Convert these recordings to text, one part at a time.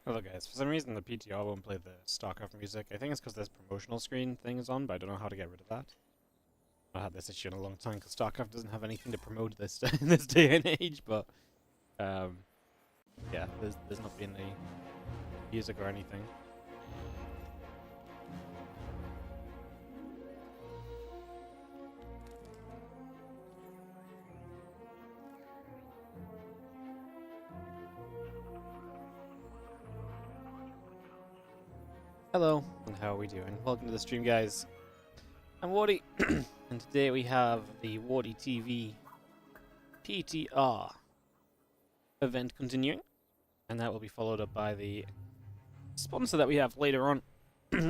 Hello guys, for some reason the PTR won't play the StarCraft music. I think it's because this promotional screen thing is on, but I don't know how to get rid of that. I've had this issue in a long time because StarCraft doesn't have anything to promote this in this day and age, but um, yeah, there's not been any music or anything. Hello, and how are we doing? Welcome to the stream, guys. I'm Wardy, and today we have the WardiTV PTR event continuing, and that will be followed up by the sponsor that we have later on.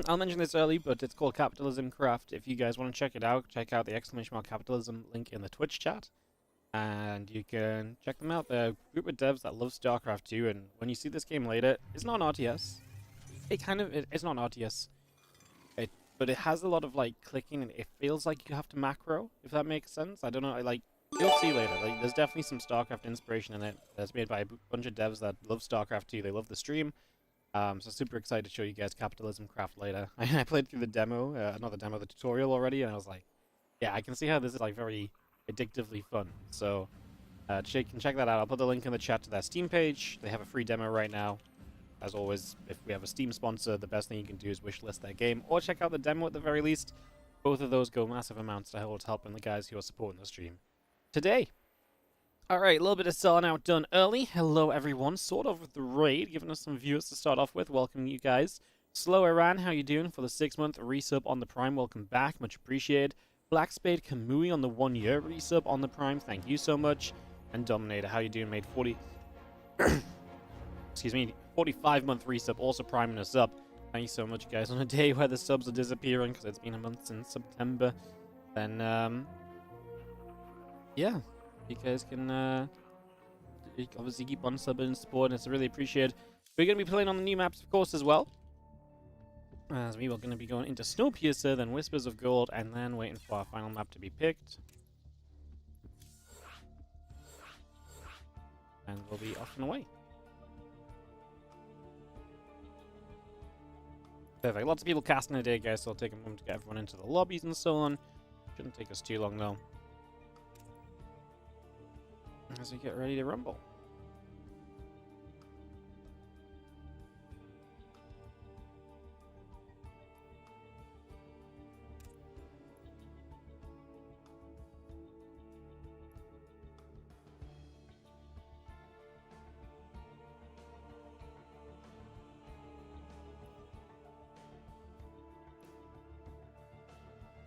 I'll mention this early, but it's called Capitalism Craft. If you guys want to check it out, check out the exclamation mark capitalism link in the Twitch chat, and you can check them out. They're a group of devs that love StarCraft 2, and when you see this game later, it's not an RTS. It's not an RTS, but it has a lot of like clicking, and it feels like you have to macro, if that makes sense. I don't know, you'll see later. Like, there's definitely some StarCraft inspiration in it. That's made by a bunch of devs that love StarCraft 2. They love the stream. So super excited to show you guys Capitalism Craft later. I played through the demo, not the demo, the tutorial already, and I was like, yeah, I can see how this is like very addictively fun. So you can check that out. I'll put the link in the chat to their Steam page. They have a free demo right now. As always, if we have a Steam sponsor, the best thing you can do is wishlist their game, or check out the demo at the very least. Both of those go massive amounts to helping the guys who are supporting the stream today. Alright, a little bit of selling out done early. Hello everyone, sort of with the raid, giving us some viewers to start off with. Welcome you guys. Slow Iran, how you doing for the 6-month resub on the Prime? Welcome back, much appreciated. Black Spade Kamui on the 1-year resub on the Prime, thank you so much. And Dominator, how you doing? Made 40... Excuse me, 45-month resub, also priming us up. Thank you so much, guys. On a day where the subs are disappearing because it's been a month since September, then yeah, you guys can obviously keep on subbing and supporting. It's really appreciated. We're going to be playing on the new maps, of course, as well. As we are going to be going into Snowpiercer, then Whispers of Gold, and then waiting for our final map to be picked. And we'll be off and away. Perfect. Lots of people casting today, guys, so I'll take a moment to get everyone into the lobbies and so on. Shouldn't take us too long, though. As we get ready to rumble.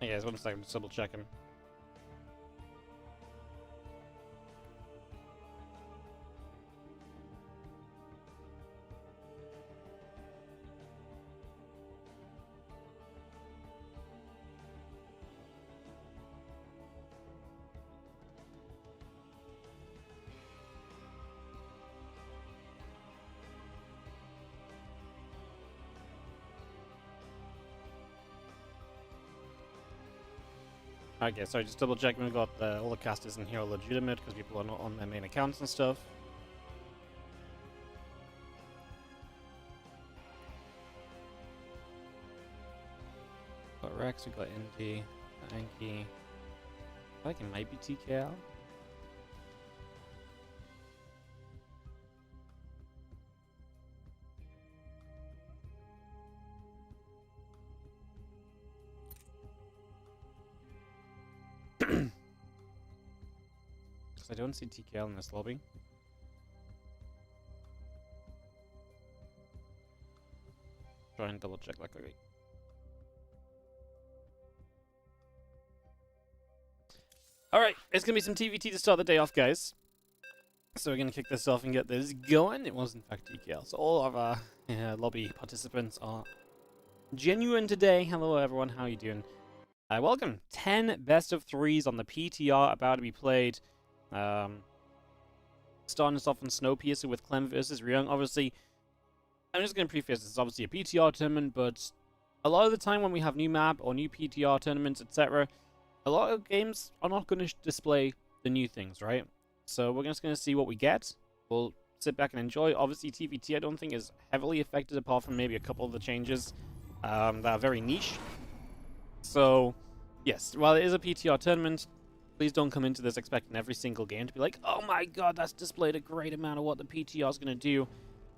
Hey guys, one second, just double checking. Okay, sorry, just double checking. We've got all the casters in here are legitimate because people are not on their main accounts and stuff. We've got Rex, we've got Indy, Anki. I think it might be TKL. I don't see TKL in this lobby. Try and double check that quickly. Alright, it's gonna be some TVT to start the day off, guys. So we're gonna kick this off and get this going. It was in fact TKL. So all of our lobby participants are genuine today. Hello everyone, how are you doing? Welcome. 10 best of 3s on the PTR about to be played. Starting us off on Snowpiercer with Clen versus Ryung. Obviously, I'm just going to preface this. It's obviously a PTR tournament, but a lot of the time when we have new map or new PTR tournaments, etc., a lot of games are not going to display the new things, right? So we're just going to see what we get. We'll sit back and enjoy. Obviously, TVT I don't think is heavily affected apart from maybe a couple of the changes that are very niche. So, yes, while it is a PTR tournament, please don't come into this expecting every single game to be like, oh my god, that's displayed a great amount of what the PTR is going to do.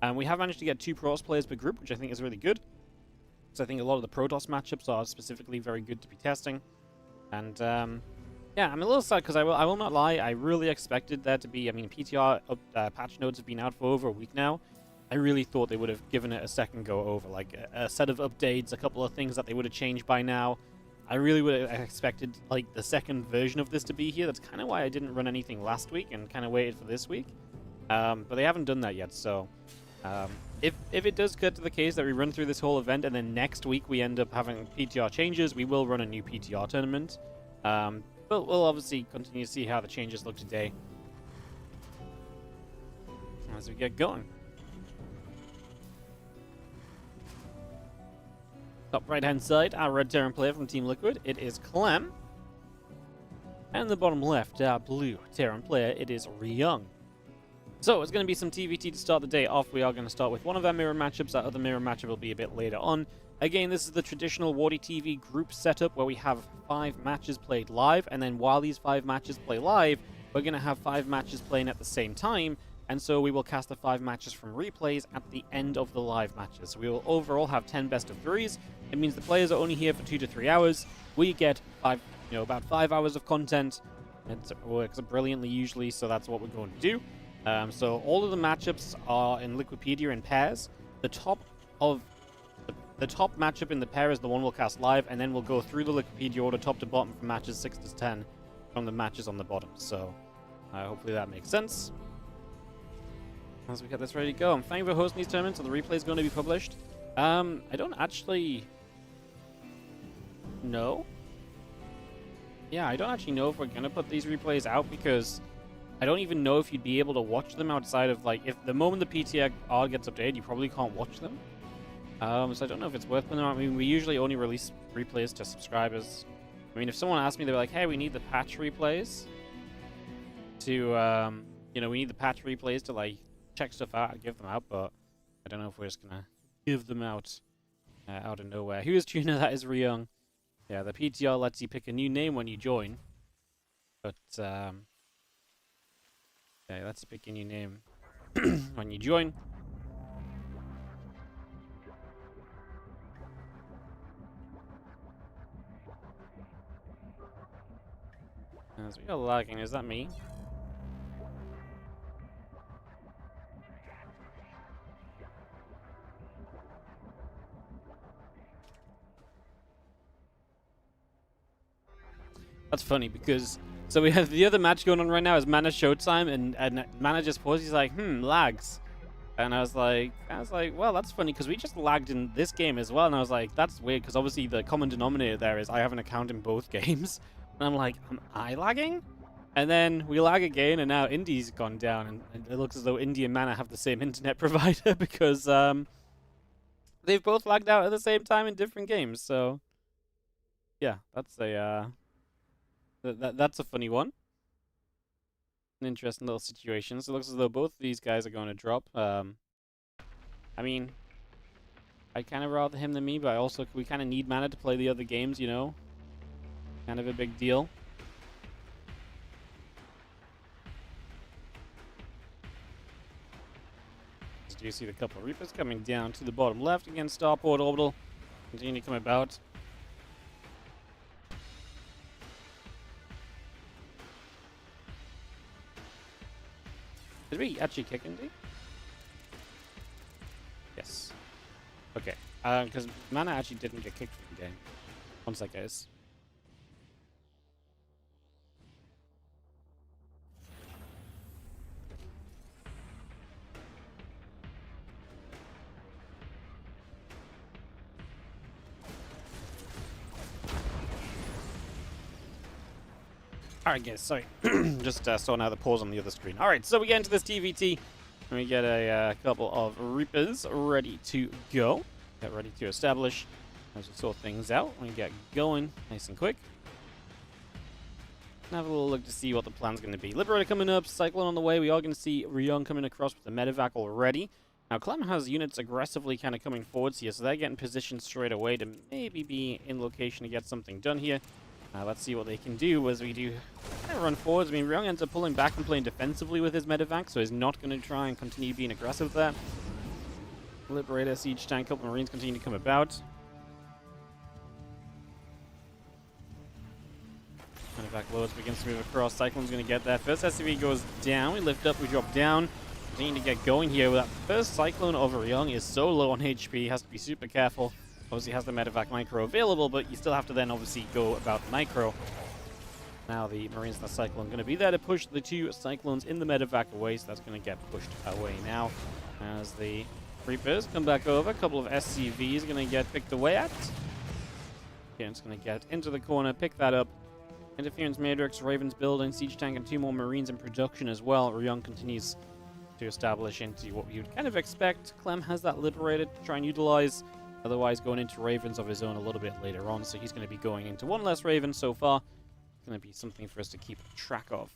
And we have managed to get 2 Pros players per group, which I think is really good. So I think a lot of the Protoss matchups are specifically very good to be testing. And, yeah, I'm a little sad because I will not lie, I really expected there to be, I mean, PTR patch notes have been out for over a week now. I really thought they would have given it a second go over, like a set of updates, a couple of things that they would have changed by now. I really would have expected, like, the second version of this to be here. That's kind of why I didn't run anything last week and kind of waited for this week. But they haven't done that yet, so... if it does get to the case that we run through this whole event and then next week we end up having PTR changes, we will run a new PTR tournament. But we'll obviously continue to see how the changes look today as we get going. Top right-hand side, our red Terran player from Team Liquid, it is Clem. And the bottom left, our blue Terran player, it is Ryung. So, it's going to be some TVT to start the day off. We are going to start with one of our mirror matchups. That other mirror matchup will be a bit later on. Again, this is the traditional WardiTV group setup where we have 5 matches played live. And then while these 5 matches play live, we're going to have 5 matches playing at the same time. And so we will cast the 5 matches from replays at the end of the live matches. So we will overall have 10 best of 3s. It means the players are only here for 2 to 3 hours. We get about 5 hours of content. It works brilliantly usually, so that's what we're going to do. So all of the matchups are in Liquipedia in pairs. The top matchup in the pair is the one we'll cast live, and then we'll go through the Liquipedia order top to bottom from matches 6 to 10 from the matches on the bottom. So hopefully that makes sense. As we get this ready to go, I'm thank you for hosting these tournaments, so the replay is going to be published. I don't actually know. Yeah, I don't actually know if we're going to put these replays out because I don't even know if you'd be able to watch them outside of, like, if the moment the PTR gets updated, you probably can't watch them. So I don't know if it's worth putting them out. I mean, we usually only release replays to subscribers. I mean, if someone asked me, they're like, hey, we need the patch replays to, we need the patch replays to, like, check stuff out and give them out, but I don't know if we're just gonna give them out out of nowhere. Who is tuner? That is Ryung. Yeah, the PTR lets you pick a new name when you join, but yeah, it lets you pick a new name when you join. As we are lagging, is that me? That's funny because so we have the other match going on right now is Mana Showtime, and Mana just paused. He's like, lags, and I was like, well, that's funny because we just lagged in this game as well, and I was like, that's weird because obviously the common denominator there is I have an account in both games, and I'm like, am I lagging? And then we lag again, and now Indy's gone down, and it looks as though Indy and Mana have the same internet provider because they've both lagged out at the same time in different games. So yeah, that's a that's a funny one. An interesting little situation. So it looks as though both of these guys are going to drop. I mean, I'd kind of rather him than me, but we kind of need Mana to play the other games, you know? Kind of a big deal. Do you see the couple of Reapers coming down to the bottom left against Starport Orbital? Continue to come about. Did we actually kick Indy? Yes. Okay. Because Mana actually didn't get kicked from the game. One sec, guys. Alright guys, sorry. Just saw now the pause on the other screen. Alright, so we get into this TVT. And we get a couple of Reapers ready to go. Get ready to establish. As we sort things out, we get going nice and quick. Have a little look to see what the plan's going to be. Liberator coming up, Cyclone on the way. We are going to see Ryung coming across with the medevac already. Now, Clem has units aggressively kind of coming forwards here, so they're getting positioned straight away to maybe be in location to get something done here. Let's see what they can do as we do kind of run forwards. I mean, Ryung ends up pulling back and playing defensively with his medevac, so he's not going to try and continue being aggressive there. Liberator, Siege Tank, couple Marines continue to come about. Medevac loads, begins to move across. Cyclone's going to get there. First SCV goes down. We lift up, we drop down. Continue to get going here. That first Cyclone over Ryung is so low on HP. Has to be super careful. Obviously has the medevac micro available, but you still have to then obviously go about the micro. Now the Marines and the Cyclone going to be there to push the two Cyclones in the medevac away, so that's going to get pushed away now. As the Reapers come back over, a couple of SCVs going to get picked away at. Okay, it's going to get into the corner, pick that up. Interference Matrix, Ravens building, Siege Tank, and 2 more Marines in production as well. Ryung continues to establish into what you'd kind of expect. Clem has that Liberated to try and utilize. Otherwise, going into Ravens of his own a little bit later on, so he's going to be going into one less Raven so far. It's going to be something for us to keep track of.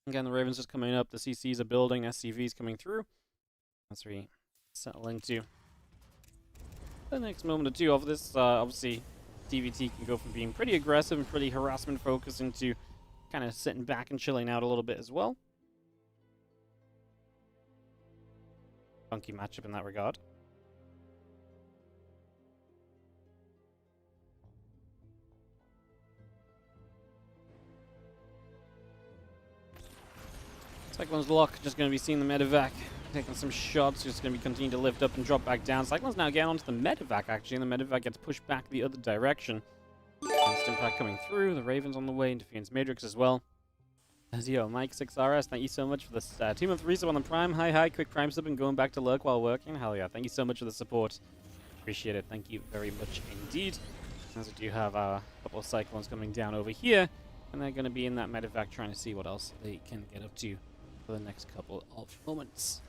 Again, the Ravens just coming up, the CCs are building, SCVs coming through. That's where we settle into the next moment or two of this. Obviously, DVT can go from being pretty aggressive and pretty harassment focused into kind of sitting back and chilling out a little bit as well. Funky matchup in that regard. Cyclone's lock, just going to be seeing the medevac, taking some shots, just going to be continuing to lift up and drop back down. Cyclone's now getting onto the medevac, actually, and the medevac gets pushed back the other direction. Instant impact coming through, the Raven's on the way, Interference Matrix as well. As yo, Mike6RS, thank you so much for this 2-month resub on the Prime. Hi, quick Prime sub and going back to lurk while working. Hell yeah, thank you so much for the support. Appreciate it, thank you very much indeed. As we do have a couple of Cyclones coming down over here, and they're going to be in that medevac trying to see what else they can get up to for the next couple of moments.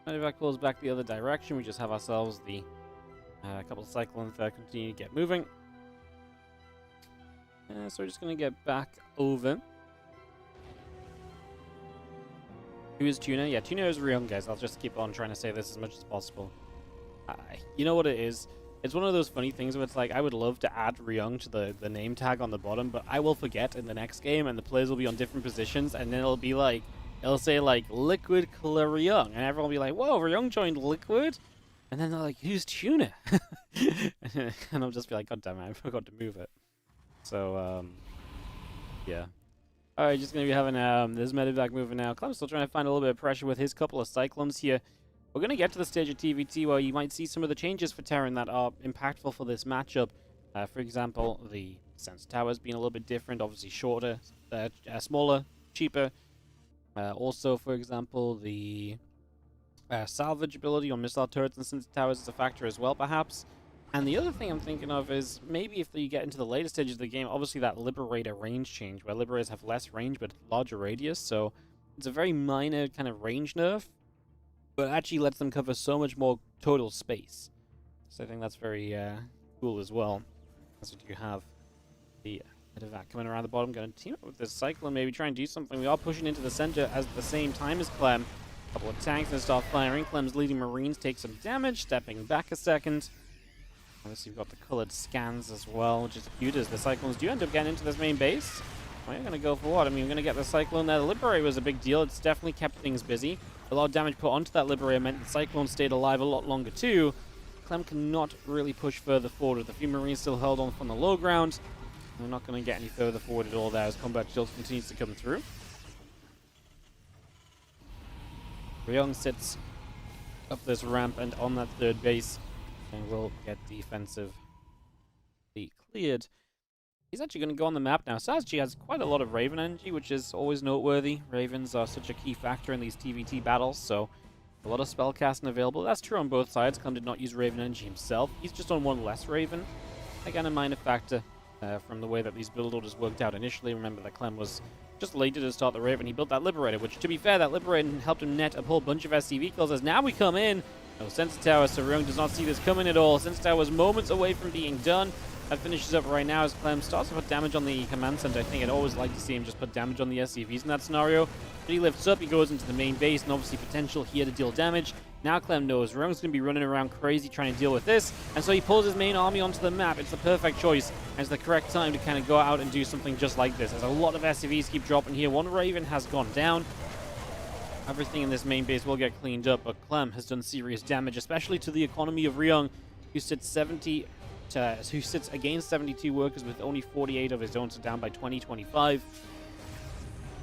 Medevac pulls back the other direction. We just have ourselves the couple of Cyclones that continue to get moving. So we're just going to get back over. Who is Tuna? Yeah, Tuna is Ryung, guys. I'll just keep on trying to say this as much as possible. You know what it is? It's one of those funny things where it's like, I would love to add Ryung to the name tag on the bottom, but I will forget in the next game, and the players will be on different positions, and then it'll be like, it'll say like Liquid Killer Ryung, and everyone will be like, whoa, Ryung joined Liquid? And then they're like, who's Tuna? And I'll just be like, god damn it, I forgot to move it. So, yeah. Alright, just going to be having this medevac moving now. Clem's still trying to find a little bit of pressure with his couple of Cyclones here. We're going to get to the stage of TVT where you might see some of the changes for Terran that are impactful for this matchup. For example, the Sense Towers being a little bit different, obviously shorter, smaller, cheaper. Also, for example, the salvage ability on missile turrets and Sense Towers is a factor as well, perhaps. And the other thing I'm thinking of is maybe if you get into the later stages of the game, obviously that Liberator range change, where Liberators have less range but larger radius, so it's a very minor kind of range nerf, but it actually lets them cover so much more total space. So I think that's very cool as well. As we do have the medevac coming around the bottom, going to team up with this Cyclone, maybe try and do something. We are pushing into the center at the same time as Clem. A couple of tanks and start firing. Clem's leading Marines take some damage, stepping back a second. Obviously, we've got the colored scans as well, which is cute as the Cyclones do end up getting into this main base. We're going to go for what? I mean, we're going to get the Cyclone there. The Liberator was a big deal. It's definitely kept things busy. A lot of damage put onto that Liberator meant the Cyclone stayed alive a lot longer too. Clem cannot really push further forward with a few Marines still held on from the low ground. We're not going to get any further forward at all there as combat shield continues to come through. Ryung sits up this ramp and on that third base. And will get defensively cleared. He's actually going to go on the map now. Sazji has quite a lot of Raven energy, which is always noteworthy. Ravens are such a key factor in these TVT battles, so a lot of spellcasting available. That's true on both sides. Clem did not use Raven energy himself. He's just on one less Raven. Again, a minor factor. from the way that these build orders worked out initially. Remember that Clem was just later to start the Raven. He built that Liberator, which, to be fair, that Liberator helped him net a whole bunch of SCV kills. As now we come in, no Sensor Tower, so Ryung does not see this coming at all. Sensor Tower was moments away from being done. That finishes up right now as Clem starts to put damage on the command center. I think I'd always like to see him just put damage on the SCVs in that scenario. But he lifts up, he goes into the main base, and obviously potential here to deal damage. Now Clem knows Ryung's going to be running around crazy trying to deal with this, and so he pulls his main army onto the map. It's the perfect choice, and it's the correct time to kind of go out and do something just like this. As a lot of SCVs keep dropping here. One Raven has gone down. Everything in this main base will get cleaned up, but Clem has done serious damage, especially to the economy of Ryung, who sits against 72 workers with only 48 of his own, so down by 20-25.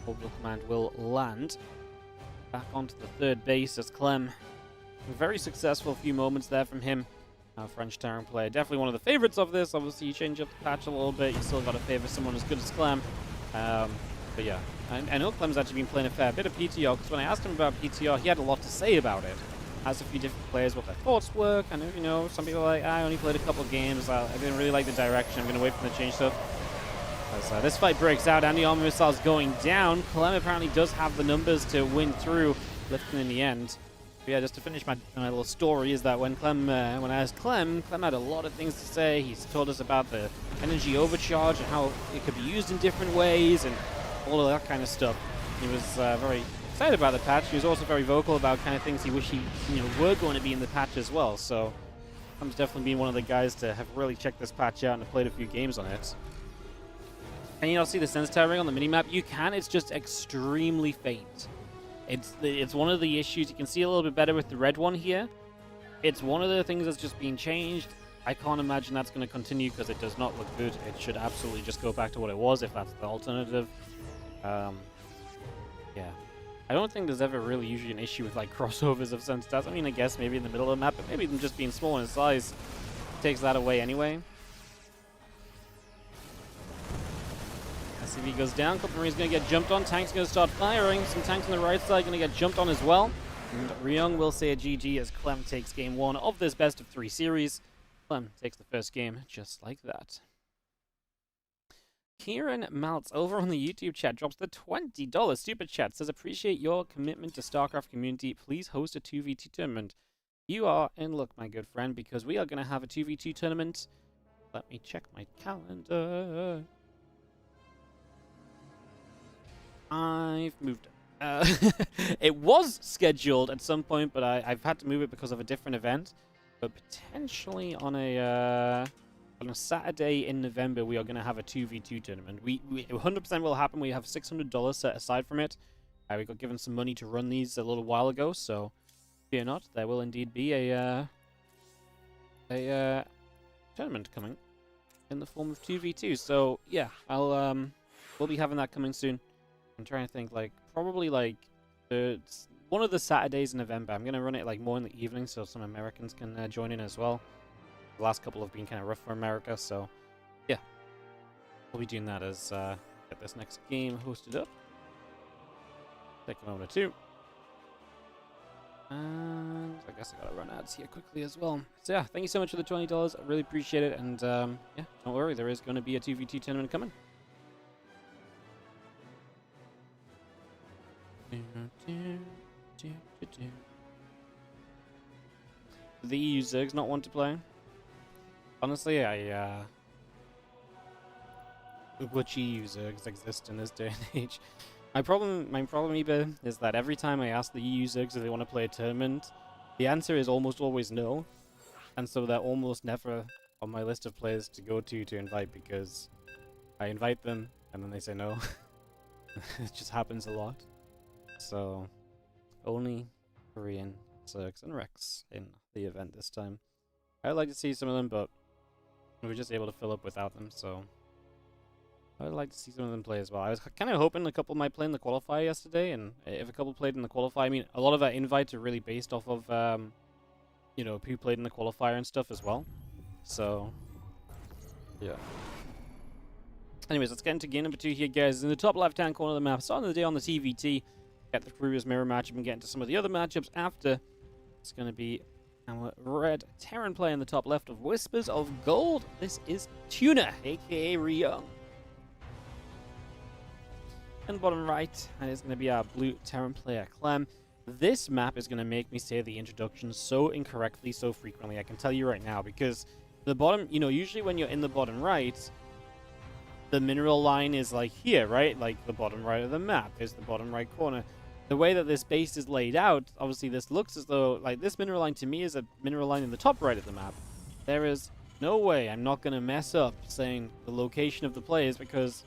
Orbital Command will land back onto the third base as Clem. A very successful few moments there from him. French Terran player, definitely one of the favorites of this. Obviously, you change up the patch a little bit, you still got to favor someone as good as Clem. But yeah, I know Clem's actually been playing a fair bit of PTR, because when I asked him about PTR, he had a lot to say about it. Asked a few different players what their thoughts were. I know, you know, some people are like, I only played a couple of games, I didn't really like the direction, I'm going to wait for them to change stuff. As this fight breaks out, anti-armor missiles going down. Clem apparently does have the numbers to win through, lifting in the end. But yeah, just to finish my little story is that when when I asked Clem had a lot of things to say. He's told us about the energy overcharge and how it could be used in different ways and all of that kind of stuff. He was very excited about the patch. He was also very vocal about kind of things he wished were going to be in the patch as well. So Clem's definitely been one of the guys to have really checked this patch out and have played a few games on it. And you know, see the Sensor Tower ring on the minimap? You can, it's just extremely faint. It's one of the issues. You can see a little bit better with the red one here. It's one of the things that's just been changed. I can't imagine that's going to continue because it does not look good. It should absolutely just go back to what it was if that's the alternative. Yeah. I don't think there's ever really usually an issue with like crossovers of Sensor Towers. I mean, I guess maybe in the middle of the map, but maybe them just being small in size takes that away anyway. SCV goes down, Couple Marines going to get jumped on, tanks going to start firing, some tanks on the right side going to get jumped on as well. And Ryung will say a GG as Clem takes game one of this best of 3 series. Clem takes the first game just like that. Kieran Maltz over on the YouTube chat drops the $20 super chat, says appreciate your commitment to StarCraft community, please host a 2v2 tournament. You are in luck, my good friend, because we are going to have a 2v2 tournament. Let me check my calendar. I've moved it. It was scheduled at some point, but I've had to move it because of a different event. But potentially on a Saturday in November, we are going to have a 2v2 tournament. We 100% will happen. We have $600 set aside from it. We got given some money to run these a little while ago, so fear not. There will indeed be a tournament coming in the form of 2v2. So yeah, we'll be having that coming soon. I'm trying to think, like, probably, like, one of the Saturdays in November. I'm going to run it, like, more in the evening so some Americans can join in as well. The last couple have been kind of rough for America, so, yeah. We'll be doing that as, get this next game hosted up. Take a moment or two. And I guess I gotta run ads here quickly as well. So, yeah, thank you so much for the $20. I really appreciate it, and, yeah, don't worry, there is going to be a 2v2 tournament coming. The EU Zerg's not one to play. Honestly, which EU Zergs exist in this day and age? My problem, Eba, is that every time I ask the EU Zergs if they want to play a tournament, the answer is almost always no, and so they're almost never on my list of players to go to invite, because I invite them and then they say no. It just happens a lot. So, only Korean Zergs and Rex in the event this time. I'd like to see some of them, but we were just able to fill up without them, so I'd like to see some of them play as well. I was kind of hoping a couple might play in the qualifier yesterday, and if a couple played in the qualifier, I mean, a lot of our invites are really based off of, you know, who played in the qualifier and stuff as well. So, yeah. Anyways, let's get into game number 2 here, guys. In the top left-hand corner of the map, starting the day on the TVT. Get the previous mirror matchup and get into some of the other matchups after. It's going to be Our red Terran player in the top left of Whispers of Gold. This is Tuna, aka Ryung. And bottom right is going to be our blue Terran player, Clem. This map is going to make me say the introduction so incorrectly, so frequently. I can tell you right now, because the bottom, usually when you're in the bottom right, the mineral line is like here, right? Like the bottom right of the map is the bottom right corner. The way that this base is laid out, obviously this looks as though, like, this mineral line to me is a mineral line in the top right of the map. There is no way I'm not going to mess up saying the location of the players, because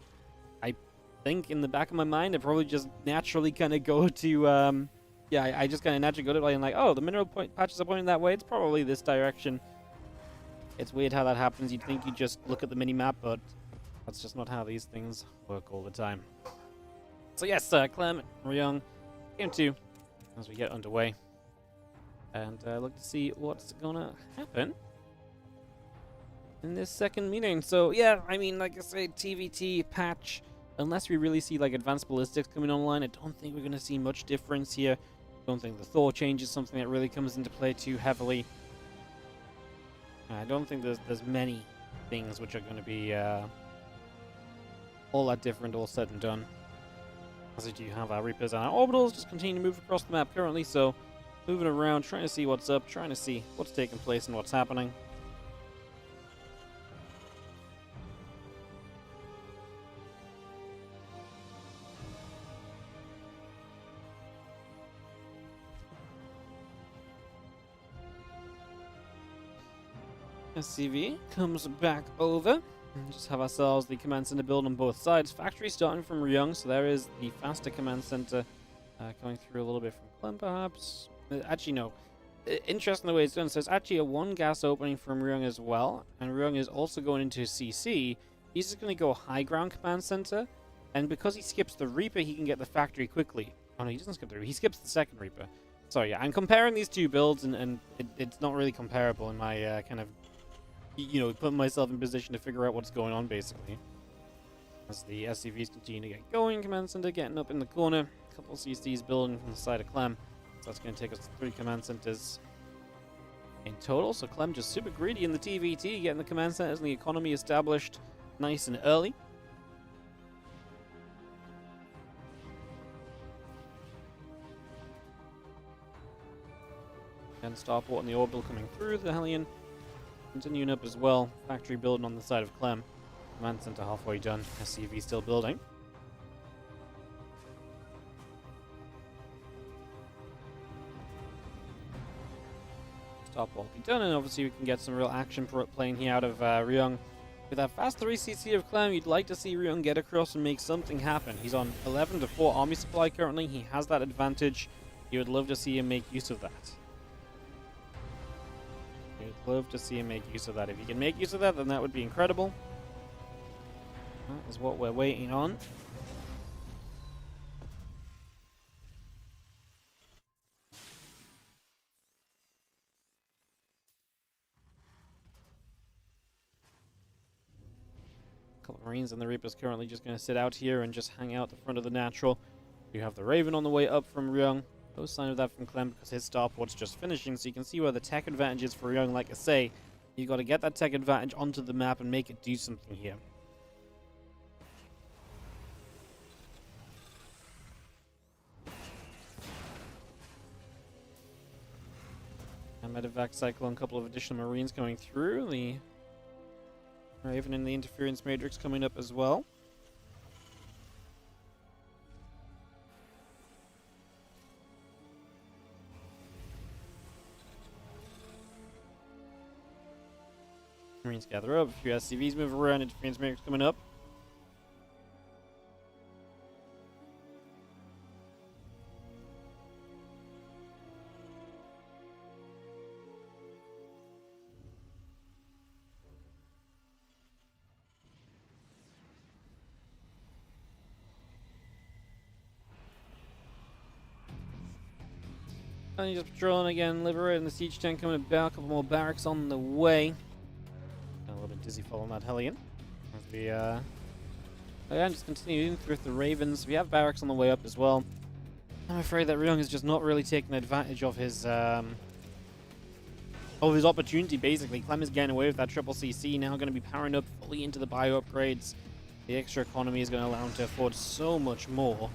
I think in the back of my mind I probably just naturally kind of go to, I just kind of naturally go to like, oh, the mineral patches are pointing that way, it's probably this direction. It's weird how that happens. You'd think you just look at the mini-map, but that's just not how these things work all the time. So yes, Clem, Ryung, Game 2, as we get underway, and look to see what's gonna happen in this second meeting. So yeah, I mean, like I say, TVT patch, unless we really see like advanced ballistics coming online, I don't think we're gonna see much difference here. I don't think the Thor change is something that really comes into play too heavily. I don't think there's many things which are going to be all that different, all said and done. As we do have our Reapers and our Orbitals just continue to move across the map currently, so moving around, trying to see what's up, trying to see what's taking place and what's happening. SCV comes back over. And just have ourselves the command center build on both sides. Factory starting from Ryung, so there is the faster command center going through a little bit from Clen, perhaps. Actually, no. Interesting the way it's done. So it's actually a one gas opening from Ryung as well, and Ryung is also going into CC. He's just going to go high ground command center, and because he skips the Reaper, he can get the factory quickly. Oh no, he doesn't skip the Reaper. He skips the second Reaper. Sorry, yeah, I'm comparing these two builds, and it's not really comparable in my kind of, putting myself in position to figure out what's going on, basically. As the SCVs continue to get going, command center getting up in the corner. A couple CCs building from the side of Clem. So that's going to take us to 3 command centers in total. So Clem just super greedy in the TVT, getting the command centers and the economy established nice and early. And Starport and the Orbital coming through, the Hellion continuing up as well. Factory building on the side of Clem. Command center halfway done. SCV still building. Starport will be done, and obviously we can get some real action playing here out of Ryung. With that fast 3cc of Clem, you'd like to see Ryung get across and make something happen. He's on 11 to 4 army supply currently. He has that advantage. You would love to see him make use of that. I'd love to see him make use of that. If he can make use of that, then that would be incredible. That is what we're waiting on. A couple of Marines and the Reapers currently just going to sit out here and just hang out the front of the natural. You have the Raven on the way up from Ryung. No sign of that from Clem because his starport's just finishing, so you can see where the tech advantage is for Ryung. Like I say, you've got to get that tech advantage onto the map and make it do something here. And medevac cyclone, a couple of additional Marines coming through. The Raven and the interference matrix coming up as well. Marines gather up, a few SCVs move around, interference matrix coming up. And he's just patrolling again, liberating the siege tank coming about, a couple more barracks on the way. A little bit dizzy following that Hellion. As we, again, just continuing through the Ravens. We have barracks on the way up as well. I'm afraid that Ryung is just not really taking advantage of his of his opportunity, basically. Clem is getting away with that triple CC, now going to be powering up fully into the bio upgrades. The extra economy is going to allow him to afford so much more.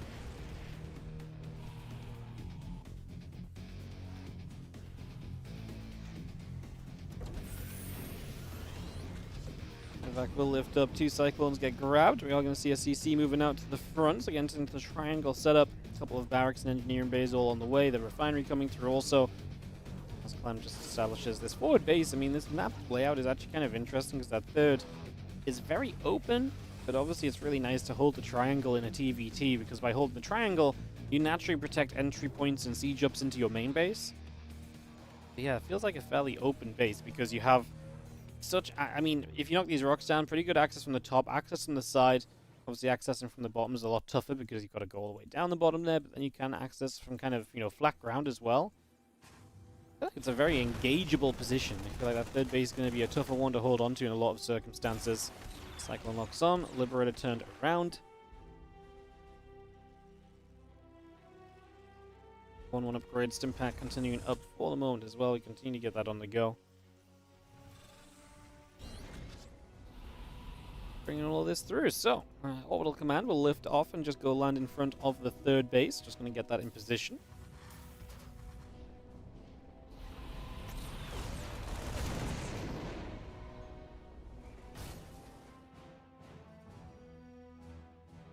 Medevac will lift up, 2 Cyclones get grabbed. We are going to see a CC moving out to the front, again into the triangle setup. A couple of barracks and engineering bays all on the way. The refinery coming through also. As Clem just establishes this forward base. I mean, this map layout is actually kind of interesting because that third is very open, but obviously it's really nice to hold the triangle in a TVT, because by holding the triangle, you naturally protect entry points and siege ups into your main base. But yeah, it feels like a fairly open base because you have such, I mean, if you knock these rocks down, pretty good access from the top, access from the side. Obviously, accessing from the bottom is a lot tougher because you've got to go all the way down the bottom there, but then you can access from kind of, you know, flat ground as well. I feel like it's a very engageable position. I feel like that third base is going to be a tougher one to hold on to in a lot of circumstances. Cyclone locks on, Liberator turned around. 1-1 upgrade, Stimpack continuing up for the moment as well. We continue to get that on the go. Bringing all this through. So, Orbital Command will lift off and just go land in front of the third base. Just going to get that in position.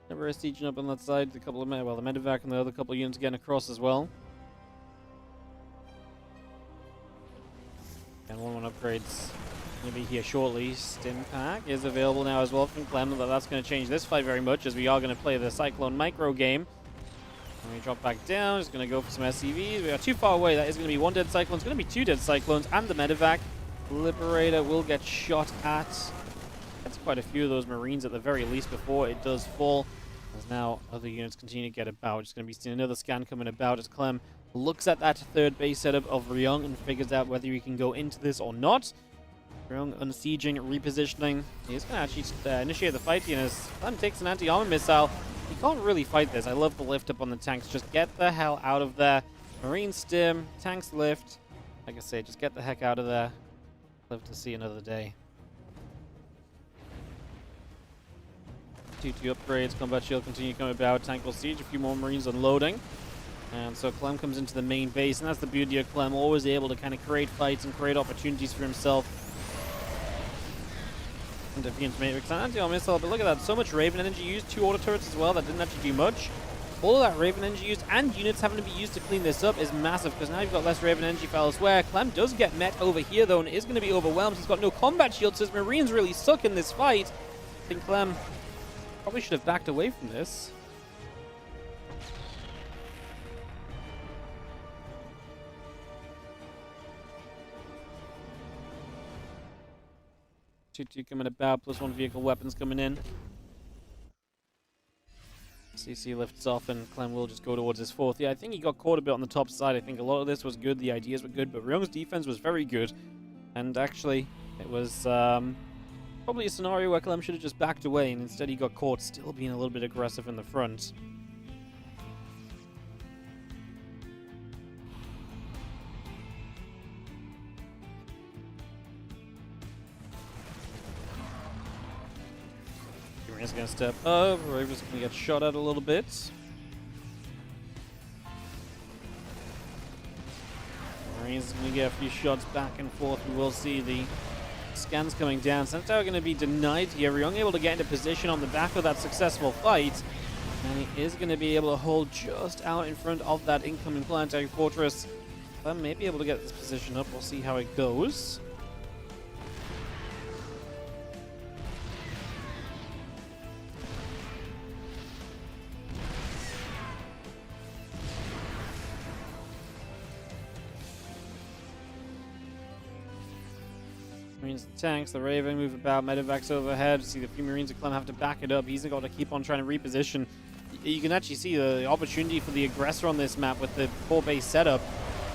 Never sieging up on that side. A couple of the Medevac and the other couple of units getting across as well. And 1-1 upgrades going to be here shortly. Stimpack is available now as well from Clem. That's going to change this fight very much, as we are going to play the Cyclone micro game. And we drop back down. Just going to go for some SCVs. We are too far away. That is going to be 1 dead Cyclone. It's going to be 2 dead Cyclones and the Medevac. Liberator will get shot at. That's quite a few of those Marines at the very least before it does fall. As now other units continue to get about. Just going to be seeing another scan coming about as Clem looks at that third base setup of Ryung and figures out whether he can go into this or not. Ryung unsieging, repositioning. He's going to actually initiate the fight here as Clem takes an anti-armor missile. He can't really fight this. I love the lift up on the tanks. Just get the hell out of there. Marine stim, tanks lift. Like I say, just get the heck out of there. Live to see another day. 2-2 upgrades, combat shield continue coming about, tank will siege, a few more Marines unloading. And so Clem comes into the main base, and that's the beauty of Clem, always able to kind of create fights and create opportunities for himself. And defeats Matrix and anti-armor missile, but look at that, so much Raven energy used, 2 auto turrets as well, that didn't actually do much. All of that Raven energy used, and units having to be used to clean this up is massive, because now you've got less Raven energy for elsewhere. Clem does get met over here though, and is going to be overwhelmed. He's got no combat shield, so his Marines really suck in this fight. I think Clem probably should have backed away from this. Two coming about, +1 vehicle weapons coming in. CC lifts off and Clem will just go towards his 4th. Yeah, I think he got caught a bit on the top side. I think a lot of this was good, the ideas were good, but Ryung's defense was very good. And actually, it was probably a scenario where Clem should have just backed away, and instead he got caught still being a little bit aggressive in the front. Marine's going to step up. Raven's going to get shot at a little bit. Marine's going to get a few shots back and forth. We will see the scans coming down. Centaur going to be denied here. Ryung able to get into position on the back of that successful fight. And he is going to be able to hold just out in front of that incoming planetary fortress. Clem may be able to get this position up. We'll see how it goes. Marines and tanks, the Raven move about, Medevacs overhead. See the few Marines of Clem have to back it up. He's got to keep on trying to reposition. You can actually see the opportunity for the aggressor on this map with the 4 base setup.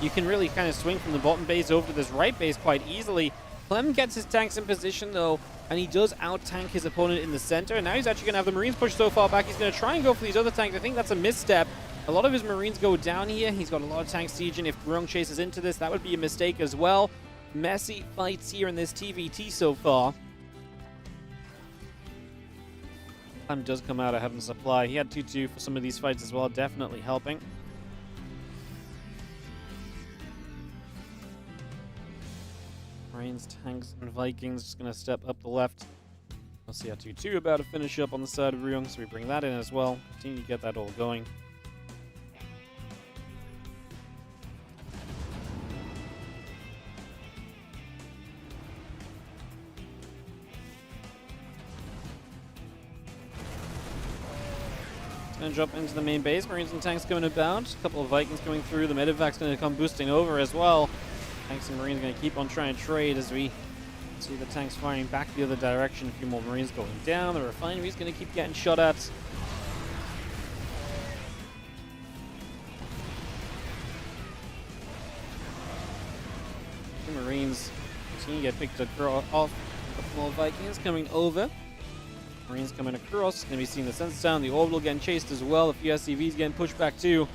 You can really kind of swing from the bottom base over to this right base quite easily. Clem gets his tanks in position though, and he does out-tank his opponent in the center. And now he's actually going to have the Marines push so far back, he's going to try and go for these other tanks. I think that's a misstep. A lot of his Marines go down here. He's got a lot of tanks sieging. If Ryung chases into this, that would be a mistake as well. messy fights here in this TVT so far. Clem does come out ahead in supply. He had 2-2 for some of these fights as well, definitely helping. Marines, tanks, and Vikings just going to step up the left. We'll see how 2-2 about to finish up on the side of Ryung, so we bring that in as well. Continue to get that all going. Going to drop into the main base. Marines and tanks coming about. A couple of Vikings coming through. The medevac's going to come boosting over as well. Tanks and Marines going to keep on trying to trade as we see the tanks firing back the other direction. A few more Marines going down. The refinery's going to keep getting shot at. The Marines continue to get picked off. A couple more Vikings coming over. Marines coming across. Going to be seeing the sensor down. The orbital getting chased as well. A few SCVs getting pushed back too.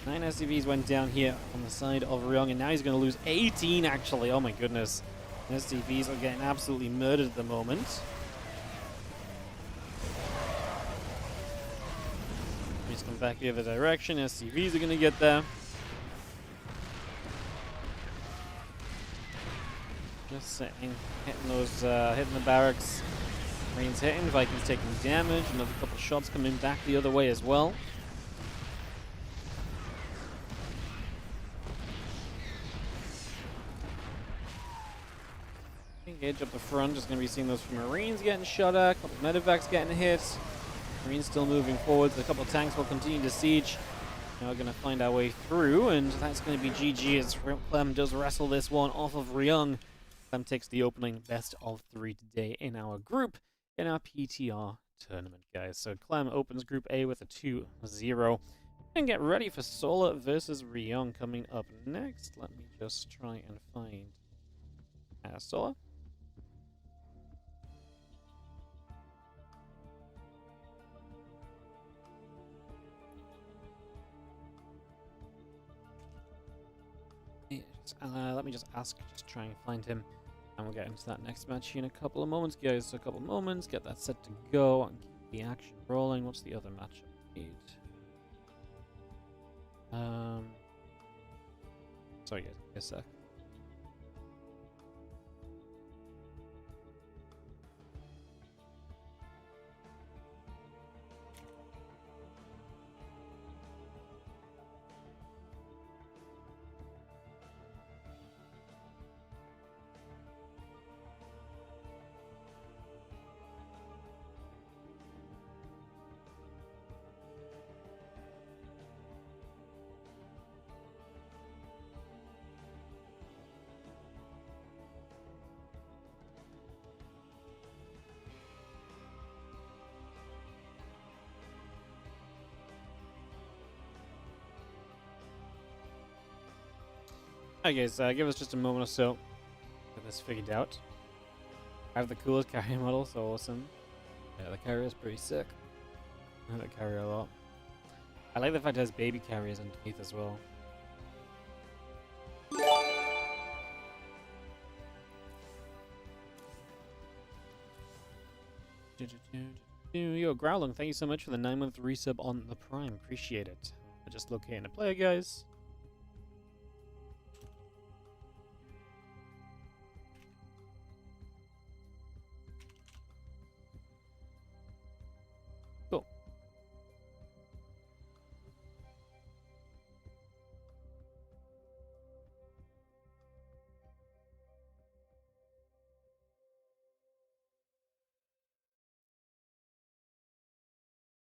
9 SCVs went down here on the side of Ryung, and now he's going to lose 18 actually. Oh my goodness. SCVs are getting absolutely murdered at the moment. He's come back the other direction. SCVs are going to get there. Just sitting, hitting those, hitting the barracks. Marines hitting, Vikings taking damage. Another couple of shots coming back the other way as well. Engage up the front, just going to be seeing those Marines getting shot at, a couple of medevacs getting hit. Marines still moving forwards, a couple of tanks will continue to siege. Now we're going to find our way through, and that's going to be GG as Clem does wrestle this one off of Ryung. Clem takes the opening best of 3 today in our group, in our PTR tournament, guys. So Clem opens Group A with a 2-0. And get ready for Solar versus Ryung coming up next. Let me just try and find Solar. Let me just try and find him, and we'll get into that next match here in a couple of moments, guys. So a couple of moments, get that set to go, and keep the action rolling. What's the other match I need? Sorry guys, give me a sec. Alright guys, give us just a moment or so to get this figured out. I have the coolest carrier model, so awesome. Yeah, the carrier is pretty sick. I like the carrier a lot. I like the fact it has baby carriers underneath as well. Yo, Growling, thank you so much for the 9-month resub on the Prime. Appreciate it. We're just locating a player, guys. Cool.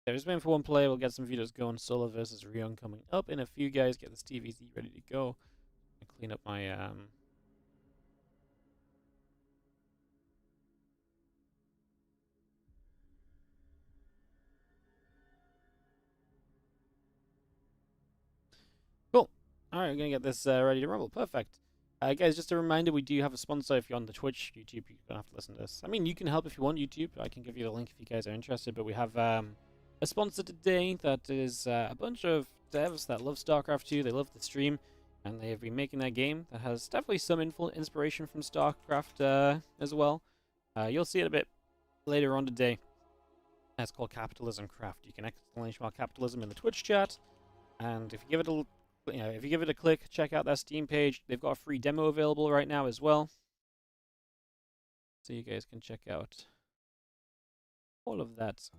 There's been for one player. We'll get some videos going. Solo versus Ryung coming up in a few, guys. Get this TVZ ready to go. Clean up my Cool. Alright, we're gonna get this ready to rumble. Perfect. Guys, just a reminder, we do have a sponsor. If you're on the Twitch, YouTube, you don't have to listen to this. I mean, you can help if you want, YouTube. I can give you the link if you guys are interested, but we have a sponsor today that is a bunch of devs that love StarCraft 2. They love the stream. And they have been making that game that has definitely some inspiration from StarCraft as well. You'll see it a bit later on today. It's called Capitalism Craft. You can exclamation mark capitalism in the Twitch chat, and if you give it a if you give it a click, check out their Steam page. They've got a free demo available right now as well, so you guys can check out all of that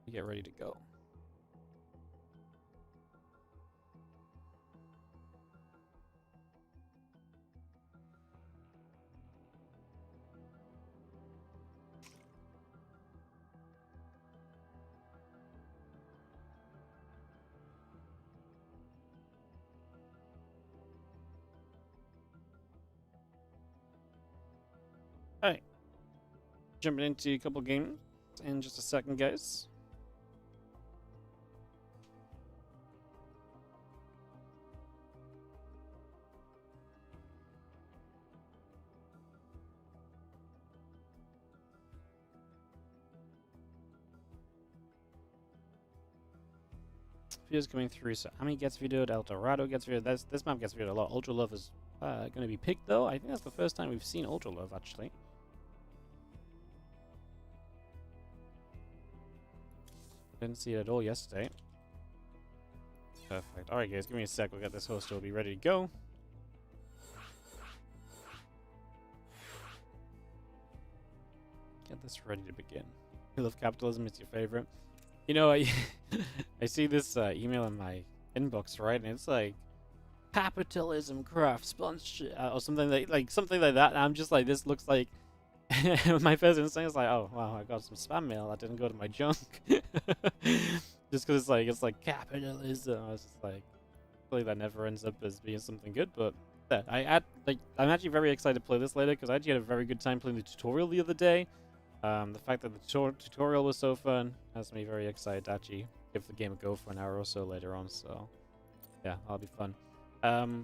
to get ready to go. Alright, jumping into a couple games in just a second, guys. Videos coming through. So Ami gets videoed, El Dorado gets videoed. This map gets videoed a lot. Ultra Love is going to be picked though. I think that's the first time we've seen Ultra Love actually. Didn't see it at all yesterday. Perfect. Alright guys, give me a sec. We'll get this host. We'll be ready to go. Get this ready to begin. I love capitalism. It's your favorite. You know, I see this email in my inbox, right? And it's like capitalism craft sponsorship or something like something like that. And I'm just like, this looks like my first instinct is like, oh wow, I got some spam mail that didn't go to my junk. Just because it's like capitalism. I was just like, hopefully that never ends up as being something good. But yeah, I'm actually very excited to play this later because I actually had a very good time playing the tutorial the other day. The fact that the tutorial was so fun has me very excited to actually give the game a go for an hour or so later on. So yeah, that'll be fun.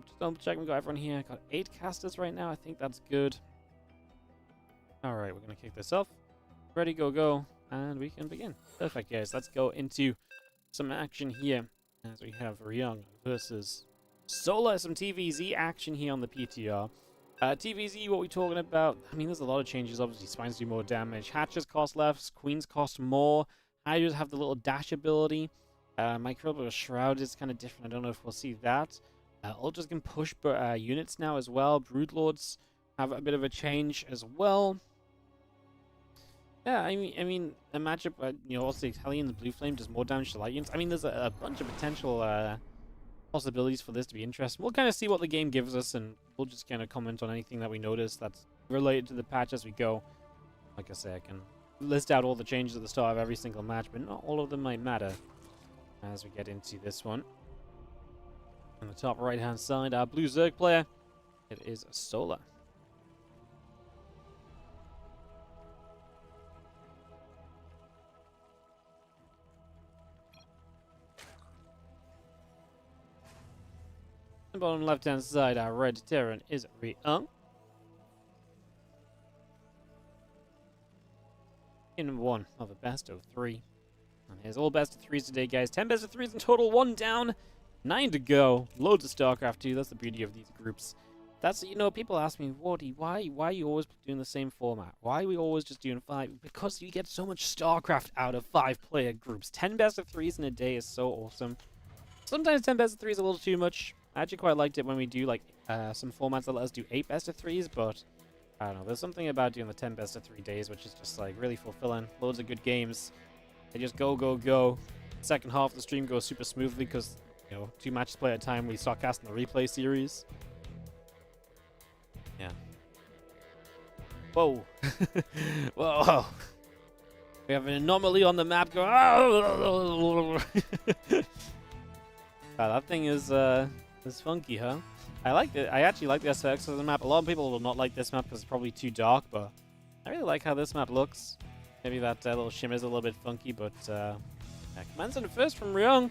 Just double check, we got everyone here. Got 8 casters right now. I think that's good. Alright, we're gonna kick this off. Ready, go, and we can begin. Perfect, guys. Let's go into some action here as we have Ryung versus Solar. Some TVZ action here on the PTR. TVZ, what we're talking about, I mean, there's a lot of changes. Obviously, spines do more damage. Hatches cost less. Queens cost more. Hydras have the little dash ability. Microbial Shroud is kind of different. I don't know if we'll see that. Ultras can push units now as well. Broodlords have a bit of a change as well. Yeah, I mean, a matchup, you know, also Italian, the Blue Flame does more damage to light units. I mean, there's a bunch of potential possibilities for this to be interesting. We'll kind of see what the game gives us, and we'll just kind of comment on anything that we notice that's related to the patch as we go. Like I say, I can list out all the changes at the start of every single match, but not all of them might matter as we get into this one. On the top right hand side, our blue Zerg player, it is Solar. Bottom left hand side, our red Terran is Ryung. In one of a best of 3. And here's all best of 3s today, guys. 10 best of 3s in total, 1 down, 9 to go. Loads of StarCraft 2. That's the beauty of these groups. That's, you know, people ask me, Wardy, why are you always doing the same format? Why are we always just doing 5? Because you get so much StarCraft out of 5-player groups. 10 best of 3s in a day is so awesome. Sometimes 10 best of 3s is a little too much. I actually quite liked it when we do like some formats that let us do 8 best of 3s, but I don't know, there's something about doing the 10 best of 3 days which is just like really fulfilling. Loads of good games. They just go. Second half of the stream goes super smoothly because, you know, 2 matches play at a time. We start casting the replay series. Yeah. Whoa. Whoa. We have an anomaly on the map going. That thing is funky, huh? I like it. I actually like the aesthetics of the map. A lot of people will not like this map because it's probably too dark, but I really like how this map looks. Maybe that little shimmer is a little bit funky, but yeah, command center first from Ryung.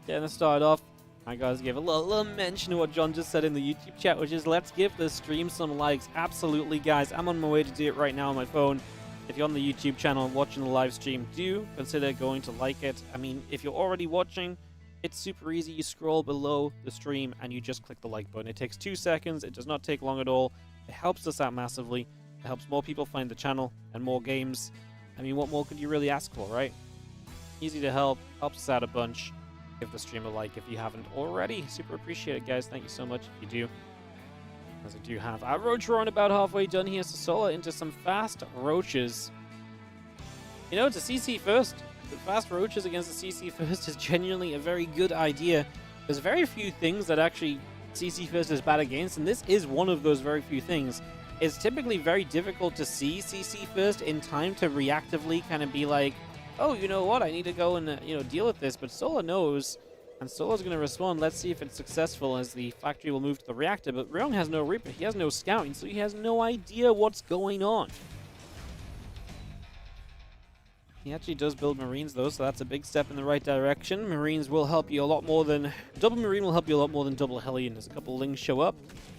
Getting us started off. I guys give a little mention of what John just said in the YouTube chat, which is let's give the stream some likes. Absolutely, guys. I'm on my way to do it right now on my phone. If you're on the YouTube channel watching the live stream, do consider going to like it. I mean, if you're already watching, It's super easy. You scroll below the stream and you just click the like button. It takes 2 seconds. It does not take long at all. It helps us out massively. It helps more people find the channel and more games. I mean, what more could you really ask for, right? Easy to help. Helps us out a bunch. Give the stream a like if you haven't already. Super appreciate it, guys. Thank you so much if you do. As I do have our roach run about halfway done here. So Solar into some fast roaches. You know, to CC first. The fast roaches against the CC first is genuinely a very good idea. There's very few things that actually CC first is bad against, and this is one of those very few things. It's typically very difficult to see CC first in time to reactively kind of be like, oh, you know what, I need to go and deal with this. But Solar knows, and Solar's going to respond. Let's see if it's successful as the factory will move to the reactor. But Ryung has no Reaper, he has no scouting, so he has no idea what's going on. He actually does build Marines, though, so that's a big step in the right direction. Marines will help you a lot more than... Double Marine will help you a lot more than double Hellion, as a couple of Lings show up,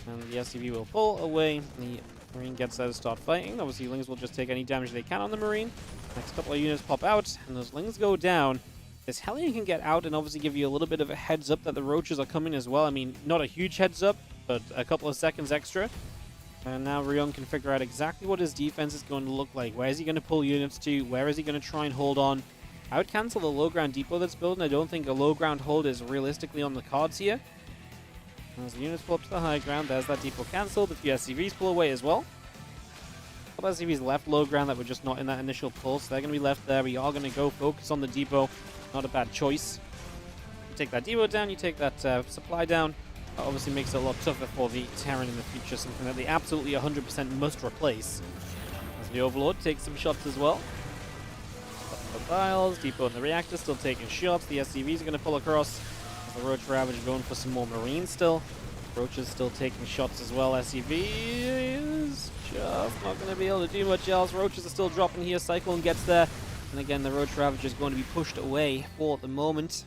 and the SCV will pull away. The Marine gets there to start fighting. Obviously, Lings will just take any damage they can on the Marine. Next couple of units pop out, and those Lings go down. This Hellion can get out and obviously give you a little bit of a heads up that the Roaches are coming as well. I mean, not a huge heads up, but a couple of seconds extra. And now Ryung can figure out exactly what his defense is going to look like. Where is he going to pull units to? Where is he going to try and hold on? I would cancel the low ground depot that's built, and I don't think a low ground hold is realistically on the cards here. As the units pull up to the high ground, there's that depot cancelled. The few SCVs pull away as well. A couple SCVs left low ground that were just not in that initial pull, so they're going to be left there. We are going to go focus on the depot. Not a bad choice. You take that depot down, you take that supply down. That obviously makes it a lot tougher for the Terran in the future, something that they absolutely 100% must replace. As the Overlord takes some shots as well. The files, depot in the reactor, still taking shots. The SCVs are going to pull across. The Roach Ravager going for some more Marines still. Roach is still taking shots as well. SCV is just not going to be able to do much else. Roaches are still dropping here. Cyclone gets there. And again, the Roach Ravager is going to be pushed away for the moment.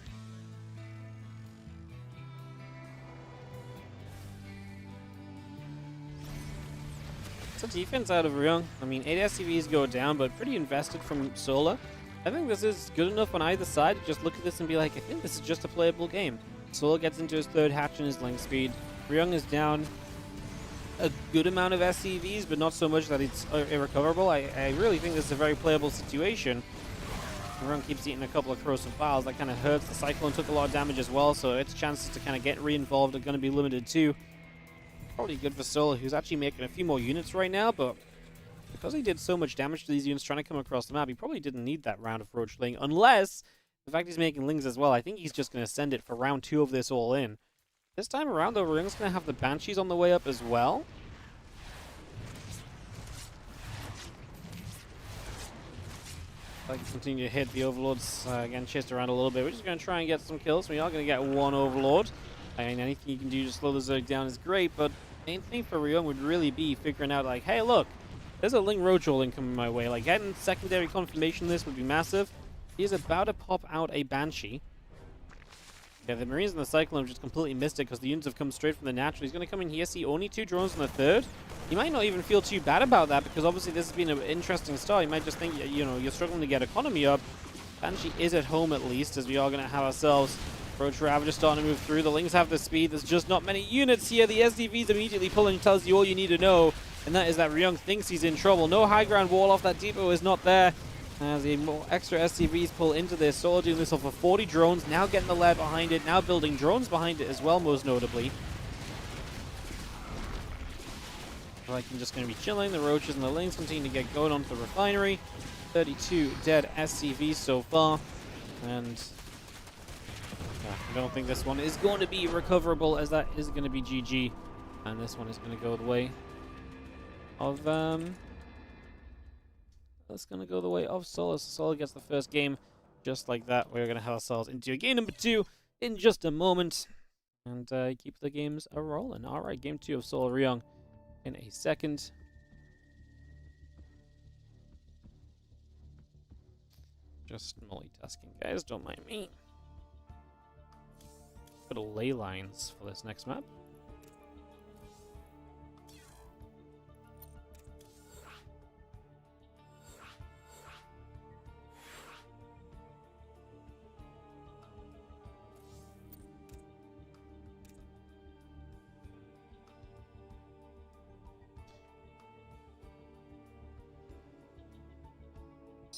It's a defense out of Ryung. I mean, 8 SCVs go down, but pretty invested from Solar. I think this is good enough on either side to just look at this and be like, I think this is just a playable game. Solar gets into his third hatch and his link speed. Ryung is down a good amount of SCVs, but not so much that it's irrecoverable. I really think this is a very playable situation. Ryung keeps eating a couple of corrosive files. That kind of hurts. The Cyclone took a lot of damage as well, so its chances to kind of get re-involved are going to be limited too. Probably good for Solar, who's actually making a few more units right now, but because he did so much damage to these units trying to come across the map, he probably didn't need that round of Roach Ling, unless the fact he's making Lings as well. I think he's just going to send it for round 2 of this all in. This time around, though, Ryung's going to have the Banshees on the way up as well. I can continue to hit the Overlords, again, chased around a little bit. We're just going to try and get some kills. We are going to get one Overlord. I mean, anything you can do to slow the Zerg down is great, but the main thing for Ryung would really be figuring out, like, hey, look, there's a Ling Roach rolling coming my way. Like, getting secondary confirmation of this would be massive. He's about to pop out a Banshee. Yeah, the Marines and the Cyclone have just completely missed it because the units have come straight from the natural. He's going to come in here, see only 2 drones on the third. He might not even feel too bad about that because obviously this has been an interesting start. He might just think, you know, you're struggling to get economy up. Banshee is at home at least, as we are going to have ourselves Roach Ravager starting to move through. The Lings have the speed. There's just not many units here. The SDVs immediately pulling tells you all you need to know, and that is that Ryung thinks he's in trouble. No high ground wall off that depot is not there. As the more extra SCVs pull into this, Solar doing this off of 40 drones, now getting the lead behind it, now building drones behind it as well, most notably. Viking just going to be chilling. The Roaches and the Lings continue to get going onto the refinery. 32 dead SCVs so far, and I don't think this one is going to be recoverable, as that is going to be GG, and this one is going to go the way of that's going to go the way of Solar. So Solar gets the first game just like that. We're going to have ourselves into game number 2 in just a moment, and keep the games a-rolling. All right, game 2 of Solar Ryung in a second. Just multitasking, guys. Don't mind me. Got a ley lines for this next map.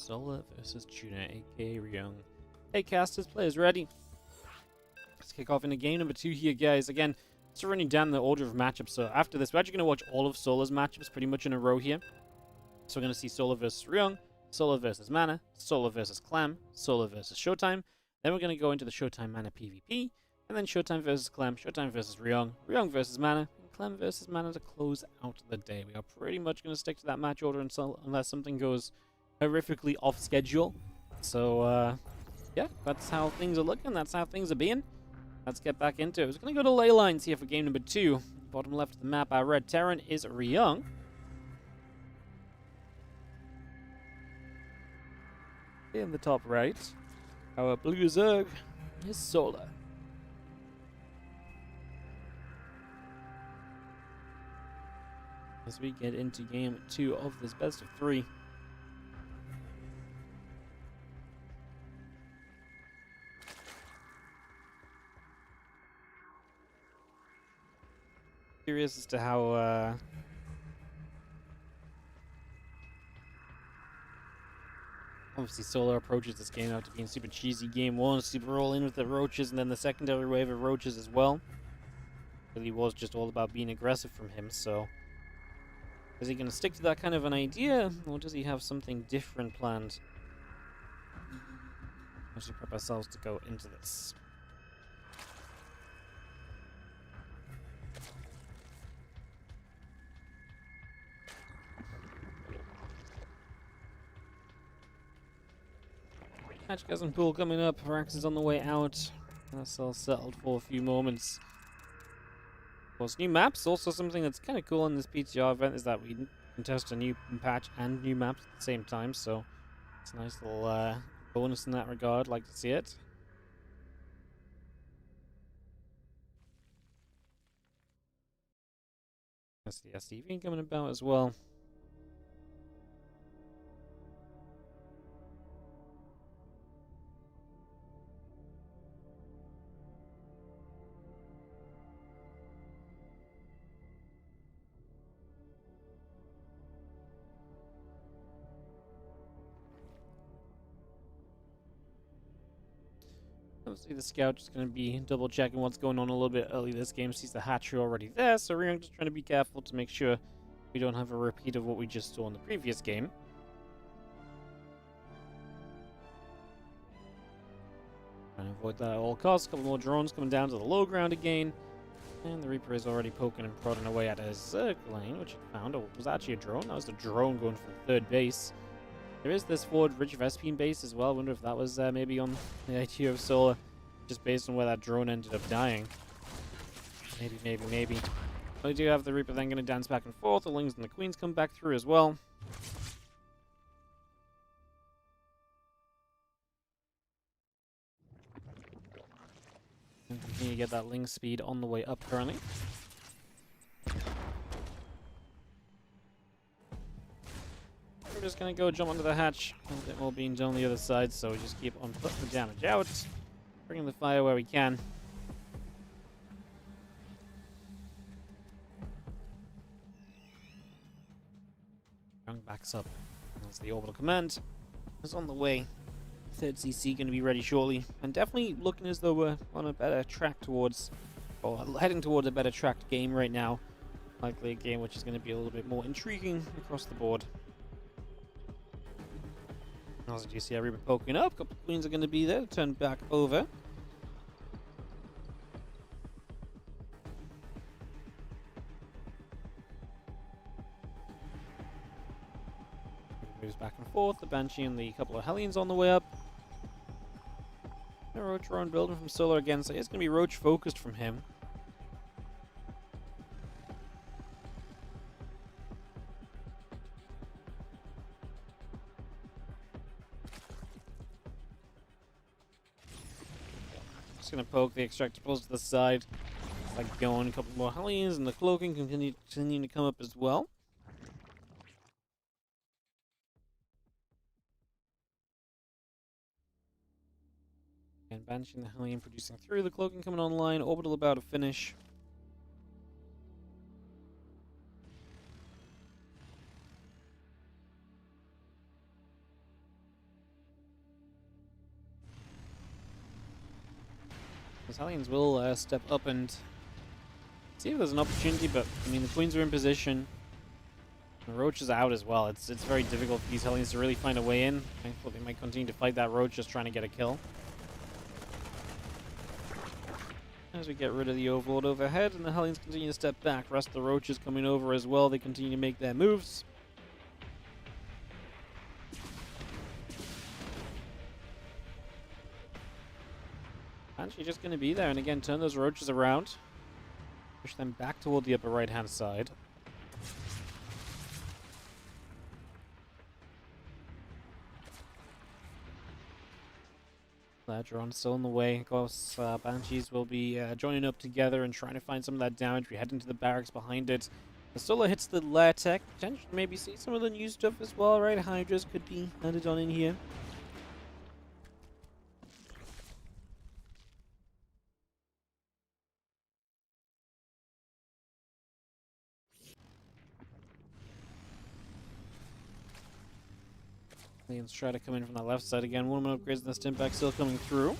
Solar versus Tuna, aka Ryung. Hey casters, players ready? Let's kick off into game number 2 here, guys. Again, it's running down the order of matchups. So after this, we're actually going to watch all of Solar's matchups pretty much in a row here. So we're going to see Solar versus Ryung, Solar versus Mana, Solar versus CLEM, Solar versus Showtime. Then we're going to go into the Showtime Mana PvP, and then Showtime versus CLEM, Showtime versus Ryung, Ryung versus Mana, and CLEM versus Mana to close out the day. We are pretty much going to stick to that match order unless something goes horrifically off schedule. So, yeah, that's how things are looking. That's how things are being. Let's get back into it. I was going to go to ley lines here for game number 2. Bottom left of the map, our red Terran is Ryung. In the top right, our blue Zerg is Solar. As we get into game 2 of this best of 3. Curious as to how obviously Solar approaches this game after being super cheesy game 1, super all in with the roaches, and then the secondary wave of roaches as well. Really was just all about being aggressive from him, so is he going to stick to that kind of an idea, or does he have something different planned? Let's prep ourselves to go into this. Hatch gas and pool coming up. Rax is on the way out. That's all settled for a few moments. Of course, new maps. Also something that's kind of cool in this PTR event is that we can test a new patch and new maps at the same time. So it's a nice little bonus in that regard. Like to see it. That's the STV coming about as well. Obviously, the scout is going to be double checking what's going on a little bit early this game. Sees the hatchery already there, so we're just trying to be careful to make sure we don't have a repeat of what we just saw in the previous game. Trying to avoid that at all costs. A couple more drones coming down to the low ground again. And the Reaper is already poking and prodding away at his lane, which he found. Oh, was that actually a drone? That was the drone going from third base. There is this forward Rich Vespine base as well. I wonder if that was maybe on the idea of Solar, just based on where that drone ended up dying. Maybe. But we do have the Reaper then going to dance back and forth. The Lings and the Queens come back through as well. And continue to get that Ling speed on the way up currently. We're just going to go jump onto the hatch. A bit more being done on the other side, so we just keep on putting the damage out. Bringing the fire where we can. Ryung backs up. That's the orbital command. It's on the way. Third CC going to be ready shortly. And definitely looking as though we're on a better track towards, or heading towards a better tracked game right now. Likely a game which is going to be a little bit more intriguing across the board. As you see, Reaper poking up. A couple of Queens are going to be there. Turn back over. Moves back and forth. The Banshee and the couple of Hellions on the way up. A Roach drone building from Solar again, so it's going to be Roach focused from him. Just going to poke the extractables to the side. Like going, a couple more Hellions, and the cloaking continuing to come up as well. And Banshee and the Hellion producing through, the cloaking coming online, orbital about to finish. The Hellions will step up and see if there's an opportunity, but I mean the Queens are in position. The Roach is out as well. It's very difficult for these Hellions to really find a way in. Thankfully, they might continue to fight that Roach, just trying to get a kill. As we get rid of the Overlord overhead, and the Hellions continue to step back. Rest of the Roaches coming over as well. They continue to make their moves. Banshee just going to be there, and again, turn those Roaches around. Push them back toward the upper right-hand side. Ladron still in the way. Of course, Banshees will be joining up together and trying to find some of that damage. We head into the barracks behind it. The Solar hits the lair tech. Potentially maybe see some of the new stuff as well, right? Hydras could be added on in here. Aliens try to come in from the left side again. One more upgrades and the stim pack still coming through.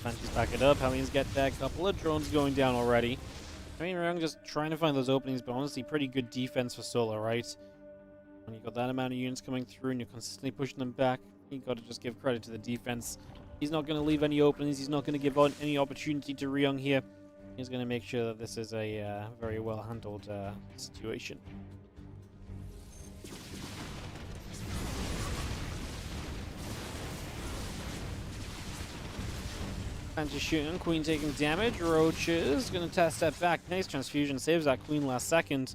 Banshees back it up. Hellions get that. Couple of drones going down already. I mean, Ryung just trying to find those openings, but honestly, pretty good defense for Solar, right? When you got that amount of units coming through and you're consistently pushing them back, you got to just give credit to the defense. He's not going to leave any openings. He's not going to give out any opportunity to Ryung here. He's going to make sure that this is a very well handled situation. Banshee shooting, Queen taking damage. Roaches going to test that back. Nice transfusion, saves that Queen last second.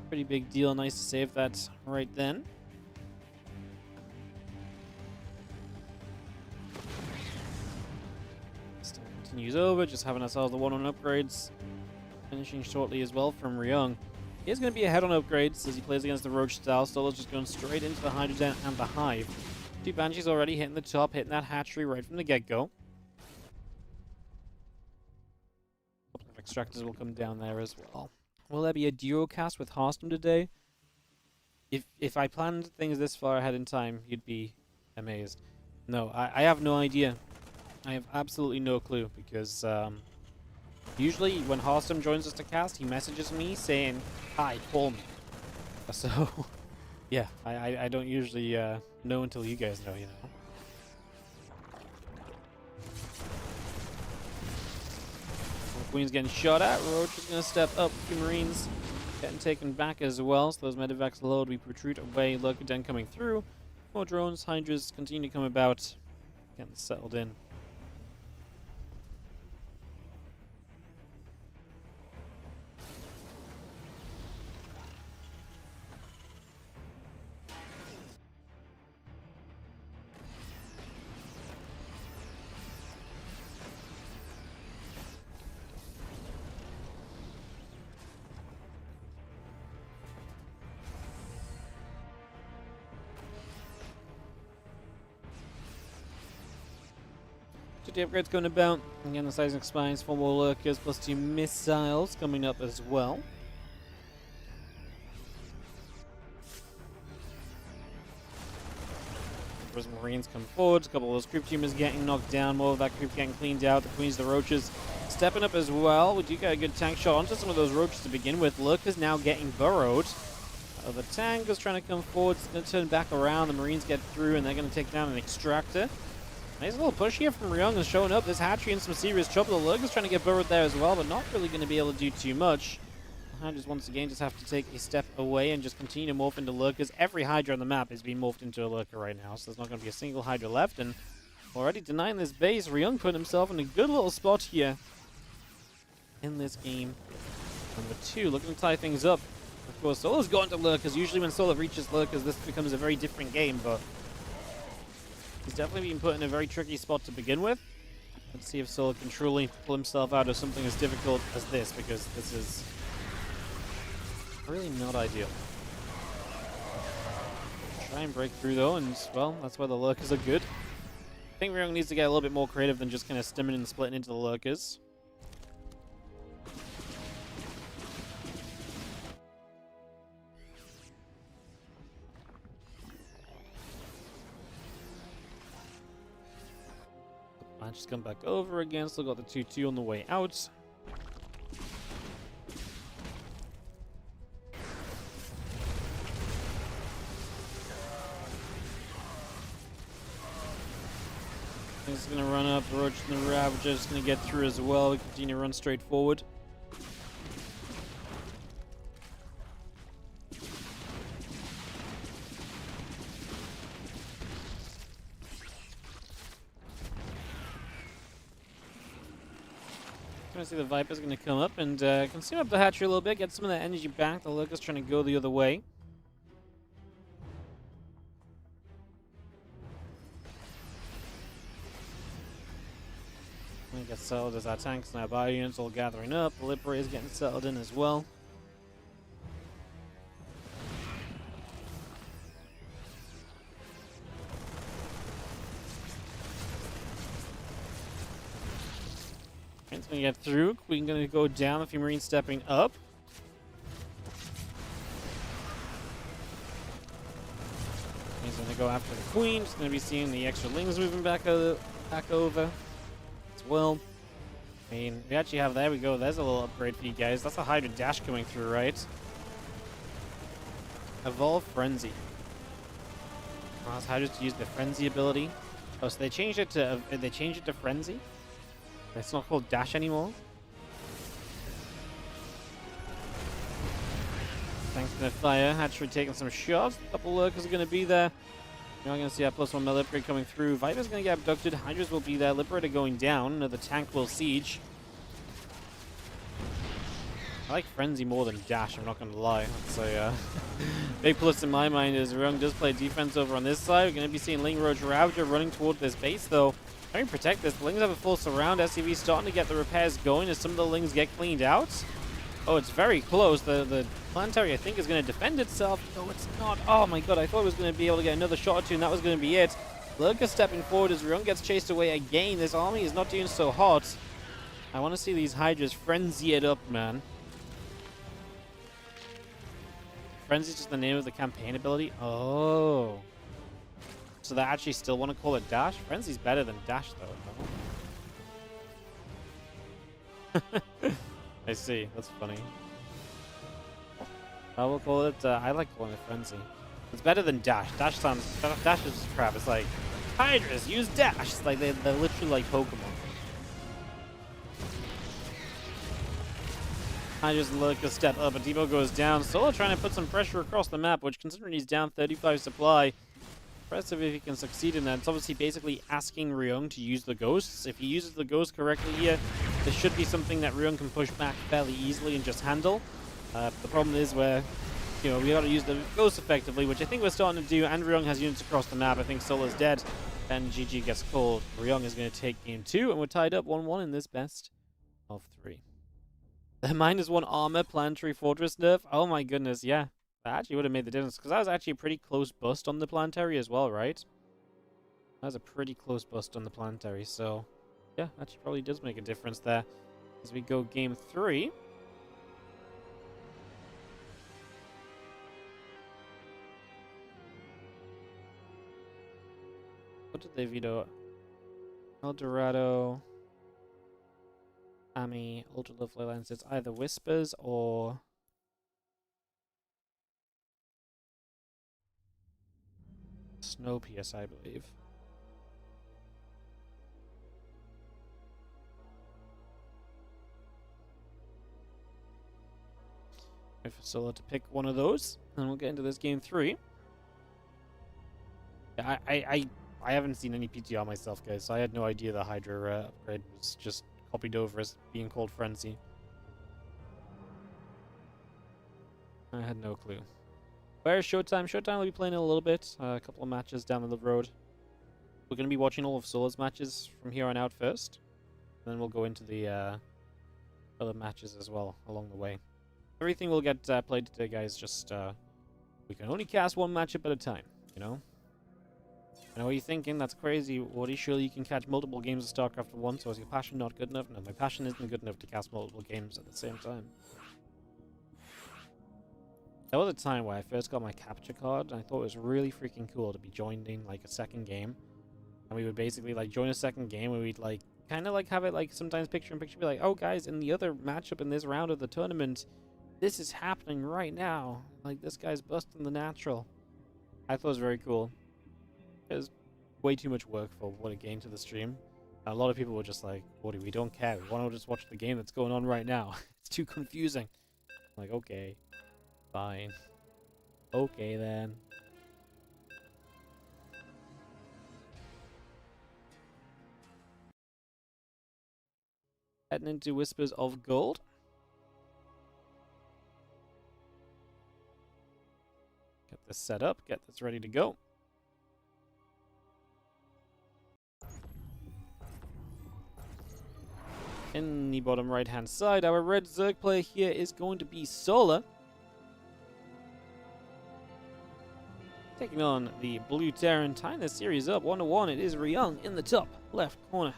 Pretty big deal, nice to save that right then. Still continues over, just having ourselves the 1-on upgrades. Finishing shortly as well from Ryung. He is going to be ahead on upgrades as he plays against the Roach style. Solar's just going straight into the Hydrogen and the Hive. 2 Banshees already hitting the top, hitting that hatchery right from the get-go. Extractors will come down there as well. Will there be a duo cast with Hearthstone today? If I planned things this far ahead in time, you'd be amazed. No, I have no idea. I have absolutely no clue because usually when Hearthstone joins us to cast, he messages me saying, "Hi, call me." So yeah, I don't usually know until you guys know, you know. Queen's getting shot at. Roach is going to step up. 2 Marines getting taken back as well. So those medevacs load. We protrude away. Lurker coming through. More drones. Hydras continue to come about. Getting settled in. The upgrades going about. Again, the seismic spines, 4 more lurkers, plus 2 missiles coming up as well. Prison Marines come forward. A couple of those creep tumors getting knocked down. More of that creep getting cleaned out. The Queens, the Roaches stepping up as well. We do get a good tank shot onto some of those Roaches to begin with. Lurkers now getting burrowed. The tank is trying to come forward. It's going to turn back around. The Marines get through, and they're going to take down an extractor. Nice little push here from Ryung is showing up. This hatchery in some serious trouble. The Lurker's trying to get burrowed there as well, but not really going to be able to do too much. The Hydras once again just have to take a step away and just continue to morph into Lurkers. Every Hydra on the map is being morphed into a Lurker right now, so there's not going to be a single Hydra left. And already denying this base, Ryung put himself in a good little spot here in this game. Number 2, looking to tie things up. Of course, Solar's gone to Lurkers. Usually when Solar reaches Lurkers, this becomes a very different game, but he's definitely been put in a very tricky spot to begin with. Let's see if Solar can truly pull himself out of something as difficult as this, because this is really not ideal. Try and break through though, and well, that's why the Lurkers are good. I think Ryung needs to get a little bit more creative than just kind of stimming and splitting into the Lurkers. Just come back over again. Still got the 2-2 on the way out. He's going to run up. The Roach and the Ravager is going to get through as well. We continue to run straight forward. Going to see the Viper's going to come up and consume up the hatchery a little bit, get some of that energy back. The Lurker's trying to go the other way. Get settled as our tanks and our bio units all gathering up. The Liberator's getting settled in as well. It's gonna get through. Queen gonna go down. A few Marines stepping up. He's gonna go after the Queen. Just gonna be seeing the extra Lings moving back over. Well, I mean, we actually have, there we go, there's a little upgrade for you guys. That's a Hydra Dash coming through, right? Evolve Frenzy. Allows Hydra to use the Frenzy ability. Oh, so they changed it to Frenzy? It's not called Dash anymore? Thanks to the fire, Hatchery taking some shots. A couple Lurkers are going to be there. You're not going to see our +1 melee upgrade coming through. Viper's going to get abducted. Hydras will be there. Liberator going down. Another tank will siege. I like Frenzy more than Dash, I'm not going to lie. That's a big plus in my mind is Ryung does play defense over on this side. We're going to be seeing Ling Roach Ravager running toward this base, though. How do you protect this? The Lings have a full surround. SCV's starting to get the repairs going as some of the Lings get cleaned out. Oh, it's very close. The Planetary, I think, is going to defend itself. No, it's not. Oh my god, I thought it was going to be able to get another shot or two, and that was going to be it. Lurker stepping forward as Ryung gets chased away again. This army is not doing so hot. I want to see these Hydras frenzy it up, man. Frenzy is just the name of the campaign ability? Oh. So they actually still want to call it Dash? Frenzy's better than Dash, though. I see. That's funny. I will call it, I like calling it Frenzy. It's better than Dash. Dash is just crap. It's like, Hydras, use Dash! It's like, they're literally like Pokemon. Hydras and Lurker step up, a Depot goes down. Solo trying to put some pressure across the map, which considering he's down 35 supply, impressive if he can succeed in that. It's obviously basically asking Ryung to use the Ghosts. If he uses the Ghost correctly here, this should be something that Ryung can push back fairly easily and just handle. The problem is where, you know, we got to use the Ghost effectively, which I think we're starting to do, and Ryung has units across the map. I think Solo's dead, and GG gets called. Ryung is going to take game 2, and we're tied up 1-1 in this best of 3. The -1 armor Planetary Fortress nerf. Oh my goodness, yeah. That actually would have made the difference, because that was actually a pretty close bust on the Planetary as well, right? That was a pretty close bust on the Planetary, so yeah, actually probably does make a difference there. As we go game 3. What did they veto? El Dorado, Ami, Ultra Low Flare Lens. It's either Whispers or Snow Pierce, I believe. Wait for Solo to pick one of those, and we'll get into this game 3. Yeah, I haven't seen any PTR myself, guys, so I had no idea the Hydra upgrade was just copied over as being called Frenzy. I had no clue. Where is Showtime? Showtime will be playing in a little bit, a couple of matches down the road. We're going to be watching all of Solo's matches from here on out first. Then we'll go into the other matches as well along the way. Everything will get played today, guys, just we can only cast one matchup at a time, you know? I know what you're thinking, that's crazy, Wardy. Surely you can catch multiple games of StarCraft at once, so is your passion not good enough? No, my passion isn't good enough to cast multiple games at the same time. There was a time where I first got my capture card, and I thought it was really freaking cool to be joined in like a second game. And we would basically like join a second game where we'd like kind of like have it like sometimes picture in picture, be like, oh guys, in the other matchup in this round of the tournament, this is happening right now. Like this guy's busting the natural. I thought it was very cool. It was way too much work for what it gained to the stream. And a lot of people were just like, Wardy, we don't care. We want to just watch the game that's going on right now. It's too confusing. I'm like, okay, fine. Okay then. Heading into Whispers of Gold. Get this set up, get this ready to go. In the bottom right hand side, our red Zerg player here is going to be Solar. Taking on the blue Terran, tying the series up 1-1. It is Ryung in the top left corner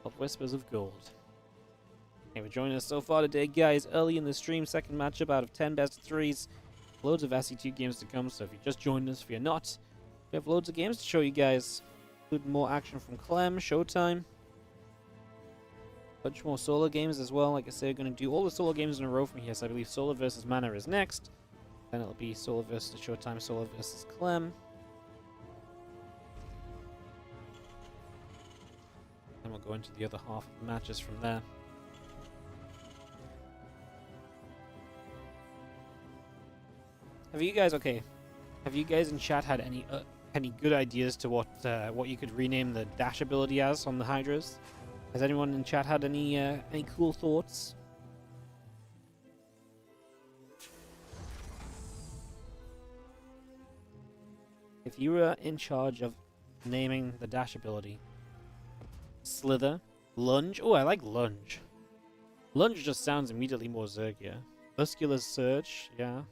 of Whispers of Gold. Thank you for joining us so far today, guys. Early in the stream, second matchup out of 10 best of 3s. Loads of SE2 games to come, so if you just joined us, fear not. We have loads of games to show you guys, including more action from CLEM, Showtime. Bunch more solo games as well. Like I said, we're going to do all the solo games in a row from here, so I believe Solar versus Mana is next. Then it'll be Solar versus Showtime, Solar versus CLEM. Then we'll go into the other half of the matches from there. Have you guys in chat had any good ideas to what you could rename the dash ability as on the Hydras? Has anyone in chat had any cool thoughts? If you were in charge of naming the dash ability, Slither, Lunge. Oh, I like Lunge. Lunge just sounds immediately more Zergia. Muscular Surge, yeah.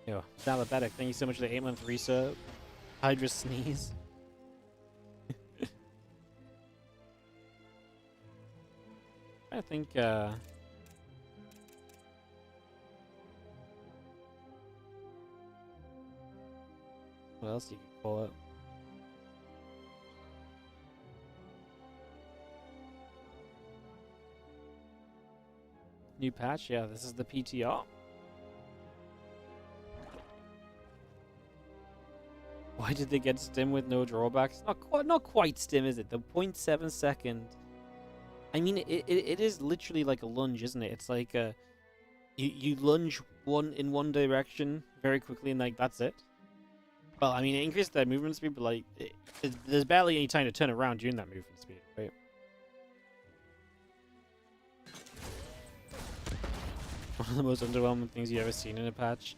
Yo, Salabetic, thank you so much for the 8-month resub. Hydra Sneeze. I think, what else you could call it? New patch, yeah, this is the PTR. Why did they get stim with no drawbacks? Not quite stim, is it? The 0.7 second. I mean, it is literally like a lunge, isn't it? It's like you lunge in one direction very quickly, and like that's it. Well, I mean, it increased that movement speed, but like there's barely any time to turn around during that movement speed, right? One of the most underwhelming things you've ever seen in a patch.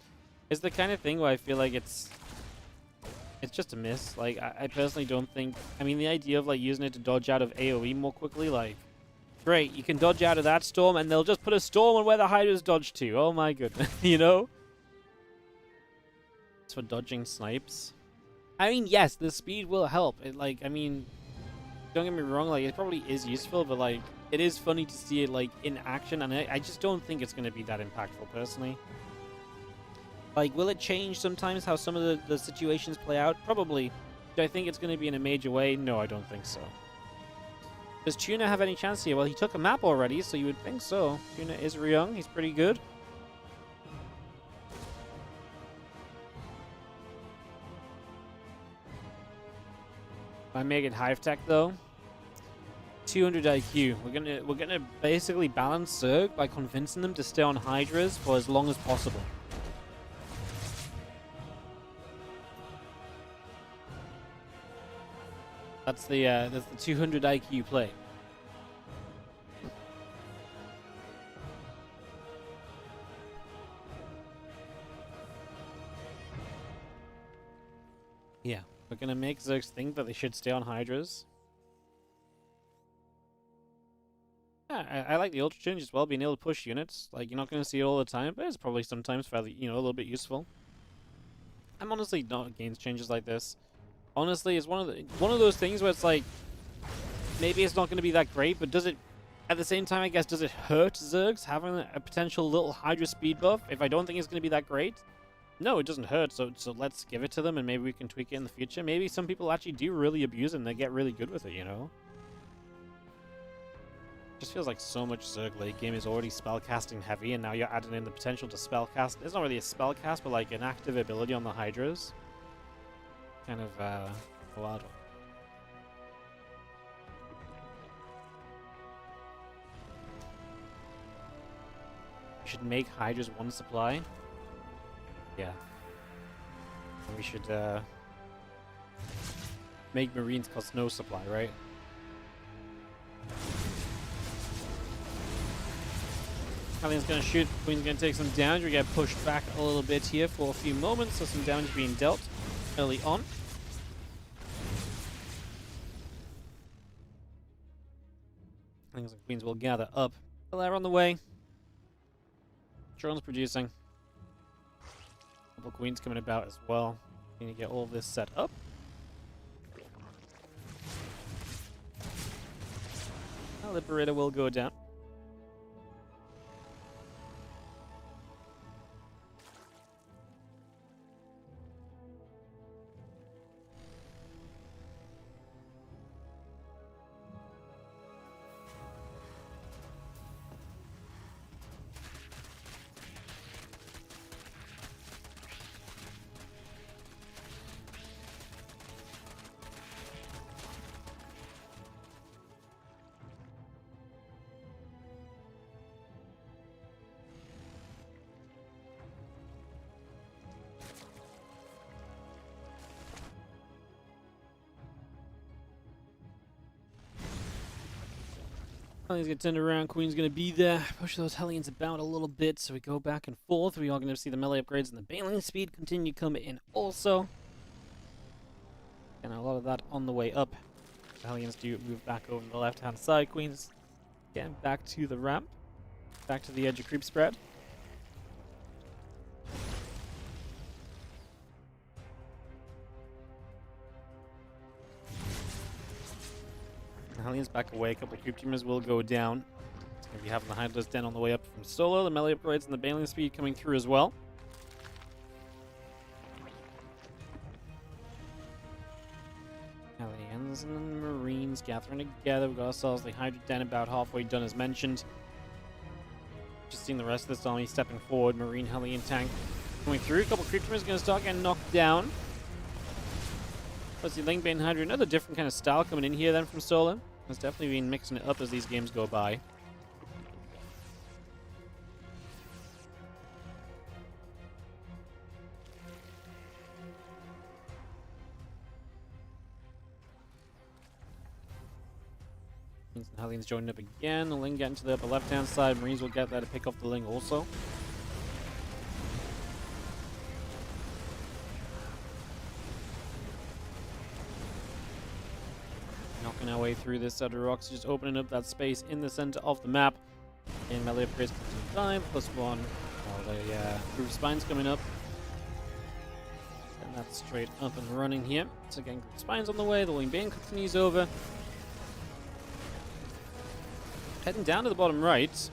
It's the kind of thing where I feel like it's just a miss. Like, I personally don't think... I mean, the idea of, like, using it to dodge out of AoE more quickly, like... Great, you can dodge out of that storm, and they'll just put a storm on where the Hydras dodge to. Oh my goodness, you know? It's for dodging snipes. I mean, yes, the speed will help. I mean... Don't get me wrong, like, it probably is useful, but, like, it is funny to see it, like, in action, and I just don't think it's going to be that impactful, personally. Like, will it change sometimes how some of the situations play out? Probably. Do I think it's going to be in a major way? No, I don't think so. Does Tuna have any chance here? Well, he took a map already, so you would think so. Tuna is Ryung. He's pretty good. I make it Hive Tech, though. 200 IQ. We're gonna basically balance Zerg by convincing them to stay on Hydras for as long as possible. That's the 200 IQ play. Yeah, we're gonna make Zergs think that they should stay on Hydras. Yeah, I like the Ultra Change as well, being able to push units. Like, you're not gonna see it all the time, but it's probably sometimes fairly, a little bit useful. I'm honestly not against changes like this. Honestly, it's one of those things where it's like, maybe it's not going to be that great, but does it, at the same time, I guess, does it hurt Zergs having a potential little Hydra speed buff if I don't think it's going to be that great? No, it doesn't hurt, so let's give it to them and maybe we can tweak it in the future. Maybe some people actually do really abuse it and they get really good with it, you know? Just feels like so much Zerg late game is already spellcasting heavy, and now you're adding in the potential to spellcast. It's not really a spellcast, but like an active ability on the Hydras. Kind of a wild one. We should make Hydras one supply. Yeah. And we should make Marines cost no supply, right? Hellion's gonna shoot, Queen's gonna take some damage. We get pushed back a little bit here for a few moments, so some damage being dealt early on. I think some Queens will gather up. They're on the way. Drone's producing. Couple Queens coming about as well. Need to get all of this set up. Now Liberator will go down. Hellions get turned around, Queen's gonna be there. Push those Hellions about a little bit so we go back and forth. We are gonna see the melee upgrades and the bailing speed continue to come in also. And a lot of that on the way up. The Hellions do move back over to the left hand side. Queen's getting back to the ramp. Back to the edge of creep spread. Hellions back away, a couple of creep teamers will go down. It's going to be having the Hydras Den on the way up from solo, the melee upgrades and the bailing speed coming through as well. Hellions and Marines gathering together. We've got ourselves the Hydra Den about halfway done as mentioned. Just seeing the rest of this army stepping forward. Marine Hellion tank coming through. A couple of creep teamers going to start getting knocked down. Let's see, Lingbane Hydra, another different kind of style coming in here then from solo. It's definitely been mixing it up as these games go by. Hellions joining up again. The Ling getting to the upper left-hand side. Marines will get there to pick off the Ling also. Knocking our way through this set of rocks, just opening up that space in the center of the map. And melee upgrades continue time, +1. Oh, the group spines coming up. And that's straight up and running here. So again, group spines on the way, the Wing Bane continues over. Heading down to the bottom right.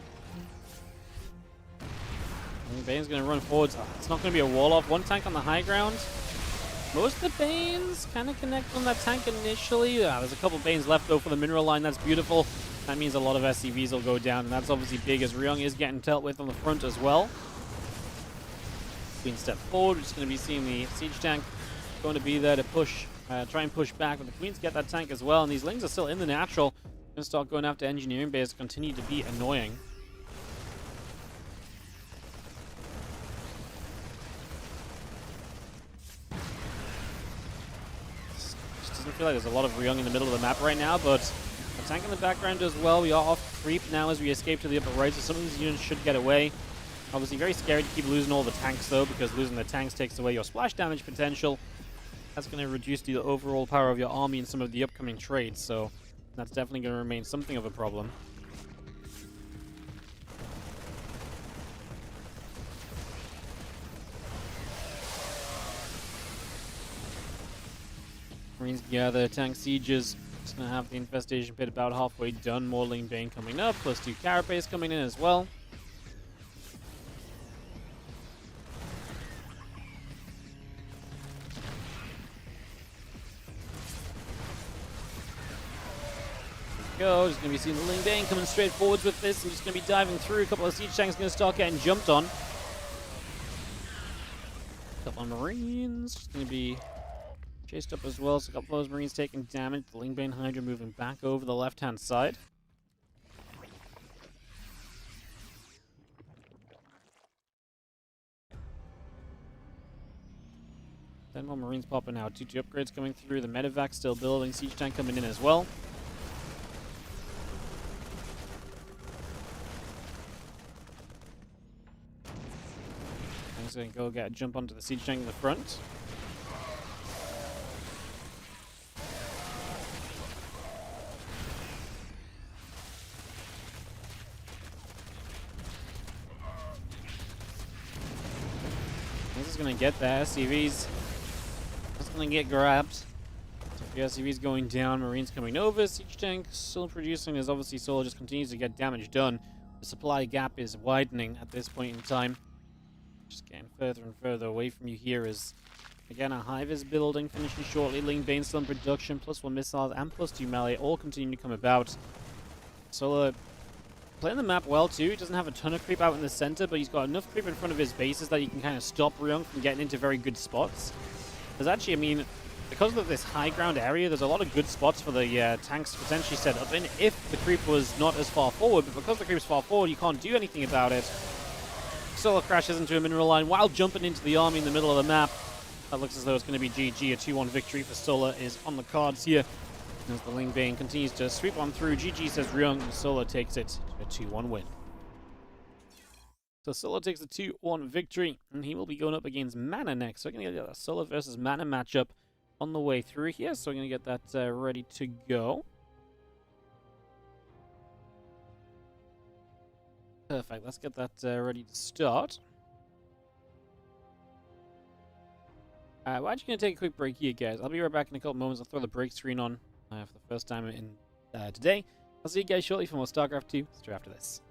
Wing Bane's going to run forwards. Oh, it's not going to be a wall off. One tank on the high ground. Most of the Banes kind of connect on that tank initially. There's a couple Banes left though for the mineral line. That's beautiful. That means a lot of SCVs will go down, and that's obviously big as Ryung is getting dealt with on the front as well. Queen step forward. We're just going to be seeing the siege tank going to be there to push, try and push back. But the Queens get that tank as well, and these Lings are still in the natural. Going to start going after engineering bays, continue to be annoying. Doesn't feel like there's a lot of Ryung in the middle of the map right now, but a tank in the background as well. We are off creep now as we escape to the upper right, so some of these units should get away. Obviously very scary to keep losing all the tanks though, because losing the tanks takes away your splash damage potential. That's going to reduce the overall power of your army in some of the upcoming trades, so that's definitely going to remain something of a problem. Marines gather, tank sieges. Just gonna have the infestation pit about halfway done. More Ling Bane coming up, +2 Carapace coming in as well. go. Just going to be seeing the Ling Bane coming straight forwards with this. And just going to be diving through. A couple of siege tanks going to start getting jumped on. A couple of Marines. Just going to be chased up as well. So a couple of those Marines taking damage. The Ling Bane Hydra moving back over the left-hand side. 10 more Marines popping out. 2 upgrades coming through. The medevac still building. Siege tank coming in as well. I'm just going to go jump onto the siege tank in the front. This is going to get the SCVs. It's going to get grabbed. So the SCV's going down. Marines coming over. Siege tank still producing as obviously Solar just continues to get damage done. The supply gap is widening at this point in time. Just getting further and further away from you here as, again, a hive is building, finishing shortly. Ling Bane still in production. +1 missiles and +2 melee all continue to come about. Solar playing the map well too. He doesn't have a ton of creep out in the center, but he's got enough creep in front of his bases that he can kind of stop Ryung from getting into very good spots. There's actually, I mean, because of this high ground area, there's a lot of good spots for the tanks to potentially set up in if the creep was not as far forward. But because the creep's far forward, you can't do anything about it. Solar crashes into a mineral line while jumping into the army in the middle of the map. That looks as though it's going to be GG. A 2-1 victory for Solar is on the cards here. As the Ling Bane continues to sweep on through. GG says Ryung, and Solar takes it to a 2-1 win. So Solar takes the 2-1 victory, and he will be going up against Mana next. So we're going to get a Solar versus Mana matchup on the way through here. So we're going to get that ready to go. Perfect. Let's get that ready to start. We're actually going to take a quick break here, guys. I'll be right back in a couple moments. I'll throw the break screen on for the first time in today. I'll see you guys shortly for more StarCraft 2 straight after this.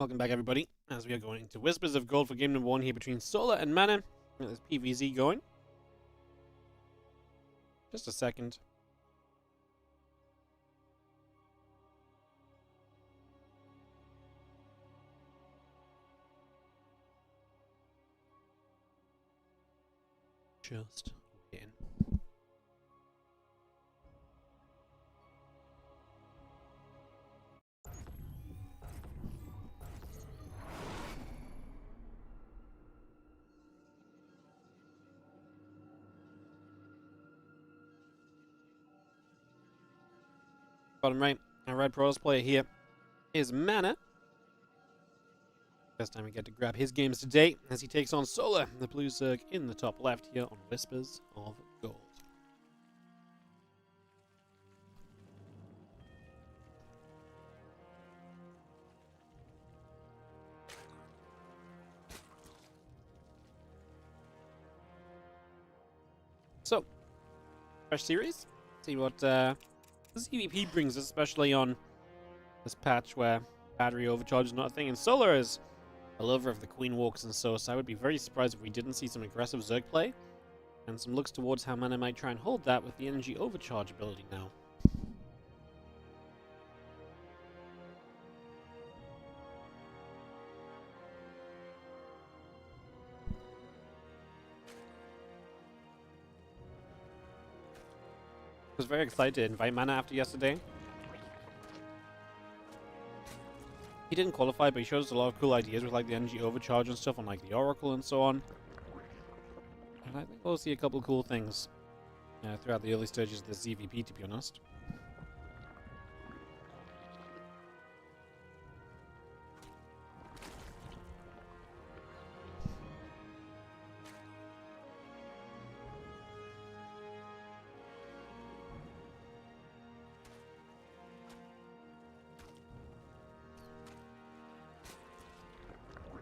Welcome back, everybody, as we are going into Whispers of Gold for game number 1 here between Solar and Mana. There's PVZ going. Just a second. Just in. Bottom right, our red pros player here is Mana. First time we get to grab his games today as he takes on Solar, the blue Zerg in the top left here on Whispers of Gold. So, fresh series. See what ZVP brings us, especially on this patch where battery overcharge is not a thing. And Solar is a lover of the Queen Walks and so I would be very surprised if we didn't see some aggressive Zerg play. And some looks towards how Mana might try and hold that with the energy overcharge ability now. I was very excited to invite Mana after yesterday. He didn't qualify, but he showed us a lot of cool ideas with like the energy overcharge and stuff on like the Oracle and so on. And I think we'll see a couple of cool things throughout the early stages of the ZVP, to be honest.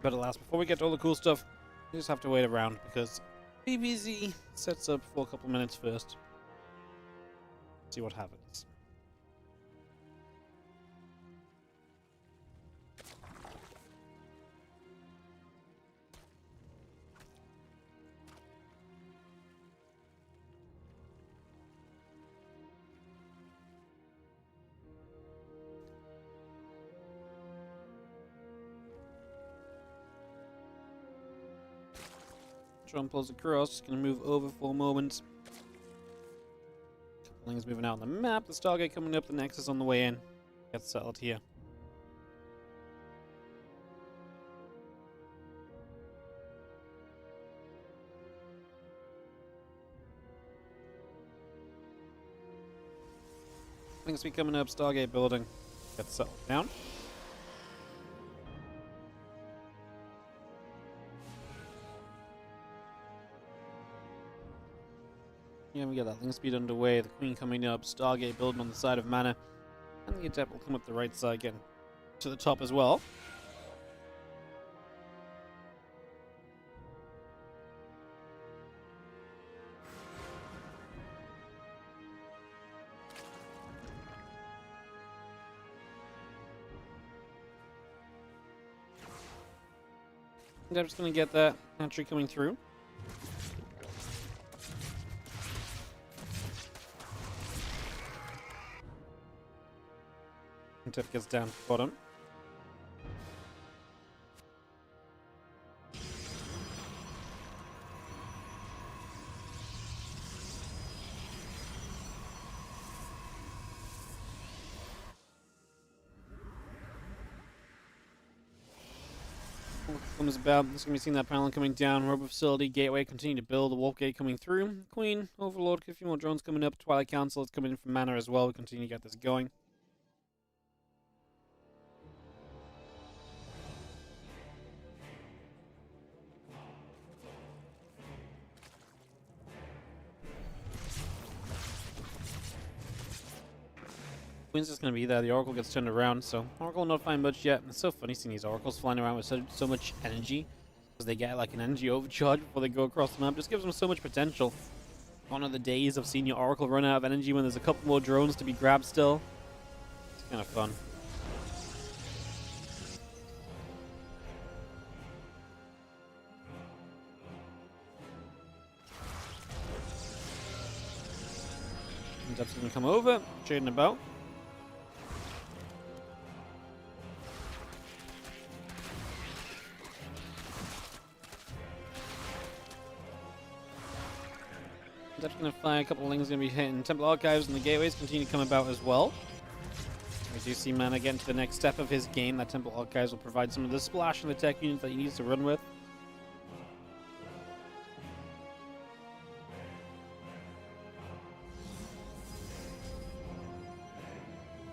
But alas, before we get to all the cool stuff, we just have to wait around because PVZ sets up for a couple minutes first. See what happens. Drum pulls across, just gonna move over for a moment. Couple things moving out on the map, the Stargate coming up, the Nexus on the way in. Get settled here. Things be coming up, Stargate building. Get settled down. Yeah, we got that link speed underway, the Queen coming up, Stargate building on the side of Mana, and the Adept will come up the right side again to the top as well. And I'm just going to get that entry coming through. Tip gets down to the bottom. Comes about. This is going to be seeing that panel coming down. Robo Facility, Gateway, continue to build. The Warp Gate coming through. Queen, Overlord, a few more drones coming up. Twilight Council is coming in from Mana as well. We continue to get this going. Queen's just going to be there. The Oracle gets turned around, so Oracle not find much yet. It's so funny seeing these Oracles flying around with so much energy, because they get like an energy overcharge before they go across the map. Just gives them so much potential. Gone are the days of seeing your Oracle run out of energy when there's a couple more drones to be grabbed still. It's kind of fun. Dep's going to come over, trading about. Dep's going to fire a couple of Lings, going to be hitting Temple Archives, and the gateways continue to come about as well. We do see Mana getting to the next step of his game. That Temple Archives will provide some of the splash and the tech units that he needs to run with.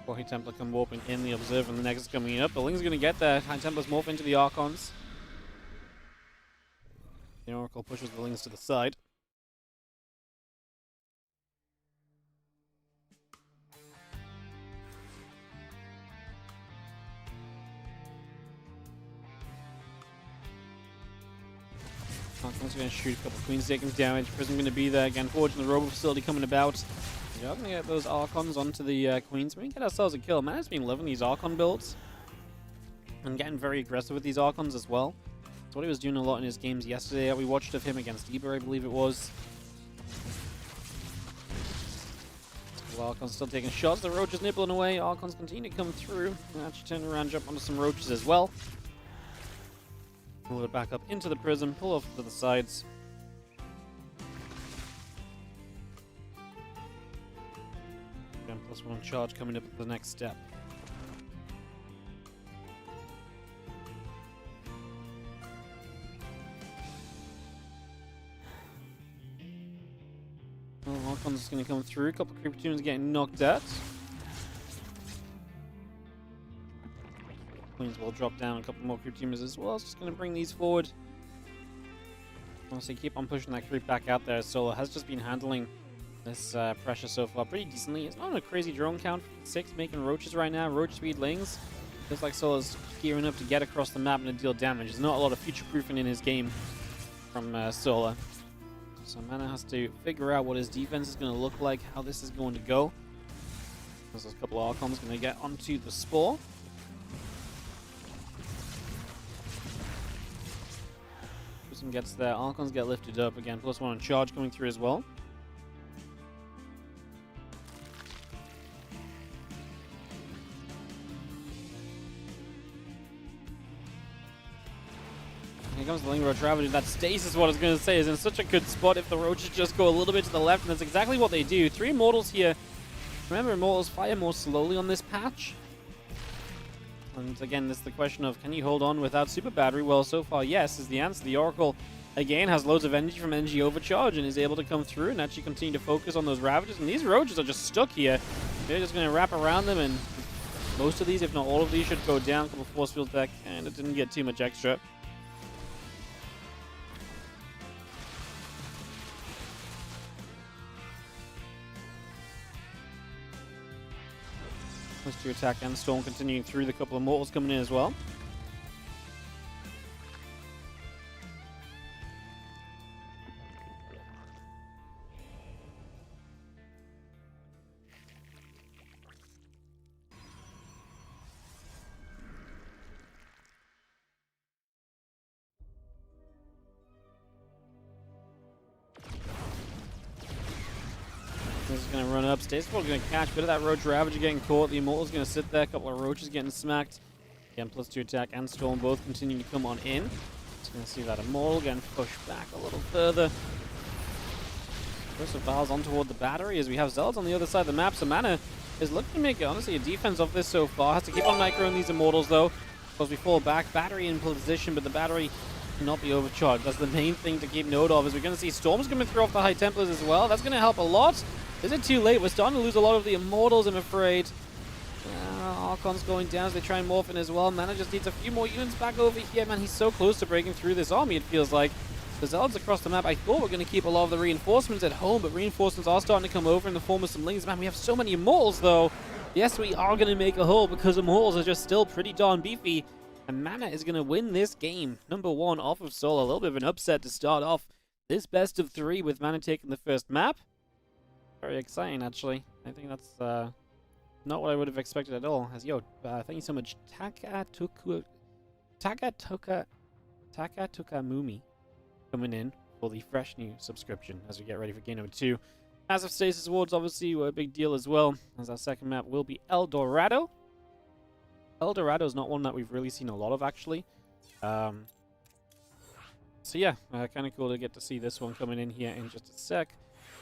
High Templar come warping in, the Observer and the Nexus coming up. The Ling's going to get there. High Templars morph into the Archons. The Oracle pushes the Lings to the side. Archon's going to shoot a couple of Queens, taking damage. Prism going to be there again. Forge in the Robo Facility coming about. We are going to get those Archons onto the Queens. We can get ourselves a kill. Mana's been loving these Archon builds. And getting very aggressive with these Archons as well. That's what he was doing a lot in his games yesterday. We watched of him against Eber, I believe it was. Archon's still taking shots. The Roach is nibbling away. Archons continue to come through. And actually turn around, jump onto some Roaches as well. Pull it back up into the Prism. Pull off to the sides. +1 charge coming up at the next step. Well, Archon's just going to come through. A couple of Creeper Tunes getting knocked out. Queens will drop down a couple more Creep Teamers as well. It's just going to bring these forward. Honestly, keep on pushing that creep back out there. Solo has just been handling this pressure so far pretty decently. It's not a crazy drone count. 6 making Roaches right now. Roach speed Lings. Looks like Solo's gearing up to get across the map and to deal damage. There's not a lot of future-proofing in his game from Solo. So Mana has to figure out what his defense is going to look like, how this is going to go. There's a couple of Archons going to get onto the Spore. Prism gets there. Archons get lifted up again. +1 on charge coming through as well. Here comes the Ling Roach Ravager. That stasis, what I was going to say, is in such a good spot if the Roaches just go a little bit to the left, and that's exactly what they do. 3 Immortals here. Remember, Immortals fire more slowly on this patch. And again, this is the question of, can you hold on without Super Battery? Well, so far, yes, is the answer. The Oracle, again, has loads of energy from Energy Overcharge and is able to come through and actually continue to focus on those Ravagers. And these Roaches are just stuck here. They're just going to wrap around them, and most of these, if not all of these, should go down. A couple of Force Field back, and it didn't get too much extra. To attack and Storm continuing through, the couple of Mortals coming in as well. This is going to run up. Stace's going to catch a bit of that Roach Ravager getting caught. The Immortal's going to sit there. A couple of Roaches getting smacked. Again, +2 attack and Storm both continuing to come on in. Just going to see that Immortal getting pushed back a little further. First of Val's on toward the battery as we have Zealots on the other side of the map. So Mana is looking to make, honestly, a defense of this so far. Has to keep on microing these Immortals, though, because we fall back. Battery in position, but the battery cannot be overcharged. That's the main thing to keep note of, is we're going to see Storms coming through off the High Templars as well. That's going to help a lot. Is it too late? We're starting to lose a lot of the Immortals, I'm afraid. Archon's going down as they try and morph in as well. Mana just needs a few more units back over here. Man, he's so close to breaking through this army, it feels like. The Zealots across the map, I thought we're going to keep a lot of the reinforcements at home, but reinforcements are starting to come over in the form of some Lings. Man, we have so many Immortals, though. Yes, we are going to make a hull because Immortals are just still pretty darn beefy. And Mana is going to win this game. Number 1 off of Solo. A little bit of an upset to start off this best of 3 with Mana taking the first map. Very exciting, actually. I think that's not what I would have expected at all. As thank you so much, Takatuka Mumi, coming in for the fresh new subscription as we get ready for game number 2. Massive Stasis Awards obviously were a big deal as well, as our second map will be El Dorado. El Dorado is not one that we've really seen a lot of, actually. So yeah, kind of cool to get to see this one coming in here in just a sec.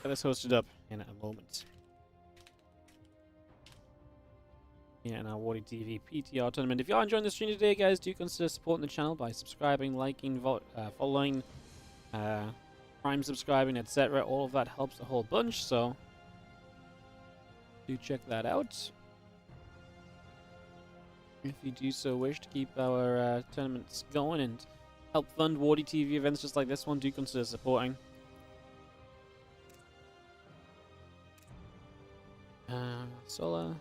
Get this hosted up in a moment. Yeah, in our WardiTV PTR tournament. If you are enjoying the stream today, guys, do consider supporting the channel by subscribing, liking, following, prime subscribing, etc. All of that helps a whole bunch, so do check that out. If you do so wish to keep our tournaments going and help fund WardiTV events just like this one, do consider supporting. Solar.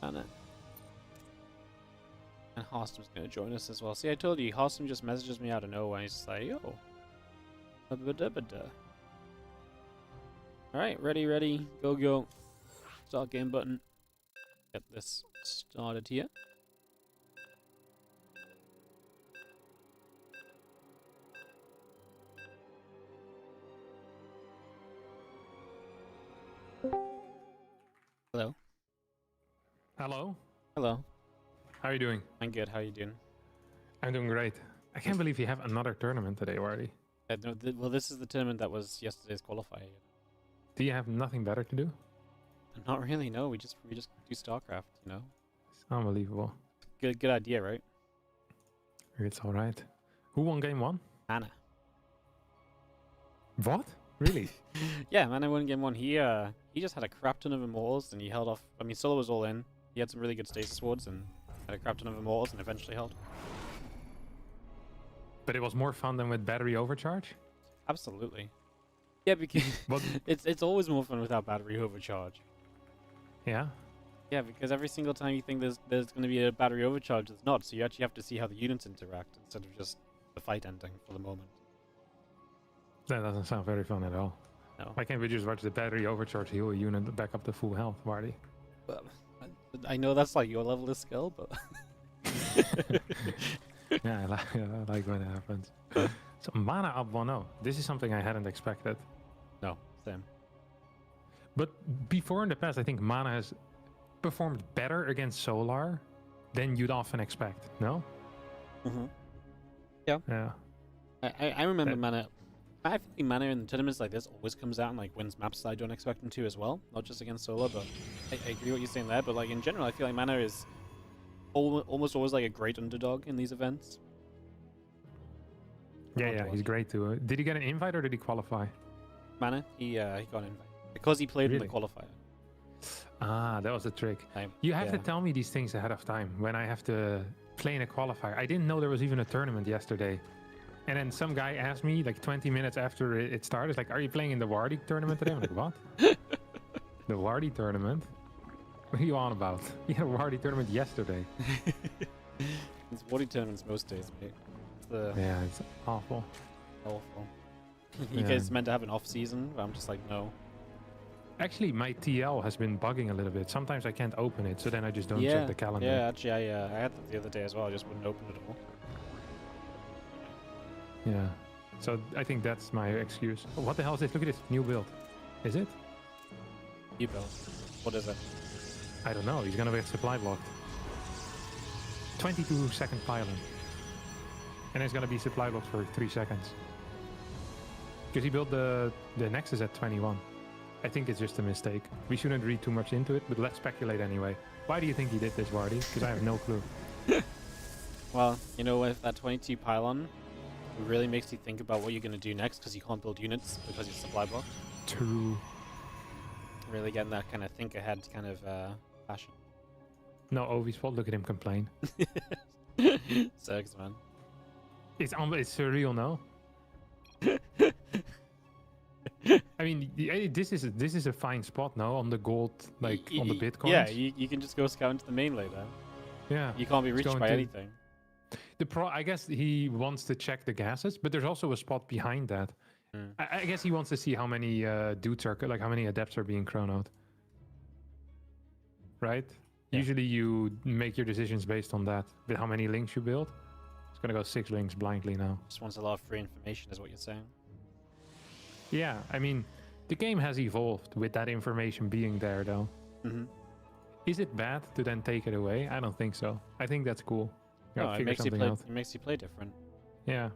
Anna. And Harstom's going to join us as well. See, I told you, Harstom just messages me out of nowhere. He's just like, yo. Alright, ready, go. Start game button. Get this started here. Hello. Hello. Hello. How are you doing? I'm good. How are you doing? I'm doing great. I can't believe you have another tournament today already. No, well, this is the tournament that was yesterday's qualifier. Do you have nothing better to do? Not really. No, we just do StarCraft. You know. It's unbelievable. Good idea, right? It's all right. Who won game one? Anna. What? Really? Yeah, Mana won game one. He just had a crap ton of immortals and he held off. I mean, Solo was all in. He had some really good stasis wards and had a crap ton of immortals and eventually held. But it was more fun than with battery overcharge? Absolutely. Yeah, because But it's always more fun without battery overcharge. yeah. Yeah, because every single time you think there's going to be a battery overcharge, there's not. So you actually have to see how the units interact instead of just the fight ending for the moment. That doesn't sound very fun at all. No. Why can't we just watch the battery overcharge heal a unit back up to full health, Wardy? Well, I know that's like your level of skill, but Yeah, I like when it happens. So mana up 1-0. This is something I hadn't expected. no, same. But before in the past, I think mana has performed better against Solar than you'd often expect. No? Mm-hmm. Yeah. I remember Mana. I feel like Mana in tournaments like this always comes out and like wins maps that I don't expect him to as well. Not just against Solo, but I agree what you're saying there. But like in general, I feel like Mana is almost always like a great underdog in these events. Yeah, he's great too. Did he get an invite or did he qualify? Mana, he got an invite because he played in the qualifier. Ah, that was the trick. You have to tell me these things ahead of time when I have to play in a qualifier. I didn't know there was even a tournament yesterday. And then some guy asked me like 20 minutes after it started, like, are you playing in the Wardy tournament today? I'm like, what? The Wardy tournament? What are you on about? You had a Wardy tournament yesterday. It's Wardy tournaments most days, mate. Yeah, it's awful. Awful. You guys meant to have an off season, but I'm just like, no. Actually, my TL has been bugging a little bit. Sometimes I can't open it, so then I just don't check the calendar. Yeah, actually, I had that the other day as well. I just wouldn't open it at all. Yeah. So I think that's my excuse. Oh, what the hell is this? Look at this. New build. Is it? New build. What is it? I don't know. He's going to get supply blocked. 22-second pylon. And it's going to be supply blocked for 3 seconds. Because he built the Nexus at 21. I think it's just a mistake. We shouldn't read too much into it, but let's speculate anyway. Why do you think he did this, Wardy? Because I have no clue. Well, you know, with that 22 pylon, it really makes you think about what you're going to do next because you can't build units because it's supply blocked. True. Really getting that kind of think ahead kind of passion. No, Ovi's fault. Look at him complain. Sucks, man. It's surreal, no? I mean, this is a fine spot now on the gold, like on the Bitcoins. Yeah, you can just go scout into the main later. Yeah. You can't be reached by anything. I guess he wants to check the gases, but there's also a spot behind that. I guess he wants to see how many dudes are, like how many adepts are being chronoed. Right? Yeah. Usually you make your decisions based on that. But how many links you build? It's gonna go 6 links blindly now. Just wants a lot of free information is what you're saying. Yeah, I mean, The game has evolved with that information being there, though. Mm-hmm. Is it bad to then take it away? I don't think so. I think that's cool. No, it makes you play different. Yeah.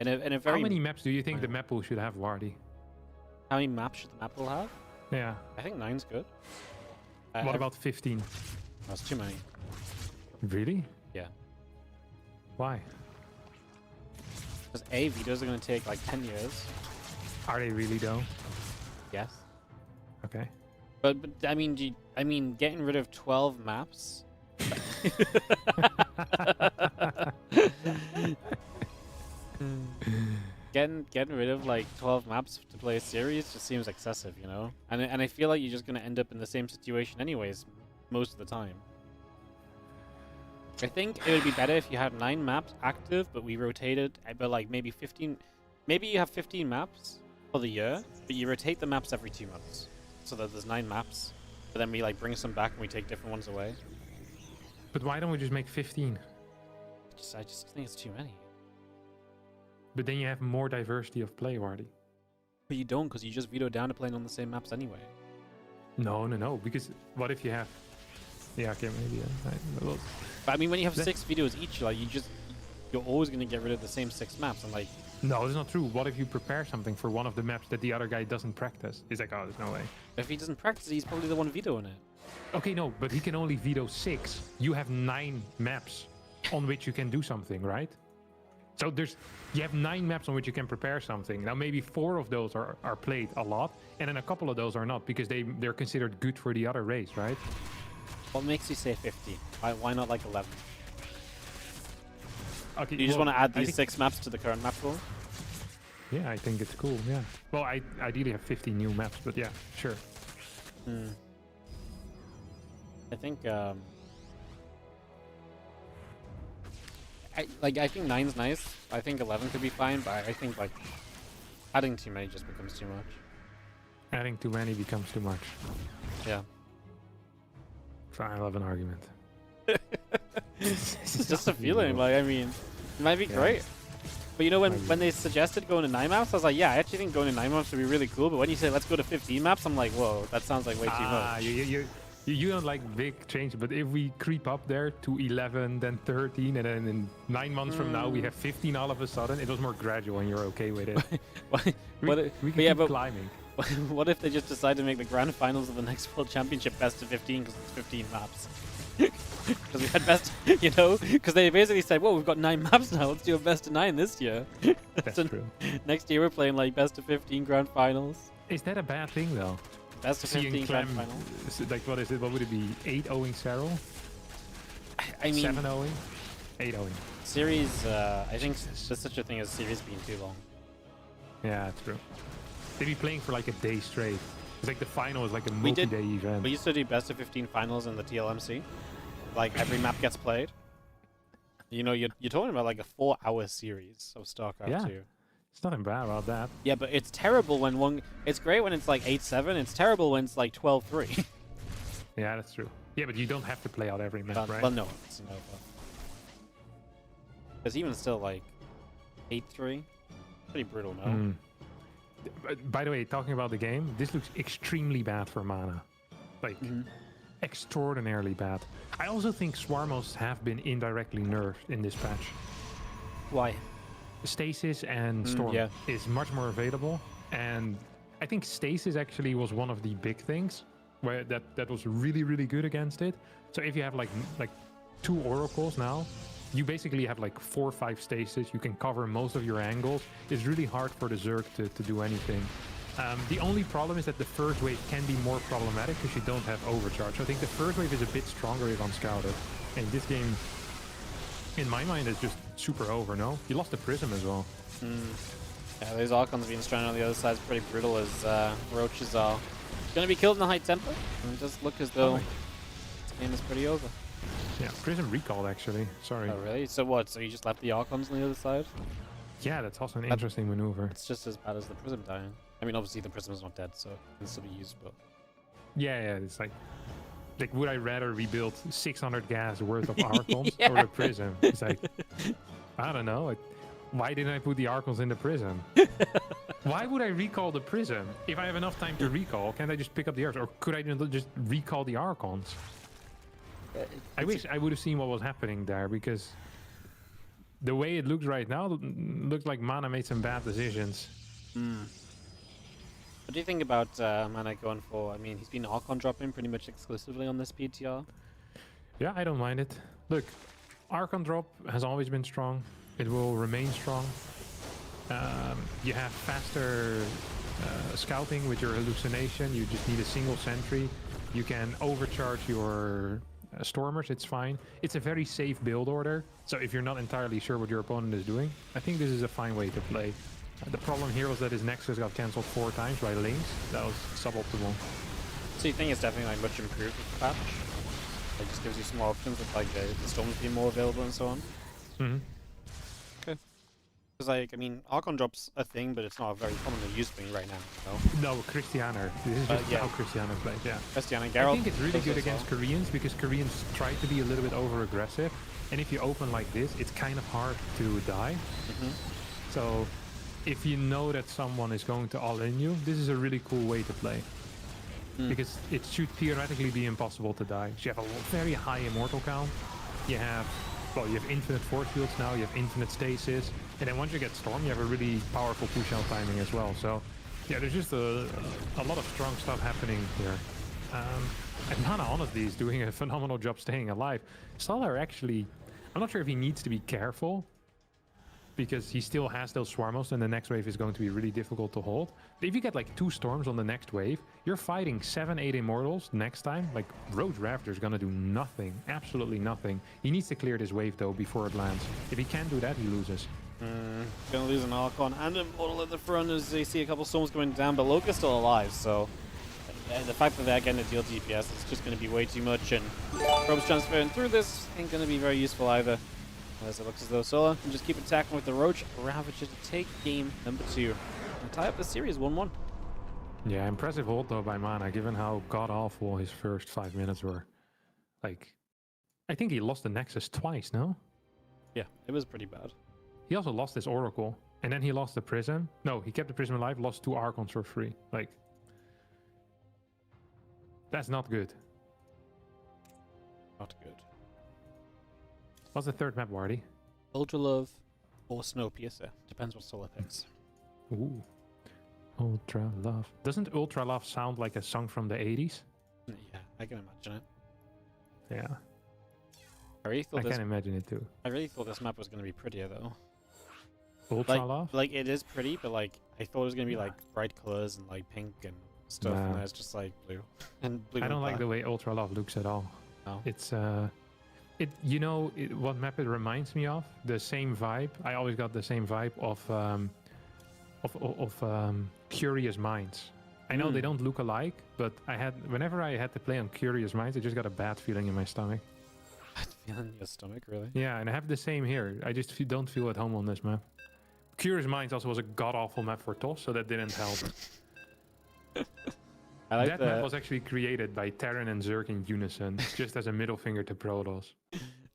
In a very. How many maps do you think the map pool should have, Wardy? How many maps should the map pool have? Yeah. I think 9's good. What about 15? That's too many. Really? Yeah. Why? Because A, videos are going to take like 10 years. Are they really though? Yes. Okay. But I mean, getting rid of 12 maps. Getting rid of like 12 maps to play a series just seems excessive, you know. And I feel like you're just going to end up in the same situation anyways, most of the time. I think it would be better if you had 9 maps active, but we rotated, but like maybe 15. Maybe you have 15 maps for the year, but you rotate the maps every 2 months, so that there's 9 maps. But then we like bring some back and we take different ones away. But why don't we just make 15? I just think it's too many. But then you have more diversity of play, Wardy. But you don't, because you just veto down to playing on the same maps anyway. No. Because what if you have? Yeah, okay, maybe. But I mean, when you have 6 videos each, like you're always gonna get rid of the same 6 maps, and like. No, it's not true. What if you prepare something for one of the maps that the other guy doesn't practice? He's like, oh, there's no way. If he doesn't practice, he's probably the one vetoing it. Okay, no, but he can only veto 6. You have 9 maps on which you can do something, right? So you have 9 maps on which you can prepare something. Now maybe 4 of those are played a lot, and then a couple of those are not because they're considered good for the other race, right? What makes you say 50? Why not like 11? Okay, you just want to add these 6 maps to the current map pool? Yeah, I think it's cool, yeah. Well, I ideally have 50 new maps, but yeah, sure. I think, I think 9's nice. I think 11 could be fine, but I think, like, adding too many just becomes too much. Adding too many becomes too much. Yeah. Fine, I'll have an argument. It's just a feeling, like, I mean, it might be great. But you know, when they suggested going to 9 maps, I was like, yeah, I actually think going to 9 maps would be really cool. But when you say let's go to 15 maps, I'm like, whoa, that sounds like way too much. You don't like big changes, but if we creep up there to 11, then 13, and then in 9 months from now we have 15 all of a sudden, it was more gradual and you're okay with it. we can keep climbing. What if they just decide to make the grand finals of the next World Championship best of 15 because it's 15 maps? Because we had best, you know, because they basically said, well, we've got 9 maps now, let's do a best of 9 this year. That's so true. Next year we're playing like best of 15 grand finals. Is that a bad thing though? Best of 15 grand finals? Like what is it? What would it be? 8-0ing Serral? I mean, 7-0ing? 8-0ing. Series, I think there's such a thing as series being too long. Yeah, that's true. They'd be playing for like a day straight. It's like the final is like a multi-day event. We used to do best of 15 finals in the TLMC. Like every map gets played. You know, you're talking about like a 4-hour series of StarCraft 2. It's nothing bad about that. Yeah, but it's terrible when one. It's great when it's like 8-7. It's terrible when it's like 12-3. Yeah, that's true. Yeah, but you don't have to play out every map, right? Well, no. Because even still, like 8-3, pretty brutal, no? By the way, talking about the game, this looks extremely bad for mana. Like, extraordinarily bad. I also think Swarmos have been indirectly nerfed in this patch. Why? Stasis and Storm is much more available, and I think Stasis actually was one of the big things where that was really good against it. So if you have like 2 oracles now, you basically have like 4 or 5 stasis. You can cover most of your angles. It's really hard for the Zerg to do anything. The only problem is that the first wave can be more problematic because you don't have overcharge. So I think the first wave is a bit stronger if unscouted. And this game, in my mind, is just super over, no? You lost the Prism as well. Yeah, those Archons being stranded on the other side is pretty brutal as Roaches are going to be killed in the high tempo. And it does look as though this game is pretty over. Yeah, Prism recalled actually. Sorry. Oh, really? So what? So you just left the Archons on the other side? Yeah, that's also an interesting maneuver. It's just as bad as the Prism dying. I mean, obviously the Prism is not dead, so it can still be used, but... Yeah, it's like would I rather rebuild 600 gas worth of Archons or the Prism? It's like, I don't know. Like, Why didn't I put the Archons in the Prism? Why would I recall the Prism? If I have enough time to recall, can't I just pick up the Archons? Or could I just recall the Archons? I wish I would have seen what was happening there, because the way it looks right now, looks like Mana made some bad decisions. What do you think about Mana going for? I mean, he's been Archon dropping pretty much exclusively on this PTR. Yeah, I don't mind it. Look, Archon drop has always been strong. It will remain strong. You have faster scouting with your hallucination. You just need a single sentry. You can overcharge your stormers, it's fine. It's a very safe build order. So if you're not entirely sure what your opponent is doing, I think this is a fine way to play. The problem here was that his Nexus got cancelled 4 times by Lynx. That was suboptimal. So you think it's definitely like much improved with the patch? It just gives you some more options with like the storms being more available and so on? Okay. Because like, I mean, Archon drop's a thing, but it's not a very commonly used thing right now, No, Christiana. This is just how Christiana plays, yeah. Christiana, Geralt. I think it's really good against Koreans, because Koreans try to be a little bit over-aggressive. And if you open like this, it's kind of hard to die. So if you know that someone is going to all-in you, this is a really cool way to play. Because it should theoretically be impossible to die. So you have a very high immortal count. You have infinite force fields now, you have infinite stasis. And then once you get Storm, you have a really powerful push-out timing as well. So yeah, there's just a lot of strong stuff happening here. And Mana honestly is doing a phenomenal job staying alive. Solar actually, I'm not sure if he needs to be careful, because he still has those Swarmos, and the next wave is going to be really difficult to hold. But if you get like 2 Storms on the next wave, you're fighting 7-8 Immortals next time. Like, Roach Ravager is gonna do nothing, absolutely nothing. He needs to clear this wave though before it lands. If he can't do that, he loses. Gonna lose an Archon and Immortal at the front as they see a couple Storms going down, but Loki's still alive, so the fact that they're getting a deal DPS is just gonna be way too much, and Probes transferring through this ain't gonna be very useful either. As it looks as though Sola can just keep attacking with the Roach Ravager to take game number 2 and tie up the series 1-1. Yeah, impressive hold though by Mana, given how god-awful his first 5 minutes were. Like, I think he lost the Nexus twice, no? Yeah, it was pretty bad. He also lost his Oracle, and then he lost the Prism. No, he kept the Prism alive, lost 2 Archons for free. Like, that's not good. Not good. What's the third map, Wardy? Ultra Love or Snowpiercer. Depends what Solar picks. Ooh. Ultra Love. Doesn't Ultra Love sound like a song from the 80s? Yeah, I can imagine it. Yeah. I can imagine it too. I really thought this map was going to be prettier though. Ultra Love? Like, it is pretty, but like, I thought it was going to be like bright colors and like pink and stuff, and it's just like blue. And blue. I don't like the way Ultra Love looks at all. No. It's, what map it reminds me of? The same vibe. I always got the same vibe of Curious Minds. I know they don't look alike, but whenever I had to play on Curious Minds, I just got a bad feeling in my stomach. Bad feeling in your stomach, really? Yeah, and I have the same here. I just don't feel at home on this map. Curious Minds also was a god-awful map for TOS, so that didn't help. That map was actually created by Terran and Zerg in unison, just as a middle finger to Protoss.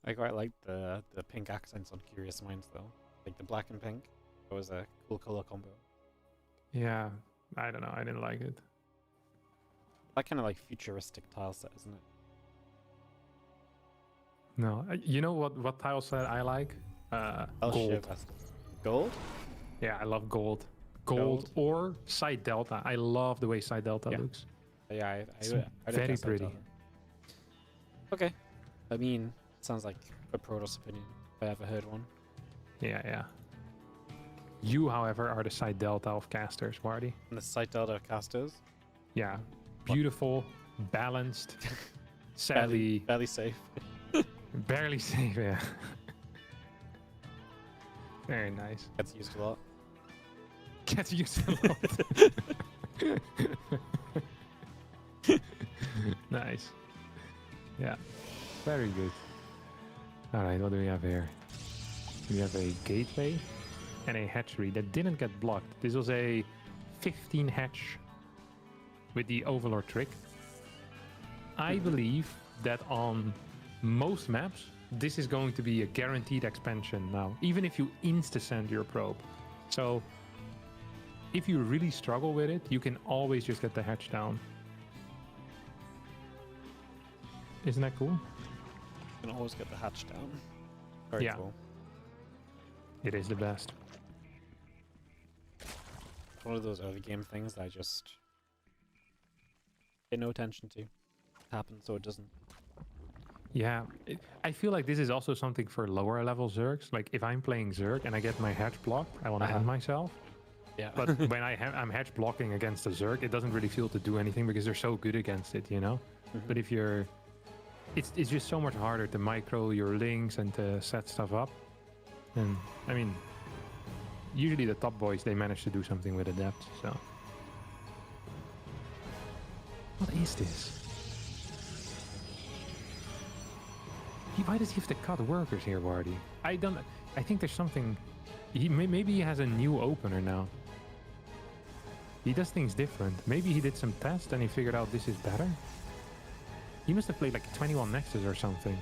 I quite like the pink accents on Curious Minds though. Like the black and pink. It was a cool color combo. Yeah, I don't know. I didn't like it. That kind of like futuristic tile set, isn't it? No. You know what tile set I like? Gold. Gold? Yeah, I love gold. Gold or Side Delta. I love the way Side Delta looks. Yeah, I very pretty. Okay. I mean, sounds like a Protoss opinion, if I ever heard one. Yeah. You, however, are the Side Delta of casters, Wardy. And the Side Delta of casters? Yeah. Beautiful, balanced, sadly... Barely safe. Barely safe, yeah. Very nice. Gets used a lot. Gets used a lot. Nice. Yeah. Very good. Alright, what do we have here? We have a gateway and a hatchery that didn't get blocked. This was a 15 hatch with the Overlord trick. I believe that on most maps, this is going to be a guaranteed expansion now, even if you insta-send your probe. So if you really struggle with it, you can always just get the hatch down. Isn't that cool? You can always get the hatch down. Very cool. It is the best. It's one of those early game things that I just pay no attention to. It happens so it doesn't. Yeah, I feel like this is also something for lower level Zergs. Like if I'm playing Zerg and I get my hatch blocked, I want to end myself. Yeah. But when I'm hatch blocking against a Zerg, it doesn't really feel to do anything because they're so good against it, you know? But if you're... It's just so much harder to micro your links and to set stuff up. And, I mean, usually the top boys, they manage to do something with Adept, so... What is this? Why does he have to cut workers here, Wardy? I think there's something... Maybe he has a new opener now. He does things different. Maybe he did some tests and he figured out this is better. He must have played like 21 Nexus or something.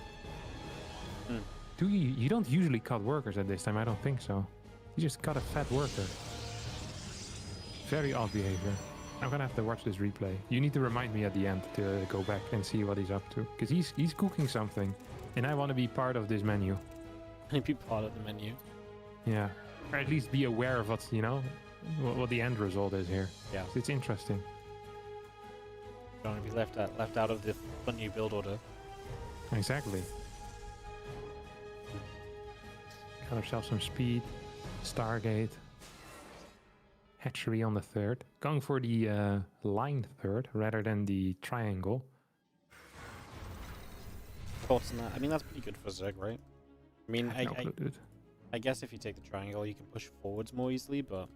You don't usually cut workers at this time, I don't think so. You just cut a fat worker. Very odd behavior. I'm gonna have to watch this replay. You need to remind me at the end to go back and see what he's up to. Because he's cooking something. And I want to be part of this menu. Be part of the menu. Yeah. Or at least be aware of what's, you know, what the end result is here. Yeah. It's interesting. Don't want to be left out of the fun new build order. Exactly. Got ourselves some speed. Stargate. Hatchery on the third. Going for the line third rather than the triangle. Thoughts on that? I mean, that's pretty good for Zerg, right? I mean, I guess if you take the triangle, you can push forwards more easily, but...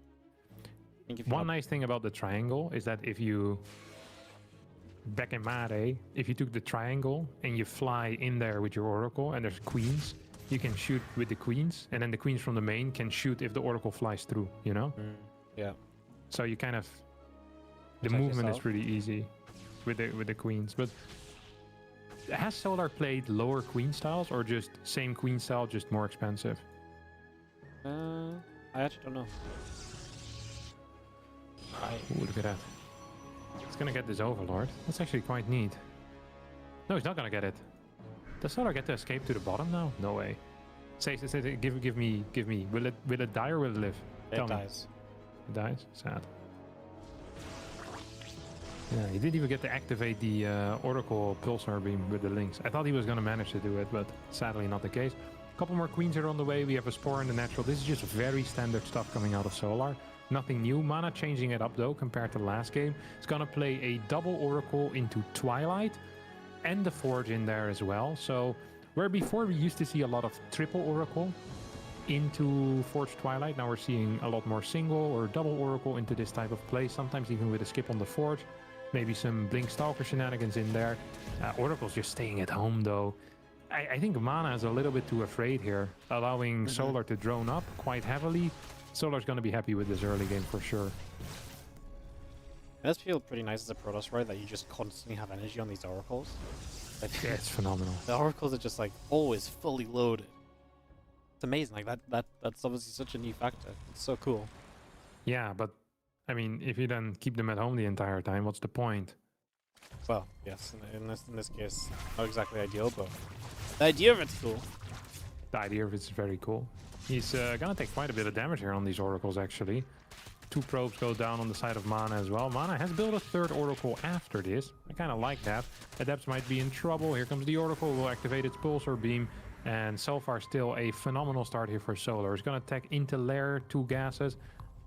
I think if you nice thing about the triangle is that if you... Back in Mare, if you took the triangle and you fly in there with your Oracle and there's queens, you can shoot with the queens, and then the queens from the main can shoot if the Oracle flies through, you know? Yeah. So you kind of... The movement is pretty easy with the queens, but... Has Solar played lower queen styles or just same queen style, just more expensive? I actually don't know. Ooh, look at that. He's gonna get this Overlord. That's actually quite neat. No, he's not gonna get it. Does Solar get to escape to the bottom now? No way. Say, give me. Will it die or will it live? It dies. It dies? Sad. Yeah, he didn't even get to activate the Oracle Pulsar Beam with the links. I thought he was going to manage to do it, but sadly not the case. A couple more queens are on the way. We have a Spore in the natural. This is just very standard stuff coming out of Solar. Nothing new. Mana changing it up though compared to last game. It's going to play a double Oracle into Twilight and the Forge in there as well. So where before we used to see a lot of triple Oracle into Forge Twilight, now we're seeing a lot more single or double Oracle into this type of play. Sometimes even with a skip on the Forge. Maybe some Blink Stalker shenanigans in there. Oracle's just staying at home though. I think Mana is a little bit too afraid here, allowing Solar to drone up quite heavily. Solar's going to be happy with this early game for sure. It does feel pretty nice as a Protoss, right? That you just constantly have energy on these Oracles. Like, yeah, it's phenomenal. The Oracles are just like always fully loaded. It's amazing. Like that's obviously such a new factor. It's so cool. Yeah, but I mean, if you then keep them at home the entire time, what's the point? Well, yes, in this case, not exactly ideal, but the idea of it's cool. The idea of it's very cool. He's gonna take quite a bit of damage here on these Oracles, actually. 2 probes go down on the side of Mana as well. Mana has built a 3rd Oracle after this. I kind of like that. Adepts might be in trouble. Here comes the Oracle. Will activate its Pulsar Beam. And so far, still a phenomenal start here for Solar. It's gonna attack into Lair, 2 gases.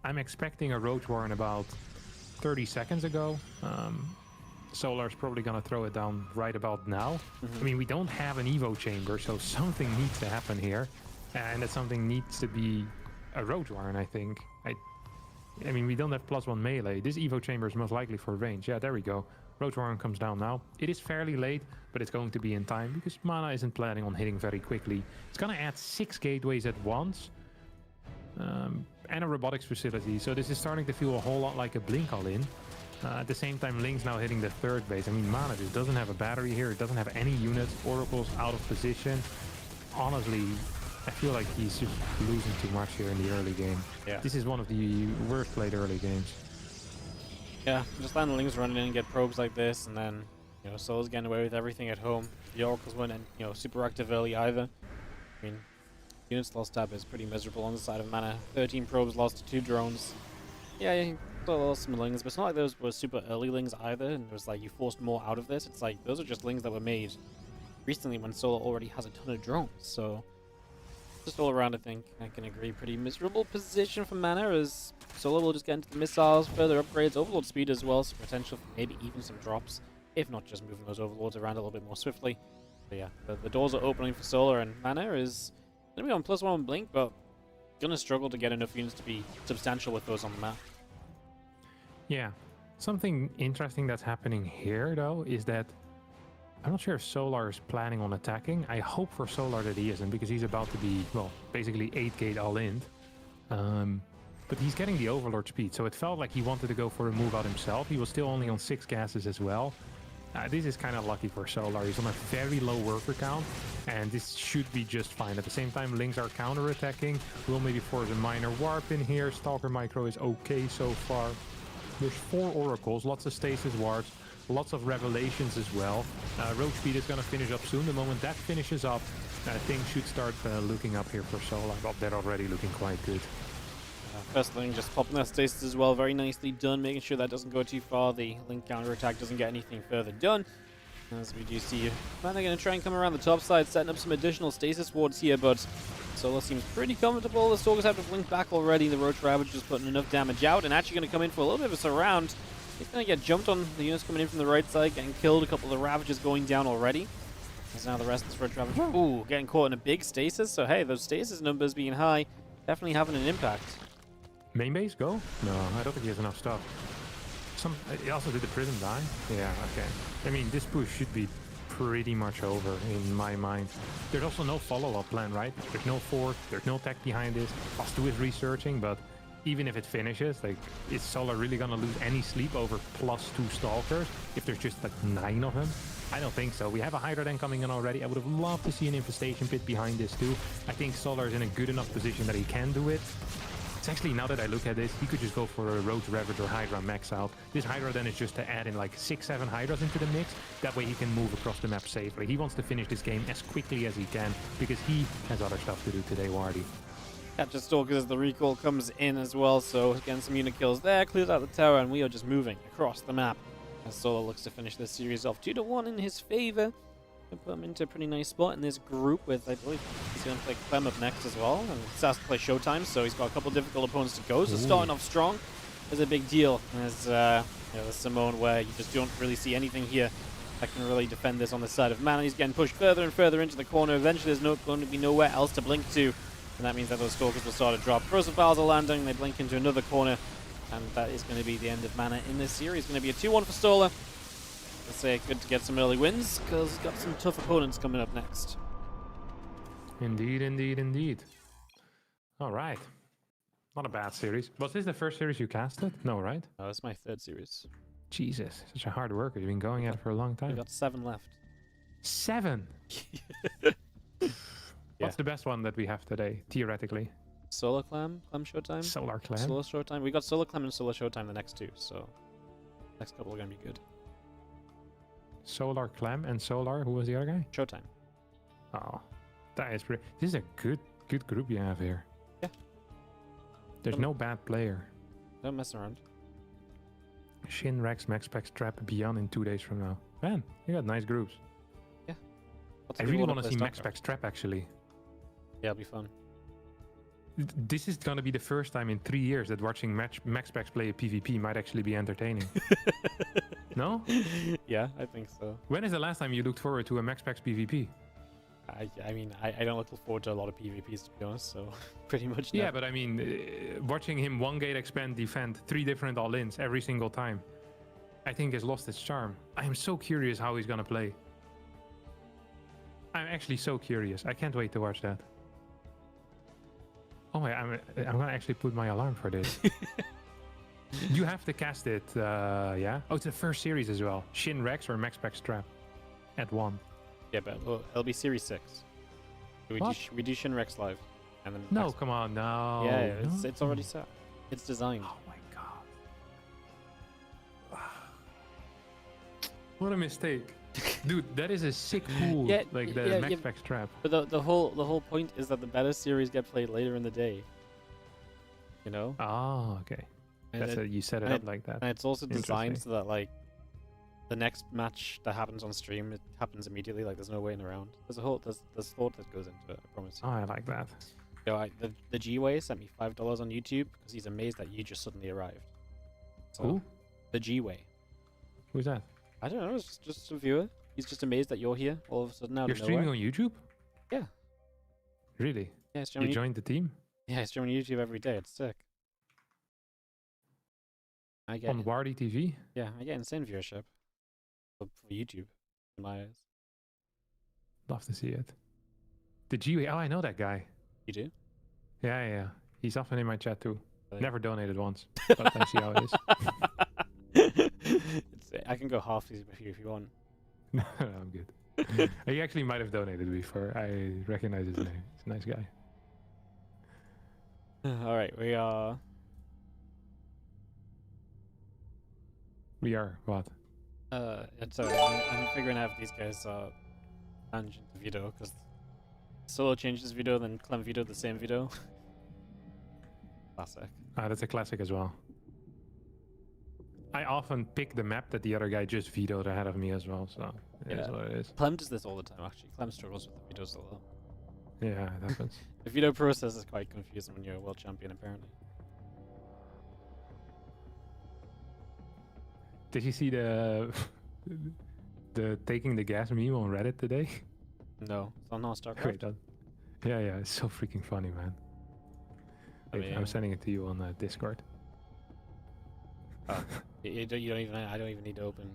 I'm expecting a Roach War in about 30 seconds ago. Solar's probably going to throw it down right about now. I mean, we don't have an Evo chamber, so something needs to happen here. And that something needs to be a Roach Warren, I think. I mean, we don't have +1 melee. This Evo chamber is most likely for range. Yeah, there we go. Roach Warren comes down now. It is fairly late, but it's going to be in time because Mana isn't planning on hitting very quickly. It's going to add 6 gateways at once. And a robotics facility, so this is starting to feel a whole lot like a Blink all-in. At the same time, Link's now hitting the 3rd base. I mean, Mana just doesn't have a battery here. It doesn't have any units. Oracle's out of position. honestly, I feel like he's just losing too much here in the early game. Yeah. This is one of the worst played early games. Yeah, just letting the Lings running in and get probes like this, and then, you know, Solo's getting away with everything at home. The Oracles weren't, you know, super active early either. I mean, units lost tab is pretty miserable on the side of Mana. 13 probes lost to 2 drones. Yeah, you lost some Lings, but it's not like those were super early Lings either, and it was like you forced more out of this. It's like, those are just Lings that were made recently when Solo already has a ton of drones, so... Just all around, I think I can agree, pretty miserable position for Mana, as Solo will just get into the missiles, further upgrades, Overlord speed as well, so potential for maybe even some drops, if not just moving those Overlords around a little bit more swiftly. But yeah, the doors are opening for Solo, and Mana is going to be on +1 on Blink, but going to struggle to get enough units to be substantial with those on the map. Yeah. Something interesting that's happening here, though, is that I'm not sure if Solar is planning on attacking. I hope for Solar that he isn't, because he's about to be, well, basically 8-gate all-in. But he's getting the Overlord speed, so it felt like he wanted to go for a move out himself. He was still only on 6 gases as well. This is kind of lucky for Solar. He's on a very low worker count, and this should be just fine. At the same time, Lings are counter-attacking. We'll maybe force a minor warp in here. Stalker Micro is okay so far. There's 4 Oracles, lots of stasis wards. Lots of revelations as well. Rogue speed is going to finish up soon. The moment that finishes up, things should start looking up here for Solar. Well, they're already looking quite good. First thing, just popping that stasis as well. Very nicely done, making sure that doesn't go too far. The Link counterattack doesn't get anything further done. As we do see, man, they're going to try and come around the top side, setting up some additional stasis wards here, but Solo seems pretty comfortable. The Stalkers have to blink back already. The Roach Ravager is putting enough damage out, and actually going to come in for a little bit of a surround. He's going to get jumped on. The units coming in from the right side, getting killed. A couple of the Ravagers going down already. As now the rest of this Roach Ravager, ooh, getting caught in a big stasis. So hey, those stasis numbers being high, definitely having an impact. Main base, go? No, I don't think he has enough stuff. He also did the Prism die? Yeah, okay. I mean, this push should be pretty much over in my mind. There's also no follow-up plan, right? There's no fort, there's no tech behind this. Ostu is researching, but even if it finishes, like, is Solar really gonna lose any sleep over +2 Stalkers if there's just like 9 of them? I don't think so. We have a Hydra Den coming in already. I would have loved to see an Infestation Pit behind this too. I think Solar is in a good enough position that he can do it. It's actually, now that I look at this, he could just go for a Roach Ravager Hydra max out. This Hydra Den is just to add in like 6-7 Hydras into the mix. That way he can move across the map safely. He wants to finish this game as quickly as he can because he has other stuff to do today, Wardy. Capture Stalkers as the recall comes in as well, so getting some unit kills there, clears out the tower, and we are just moving across the map. As Solo looks to finish this series off 2-1 in his favor. Put him into a pretty nice spot in this group with, I believe, he's going to play Clem up next as well, and Sass to play Showtime, so he's got a couple difficult opponents to go, so starting off strong is a big deal. As you know, the Simone, where you just don't really see anything here that can really defend this on the side of Mana. He's getting pushed further and further into the corner. Eventually there's going to be nowhere else to blink to, and that means that those Stalkers will start to drop. Corrosive Files are landing, they blink into another corner, and that is going to be the end of Mana in this series. It's going to be a 2-1 for Stola. Let's say good to get some early wins, because he's got some tough opponents coming up next. Indeed, indeed, indeed. All right. Not a bad series. Was this the first series you casted? No, right? No, it's my 3rd series. Jesus, such a hard worker. You've been going at it for a long time. We've got 7 left. 7? What's the best one that we have today, theoretically? Solar Clem? Clem Showtime? Solar Clem? Solar Showtime. We got Solar Clem and Solar Showtime the next 2, so next couple are going to be good. Solar Clem and Solar, who was the other guy? Showtime. Oh, that is pretty. This is a good group you have here. Yeah. There's no bad player. Don't mess around. Shin, Rex, Maxpax, Trap, Beyond in 2 days from now. Man, you got nice groups. Yeah. I really want to see Maxpax Trap actually. Yeah, it'll be fun. This is going to be the first time in 3 years that watching Maxpax play a PvP might actually be entertaining. No? Yeah, I think so. When is the last time you looked forward to a Maxpax PvP? I mean, I don't look forward to a lot of PvPs, to be honest, so pretty much Yeah, but I mean, watching him 1-gate expand, defend 3 different all-ins every single time, I think has lost its charm. I am so curious how he's going to play. I'm actually so curious. I can't wait to watch that. Oh my, I'm going to actually put my alarm for this. You have to cast it, yeah? Oh, it's the first series as well. Shin Rex or Maxpax Trap at 1. Yeah, but it'll be Series 6. We do Shinrex live, and then No, come on, no. yeah, no. it's already set. It's designed. Oh my god. What a mistake. Dude, that is a sick pool. Yeah, like the yeah, Max Pack trap. But the whole point is that the better series get played later in the day. You know? Oh, okay. And That's it. You set it up like that. And it's also designed Interesting. so that like the next match that happens on stream, it happens immediately. Like there's no waiting around. There's thought that goes into it. I promise you. Oh, I like that. So the G-Way sent me $5 on YouTube because he's amazed that you just suddenly arrived. So, Who? The G-Way. Who's that? I don't know. It's just a viewer. He's just amazed that you're here all of a sudden out You're of streaming nowhere. on YouTube? Yeah. Really? Yeah, You streaming. joined the team? Yeah, I stream on YouTube every day. It's sick. I get On WardiTV? yeah, I get insane viewership for YouTube in my eyes. Love to see it. The G. Oh, I know that guy. You do? Yeah. He's often in my chat too. Really? Never donated once, but I see how it is. I can go half with you if you want. No, I'm good. He actually might have donated before. I recognize his name. He's a nice guy. All right, we are. We are what? It's I'm figuring out if these guys are tangent the video because Solo changed his video, then Clem videoed the same video. Classic. Ah, that's a classic as well. I often pick the map that the other guy just vetoed ahead of me as well, so it is what it is. Clem does this all the time, actually. Clem struggles with the videos a lot. Yeah, it happens. The video process is quite confusing when you're a world champion, apparently. Did you see the taking the gas meme on Reddit today? No, it's on StarCraft. Wait, yeah, it's so freaking funny, man. Wait, I'm sending it to you on Discord. Oh, you don't even. I don't even need to open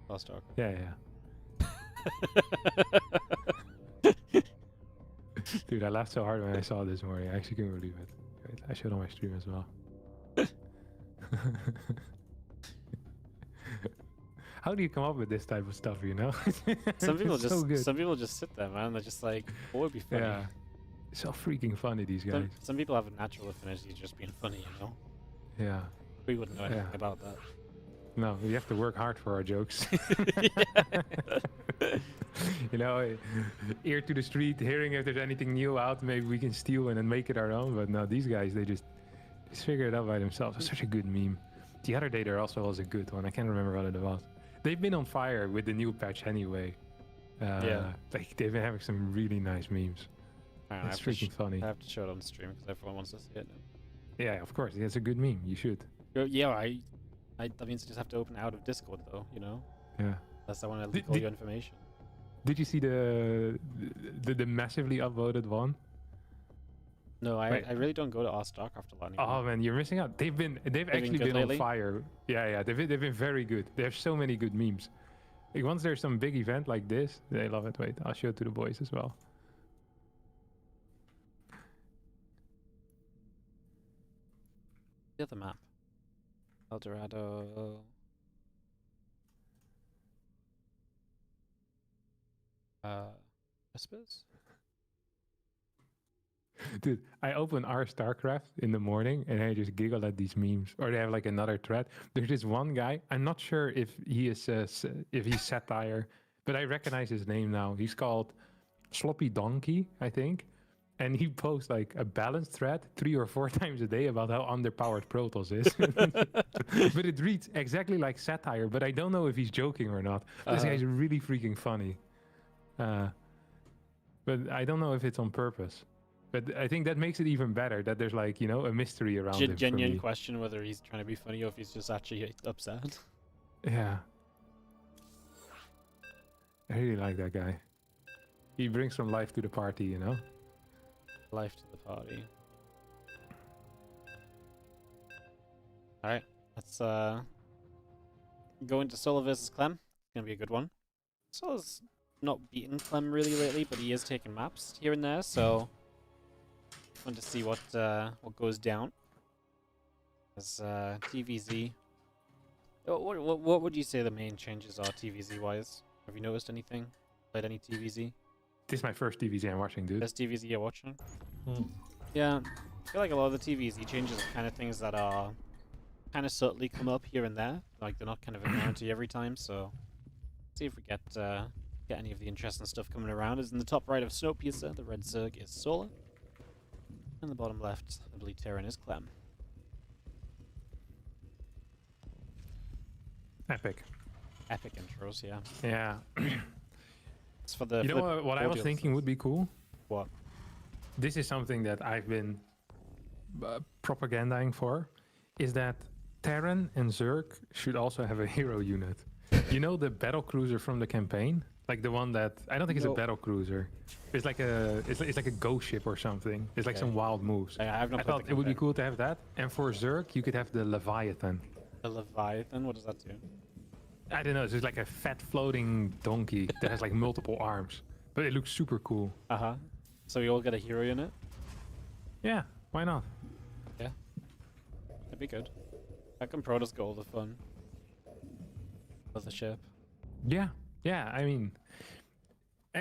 StarCraft. Yeah. Dude, I laughed so hard when I saw it this morning. I actually couldn't believe it. Wait, I showed on my stream as well. How do you come up with this type of stuff, you know? Some people It's so good. some people just sit there, man. They're just like, what would be funny? Yeah. So freaking funny, these guys. Some people have a natural affinity to just being funny, you know? Yeah. We wouldn't know anything Yeah. about that. No, we have to work hard for our jokes. You know, ear to the street, hearing if there's anything new out, maybe we can steal and then make it our own. But no, these guys, they just figure it out by themselves. It's such a good meme. The other day there also was a good one. I can't remember what it was. They've been on fire with the new patch anyway. Like they've been having some really nice memes. It's freaking funny. I have to show it on stream because everyone wants to see it. Yeah, of course. It's a good meme. You should. Yeah, that means I just have to open out of Discord though, you know? Yeah. Unless I want to leak all your information. Did you see the massively upvoted one? No, I really don't go to StarCraft a lot anymore. Oh man, you're missing out. They've actually been on fire. Yeah, they've been very good. They have so many good memes. Like once there's some big event like this, they love it. Wait, I'll show it to the boys as well. The other map. Eldorado. Whispers? Dude, I open our StarCraft in the morning and I just giggle at these memes. Or they have like another thread. There's this one guy. I'm not sure if he is if he's satire, but I recognize his name now. He's called Sloppy Donkey, I think. And he posts like a balanced thread 3 or 4 times a day about how underpowered Protoss is. But it reads exactly like satire, but I don't know if he's joking or not. This guy's really freaking funny. But I don't know if it's on purpose. But I think that makes it even better that there's like, you know, a mystery around it. Genuine question whether he's trying to be funny or if he's just actually upset. Yeah. I really like that guy. He brings some life to the party, you know? Life to the party. Alright, let's go into Solo versus Clem. It's gonna be a good one. Solo's not beaten Clem really lately, but he is taking maps here and there, so fun to see what goes down. As TVZ. What would you say the main changes are TVZ wise? Have you noticed anything? Played any TVZ? This is my first DVZ I'm watching, dude. Best DVZ you're watching? Yeah, I feel like a lot of the TVZ changes are kind of things that are kind of subtly come up here and there. Like they're not kind of a guarantee every time. So see if we get any of the interesting stuff coming around. Is in the top right of Snowpiercer, the red Zerg is Solar, and the bottom left, the blue Terran is Clem. Epic. Epic intros, yeah. Yeah. It's for the. You know what I was thinking would be cool? What? This is something that I've been propagandizing for, is that Terran and Zerg should also have a hero unit. You know the battle cruiser from the campaign? Like the one that, I don't think it's a battle cruiser. It's like a ghost ship or something. It's like some wild moves. I thought it would be cool to have that. And for Zerg, you could have the Leviathan. The Leviathan? What does that do? I don't know. It's just like a fat floating donkey that has like multiple arms. But it looks super cool. Uh-huh. So we all get a hero unit? Yeah, why not? Yeah. That'd be good. That can Protoss get all the fun. Of the ship. Yeah, yeah, I mean...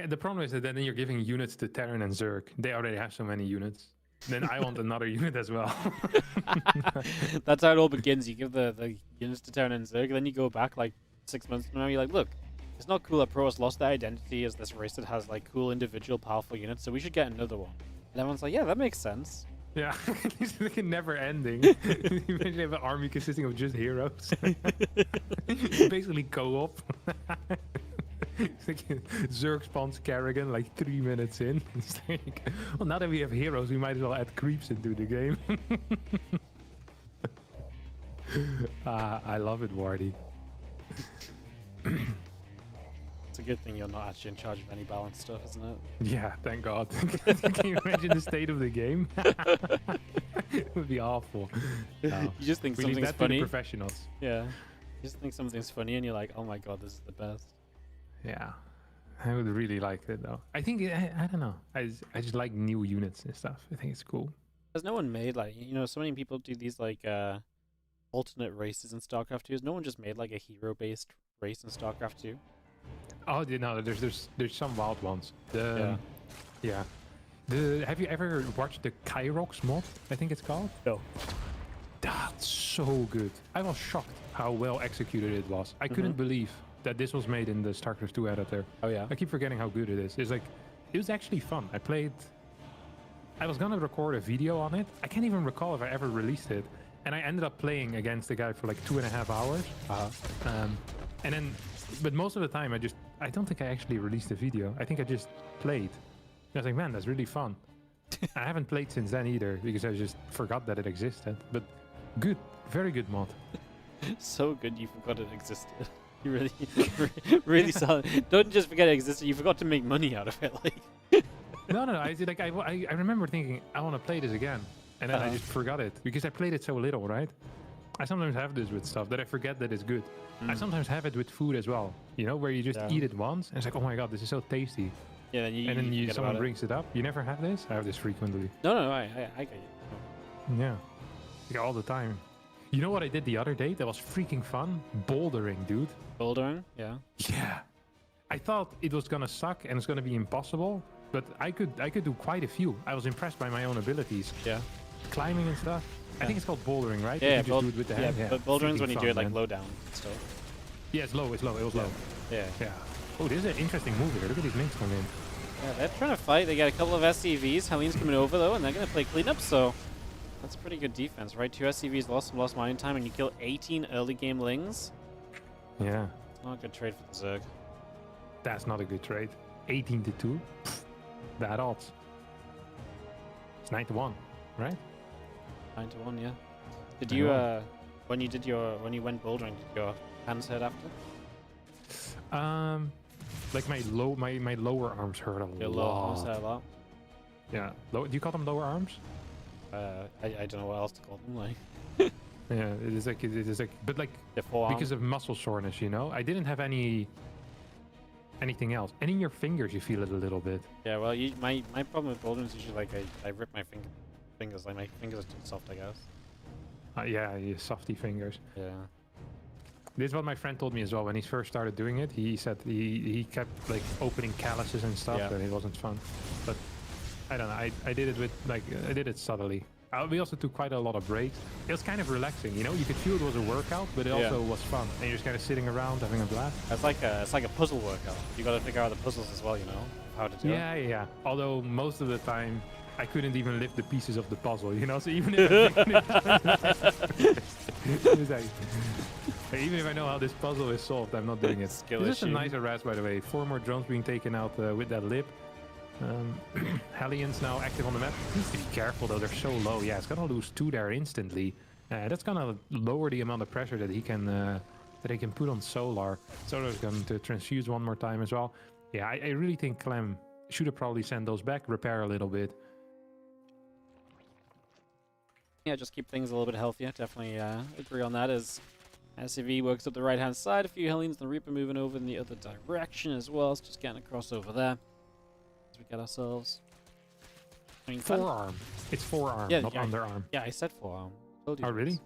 the problem is that then you're giving units to Terran and Zerg. They already have so many units. Then I want another unit as well. That's how it all begins. You give the units to Terran and Zerg, then you go back like 6 months from now, you're like, look, it's not cool that Protoss lost their identity as this race that has like cool individual powerful units, so we should get another one. And everyone's like, yeah, that makes sense. Yeah, it's like a never ending. Imagine you have an army consisting of just heroes. Basically co-op. It's like Zerg spawns Kerrigan like 3 minutes in. It's like, well, now that we have heroes, we might as well add creeps into the game. I love it, Wardy. It's a good thing you're not actually in charge of any balance stuff, isn't it? Yeah, thank God. Can you imagine the state of the game? It would be awful. You just think we leave something's that funny. To the professionals. Yeah. You just think something's funny and you're like, oh my God, this is the best. Yeah. I would really like it though. I think, I don't know. I just like new units and stuff. I think it's cool. Has no one made like, you know, so many people do these like alternate races in StarCraft 2. Has no one just made like a hero-based race in StarCraft 2? Oh, no, there's some wild ones. Yeah. Have you ever watched the Kyrox mod? I think it's called. No. That's so good. I was shocked how well executed it was. I couldn't believe that this was made in the StarCraft 2 editor. Oh yeah. I keep forgetting how good it is. It's like, it was actually fun. I was gonna record a video on it. I can't even recall if I ever released it. And I ended up playing against the guy for like 2.5 hours. And then, but most of the time I don't think I actually released a video. I think I just played. I was like, man, that's really fun. I haven't played since then either because I just forgot that it existed. But good, very good mod. So good you forgot it existed. You really, really solid. Don't just forget it existed. You forgot to make money out of it. Like. No. I remember thinking I want to play this again, and then I just forgot it because I played it so little, right? I sometimes have this with stuff that I forget that it's good. I sometimes have it with food as well, you know, where you just eat it once and it's like, oh my God, this is so tasty. Yeah, then someone brings it up. You never have this? I have this frequently. No, I get you. Yeah, like all the time. You know what I did the other day? That was freaking fun. Bouldering, dude. Bouldering? Yeah. Yeah. I thought it was gonna suck and it's gonna be impossible, but I could do quite a few. I was impressed by my own abilities. Yeah. Climbing and stuff. I think it's called bouldering, right? Yeah, you just do it with the hand. Yeah, but bouldering's when you do it like low down still. Yeah, it's low. It was low. Yeah. Oh, this is an interesting move here. Look at these links coming in. Yeah, they're trying to fight. They got a couple of SCVs. Helene's coming over though, and they're gonna play cleanup. So that's pretty good defense, right? 2 SCVs lost mining time, and you kill 18 early game lings. Yeah. It's not a good trade for the Zerg. That's not a good trade. 18-2. Bad odds. It's 9-1, right? 9-1, yeah. Did you when you went bouldering, did your hands hurt after? Like my lower arms hurt a lot. Your lower arms hurt a lot. Yeah. Do you call them lower arms? I don't know what else to call them. Like. Yeah, it is like, but like because of muscle soreness, you know. I didn't have anything else, and in your fingers you feel it a little bit. Yeah, well, my problem with bouldering is usually like I rip my fingers. Like my fingers are too soft, I guess. Yeah, you softy fingers. Yeah. This is what my friend told me as well when he first started doing it. He said he kept like opening calluses and stuff, and it wasn't fun. But I don't know. I did it with like I did it subtly. We also took quite a lot of breaks. It was kind of relaxing, you know. You could feel it was a workout, but it also was fun. And you're just kind of sitting around having a blast. It's like a puzzle workout. You got to figure out the puzzles as well, you know, how to do it. Yeah. Although most of the time I couldn't even lift the pieces of the puzzle, you know. So even if even if I know how this puzzle is solved, I'm not doing it. This is a nice harass, by the way. 4 more drones being taken out with that lip. Hellions now active on the map. Needs to be careful though, they're so low. Yeah, it's gonna lose 2 there instantly. That's gonna lower the amount of pressure that he can put on Solar. Solar's going to transfuse 1 more time as well. Yeah, I really think Clem should have probably sent those back, repair a little bit. Yeah, just keep things a little bit healthier. Definitely agree on that. As SCV works up the right-hand side, a few Hellions, the Reaper moving over in the other direction as well. It's just getting across over there. As we get ourselves... Forearm. It's forearm, not underarm. Yeah, I said forearm. Told you really?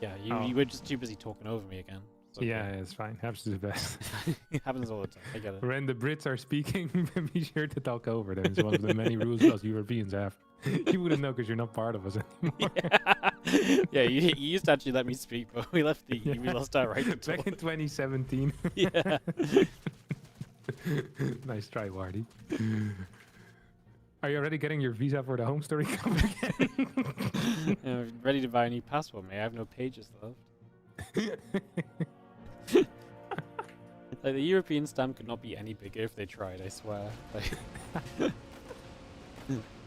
Yeah, you were just too busy talking over me again. Okay. Yeah, it's fine. Happens to the best. It happens all the time. I get it. When the Brits are speaking, be sure to talk over them. It's one of the many rules us Europeans have. You wouldn't know because you're not part of us anymore. Yeah, you used to actually let me speak, but we left the we lost our right to talk. Back in 2017. Yeah. Nice try, Wardy. Are you already getting your visa for the home story club again? I'm ready to buy a new passport, mate. I have no pages left. Like, the European stamp could not be any bigger if they tried, I swear. Like,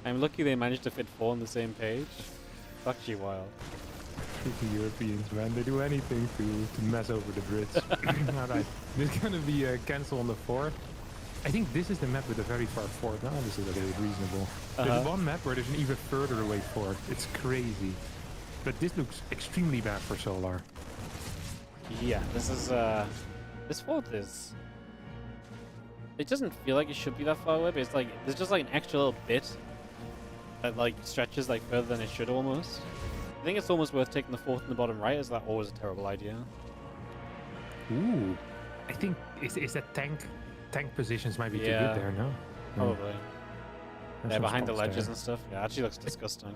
I'm lucky they managed to fit 4 on the same page. It's actually wild. The Europeans, man, they do anything to mess over the Brits. Alright, this is gonna be cancelled on the 4th. I think this is the map with a very far fort. No, this is a little reasonable. There's one map where there's an even further away fort. It's crazy. But this looks extremely bad for Solar. Yeah, this is, this fort is... It doesn't feel like it should be that far away, but it's like, there's just like an extra little bit that like stretches like further than it should almost. I think it's almost worth taking the fort in the bottom right. Is that always a terrible idea? Ooh, I think is that tank positions might be too good there, no? Probably. Yeah, behind the ledges and stuff. Yeah, it actually looks disgusting.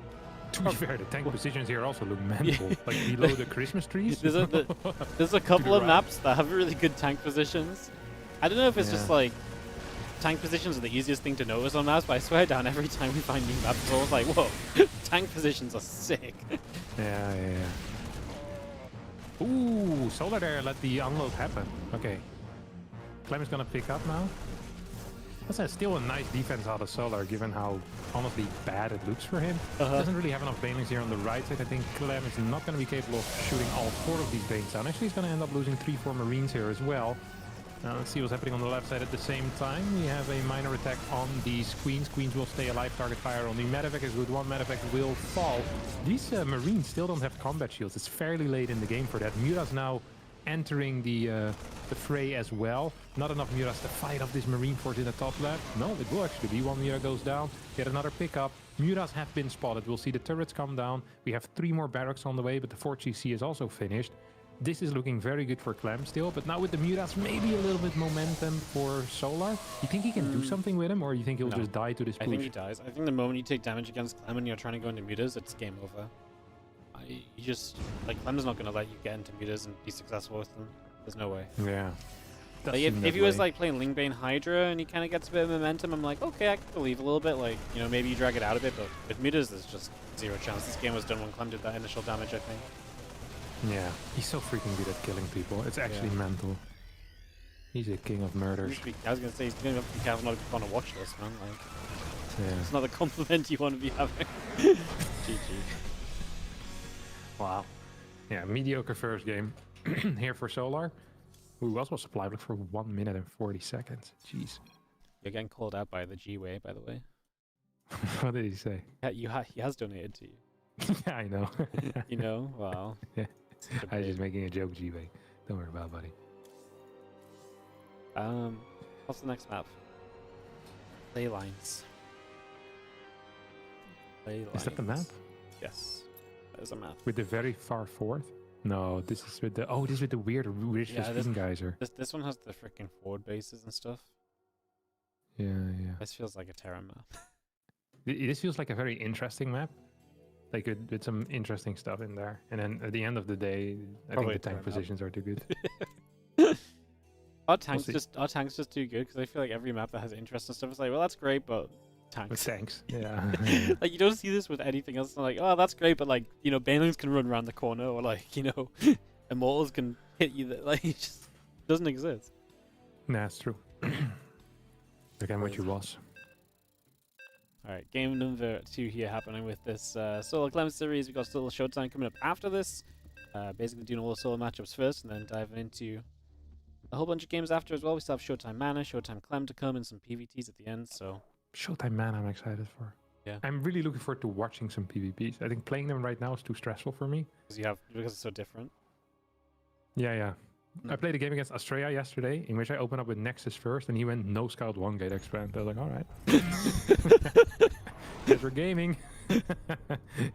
To be fair, the tank positions here also look mental. Like below the Christmas trees. There's a couple of maps that have really good tank positions. I don't know if it's just like tank positions are the easiest thing to notice on maps, but I swear down every time we find new maps, it's always like, whoa, tank positions are sick. Yeah. Ooh, Solar there, let the unload happen. Okay. Clem is gonna pick up now. That's still a nice defense out of Solar, given how honestly bad it looks for him. Doesn't really have enough banelings here on the right side. I think Clem is not going to be capable of shooting all 4 of these banes down. Actually, he's going to end up losing 3-4 Marines here as well. Now let's see what's happening on the left side at the same time. We have a minor attack on these Queens. Queens will stay alive. Target fire on the Medevac is good. 1 Medevac will fall. These Marines still don't have combat shields. It's fairly late in the game for that. Mura's now entering the fray as well. Not enough Muras to fight off this Marine fort in the top left. No, it will actually be. 1 Mura goes down. Get another pickup. Muras have been spotted. We'll see the turrets come down. We have 3 more barracks on the way, but the Fort GC is also finished. This is looking very good for Clem still, but now with the Muras, maybe a little bit momentum for Solar. You think he can do something with him, or you think he'll just die to this push? I think he dies. I think the moment you take damage against Clem and you're trying to go into Mutas, it's game over. You just, like, Clem's not going to let you get into Mutas and be successful with them. There's no way. Yeah. Like, if he was like playing Lingbane Hydra and he kind of gets a bit of momentum, I'm like, okay, I can believe a little bit. Like, you know, maybe you drag it out a bit, but with Mutas, there's just 0 chance. This game was done when Clem did that initial damage, I think. Yeah, he's so freaking good at killing people. It's actually mental. He's a king of murders. I was going to say, he's going to have to be careful not to want to watch this, man. Like, it's not the compliment you want to be having. GG. Wow. Yeah, mediocre first game here for Solar. Who also supply block for 1 minute and 40 seconds. Jeez. You're getting called out by the G-Way, by the way. What did he say? Yeah, he has donated to you. Yeah, I know. You know? Wow. Yeah. I was just making a joke, G-Way. Don't worry about it, buddy. What's the next map? Ley lines. Is that the map? Yes. That is a map. With the very far fourth? No, this is with the this is with the weird rich spin geyser. This one has the freaking forward bases and stuff. Yeah, yeah. This feels like a Terra map. This feels like a very interesting map, like with some interesting stuff in there. And then at the end of the day, I think the tank positions are too good. Our tank's just too good because I feel like every map that has interesting stuff is like, well, that's great, but tanks. With tanks, yeah. Like you don't see this with anything else. It's like, oh, that's great, but like banelings can run around the corner, or like immortals can hit you. Like it just doesn't exist. Nah, it's true. Again, what you was. All right, game number 2 here happening with this solo CLEM series. We've got still Showtime coming up after this. Basically doing all the solo matchups first, and then diving into a whole bunch of games after as well. We still have Showtime Mana, Showtime CLEM to come, and some PvTs at the end. So Showtime Mana, I'm excited for. Yeah, I'm really looking forward to watching some PvPs. I think playing them right now is too stressful for me. Because it's so different. Yeah, yeah. I played a game against Australia yesterday in which I opened up with Nexus first, and he went no scout 1 gate expand. I was like, all right. Guess we're gaming.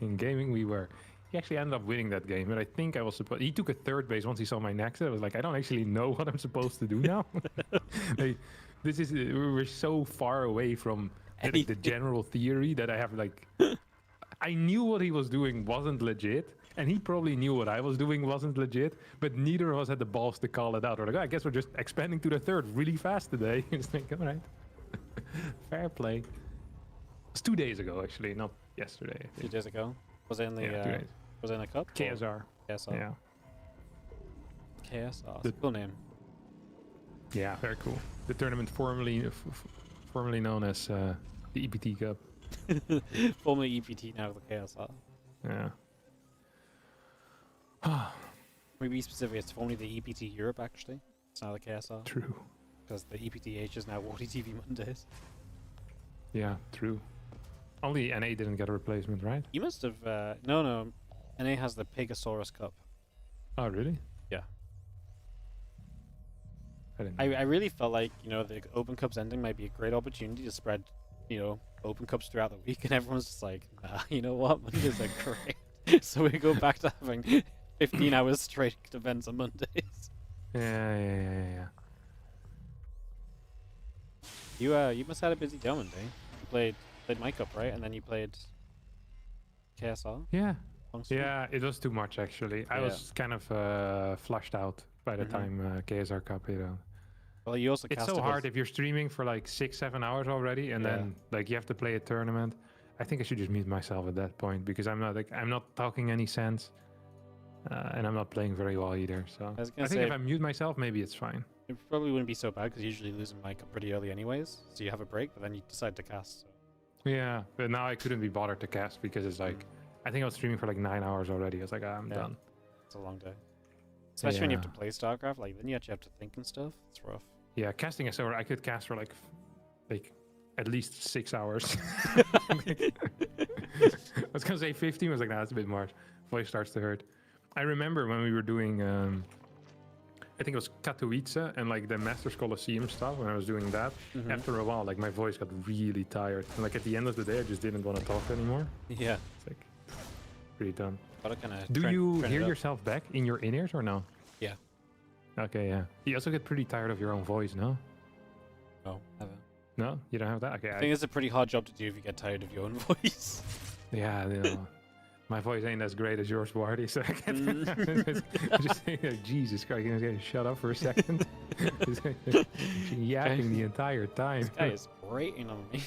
In gaming, we were. He actually ended up winning that game, but I think I was supposed. He took a 3rd base once he saw my Nexus. I was like, I don't actually know what I'm supposed to do now. Like, we're so far away from the general theory that I have like. I knew what he was doing wasn't legit. And he probably knew what I was doing wasn't legit, but neither of us had the balls to call it out. We're like, I guess we're just expanding to the 3rd really fast today. It's like, all right. Fair play. It was 2 days ago, actually, not yesterday. 2 days ago? Was it in the was it in the cup? KSR. KSR. Yeah. KSR. That's a cool name. Yeah, very cool. The tournament formerly known as the EPT Cup. Formerly EPT, now the KSR. Yeah. To be specific, it's formerly the EPT Europe, actually. It's now the KSR. True. Because the EPTH is now WardiTV Mondays. Yeah, true. Only NA didn't get a replacement, right? You must have... No. NA has the Pegasaurus Cup. Oh, really? Yeah. I didn't know. I really felt like, the Open Cups ending might be a great opportunity to spread, Open Cups throughout the week, and everyone's just like, nah, you know what? Mondays are great. So we go back to having 15 hours straight events on Mondays. Yeah. You must have had a busy day Monday. You played my cup, right? And then you played KSR? Yeah. Yeah, it was too much, actually. I was kind of flushed out by the time KSR Cup, Well, you also it's so hard if you're streaming for like 6-7 hours already, and then like you have to play a tournament. I think I should just mute myself at that point because I'm not talking any sense, and I'm not playing very well either. So I think if I mute myself, maybe it's fine. It probably wouldn't be so bad because usually losing mic up pretty early anyways. So you have a break, but then you decide to cast. So. Yeah, but now I couldn't be bothered to cast because it's like I think I was streaming for like 9 hours already. I was like, I'm done. It's a long day, especially when you have to play StarCraft. Like then you actually have to think and stuff. It's rough. Yeah, casting is so I could cast for like at least 6 hours. I was gonna say 15. I was like, nah, that's a bit much. Voice starts to hurt. I remember when we were doing, I think it was Katowice and like the Masters Colosseum stuff. When I was doing that, after a while, like my voice got really tired. And like at the end of the day, I just didn't want to talk anymore. Yeah, it's like pretty done. Do you hear yourself back in your in-ears or no? Yeah. Okay, yeah. You also get pretty tired of your own voice, no? No, never. No, you don't have that. Okay. I think it's a pretty hard job to do if you get tired of your own voice. Yeah, my voice ain't as great as yours, Wardy, so I can't just saying, like, Jesus Christ, shut up for a second. Just yapping the entire time. This guy is grating on me.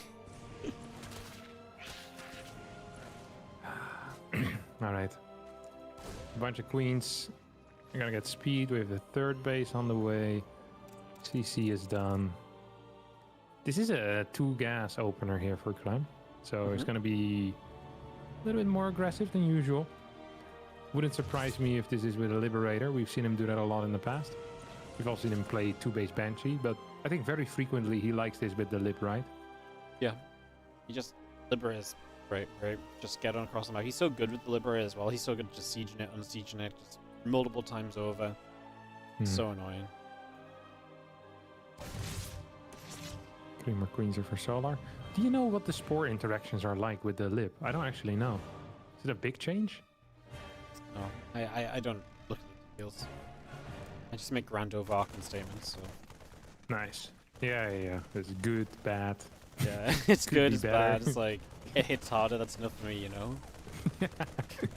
All right. A bunch of queens. We're gonna get speed. We have the 3rd base on the way. CC is done. This is a 2-gas opener here for CLEM, so it's gonna be a little bit more aggressive than usual. Wouldn't surprise me if this is with a Liberator. We've seen him do that a lot in the past. We've also seen him play 2-base Banshee, but I think very frequently he likes this with the Lib, right? Yeah. He just Liberator is right. Just get on across the map. He's so good with the Liberator as well. He's so good at just sieging it, unsieging it, just multiple times over. So annoying. 3 more queens are for Solar. Do you know what the Spore interactions are like with the Lib? I don't actually know. Is it a big change? No, I don't look kills. I just make grand overarching statements, so... Nice. Yeah. It's good, bad. Yeah, it's good, it's better. bad. It's like, it hits harder, that's enough for me, you know?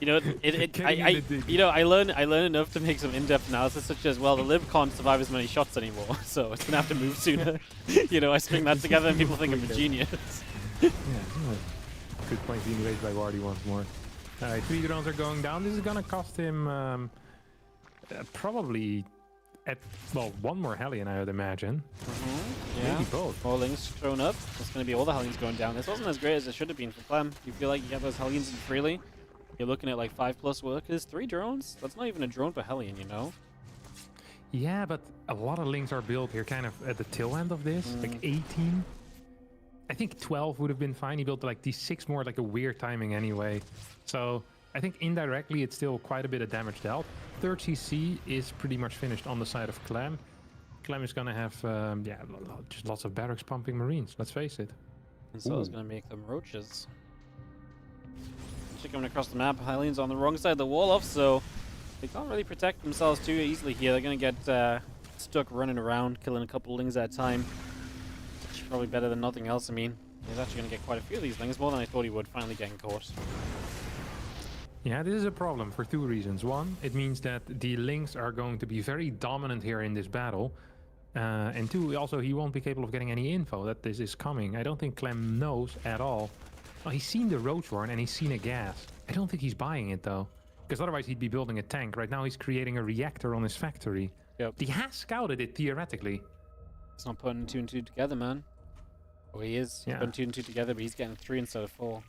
You know, I learn enough to make some in-depth analysis, such as, well, the lib can't survive as many shots anymore, so it's gonna have to move sooner. You know, I string that together and people think I'm a genius. Yeah, good point being raised by Wardy once more. Alright, 3 drones are going down. This is gonna cost him probably one more Hellion, I would imagine. Yeah. Maybe both. More Lings thrown up. It's going to be all the Hellions going down. This wasn't as great as it should have been for Clem. You feel like you get those Hellions in freely. You're looking at like 5+ workers, 3 drones. That's not even a drone per Hellion, you know? Yeah, but a lot of Lings are built here kind of at the tail end of this. Like 18. I think 12 would have been fine. He built like these 6 more, like a weird timing anyway. So I think indirectly it's still quite a bit of damage dealt. 3rd CC is pretty much finished on the side of Clem. Clem is going to have, just lots of barracks pumping Marines, let's face it. And so it's going to make them roaches. Coming across the map, Hellions on the wrong side of the wall off, so they can't really protect themselves too easily here. They're going to get stuck running around, killing a couple Lings at a time. Which is probably better than nothing else. I mean, he's actually going to get quite a few of these Lings, more than I thought he would, finally getting caught. Yeah, this is a problem for 2 reasons. One, it means that the Lings are going to be very dominant here in this battle. And 2, also he won't be capable of getting any info that this is coming. I don't think Clem knows at all. Well, he's seen the Roach Horn and he's seen a gas. I don't think he's buying it though. Because otherwise he'd be building a tank. Right now he's creating a reactor on his factory. Yep. He has scouted it theoretically. He's not putting 2 and 2 together, man. Oh, he is. He's putting 2 and 2 together, but he's getting 3 instead of 4.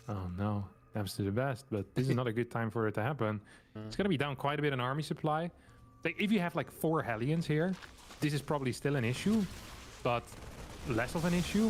Oh no. Happens to the best, but this is not a good time for it to happen. It's going to be down quite a bit in army supply. Like, if you have like 4 Hellions here, this is probably still an issue, but less of an issue.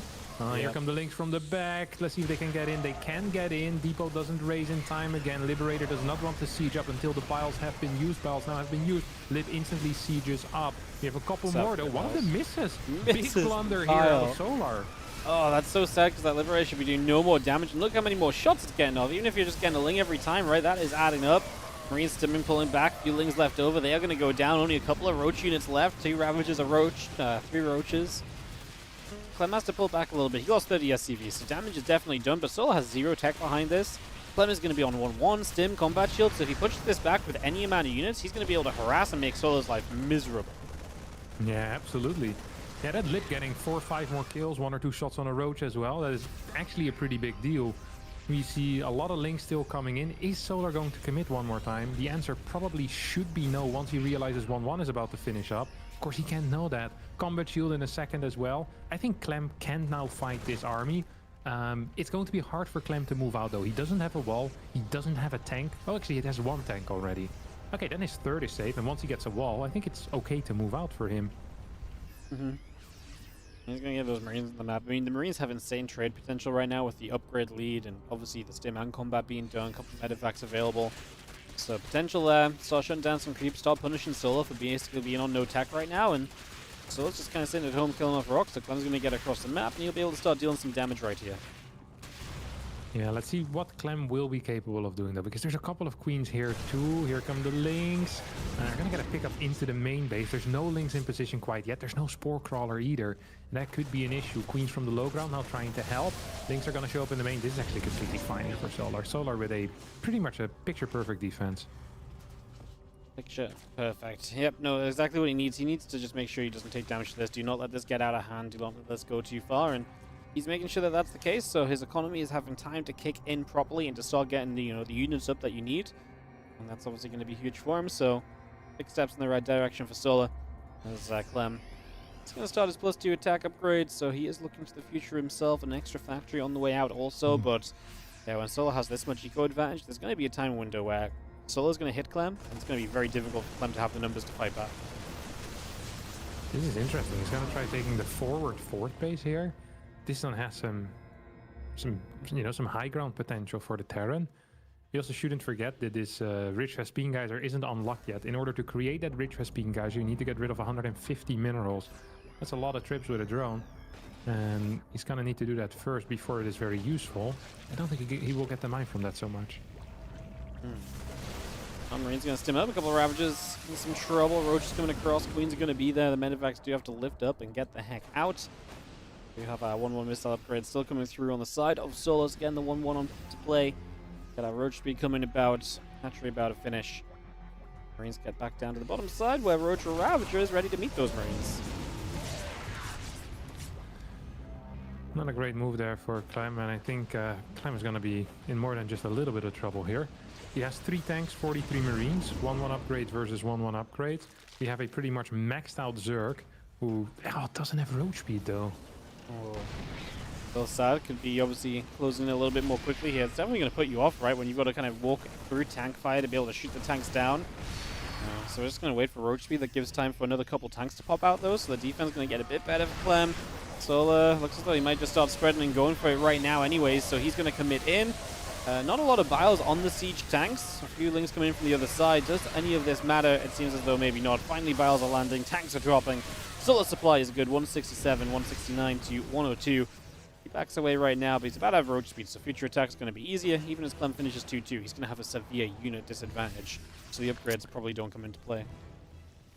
Here come the Lings from the back. Let's see if they can get in. They can get in. Depot doesn't raise in time again. Liberator does not want to siege up until the piles have been used. Piles now have been used. Lib instantly sieges up. We have a couple more though. One of them misses. Big blunder here out of Solar. Oh, that's so sad because that Liberator should be doing no more damage. And look how many more shots it's getting off. Even if you're just getting a Ling every time, right? That is adding up. Marines stimming, pulling back. A few Lings left over. They are going to go down. Only a couple of Roach units left. 2 Ravagers, a Roach, 3 Roaches. Clem has to pull back a little bit. He lost 30 SCV, so damage is definitely done, but Solar has 0 tech behind this. Clem is going to be on 1-1, stim, combat shield, so if he pushes this back with any amount of units, he's going to be able to harass and make Solar's life miserable. Yeah, absolutely. Yeah, that Lib getting 4 or 5 more kills, 1 or 2 shots on a Roach as well. That is actually a pretty big deal. We see a lot of Lings still coming in. Is Solar going to commit one more time? The answer probably should be no once he realizes 1-1 is about to finish up. Of course, he can't know that. Combat shield in a second as well. I think Clem can now fight this army. It's going to be hard for Clem to move out though. He doesn't have a wall. He doesn't have a tank. Oh, actually, it has 1 tank already. Okay, then his 3rd is safe. And once he gets a wall, I think it's okay to move out for him. He's going to get those Marines on the map. I mean, the Marines have insane trade potential right now with the upgrade lead and obviously the stim and combat being done. A couple of medevacts available. So potential there. Start shutting down some creeps. Start punishing Solar for basically being on no tech right now. And Solar's just kind of sitting at home killing off rocks. So Clem's going to get across the map and he'll be able to start dealing some damage right here. Yeah, let's see what Clem will be capable of doing though, because there's a couple of queens here too. Here come the Lings. They're gonna get a pickup into the main base. There's no Lings in position quite yet. There's no Spore Crawler either. And that could be an issue. Queens from the low ground now trying to help. Lings are gonna show up in the main. This is actually completely fine here for Solar. Solar with a pretty much a picture-perfect defense. Picture perfect. Yep, no, exactly what he needs. He needs to just make sure he doesn't take damage to this. Do not let this get out of hand. Do not let this go too far. And he's making sure that that's the case, so his economy is having time to kick in properly and to start getting the, the units up that you need. And that's obviously going to be huge for him, so big steps in the right direction for Solar. As Clem is going to start his +2 attack upgrade, so he is looking to the future himself, an extra factory on the way out also, but yeah, when Solar has this much eco advantage, there's going to be a time window where Solar's going to hit Clem, and it's going to be very difficult for Clem to have the numbers to fight back. This is interesting. He's going to try taking the forward 4th base here. This one has some high ground potential for the Terran. You also shouldn't forget that this rich Vespene geyser isn't unlocked yet. In order to create that rich Vespene geyser, you need to get rid of 150 minerals. That's a lot of trips with a drone. And he's gonna need to do that first before it is very useful. I don't think he will get the mine from that so much. Marine's going to stim up. A couple of Ravages in some trouble. Roach is coming across. Queens are going to be there. The Medivacs do have to lift up and get the heck out. We have a 1-1 missile upgrade still coming through on the side of Solos. Again, the 1-1 on to play. Got our Roach speed coming about. Naturally about to finish. Marines get back down to the bottom side where Roach or Ravager is ready to meet those Marines. Not a great move there for Clem, and I think Clem is going to be in more than just a little bit of trouble here. He has 3 tanks, 43 Marines, 1-1 upgrade versus 1-1 upgrade. We have a pretty much maxed out Zerg, who doesn't have roach speed though. Oh. Well, sad. Could be obviously closing in a little bit more quickly here. It's definitely going to put you off, right, when you've got to kind of walk through tank fire to be able to shoot the tanks down. So we're just going to wait for roach speed. That gives time for another couple tanks to pop out though, so the defense is going to get a bit better for Clem. Sola looks as though he might just start spreading and going for it right now anyways, so he's going to commit in. Not a lot of bios on the siege tanks. A few links coming in from the other side. Does any of this matter? It seems as though maybe not. Finally, bios are landing. Tanks are dropping. Solar supply is good. 167, 169 to 102. He backs away right now, but he's about to have roach speed, so future attacks are going to be easier. Even as Clem finishes 2-2, he's going to have a severe unit disadvantage. So the upgrades probably don't come into play.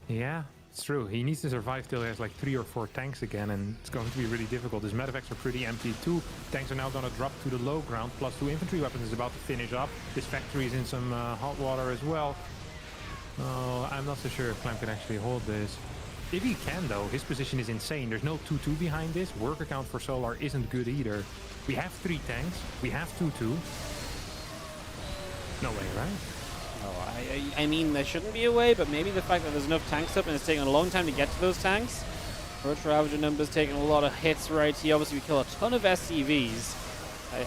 Yeah, it's true. He needs to survive till he has like 3 or 4 tanks again, and it's going to be really difficult. His medevacs are pretty empty too. Tanks are now going to drop to the low ground, plus 2 infantry weapons is about to finish up. His factory is in some hot water as well. Oh, I'm not so sure if Clem can actually hold this. If he can though, his position is insane. There's no 2-2 behind this. Worker count for Solar isn't good either. We have 3 tanks. We have 2-2. No way, right? No, I mean, there shouldn't be a way, but maybe the fact that there's enough tanks up and it's taking a long time to get to those tanks. Roach Ravager numbers taking a lot of hits right here. Obviously, we kill a ton of SCVs.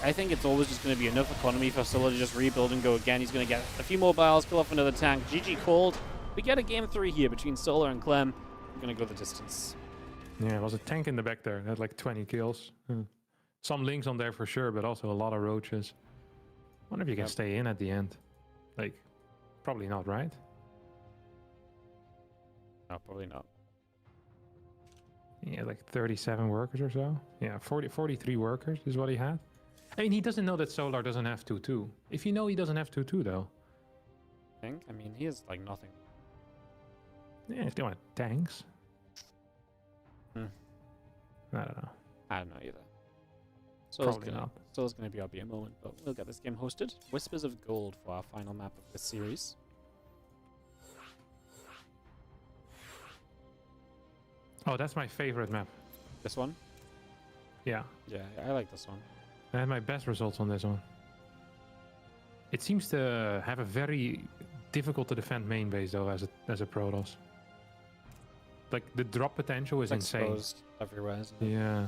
I think it's always just going to be enough economy for Solar to just rebuild and go again. He's going to get a few more biles, kill off another tank. GG called. We get a game 3 here between Solar and Clem. We're going to go the distance. Yeah, there was a tank in the back there. It had like 20 kills. Some links on there for sure, but also a lot of roaches. Wonder if you can stay in at the end. Like, probably not, right? No, probably not. Yeah, like 37 workers or so. Yeah, 43 workers is what he had. I mean, he doesn't know that Solar doesn't have 2-2. If you know he doesn't have 2-2 though. I mean, he has like nothing. Yeah, if they want tanks. I don't know. I don't know either. Probably not. So it's going to be our BM moment, but we'll get this game hosted. Whispers of Gold for our final map of this series. Oh, that's my favorite map. This one? Yeah. Yeah, I like this one. I had my best results on this one. It seems to have a very difficult to defend main base though as a Protoss. Like the drop potential is insane. Exposed everywhere, isn't it? Yeah.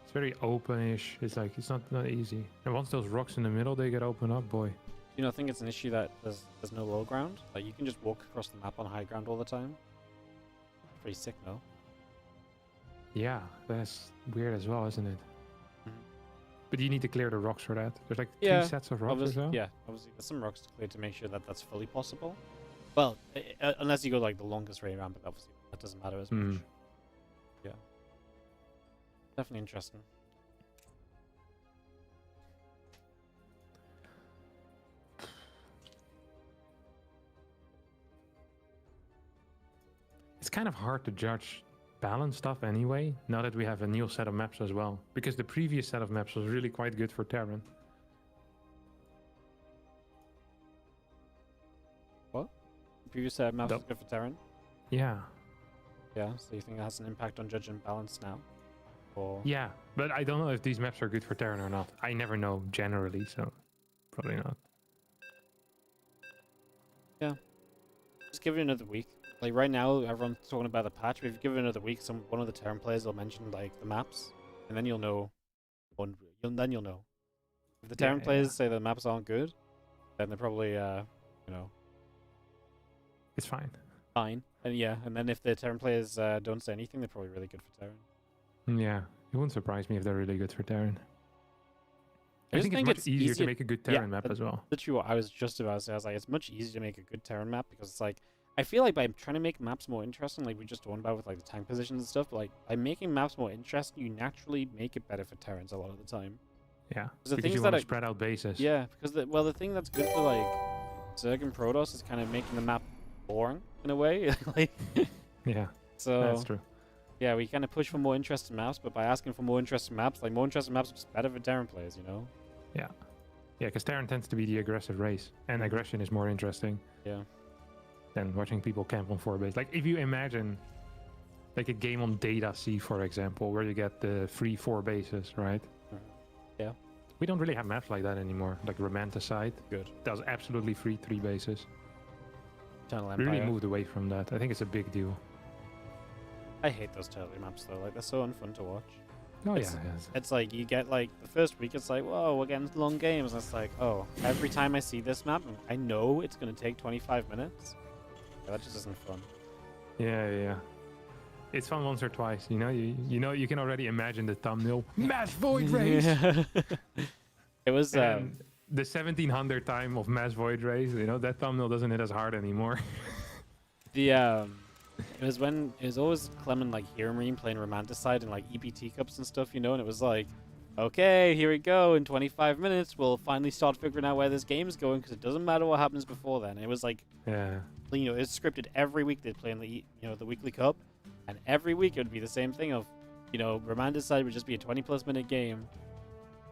It's very openish. It's like it's not easy. And once those rocks in the middle they get opened up, boy. You know, I think it's an issue that there's no low ground. Like you can just walk across the map on high ground all the time. Pretty sick though. Yeah, that's weird as well, isn't it? But you need to clear the rocks for that. There's like 3 sets of rocks or so. Yeah, obviously there's some rocks to clear to make sure that that's fully possible. Well, unless you go like the longest way around, but obviously that doesn't matter as much. Yeah. Definitely interesting. It's kind of hard to judge balance stuff anyway, now that we have a new set of maps as well. Because the previous set of maps was really quite good for Terran. What? The previous set of maps was good for Terran? Yeah. Yeah, so you think that has an impact on judging balance now? Or... Yeah, but I don't know if these maps are good for Terran or not. I never know generally, so probably not. Yeah. Just give it another week. Like right now, everyone's talking about the patch. But if you give it another week, one of the Terran players will mention like the maps, and then you'll know. Then you'll know. If the Terran players say the maps aren't good, then they're probably it's fine. Fine, and then if the Terran players don't say anything, they're probably really good for Terran. Yeah, it wouldn't surprise me if they're really good for Terran. I think think it's much easier to make a good Terran map as well. Literally what I was just about to say. I was like, it's much easier to make a good Terran map because it's like, I feel like by trying to make maps more interesting, like we just talked about with like the tank positions and stuff, but like by making maps more interesting, you naturally make it better for Terrans a lot of the time. Yeah, because you want to spread out bases. Yeah, because the thing that's good for like Zerg and Protoss is kind of making the map boring in a way. Like, Yeah, so that's true. yeah, we kind of push for more interesting maps, but by asking for more interesting maps, like more interesting maps are just better for Terran players, you know? Yeah. Yeah, because Terran tends to be the aggressive race, and aggression is more interesting Yeah. than watching people camp on 4 base. Like, if you imagine, like, a game on Data C, for example, where you get the free 4 bases, right? Yeah. We don't really have maps like that anymore. Like, Romanticide Good. does absolutely free 3 bases. Eternal We Empire. really moved away from that. I think it's a big deal. I hate those Turtley maps though. Like, they're so unfun to watch. Oh, It's- yeah, yes. It's like you get like the first week, it's like, whoa, we're getting long games. And it's like, oh, every time I see this map, I know it's gonna take 25 minutes. Yeah, that just isn't fun. Yeah. It's fun once or twice, you know? You know, you can already imagine the thumbnail. Mass Void Race! It was And the 1700 time of Mass Void Race, you know, that thumbnail doesn't hit as hard anymore. it was when it was always Clem and like Hero Marine playing Romanticide and like EPT cups and stuff, you know, and it was like, okay, here we go. In 25 minutes, we'll finally start figuring out where this game's going because it doesn't matter what happens before then. It was like, Yeah. you know, it's scripted every week. They'd play in the the weekly cup, and every week it would be the same thing of, you know, Romanticide would just be a 20+ minute game.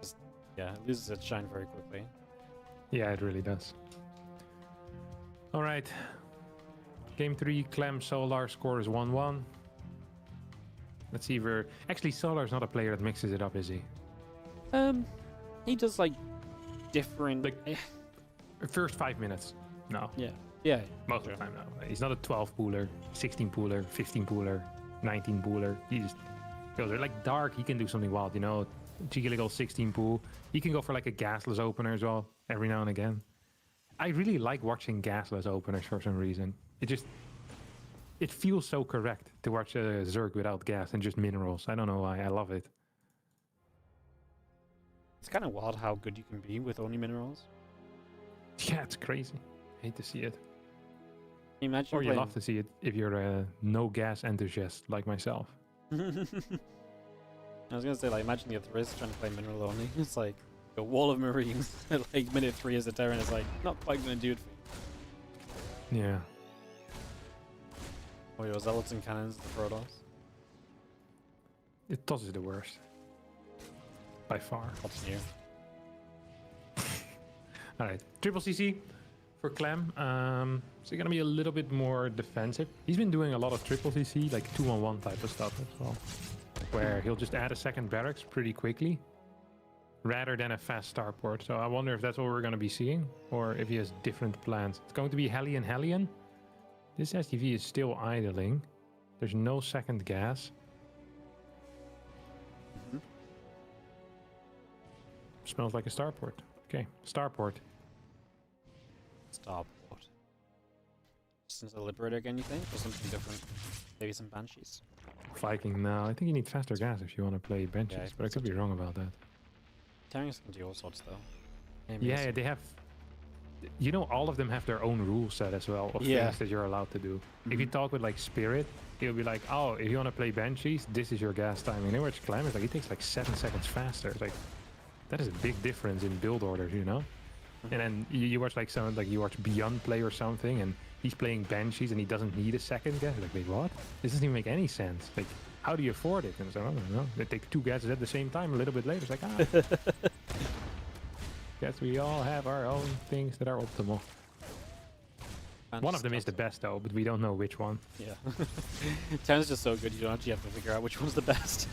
Just, yeah, it loses its shine very quickly. Yeah, it really does. All right. Game 3, Clem Solar score is 1-1. Let's see if we're... Actually, Solar's not a player that mixes it up, is he? He does like different. Like- First 5 minutes. No. Yeah. Most of the time, no. He's not a 12 pooler, 16 pooler, 15 pooler, 19 pooler. He just goes there. Like Dark, he can do something wild, you know? Cheeky little 16 pool. He can go for like a gasless opener as well, every now and again. I really like watching gasless openers for some reason. It feels so correct to watch a Zerg without gas and just minerals. I don't know why. I love it. It's kind of wild how good you can be with only minerals. Yeah, it's crazy. I hate to see it. Can you imagine Or you playing... love to see it if you're a no gas enthusiast like myself. I was gonna say, like, imagine the Thriz trying to play mineral only. It's like a wall of Marines at like minute 3 as a Terran is like not quite gonna do it for you. Yeah. Or your Zealots and Cannons, the Protoss. It tosses the worst. By far. What's new? Alright. Triple CC for Clem. So gonna be a little bit more defensive. He's been doing a lot of triple CC, like 2-on-1 type of stuff as well. Where he'll just add a second barracks pretty quickly. Rather than a fast starport. So I wonder if that's what we're gonna be seeing. Or if he has different plans. It's going to be Hellion. This STV is still idling. There's no second gas. Smells like a starport. Okay, starport. Starport. Since the Liberator again, you think? Or something different? Maybe some Banshees? Viking now. I think you need faster gas if you want to play benches, Yeah, but I could be wrong about that. Terrans can do all sorts though. Yeah, they have... You know, all of them have their own rule set as well of things that you're allowed to do. If you talk with like Spirit, he'll be like, oh, if you want to play Banshees, this is your gas timing. And then which Clem is like, it takes like 7 seconds faster. It's like, that is a big difference in build orders, you know? And then you watch like someone, like you watch Beyond play or something, and he's playing Banshees and he doesn't need a second gas. Like, wait, what? This doesn't even make any sense. Like, how do you afford it? And so, I don't know. They take 2 gases at the same time a little bit later. It's like, ah. Guess we all have our own things that are optimal. One of them is the best though, but we don't know which one. Yeah. Terran's just so good, you don't actually have to figure out which one's the best.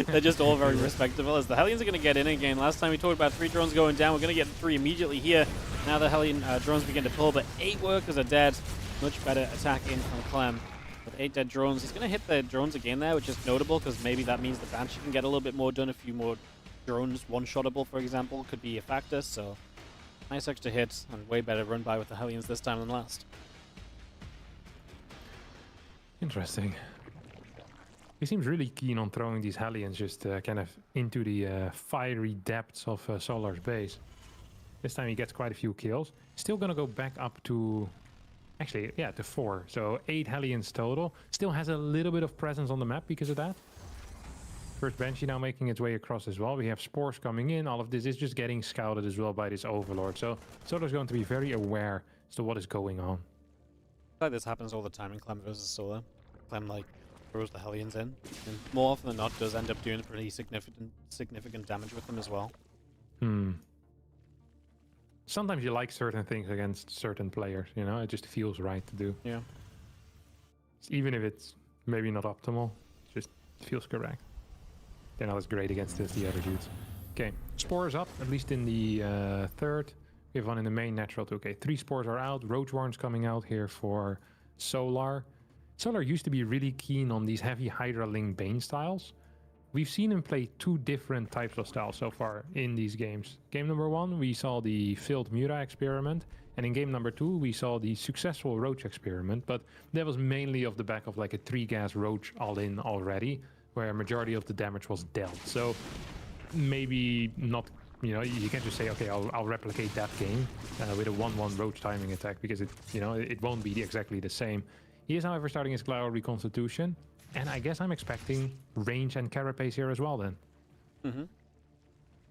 They're just all very respectable. As the Hellions are going to get in again. Last time we talked about 3 drones going down. We're going to get 3 immediately here. Now the Hellion drones begin to pull, but 8 workers are dead. Much better attack in from Clem. With 8 dead drones. He's going to hit the drones again there, which is notable because maybe that means the Banshee can get a little bit more done. A few more drones one-shottable, for example, could be a factor. So nice extra hit and way better run by with the Hellions this time than last. Interesting. He seems really keen on throwing these Hellions just kind of into the fiery depths of Solar's base. This time he gets quite a few kills. Still gonna go back up to... Actually, yeah, to 4. So 8 Hellions total. Still has a little bit of presence on the map because of that. First Banshee now making its way across as well. We have spores coming in. All of this is just getting scouted as well by this Overlord. So Solar's going to be very aware as to what is going on. Like this happens all the time in Clem versus Solar. Clem like throws the Hellions in, and more often than not does end up doing pretty significant damage with them as well. Sometimes you like certain things against certain players, you know, it just feels right to do. Yeah. Even if it's maybe not optimal, it just feels correct. They're not as great against us, the other dudes. Okay, spores up, at least in the third. We have one in the main natural too. Okay, 3 spores are out. Roach Warren's coming out here for Solar. Solar used to be really keen on these heavy Hydra Ling Bane styles. We've seen him play 2 different types of styles so far in these games. Game number 1, we saw the failed Mura experiment. And in game number 2, we saw the successful Roach experiment. But that was mainly off the back of like a 3-gas Roach all-in already, where a majority of the damage was dealt. So maybe not, you know, you can't just say, okay, I'll replicate that game with a 1-1 Roach timing attack, because it, you know, it won't be exactly the same. He is, however, starting his Cloud Reconstitution, and I guess I'm expecting range and carapace here as well then. Yeah,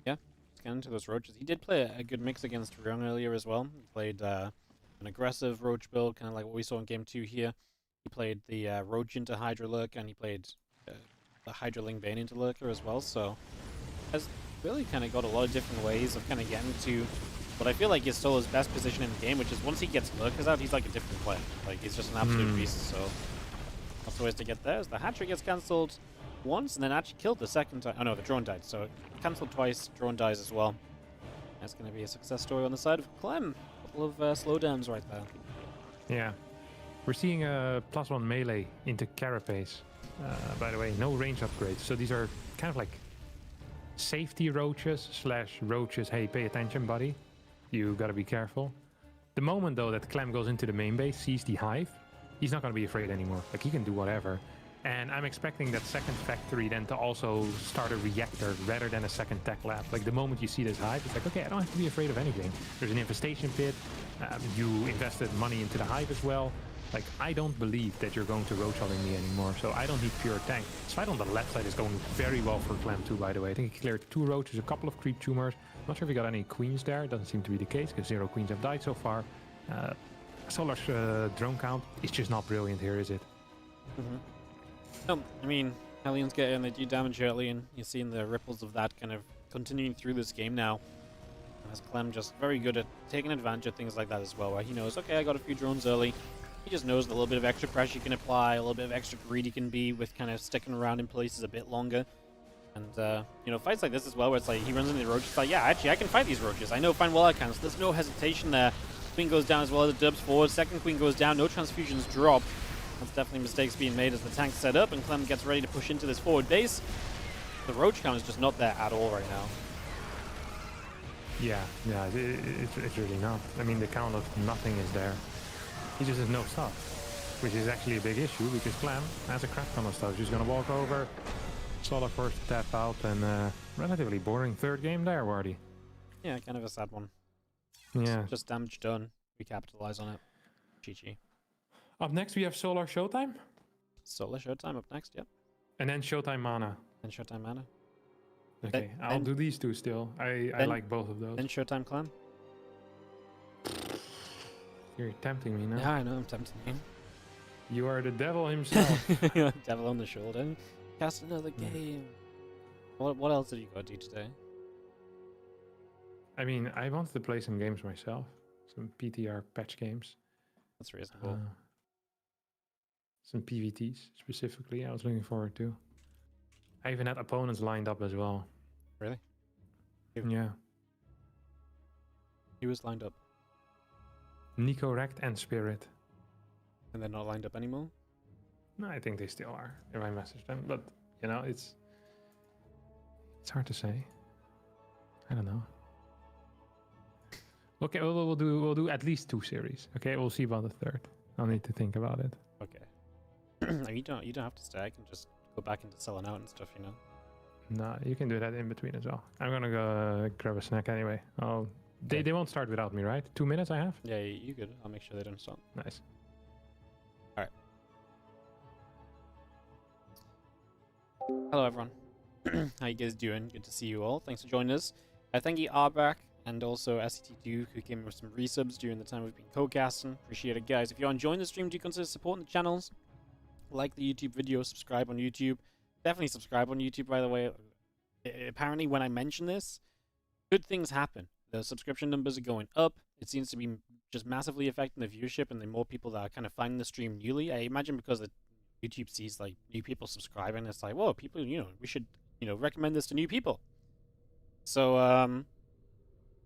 let's get into those Roaches. He did play a good mix against Ryung earlier as well. He played an aggressive Roach build, kind of like what we saw in game 2 here. He played the Roach into Hydra Lurk, and he played the Hydra Ling Bane into Lurker as well, so has really kind of got a lot of different ways of kind of getting to what I feel like is Solar's best position in the game, which is once he gets Lurkers out, he's like a different player. Like, he's just an absolute beast, so lots of ways to get there. As the hatchery gets cancelled once, and then actually killed the second time. Oh no, the drone died, so cancelled twice, drone dies as well. That's going to be a success story on the side of Clem. A couple of slowdowns right there. Yeah. We're seeing a +1 melee into carapace. By the way, no range upgrades, so these are kind of like safety roaches / roaches, hey, pay attention, buddy. You gotta be careful. The moment, though, that Clem goes into the main base, sees the hive, he's not gonna be afraid anymore. Like, he can do whatever. And I'm expecting that second factory then to also start a reactor rather than a second tech lab. Like, the moment you see this hive, it's like, okay, I don't have to be afraid of anything. There's an infestation pit. You invested money into the hive as well. Like, I don't believe that you're going to roach hulling me anymore, so I don't need pure tank. This fight on the left side is going very well for Clem too, by the way. I think he cleared 2 roaches, a couple of creep tumors. Not sure if he got any queens there. Doesn't seem to be the case, because 0 queens have died so far. Solar's drone count is just not brilliant here, is it? No, I mean, Hellions get in, they do damage early, and you're seeing the ripples of that kind of continuing through this game now. As Clem just very good at taking advantage of things like that as well, where he knows, okay, I got a few drones early. He just knows the little bit of extra pressure he can apply, a little bit of extra greed he can be with kind of sticking around in places a bit longer. And, you know, fights like this as well, where it's like he runs into the roaches, it's like, yeah, actually, I can fight these roaches. I know fine well I can, so there's no hesitation there. Queen goes down as well as the dubs forward. Second queen goes down, no transfusions drop. That's definitely mistakes being made as the tank's set up, and Clem gets ready to push into this forward base. The roach count is just not there at all right now. Yeah, it's really not. I mean, the count of nothing is there. He just has no stuff, which is actually a big issue, because Clem has a crap ton of stuff. He's going to walk over, Solar first tap out, and relatively boring third game there, Wardy. Yeah, kind of a sad one. Yeah. Just damage done. We capitalize on it. GG. Up next, we have Solar Showtime. Solar Showtime up next, yep. And then Showtime Mana. And Showtime Mana. Okay, I'll do these two still. I like both of those. Then Showtime Clan. You're tempting me now. Yeah, I know, I'm tempting you. You are the devil himself. Devil on the shoulder. Cast another game. What else did you go do today? I mean, I wanted to play some games myself. Some PTR patch games. That's reasonable. Some PVTs, specifically, I was looking forward to. I even had opponents lined up as well. Really? Yeah. He was lined up. Nico Rect and Spirit. And they're not lined up anymore? No, I think they still are, if I message them. But, you know, it's hard to say. I don't know. Okay, we'll do at least 2 series. Okay, we'll see about the third. I'll need to think about it. Okay. You don't have to stay. I can just go back into selling out and stuff, you know. No, you can do that in between as well. I'm gonna go grab a snack anyway. They won't start without me, right? 2 minutes I have? Yeah, you good. I'll make sure they don't stop. Nice. Alright. Hello everyone. How you guys doing? Good to see you all. Thanks for joining us. Thank you, Arbak, and also SCT2, who came with some resubs during the time we've been co-casting. Appreciate it, guys. If you're enjoying the stream, do consider supporting the channels. Like the YouTube video, subscribe on YouTube. Definitely subscribe on YouTube, by the way. Apparently, when I mention this, good things happen. The subscription numbers are going up. It seems to be just massively affecting the viewership and the more people that are kind of finding the stream newly. I imagine because YouTube sees like new people subscribing, it's like, whoa, people, we should, recommend this to new people. So,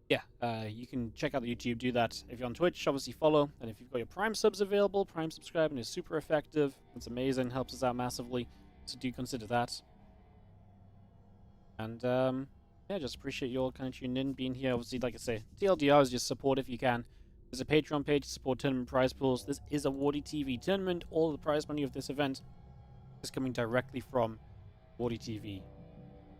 yeah, you can check out the YouTube, do that. If you're on Twitch, obviously follow. And if you've got your Prime subs available, Prime subscribing is super effective. It's amazing, helps us out massively. So do consider that. And, yeah, just appreciate you all kind of tuning in, being here. Obviously, like I say, TLDR is just support if you can. There's a Patreon page to support tournament prize pools. This is a WardiTV tournament. All the prize money of this event is coming directly from WardiTV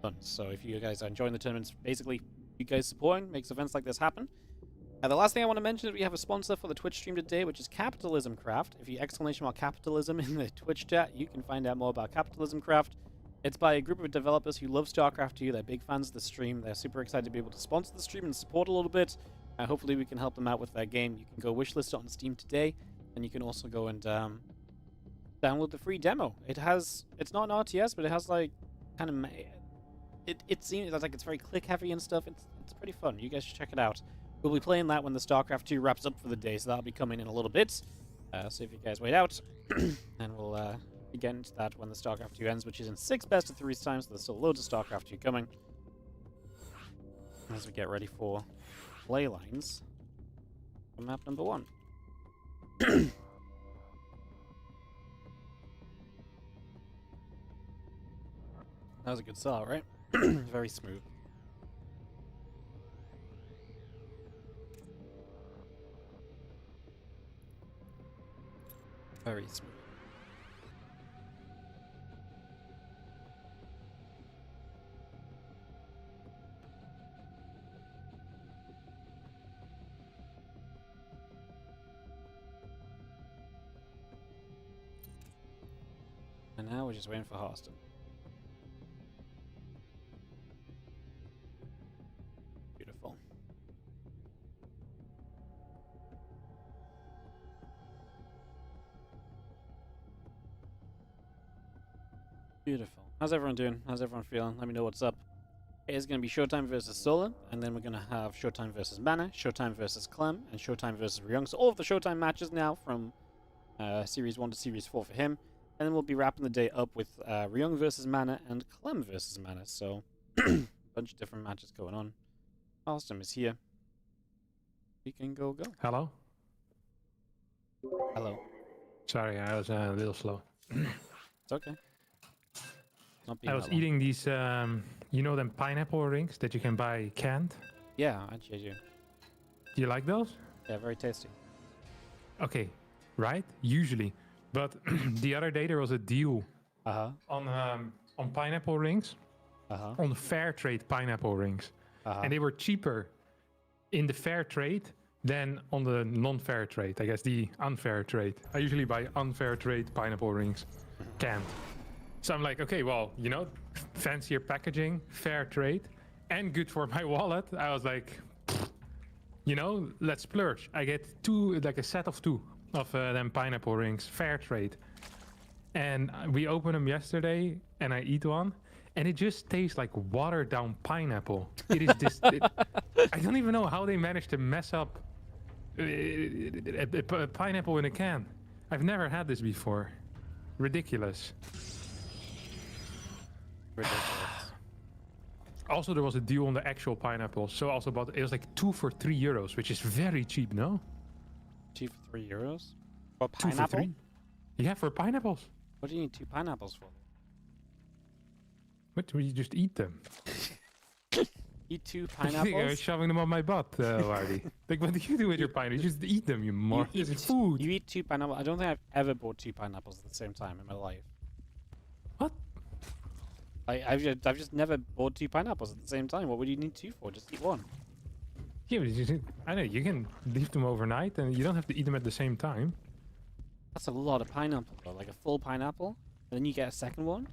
funds. So if you guys are enjoying the tournaments, basically, you guys supporting makes events like this happen. The last thing I want to mention is we have a sponsor for the Twitch stream today, which is Capitalism Craft. If you exclamation mark capitalism in the Twitch chat, you can find out more about Capitalism Craft. It's by a group of developers who love StarCraft 2. They're big fans of the stream. They're super excited to be able to sponsor the stream and support a little bit. Hopefully we can help them out with their game. You can go wishlist it on Steam today, and you can also go and download the free demo. It's not an RTS, but it has like kind of it seems like it's very click heavy and stuff. It's pretty fun. You guys should check it out. We'll be playing that when the StarCraft 2 wraps up for the day, so that'll be coming in a little bit. So if you guys wait out, and we'll get into that when the StarCraft 2 ends, which is in 6 best of 3 times, so there's still loads of StarCraft 2 coming. As we get ready for play lines for map number 1. That was a good start, right? Very smooth. Very smooth. And now we're just waiting for Harston. Beautiful. Beautiful. How's everyone doing? How's everyone feeling? Let me know what's up. It's going to be Showtime versus Solar, and then we're going to have Showtime versus Mana, Showtime versus Clem, and Showtime versus Ryung. So all of the Showtime matches now from Series 1 to Series 4 for him. And then we'll be wrapping the day up with Ryung versus Mana and Clem versus Mana. So, a bunch of different matches going on. Austin is here. We can go. Hello? Hello. Sorry, I was a little slow. It's okay. I was eating these, you know them pineapple rings that you can buy canned? Yeah, actually I do. Do you like those? Yeah, very tasty. Okay, right? Usually. But the other day there was a deal on pineapple rings, on fair trade pineapple rings, and they were cheaper in the fair trade than on the non-fair trade. I guess the unfair trade. I usually buy unfair trade pineapple rings, canned. So I'm like, okay, well, fancier packaging, fair trade, and good for my wallet. I was like, let's splurge. I get a set of 2. Of them pineapple rings, fair trade. And we opened them yesterday, and I eat one, and it just tastes like watered down pineapple. It is this. I don't even know how they managed to mess up a pineapple in a can. I've never had this before. Ridiculous. Also, there was a deal on the actual pineapples, so also it was like 2 for €3, which is very cheap, no? 2 for €3? For pineapple? 2 for 3? Yeah, for pineapples. What do you need 2 pineapples for? What? You just eat them. Eat 2 I think pineapples? I was shoving them on my butt, Wardy. Like, what do you do with your pineapples? You just eat them, you more. It's food. You eat 2 pineapples? I don't think I've ever bought 2 pineapples at the same time in my life. What? I've just never bought 2 pineapples at the same time. What would you need 2 for? Just eat 1. Yeah, but I know, you can leave them overnight and you don't have to eat them at the same time. That's a lot of pineapple though, like a full pineapple, and then you get a second one?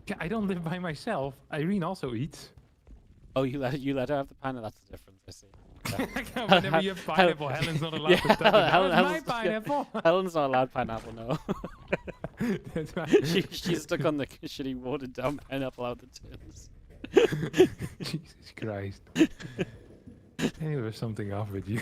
Yeah, I don't live by myself. Irene also eats. Oh, you let her have the pineapple. That's the difference. I see. Yeah. Whenever you have pineapple, Helen's not allowed to touch it. That was my pineapple. Helen's not allowed pineapple, no. That's right. She's stuck on the shitty watered down pineapple out the tins. Jesus Christ. Anyway, there's something off with you.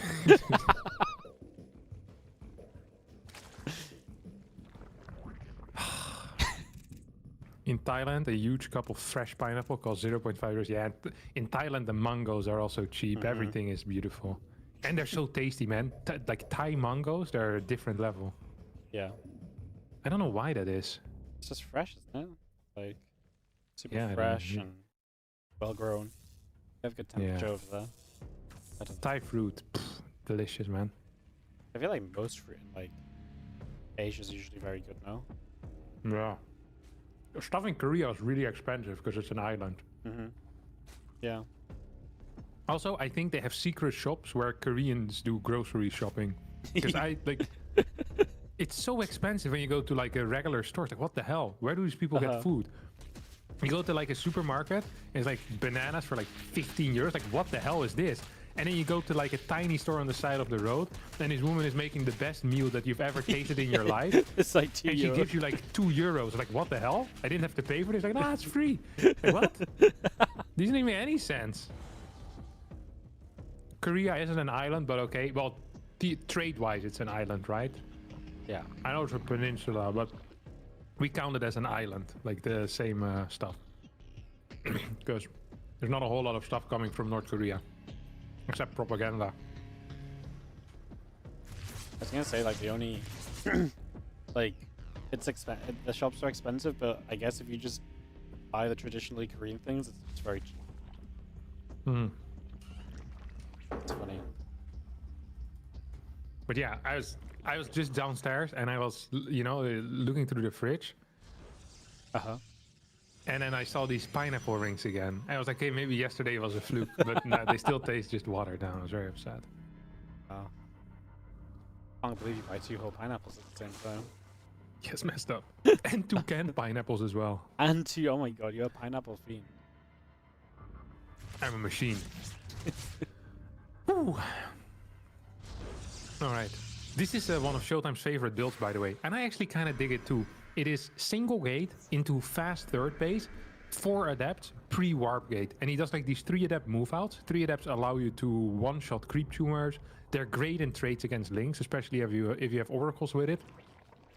In Thailand, a huge cup of fresh pineapple costs 0.5 euros. Yeah, in Thailand, the mangoes are also cheap. Everything is beautiful. And they're so tasty, man. Like Thai mangoes, they're a different level. Yeah. I don't know why that is. It's just fresh, isn't it? Like, super fresh and well grown. You have good temperature over there. Thai fruit, delicious, man. I feel like most fruit in like Asia is usually very good, no? Yeah. Stuff in Korea is really expensive because it's an island. Yeah. Also, I think they have secret shops where Koreans do grocery shopping. Because it's so expensive when you go to like a regular store. It's like, what the hell? Where do these people get food? You go to like a supermarket, and it's like bananas for like 15 euros. Like, what the hell is this? And then you go to like a tiny store on the side of the road, and this woman is making the best meal that you've ever tasted in your life. It's like 2 euros. And she gives you like 2 euros. Like, what the hell? I didn't have to pay for this. Like, nah, it's free. Like, what? This doesn't make any sense. Korea isn't an island, but okay. Well, trade-wise, it's an island, right? Yeah. I know it's a peninsula, but we count it as an island, like the same stuff. Because there's not a whole lot of stuff coming from North Korea. Except propaganda. I was gonna say, like, the only like, the shops are expensive, but I guess if you just buy the traditionally Korean things, it's very cheap. It's funny. But yeah, I was just downstairs and I was, you know, looking through the fridge. And then I saw these pineapple rings again. I was like, hey, maybe yesterday was a fluke, but no, they still taste just watered down. I was very upset. Oh. I can't believe you buy 2 whole pineapples at the same time. Yes, messed up. And 2 canned pineapples as well. And 2, oh my god, you're a pineapple fiend. I'm a machine. All right. This is one of Showtime's favorite builds, by the way. And I actually kind of dig it too. It is single gate into fast third base, 4 adepts, pre-warp gate. And he does like these 3 adept move outs. 3 adepts allow you to one-shot creep tumors. They're great in trades against links, especially if you have oracles with it.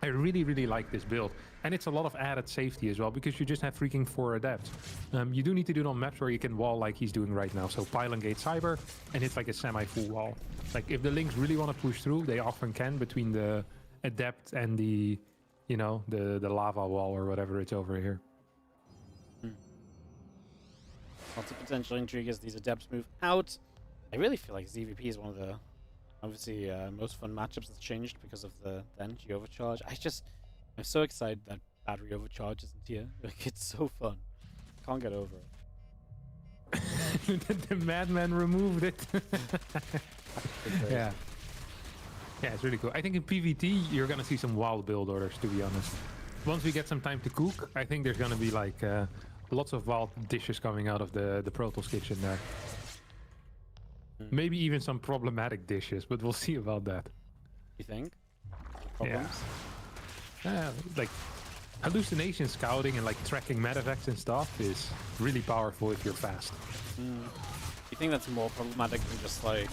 I really, really like this build. And it's a lot of added safety as well, because you just have freaking 4 adepts. You do need to do it on maps where you can wall like he's doing right now. So pylon gate cyber, and it's like a semi-full wall. Like if the links really want to push through, they often can between the adept and the, you know, the lava wall or whatever it's over here. Lots of potential intrigue as these adepts move out. I really feel like ZVP is one of the, obviously, most fun matchups that's changed because of the energy overcharge. I'm so excited that battery overcharge isn't here. Like, it's so fun. Can't get over it. The madman removed it. Yeah. Yeah, it's really cool. I think in PvT, you're going to see some wild build orders, to be honest. Once we get some time to cook, I think there's going to be like lots of wild dishes coming out of the Protoss kitchen there. Maybe even some problematic dishes, but we'll see about that. You think? Problems? Yeah. Like hallucination scouting and like tracking medevacts and stuff is really powerful if you're fast. You think that's more problematic than just like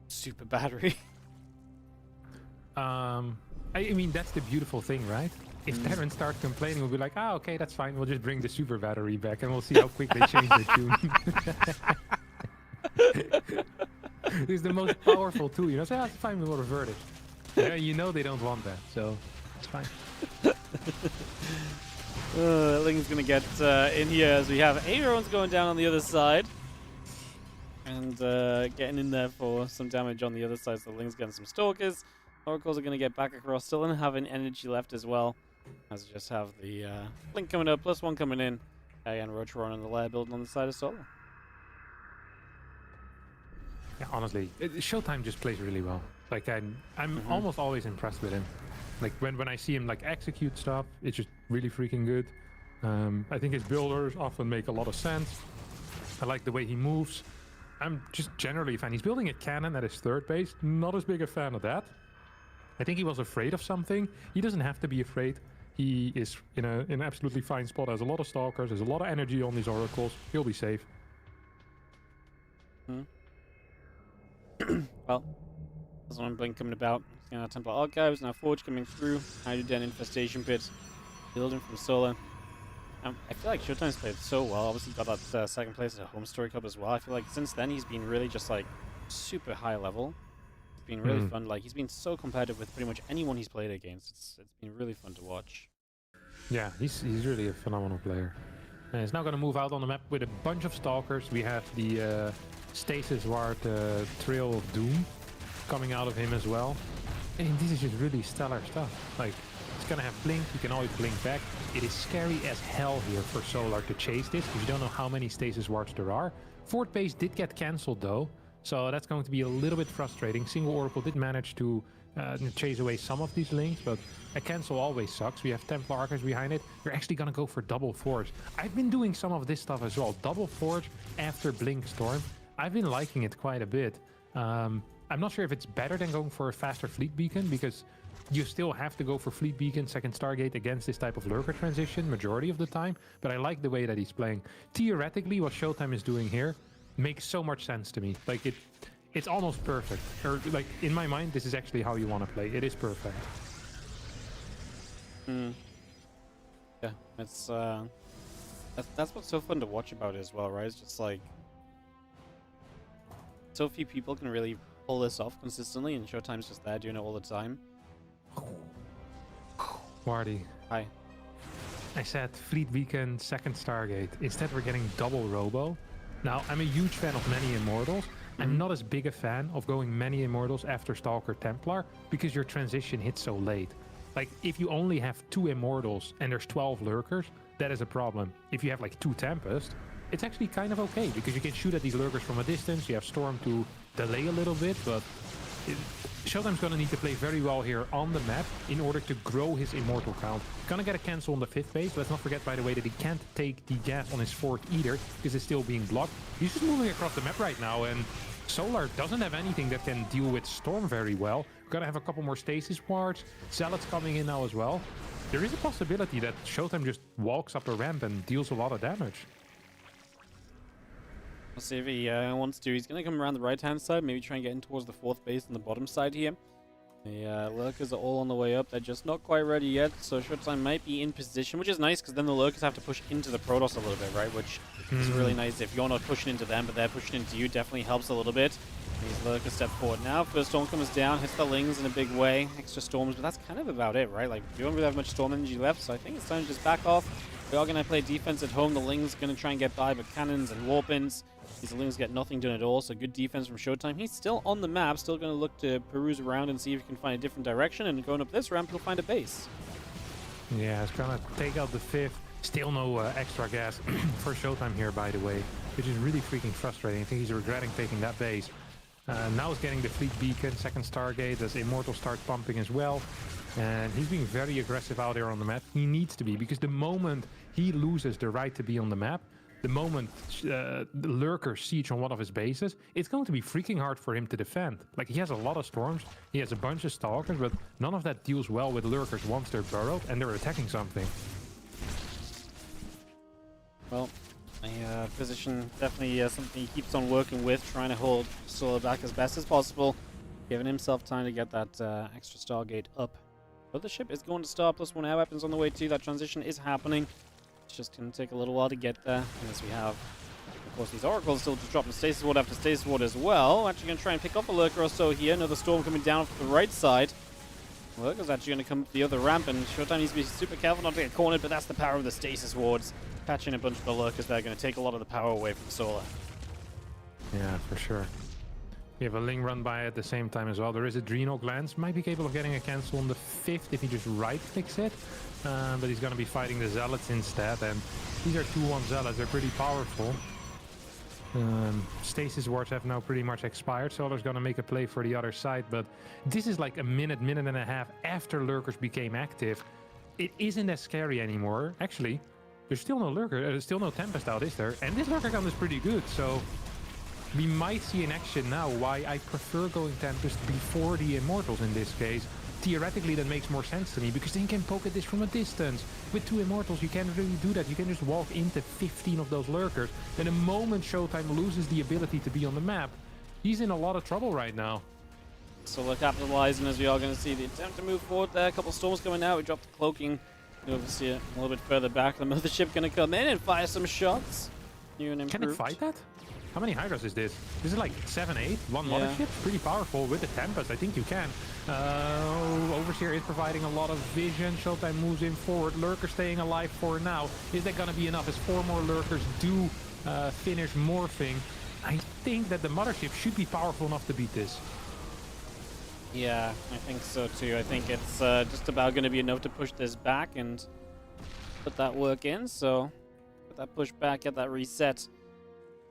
super battery? I mean, that's the beautiful thing, right? If Terran starts complaining, we'll be like, ah, okay, that's fine. We'll just bring the super battery back and we'll see how quick they change their tune. This is the most powerful tool, you know? So that's fine, we'll revert it. Yeah, you know they don't want that, so it's fine. Ling's gonna get in here as we have Aaron's going down on the other side. And getting in there for some damage on the other side, so Ling's getting some stalkers. Oracles are going to get back across, still don't have any energy left as well. As we just have the Link coming up, +1 coming in. And Rocharon on the lair building on the side of Solar. Yeah, honestly, Showtime just plays really well. Like I'm almost always impressed with him. Like when I see him like execute stuff, it's just really freaking good. I think his builders often make a lot of sense. I like the way he moves. I'm just generally a fan. He's building a cannon at his third base. Not as big a fan of that. I think he was afraid of something. He doesn't have to be afraid. He is in an absolutely fine spot. Has a lot of stalkers. There's a lot of energy on these oracles. He'll be safe. Well, that's one blink coming about. Temple Archives, now Forge coming through. Hydrogen Infestation Pit. Building from Solar. I feel like Showtime's played so well. Obviously got that second place at a home story cup as well. I feel like since then he's been really just like super high level. It's been really fun. Like he's been so competitive with pretty much anyone he's played against. It's been really fun to watch. Yeah, he's really a phenomenal player. And he's now going to move out on the map with a bunch of stalkers. We have the Stasis Ward Trail of Doom coming out of him as well. And this is just really stellar stuff. Like, it's going to have blink, you can always blink back. It is scary as hell here for Solar to chase this, because you don't know how many Stasis Wards there are. Fourth base did get cancelled though, so that's going to be a little bit frustrating. Single Oracle did manage to chase away some of these links, but a cancel always sucks. We have Templar Archives behind it. You're actually going to go for double Forge. I've been doing some of this stuff as well. Double Forge after Blink Storm. I've been liking it quite a bit. I'm not sure if it's better than going for a faster Fleet Beacon, because you still have to go for Fleet Beacon, second Stargate against this type of lurker transition majority of the time, but I like the way that he's playing. Theoretically, what Showtime is doing here makes so much sense to me. Like, it's almost perfect. Or, like, in my mind, this is actually how you want to play. It is perfect. Yeah, it's that's what's so fun to watch about it as well, right? It's just like so few people can really pull this off consistently, and Showtime's just there doing it all the time. Wardy. Hi. I said Fleet Beacon, second Stargate. Instead, we're getting double Robo. Now, I'm a huge fan of many Immortals. I'm not as big a fan of going many Immortals after Stalker Templar, because your transition hits so late. Like, if you only have 2 Immortals and there's 12 Lurkers, that is a problem. If you have like 2 Tempest, it's actually kind of okay, because you can shoot at these Lurkers from a distance. You have Storm to delay a little bit, but Showtime's gonna need to play very well here on the map in order to grow his Immortal count. Gonna get a cancel on the 5th base. Let's not forget, by the way, that he can't take the gas on his 4th either, because it's still being blocked. He's just moving across the map right now, and Solar doesn't have anything that can deal with Storm very well. We're gonna have a couple more Stasis Wards. Zealots coming in now as well. There is a possibility that Showtime just walks up a ramp and deals a lot of damage. We'll see if he wants to. He's going to come around the right-hand side, maybe try and get in towards the 4th base on the bottom side here. The Lurkers are all on the way up. They're just not quite ready yet, so Showtime might be in position, which is nice, because then the Lurkers have to push into the Protoss a little bit, right? Which is really nice. If you're not pushing into them, but they're pushing into you, definitely helps a little bit. These Lurkers step forward now. First Storm comes down, hits the Lings in a big way. Extra Storms, but that's kind of about it, right? Like, you don't really have much Storm energy left, so I think it's time to just back off. We are going to play defense at home. The Lings going to try and get by, but cannons and warpins. These Lings get nothing done at all, so good defense from Showtime. He's still on the map, still going to look to peruse around and see if he can find a different direction, and going up this ramp, he'll find a base. Yeah, it's going to take out the 5th. Still no extra gas for Showtime here, by the way, which is really freaking frustrating. I think he's regretting taking that base. Now he's getting the Fleet Beacon, second Stargate, as Immortal starts pumping as well. And he's being very aggressive out there on the map. He needs to be, because the moment he loses the right to be on the map, the moment the Lurkers siege on one of his bases, it's going to be freaking hard for him to defend. Like, he has a lot of Storms, he has a bunch of Stalkers, but none of that deals well with Lurkers once they're burrowed and they're attacking something. Well, position definitely something he keeps on working with, trying to hold Solar back as best as possible, giving himself time to get that extra Stargate up. But the ship is going to start, plus 1 air weapons on the way too. That transition is happening. It's just going to take a little while to get there. As we have, of course, these Oracles still just dropping Stasis Ward after Stasis Ward as well. Actually going to try and pick off a Lurker or so here. Another Storm coming down from the right side. Lurker's actually going to come up the other ramp, and Showtime needs to be super careful not to get cornered, but that's the power of the Stasis Wards. Catching a bunch of the Lurkers that are going to take a lot of the power away from Solar. Yeah, for sure. We have a Ling run by at the same time as well. There is Adrenal Glands. Might be capable of getting a cancel on the 5th if he just right-clicks it. But he's going to be fighting the Zealots instead. And these are 2-1 Zealots. They're pretty powerful. Stasis Wards have now pretty much expired. Solar's going to make a play for the other side. But this is like a minute and a half after Lurkers became active. It isn't as scary anymore. Actually, There's still no lurker, there's still no Tempest out, is there? And this lurker count is pretty good, so we might see in action now why I prefer going Tempest before the Immortals in this case. Theoretically, that makes more sense to me, because then you can poke at this from a distance. With 2 Immortals, you can't really do that. You can just walk into 15 of those lurkers. And the moment Showtime loses the ability to be on the map, he's in a lot of trouble right now. So we're capitalizing, as we are going to see the attempt to move forward there. A couple of storms coming out. We dropped the cloaking. Obviously, a little bit further back. The mothership going to come in and fire some shots. New and improved. Can it fight that? How many Hydras is this? This is like 7, 8, one mothership. Pretty powerful with the Tempest. I think you can. Overseer is providing a lot of vision. Showtime moves in forward. Lurker staying alive for now. Is that going to be enough? As 4 more lurkers do finish morphing, I think that the mothership should be powerful enough to beat this. Yeah, I think so too. I think it's just about going to be enough to push this back and put that work in. So put that push back, get that reset.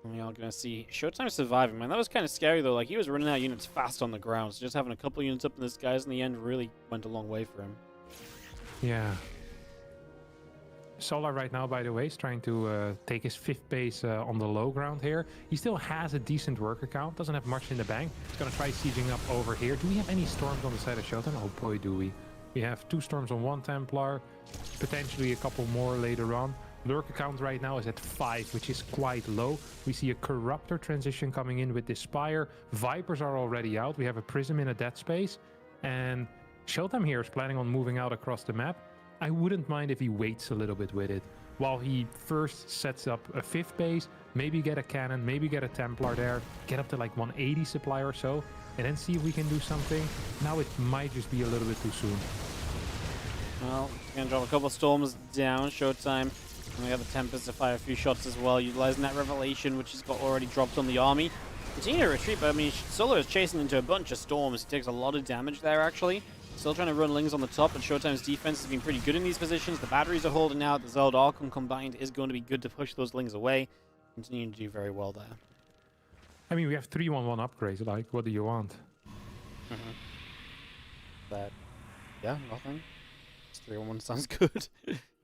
And we are going to see Showtime surviving. Man, that was kind of scary though. Like, he was running out units fast on the ground. So just having a couple units up in the skies in the end really went a long way for him. Yeah. Solar right now, by the way, is trying to take his 5th base on the low ground here. He still has a decent worker count, doesn't have much in the bank. He's going to try sieging up over here. Do we have any storms on the side of Showtime? Oh boy, do we. We have 2 storms on 1 Templar, potentially a couple more later on. Lurker count right now is at 5, which is quite low. We see a Corruptor transition coming in with this Spire. Vipers are already out. We have a Prism in a dead space. And Showtime here is planning on moving out across the map. I wouldn't mind if he waits a little bit with it, while he first sets up a 5th base, maybe get a cannon, maybe get a Templar there, get up to like 180 supply or so, and then see if we can do something. Now it might just be a little bit too soon. Well, going to drop a couple of storms down. Showtime. And we have the Tempest to fire a few shots as well, utilizing that Revelation, which has got already dropped on the army. Continue to retreat, but I mean, Solar is chasing into a bunch of storms. He takes a lot of damage there, actually. Still trying to run Lings on the top, and Showtime's defense has been pretty good in these positions. The batteries are holding out. The Zeld Archon combined is going to be good to push those Lings away. Continuing to do very well there. I mean, we have 3-1-1 upgrades. Like, what do you want? But, yeah, nothing. 3-1-1 sounds good.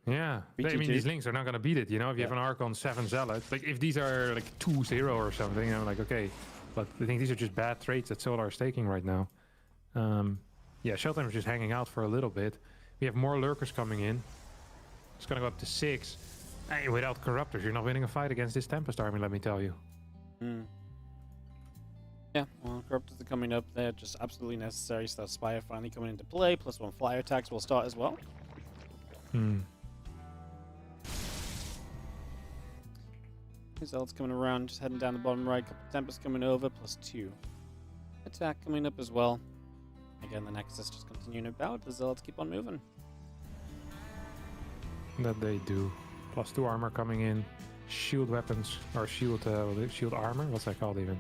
Yeah, I mean, these Lings are not going to beat it, you know? If you have an Archon 7 Zealots, like, if these are, like, 2-0 or something, I'm like, okay. But I think these are just bad traits that Solar is taking right now. Yeah, Showtime is just hanging out for a little bit. We have more lurkers coming in. It's going to go up to 6. Hey, without Corruptors, you're not winning a fight against this Tempest army, let me tell you. Yeah, well, Corruptors are coming up. They're just absolutely necessary. So that Spire finally coming into play. +1 flyer attacks will start as well. Zealots coming around, just heading down the bottom right. Couple Tempest coming over, +2 attack coming up as well. Again, the Nexus just continuing about. The Zealots keep on moving. That they do. +2 armor coming in. Shield weapons, or shield armor? What's that called even?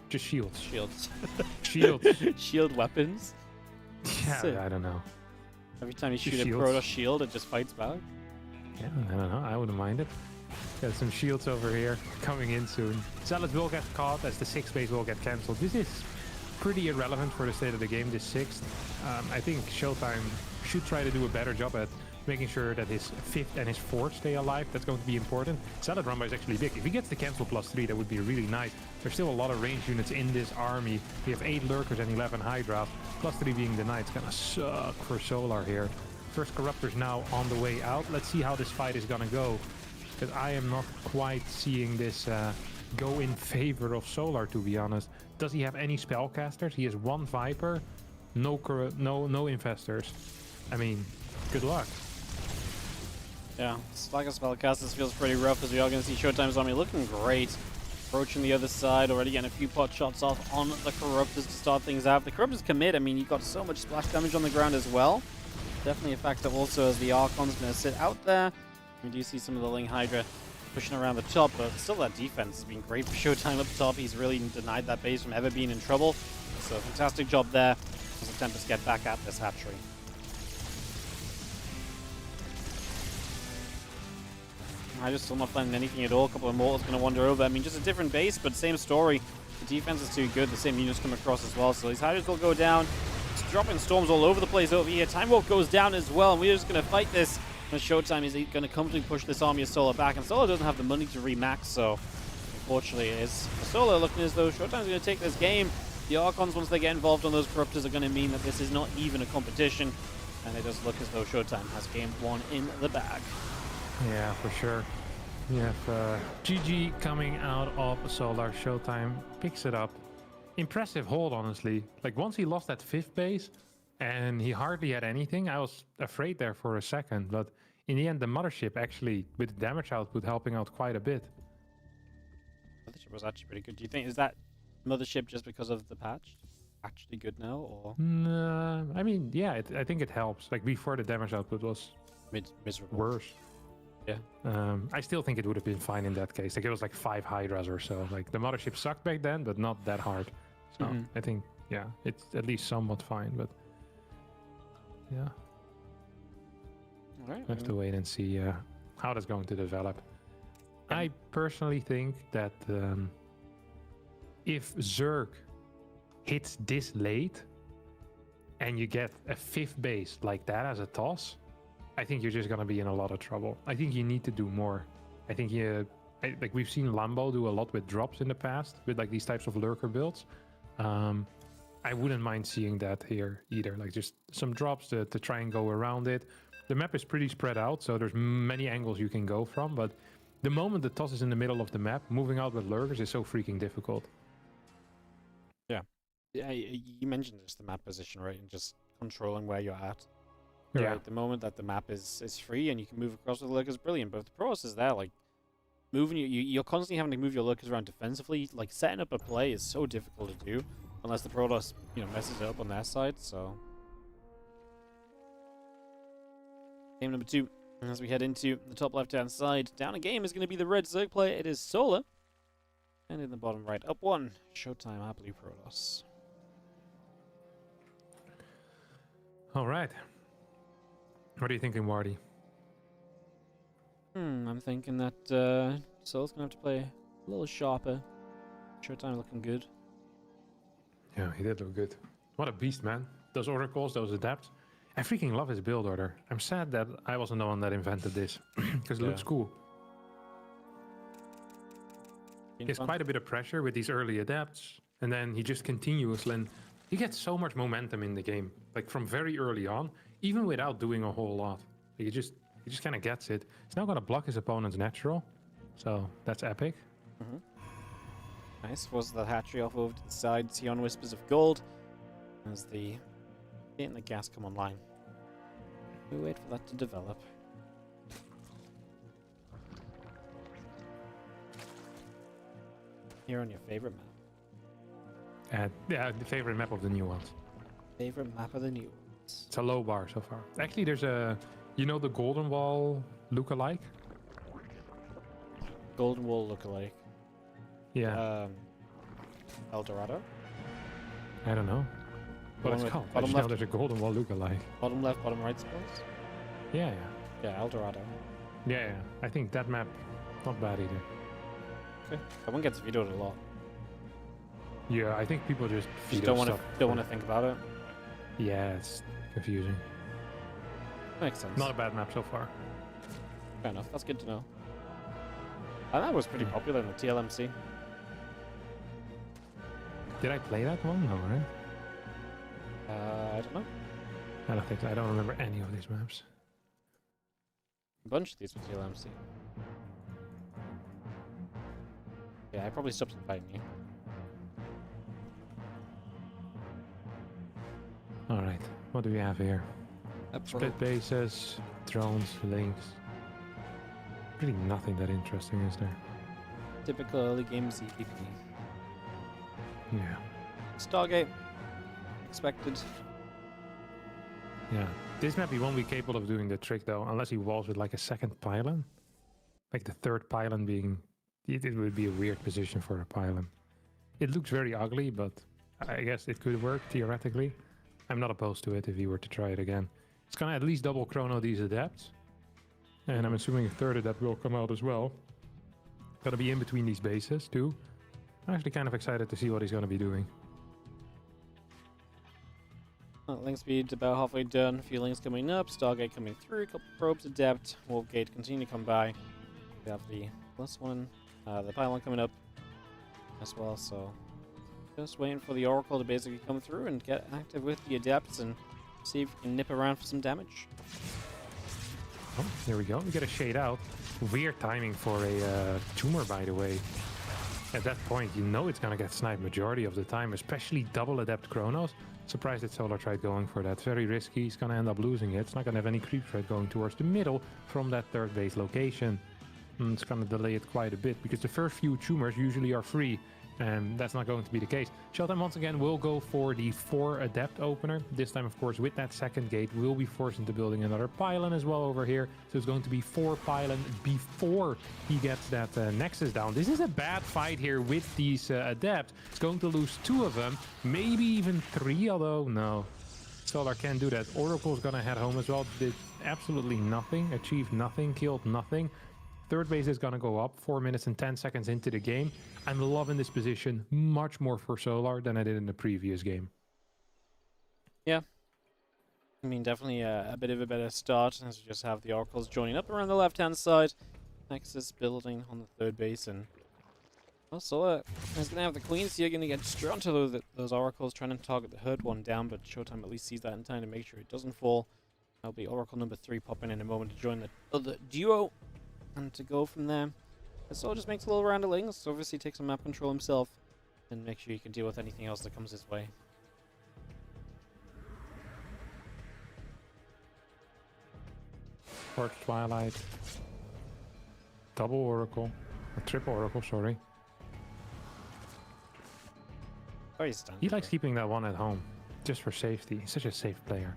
Just shields. Shields. Shields. Shield weapons? Yeah, I don't know. Every time you shoot a Protoss shield, it just fights back? Yeah, I don't know. I wouldn't mind it. Got some shields over here coming in soon. Zealots will get caught as the 6th base will get cancelled. This is pretty irrelevant for the state of the game, this 6th. I think Showtime should try to do a better job at making sure that his 5th and his 4th stay alive. That's going to be important. Zealot Rumba is actually big. If he gets the cancel +3, that would be really nice. There's still a lot of range units in this army. We have 8 lurkers and 11 Hydras. +3 being denied. It's gonna suck for Solar here. First Corruptors now on the way out. Let's see how this fight is gonna go, because I am not quite seeing this go in favor of Solar, to be honest. Does he have any spellcasters? He has 1 Viper, no Infestors. I mean, good luck. Yeah, lack of spellcasters feels pretty rough, as we are going to see Showtime's army looking great. Approaching the other side, already getting a few pot shots off on the Corruptors to start things out. The Corruptors commit, I mean, you got so much splash damage on the ground as well. Definitely a factor also, as the Archon's going to sit out there. We do see some of the Ling Hydra pushing around the top, but still that defense has been great for Showtime up top. He's really denied that base from ever being in trouble. So fantastic job there as the Tempest get back at this hatchery. I just still not finding anything at all. A couple of Immortals going to wander over. I mean, just a different base, but same story. The defense is too good. The same units come across as well. So these Hydras will go down. It's dropping storms all over the place over here. Time Walk goes down as well, and we're just going to fight this Showtime is going to comfortably push this army of Solar back, and Solar doesn't have the money to remax, so unfortunately it is Solar looking as though Showtime's going to take this game. The Archons, once they get involved on those Corruptors, are going to mean that this is not even a competition, and it does look as though Showtime has game 1 in the bag. Yeah, for sure. We have GG coming out of Solar. Showtime picks it up. Impressive hold, honestly. Like, once he lost that 5th base, and he hardly had anything, I was afraid there for a second, but in the end, the Mothership actually, with the damage output, helping out quite a bit. Mothership was actually pretty good. Do you think, is that Mothership just because of the patch actually good now, or? Nah, I mean, yeah, I think it helps. Like, before, the damage output was miserable. Worse. Yeah. I still think it would have been fine in that case. Like, it was like 5 Hydras or so. Like, the Mothership sucked back then, but not that hard. So I think, yeah, it's at least somewhat fine, but yeah. All right. I have to wait and see how that's going to develop. Yeah. I personally think that if Zerg hits this late and you get a 5th base like that as a toss, I think you're just going to be in a lot of trouble. I think you need to do more. I think like we've seen Lambo do a lot with drops in the past with like these types of lurker builds. I wouldn't mind seeing that here either. Like just some drops to try and go around it. The map is pretty spread out, so there's many angles you can go from. But the moment the toss is in the middle of the map, moving out with lurkers is so freaking difficult. Yeah. You mentioned just the map position, right? And just controlling where you're at. Yeah. Right? The moment that the map is free and you can move across with the lurkers, brilliant. But if the process is there, like moving you're constantly having to move your lurkers around defensively. Like setting up a play is so difficult to do unless the Protoss, messes it up on their side. So game number 2, as we head into the top left-hand side, down a game is going to be the red Zerg player. It is Solar, and in the bottom right, up 1, Showtime, our blue Protoss. All right. What are you thinking, Wardy? I'm thinking that Solar's going to have to play a little sharper. Showtime looking good. Yeah, he did look good. What a beast, man. Those oracles, those adapts. I freaking love his build order. I'm sad that I wasn't the one that invented this, because it looks cool. He has quite a bit of pressure with these early adapts, and then he just continues, and he gets so much momentum in the game, like from very early on, even without doing a whole lot. He just kind of gets it. He's now going to block his opponent's natural, so that's epic. Nice. Forces that hatchery off over to the side. Sion Whispers of Gold as the gate and the gas come online. We wait for that to develop. Here on your favorite map. Yeah, the favorite map of the new ones. Favorite map of the new ones. It's a low bar so far. Actually, there's a, the Golden Wall lookalike? Golden Wall lookalike. Yeah. El Dorado? I don't know. What it's called. I just know there's a Golden Wall lookalike. Bottom left, bottom right spots? Yeah. Yeah, El Dorado. Yeah. I think that map, not bad either. Okay. That one gets vetoed a lot. Yeah, I think people just don't want to think about it. Yeah, it's confusing. Makes sense. Not a bad map so far. Fair enough. That's good to know. And that was pretty popular in the TLMC. Did I play that one? No, right? I don't know. I don't think so. I don't remember any of these maps. A bunch of these were TLMC. Yeah, I probably stopped inviting you. Alright, what do we have here? Split bases, drones, links. Really nothing that interesting, is there? Typical early game ZPP. Yeah. Stargate. Expected. Yeah. This map he won't be capable of doing the trick though, unless he walls with like a second pylon. Like the third pylon being... It would be a weird position for a pylon. It looks very ugly, but I guess it could work theoretically. I'm not opposed to it if he were to try it again. It's gonna at least double chrono these adapts. And I'm assuming a third adapt will come out as well. Gonna be in between these bases too. I'm actually kind of excited to see what he's gonna be doing. Link speed about halfway done. A few links coming up. Stargate coming through. Couple probes adept. Wolf gate continue to come by. We have the +1. The pylon coming up as well. So just waiting for the Oracle to basically come through and get active with the adepts and see if we can nip around for some damage. Oh, there we go. We get a shade out. Weird timing for a tumor, by the way. At that point, you know it's going to get sniped majority of the time, especially double adept Chronos. Surprised that Solar tried going for that. Very risky. He's going to end up losing it. It's not going to have any creep threat going towards the middle from that third base location. It's going to delay it quite a bit because the first few tumors usually are free. And that's not going to be the case. Showtime once again will go for the 4 adept opener. This time, of course, with that second gate, we'll be forced into building another pylon as well over here. So it's going to be 4 pylon before he gets that nexus down. This is a bad fight here with these adept. It's going to lose 2 of them, maybe even 3, although no. Solar can't do that. Oracle's gonna head home as well. Did absolutely nothing, achieved nothing, killed nothing. Third base is going to go up 4 minutes and 10 seconds into the game. I'm loving this position much more for Solar than I did in the previous game. Yeah. I mean, definitely a bit of a better start as we just have the Oracles joining up around the left-hand side. Nexus building on the third base, and well, Solar is going to have the Queens here, going to get straight onto those Oracles, trying to target the hurt one down, but Showtime at least sees that in time to make sure it doesn't fall. That'll be Oracle number 3 popping in a moment to join the other duo. And to go from there, Solar just makes a little round of links, obviously takes some map control himself, and make sure he can deal with anything else that comes his way. Torch Twilight. Double Oracle. Or triple Oracle, sorry. Oh, he's done. He likes keeping that one at home, just for safety. He's such a safe player.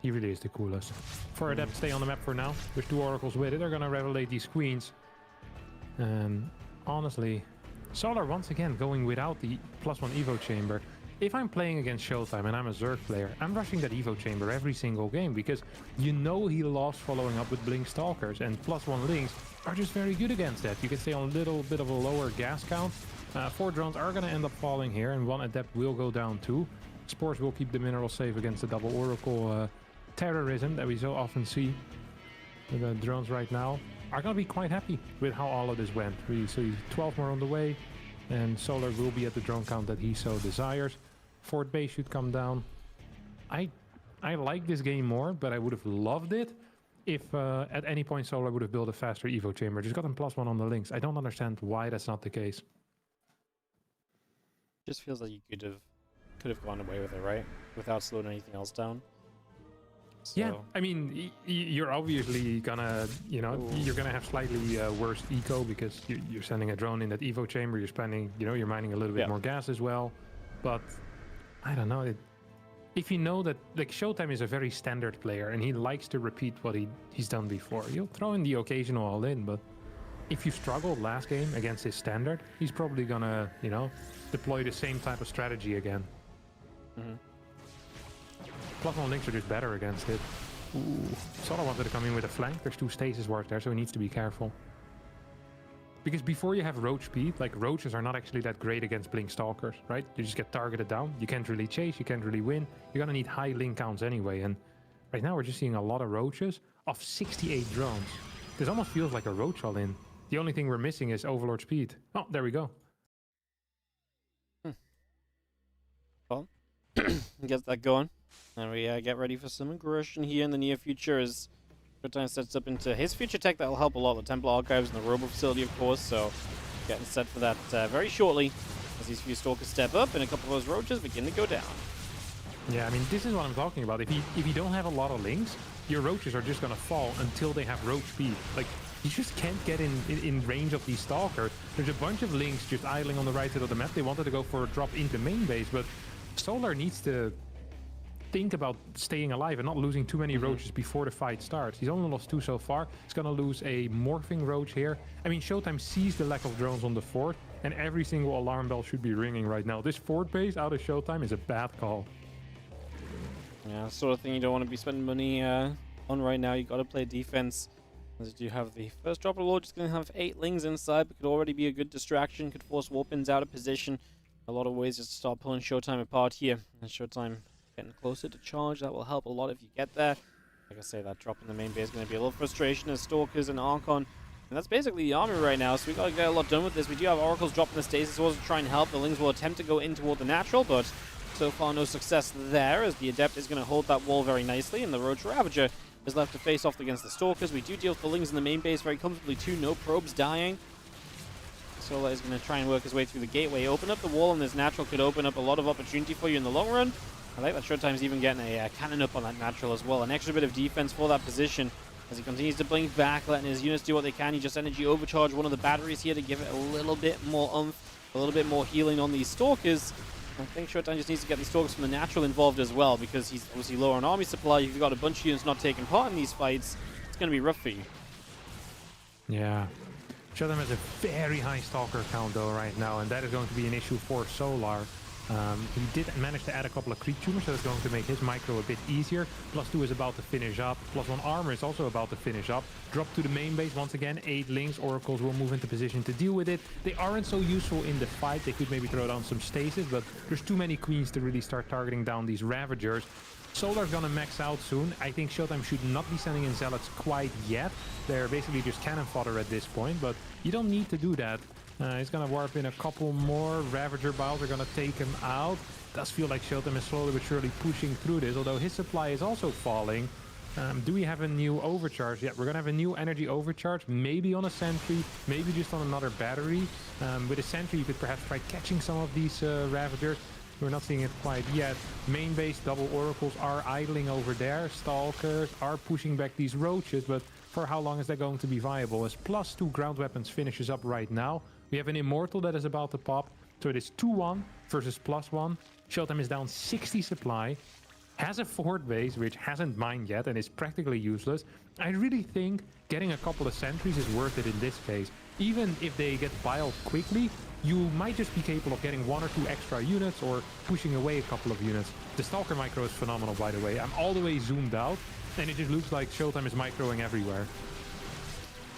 He really is the coolest. 4 adepts stay on the map for now. There's 2 oracles with it. They're gonna revelate these queens. Honestly, Solar once again going without the +1 Evo chamber. If I'm playing against Showtime and I'm a Zerg player, I'm rushing that Evo chamber every single game because you know he loves following up with Blink Stalkers, and +1 links are just very good against that. You can stay on a little bit of a lower gas count. 4 drones are gonna end up falling here, and 1 adept will go down too. Spores will keep the mineral safe against the double oracle terrorism that we so often see. The drones right now are going to be quite happy with how all of this went. We see 12 more on the way, and Solar will be at the drone count that he so desires. 4th base should come down. I like this game more, but I would have loved it if at any point Solar would have built a faster Evo chamber. Just got him +1 on the links. I don't understand why that's not the case. Just feels like you could have gone away with it, right? Without slowing anything else down. So. Yeah, I mean, you're obviously gonna, you know, you're gonna have slightly worse eco because you're sending a drone in that Evo chamber. You're spending, you know, you're mining a little bit more gas as well. But I don't know. If you know that, like, Showtime is a very standard player and he likes to repeat what he's done before. You'll throw in the occasional all-in, but if you struggled last game against his standard, he's probably gonna, you know, deploy the same type of strategy again. Mm-hmm. +1 links are just better against it. Ooh. Solar wanted to come in with a flank. There's 2 stasis wards there, so he needs to be careful. Because before you have roach speed, like, roaches are not actually that great against blink stalkers, right? You just get targeted down. You can't really chase, you can't really win. You're gonna need high link counts anyway, and right now we're just seeing a lot of roaches off 68 drones. This almost feels like a roach all-in. The only thing we're missing is overlord speed. Oh, there we go. Well, get that going. And we get ready for some aggression here in the near future as Showtime sets up into his future tech that will help a lot. The Temple Archives and the Robo Facility, of course, so getting set for that very shortly as these few Stalkers step up and a couple of those roaches begin to go down. Yeah, I mean, this is what I'm talking about. If you don't have a lot of links, your roaches are just going to fall until they have roach speed. Like, you just can't get in range of these Stalkers. There's a bunch of links just idling on the right side of the map. They wanted to go for a drop into main base, but Solar needs to think about staying alive and not losing too many roaches before the fight starts. He's only lost 2 so far. He's gonna lose a morphing roach here. I mean, Showtime sees the lack of drones on the 4th, and every single alarm bell should be ringing right now. This 4th base out of Showtime is a bad call. Yeah, sort of thing you don't want to be spending money on right now. You got to play defense. As you have the first dropper lord, just going to have 8 lings inside, but could already be a good distraction. Could force Warpins out of position. A lot of ways just to start pulling Showtime apart here. And Showtime Getting closer to charge, that will help a lot if you get there. Like I say, that drop in the main base is going to be a little frustration as Stalkers and Archon. And that's basically the army right now, so we got to get a lot done with this. We do have Oracles dropping the stasis walls to try and help. The Lings will attempt to go in toward the natural, but so far no success there, as the Adept is going to hold that wall very nicely, and the Roach Ravager is left to face off against the Stalkers. We do deal with the Lings in the main base very comfortably too. No probes dying. Solar is going to try and work his way through the gateway. Open up the wall, and this natural could open up a lot of opportunity for you in the long run. I like that Showtime's even getting a cannon up on that natural as well. An extra bit of defense for that position as he continues to blink back, letting his units do what they can. He just energy overcharge one of the batteries here to give it a little bit more oomph, a little bit more healing on these Stalkers. I think Showtime just needs to get these Stalkers from the natural involved as well, because he's obviously low on army supply. If you've got a bunch of units not taking part in these fights, it's going to be rough for you. Yeah. Showtime has a very high Stalker count though right now, and that is going to be an issue for Solar. He did manage to add a couple of creep tumors, so that's going to make his micro a bit easier. +2 is about to finish up. +1 armor is also about to finish up. Drop to the main base once again. 8 Lings. Oracles will move into position to deal with it. They aren't so useful in the fight. They could maybe throw down some stasis, but there's too many queens to really start targeting down these Ravagers. Solar's gonna max out soon. I think Showtime should not be sending in Zealots quite yet. They're basically just cannon fodder at this point, but you don't need to do that. He's gonna warp in a couple more. Ravager Biles are gonna take him out. Does feel like Showtime is slowly but surely pushing through this, although his supply is also falling. Do we have a new overcharge? Yeah, we're gonna have a new energy overcharge, maybe on a sentry, maybe just on another battery. With a sentry, you could perhaps try catching some of these Ravagers. We're not seeing it quite yet. Main base double Oracles are idling over there. Stalkers are pushing back these Roaches, but for how long is that going to be viable? As +2 ground weapons finishes up right now. We have an Immortal that is about to pop. So it is 2-1 versus +1. Showtime is down 60 supply. Has a fort base, which hasn't mined yet and is practically useless. I really think getting a couple of sentries is worth it in this case. Even if they get biled quickly, you might just be capable of getting 1 or 2 extra units or pushing away a couple of units. The Stalker micro is phenomenal, by the way. I'm all the way zoomed out, and it just looks like Showtime is microing everywhere.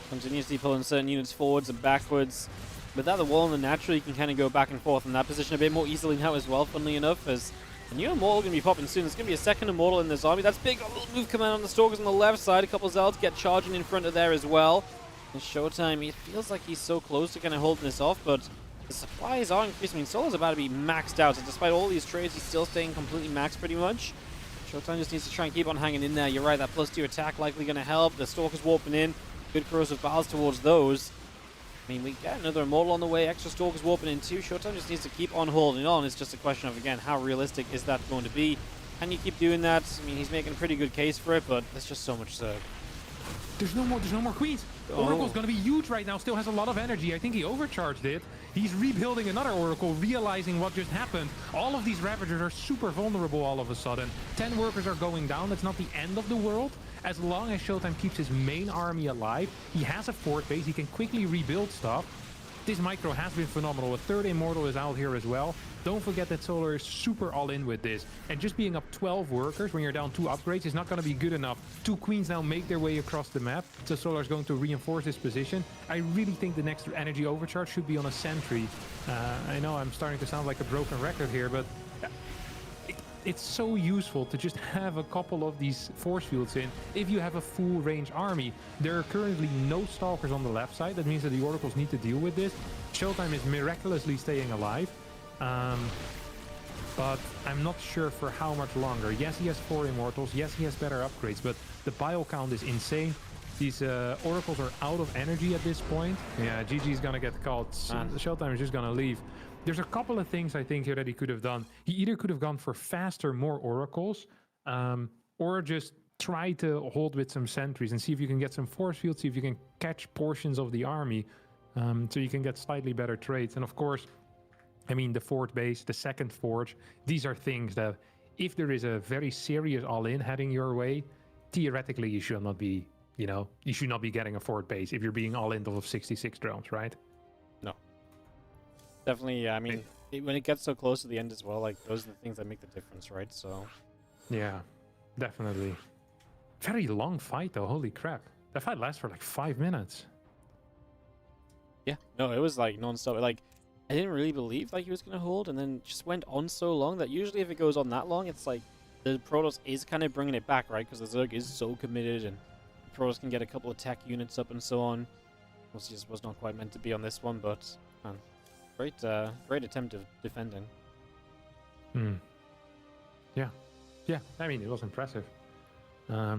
Continuously pulling certain units forwards and backwards. Without the wall and the natural, you can kind of go back and forth in that position a bit more easily now as well, funnily enough, as a new Immortal going to be popping soon. There's going to be a second Immortal in this army. That's big. A little move command on the Stalkers on the left side. A couple of Zealots get charging in front of there as well. And Showtime, it feels like he's so close to kind of holding this off, but the supplies are increasing. I mean, Solar's about to be maxed out, so despite all these trades, he's still staying completely maxed pretty much. Showtime just needs to try and keep on hanging in there. You're right, that +2 attack likely going to help. The Stalkers warping in. Good corrosive bars towards those. I mean, we get another Immortal on the way. Extra Stalkers warping in too. Showtime just needs to keep on holding on. It's just a question of, again, how realistic is that going to be? Can you keep doing that? I mean, he's making a pretty good case for it, but there's just so much Zerg. There's no more queens. Oracle's gonna be huge right now, still has a lot of energy. I think he overcharged it. He's rebuilding another Oracle, realizing what just happened. All of these Ravagers are super vulnerable all of a sudden. 10 workers are going down. That's not the end of the world. As long as Showtime keeps his main army alive, he has a fort base, he can quickly rebuild stuff. This micro has been phenomenal. A third Immortal is out here as well. Don't forget that Solar is super all in with this. And just being up 12 workers when you're down 2 upgrades is not going to be good enough. 2 queens now make their way across the map. So Solar is going to reinforce his position. I really think the next energy overcharge should be on a sentry. I know I'm starting to sound like a broken record here, but it's so useful to just have a couple of these force fields in if you have a full range army. There are currently no Stalkers on the left side. That means that the Oracles need to deal with this. Showtime is miraculously staying alive. But I'm not sure for how much longer. Yes, he has 4 Immortals. Yes, he has better upgrades, but the bile count is insane. These Oracles are out of energy at this point. Yeah, GG's gonna get called. Showtime is just gonna leave. There's a couple of things I think here that he could have done. He either could have gone for faster, more Oracles, or just try to hold with some sentries and see if you can get some force fields, see if you can catch portions of the army, so you can get slightly better trades. And of course, I mean, the fort base, the second forge, these are things that if there is a very serious all-in heading your way, theoretically you should not be, you should not be getting a fort base if you're being all-in of 66 drones, right? No. Definitely, yeah. I mean, when it gets so close to the end as well, like, those are the things that make the difference, right? So, yeah, definitely. Very long fight, though. Holy crap. That fight lasts for like 5 minutes. Yeah. No, it was like non-stop. Like, I didn't really believe like he was going to hold, and then just went on so long that usually if it goes on that long, it's like the Protoss is kind of bringing it back, right? Because the Zerg is so committed, and the Protoss can get a couple of tech units up and so on. Which just was not quite meant to be on this one, but man, great attempt of defending. Yeah. I mean, it was impressive. Yeah,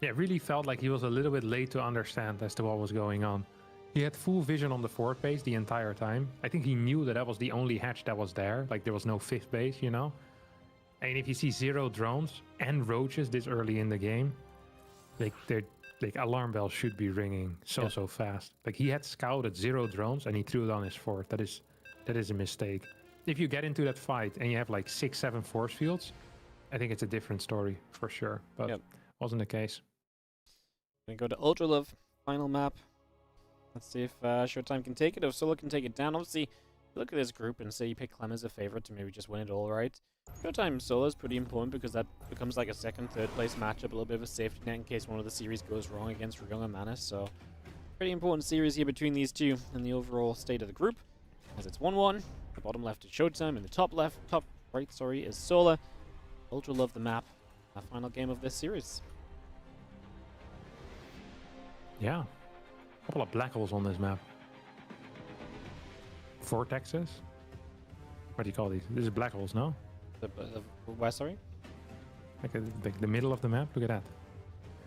it really felt like he was a little bit late to understand as to what was going on. He had full vision on the fourth base the entire time. I think he knew that was the only hatch that was there. Like, there was no fifth base, you know? And if you see 0 drones and roaches this early in the game, like, alarm bells should be ringing so fast. Like, he had scouted 0 drones and he threw it on his fort. That is a mistake. If you get into that fight and you have like 6-7 force fields, I think it's a different story for sure. But wasn't the case. Gonna go to Ultra Love, final map. Let's see if Showtime can take it, or if Solo can take it down. Obviously, look at this group and say you pick Clem as a favorite to maybe just win it all, right? Showtime Solo is pretty important because that becomes like a second, third place matchup, a little bit of a safety net in case one of the series goes wrong against Ryung and Manus. So, pretty important series here between these two and the overall state of the group. As it's 1-1, the bottom left is Showtime, and the top right, is Solar. Ultra Love the map. Our final game of this series. Yeah. A couple of black holes on this map. Vortexes? What do you call these? This is black holes, no? Where, sorry? Like the middle of the map? Look at that.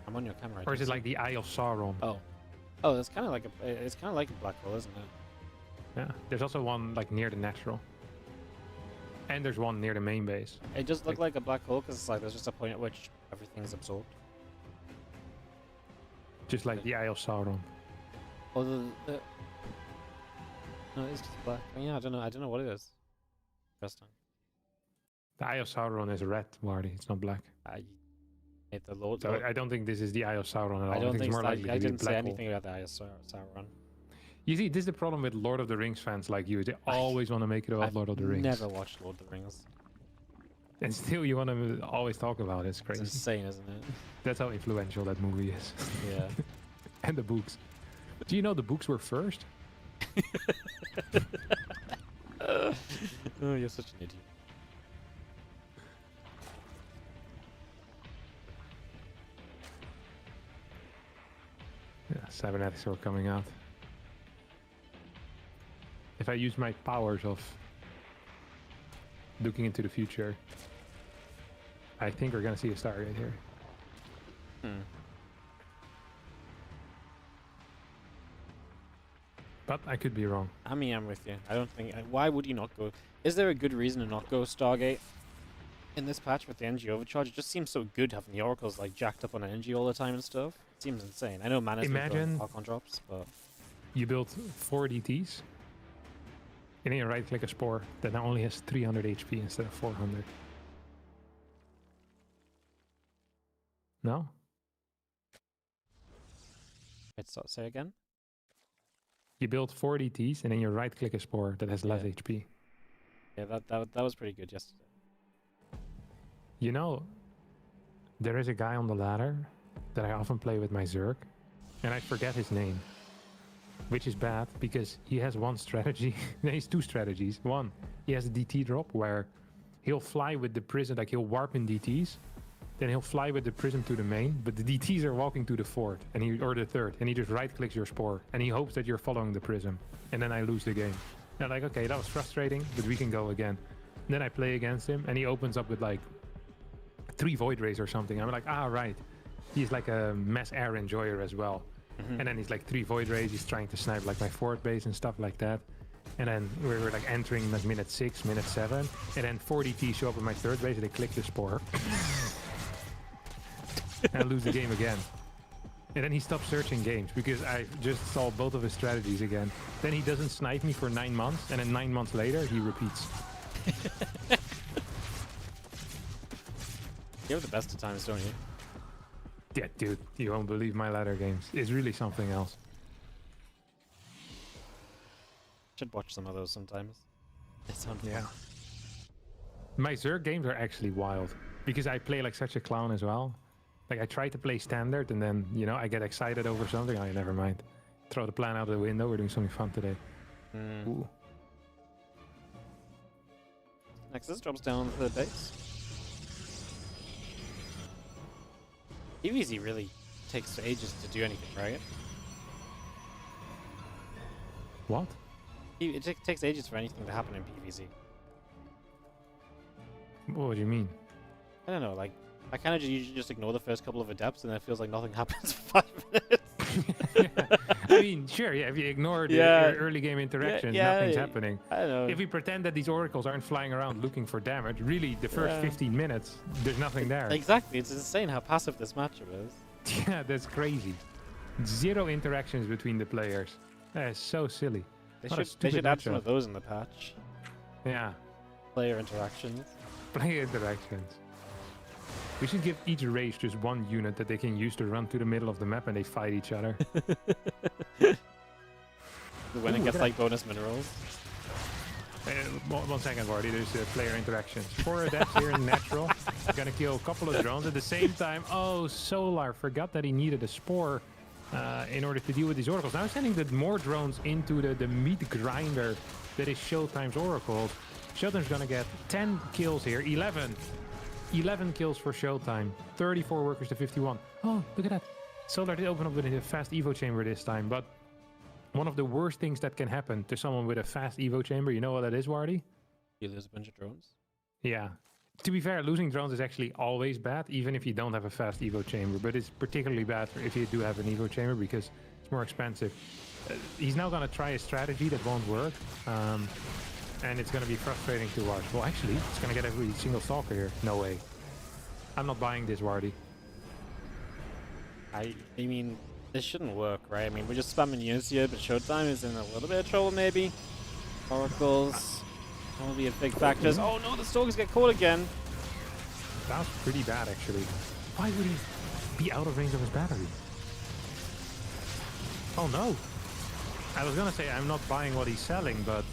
I'm on your camera. Or is it like the Eye of Sauron? Oh, it's kind of like a black hole, isn't it? Yeah. There's also one like near the natural. And there's one near the main base. It just looked like a black hole because it's like there's just a point at which everything's absorbed. Just like the Eye of Sauron. Oh, no, it's just black. Yeah, I don't know what it is. Interesting. The Eye of Sauron is red, Wardy. It's not black. I don't think this is the Eye of Sauron at all. I don't think it's more likely I to be a didn't say black anything hole. about the Eye of Sauron. You see, this is the problem with Lord of the Rings fans like you. They always want to make it about Lord of the Rings. Never watched Lord of the Rings. And still you want to always talk about it. It's crazy. It's insane, isn't it? That's how influential that movie is. Yeah. And the books. Do you know the books were first? Oh, you're such an idiot. Yeah, cybernetics are coming out. If I use my powers of looking into the future, I think we're gonna see a Stargate here. But I could be wrong. I mean, I'm with you. I don't think... Why would you not go... Is there a good reason to not go Stargate in this patch with the energy overcharge? It just seems so good having the oracles like jacked up on energy all the time and stuff. It seems insane. I know Mana's Imagine Archon drops, but... You build 4 DTs, and then you right-click a spore that now only has 300 HP instead of 400. No? Let's say again? You build 4 DTs, and then you right-click a spore that has less HP. Yeah, that was pretty good yesterday. You know, there is a guy on the ladder that I often play with my Zerg, and I forget his name. Which is bad, because he has one strategy. He has 2 strategies. One, he has a DT drop, where he'll fly with the prism, like he'll warp in DTs, then he'll fly with the prism to the main, but the DTs are walking to the fourth, or the third, and he just right-clicks your spore, and he hopes that you're following the prism, and then I lose the game. And I'm like, okay, that was frustrating, but we can go again. And then I play against him, and he opens up with like 3 Void Rays or something. I'm like, right. He's like a mass air enjoyer as well. And then he's like 3 Void Rays, he's trying to snipe like my fourth base and stuff like that. And then we were like entering like minute 6, minute 7, and then 4 DT show up at my third base and they click the spore. And I lose the game again. And then he stopped searching games because I just saw both of his strategies again. Then he doesn't snipe me for 9 months, and then 9 months later he repeats. You have the best of times, don't you? Yeah, dude, you won't believe my ladder games. It's really something else. Should watch some of those sometimes. They sound fun. Yeah. My Zerg games are actually wild because I play like such a clown as well. Like I try to play standard and then, you know, I get excited over something. Oh, never mind. Throw the plan out the window. We're doing something fun today. Ooh. Nexus drops down on the third base. PvZ really takes ages to do anything, right? What? It takes ages for anything to happen in PvZ. What do you mean? I don't know, like, I kind of usually just ignore the first couple of adepts and it feels like nothing happens for 5 minutes. Yeah. I mean, sure, yeah, if you ignore the early game interactions, nothing's happening. I don't know. If we pretend that these oracles aren't flying around looking for damage, really, the first 15 minutes, there's nothing there. Exactly, it's insane how passive this matchup is. Yeah, that's crazy. 0 interactions between the players. That is so silly. They should add some of those in the patch. Yeah. Player interactions. Player interactions. We should give each race just one unit that they can use to run to the middle of the map and they fight each other. The winner gets like bonus minerals. 1 second, Wardy. There's player interactions. 4 adepts here in natural. Gonna kill a couple of drones at the same time. Oh, Solar forgot that he needed a spore in order to deal with these oracles. Now sending more drones into the meat grinder that is Showtime's oracles. Showtime's gonna get 10 kills here. 11 kills for Showtime. 34 workers to 51. Oh, look at that. Solar did open up with a fast Evo chamber this time, but one of the worst things that can happen to someone with a fast Evo chamber, you know what that is, Wardy? You lose a bunch of drones. Yeah. To be fair, losing drones is actually always bad, even if you don't have a fast Evo chamber, but it's particularly bad if you do have an Evo chamber because it's more expensive. He's now going to try a strategy that won't work. And it's going to be frustrating to watch. Well, actually, it's going to get every single stalker here. No way. I'm not buying this, Wardy. I mean, this shouldn't work, right? I mean, we're just spamming units here, but Showtime is in a little bit of trouble, maybe. Oracles will be a big factor. Oh no, the stalkers get caught again. That was pretty bad, actually. Why would he be out of range of his battery? Oh no. I was going to say I'm not buying what he's selling, but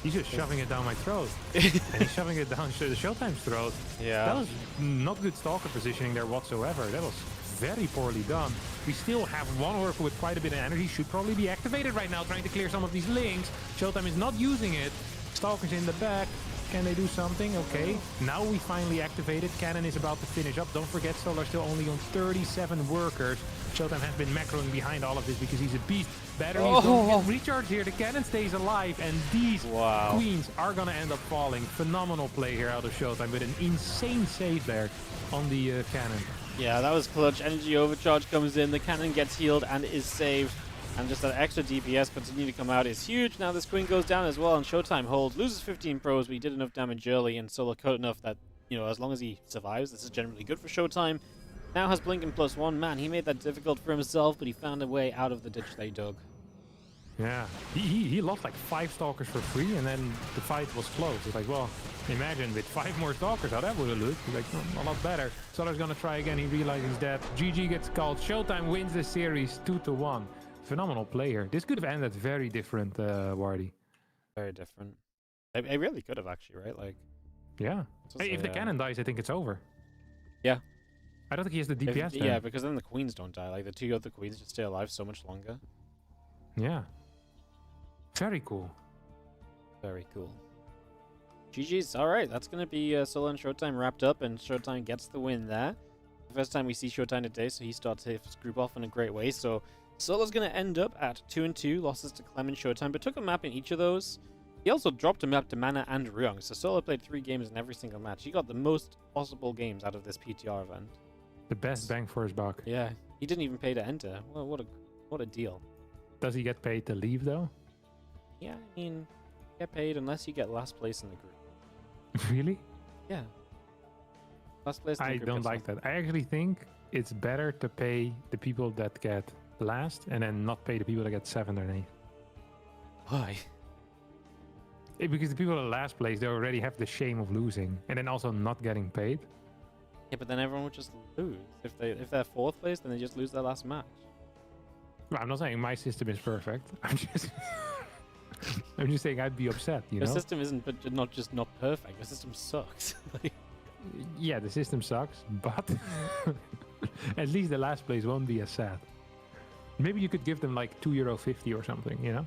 he's just shoving it down my throat. And he's shoving it down the Showtime's throat. Yeah. That was not good stalker positioning there whatsoever. That was very poorly done. We still have one oracle with quite a bit of energy. Should probably be activated right now, trying to clear some of these links. Showtime is not using it. Stalker's in the back. Can they do something? Okay. Now we finally activated. Cannon is about to finish up. Don't forget, Solar still only on 37 workers. Showtime has been macroing behind all of this because he's a beast. Batteries don't get recharged here. The cannon stays alive, and these queens are going to end up falling. Phenomenal play here out of Showtime with an insane save there on the cannon. Yeah, that was clutch. Energy overcharge comes in. The cannon gets healed and is saved. And just that extra DPS continue to come out is huge. Now this queen goes down as well, and Showtime holds. Loses 15 pros, but he did enough damage early, and Solar caught enough that, you know, as long as he survives, this is generally good for Showtime. Now has Blinken +1. Man, he made that difficult for himself, but he found a way out of the ditch they dug. Yeah, he lost like 5 stalkers for free, and then the fight was close. It's like, well, imagine with 5 more stalkers how that would have looked. He's like, a lot better. Solar's gonna try again. He realizes he's dead. GG gets called. Showtime wins the series 2-1. Phenomenal player. This could have ended very different, Wardy. Very different. I really could have actually, right? Like, yeah. Hey, if the cannon dies, I think it's over. Yeah. I don't think he has the DPS. Yeah, because then the queens don't die. Like the 2 other queens just stay alive so much longer. Yeah. Very cool. Very cool. GG's. All right, that's going to be Solar and Showtime wrapped up, and Showtime gets the win there. The first time we see Showtime today, so he starts his group off in a great way. So Solar's going to end up at 2-2, losses to Clem and Showtime, but took a map in each of those. He also dropped a map to Mana and Ryung, so Solar played 3 games in every single match. He got the most possible games out of this PTR event. The best bang for his buck. Yeah, he didn't even pay to enter. Well, what a deal. Does he get paid to leave, though? Yeah, I mean, you get paid unless you get last place in the group. Really? Yeah. Last place in the group. I don't like that. I actually think it's better to pay the people that get last and then not pay the people that get 7th or 8th. Why? Because the people at last place, they already have the shame of losing and then also not getting paid. Yeah, but then everyone would just lose. If they're 4th place, then they just lose their last match. Well, I'm not saying my system is perfect. I'm just saying I'd be upset, you know? The system isn't not just not perfect. The system sucks. Yeah, the system sucks, but at least the last place won't be as sad. Maybe you could give them like €2.50 or something, you know?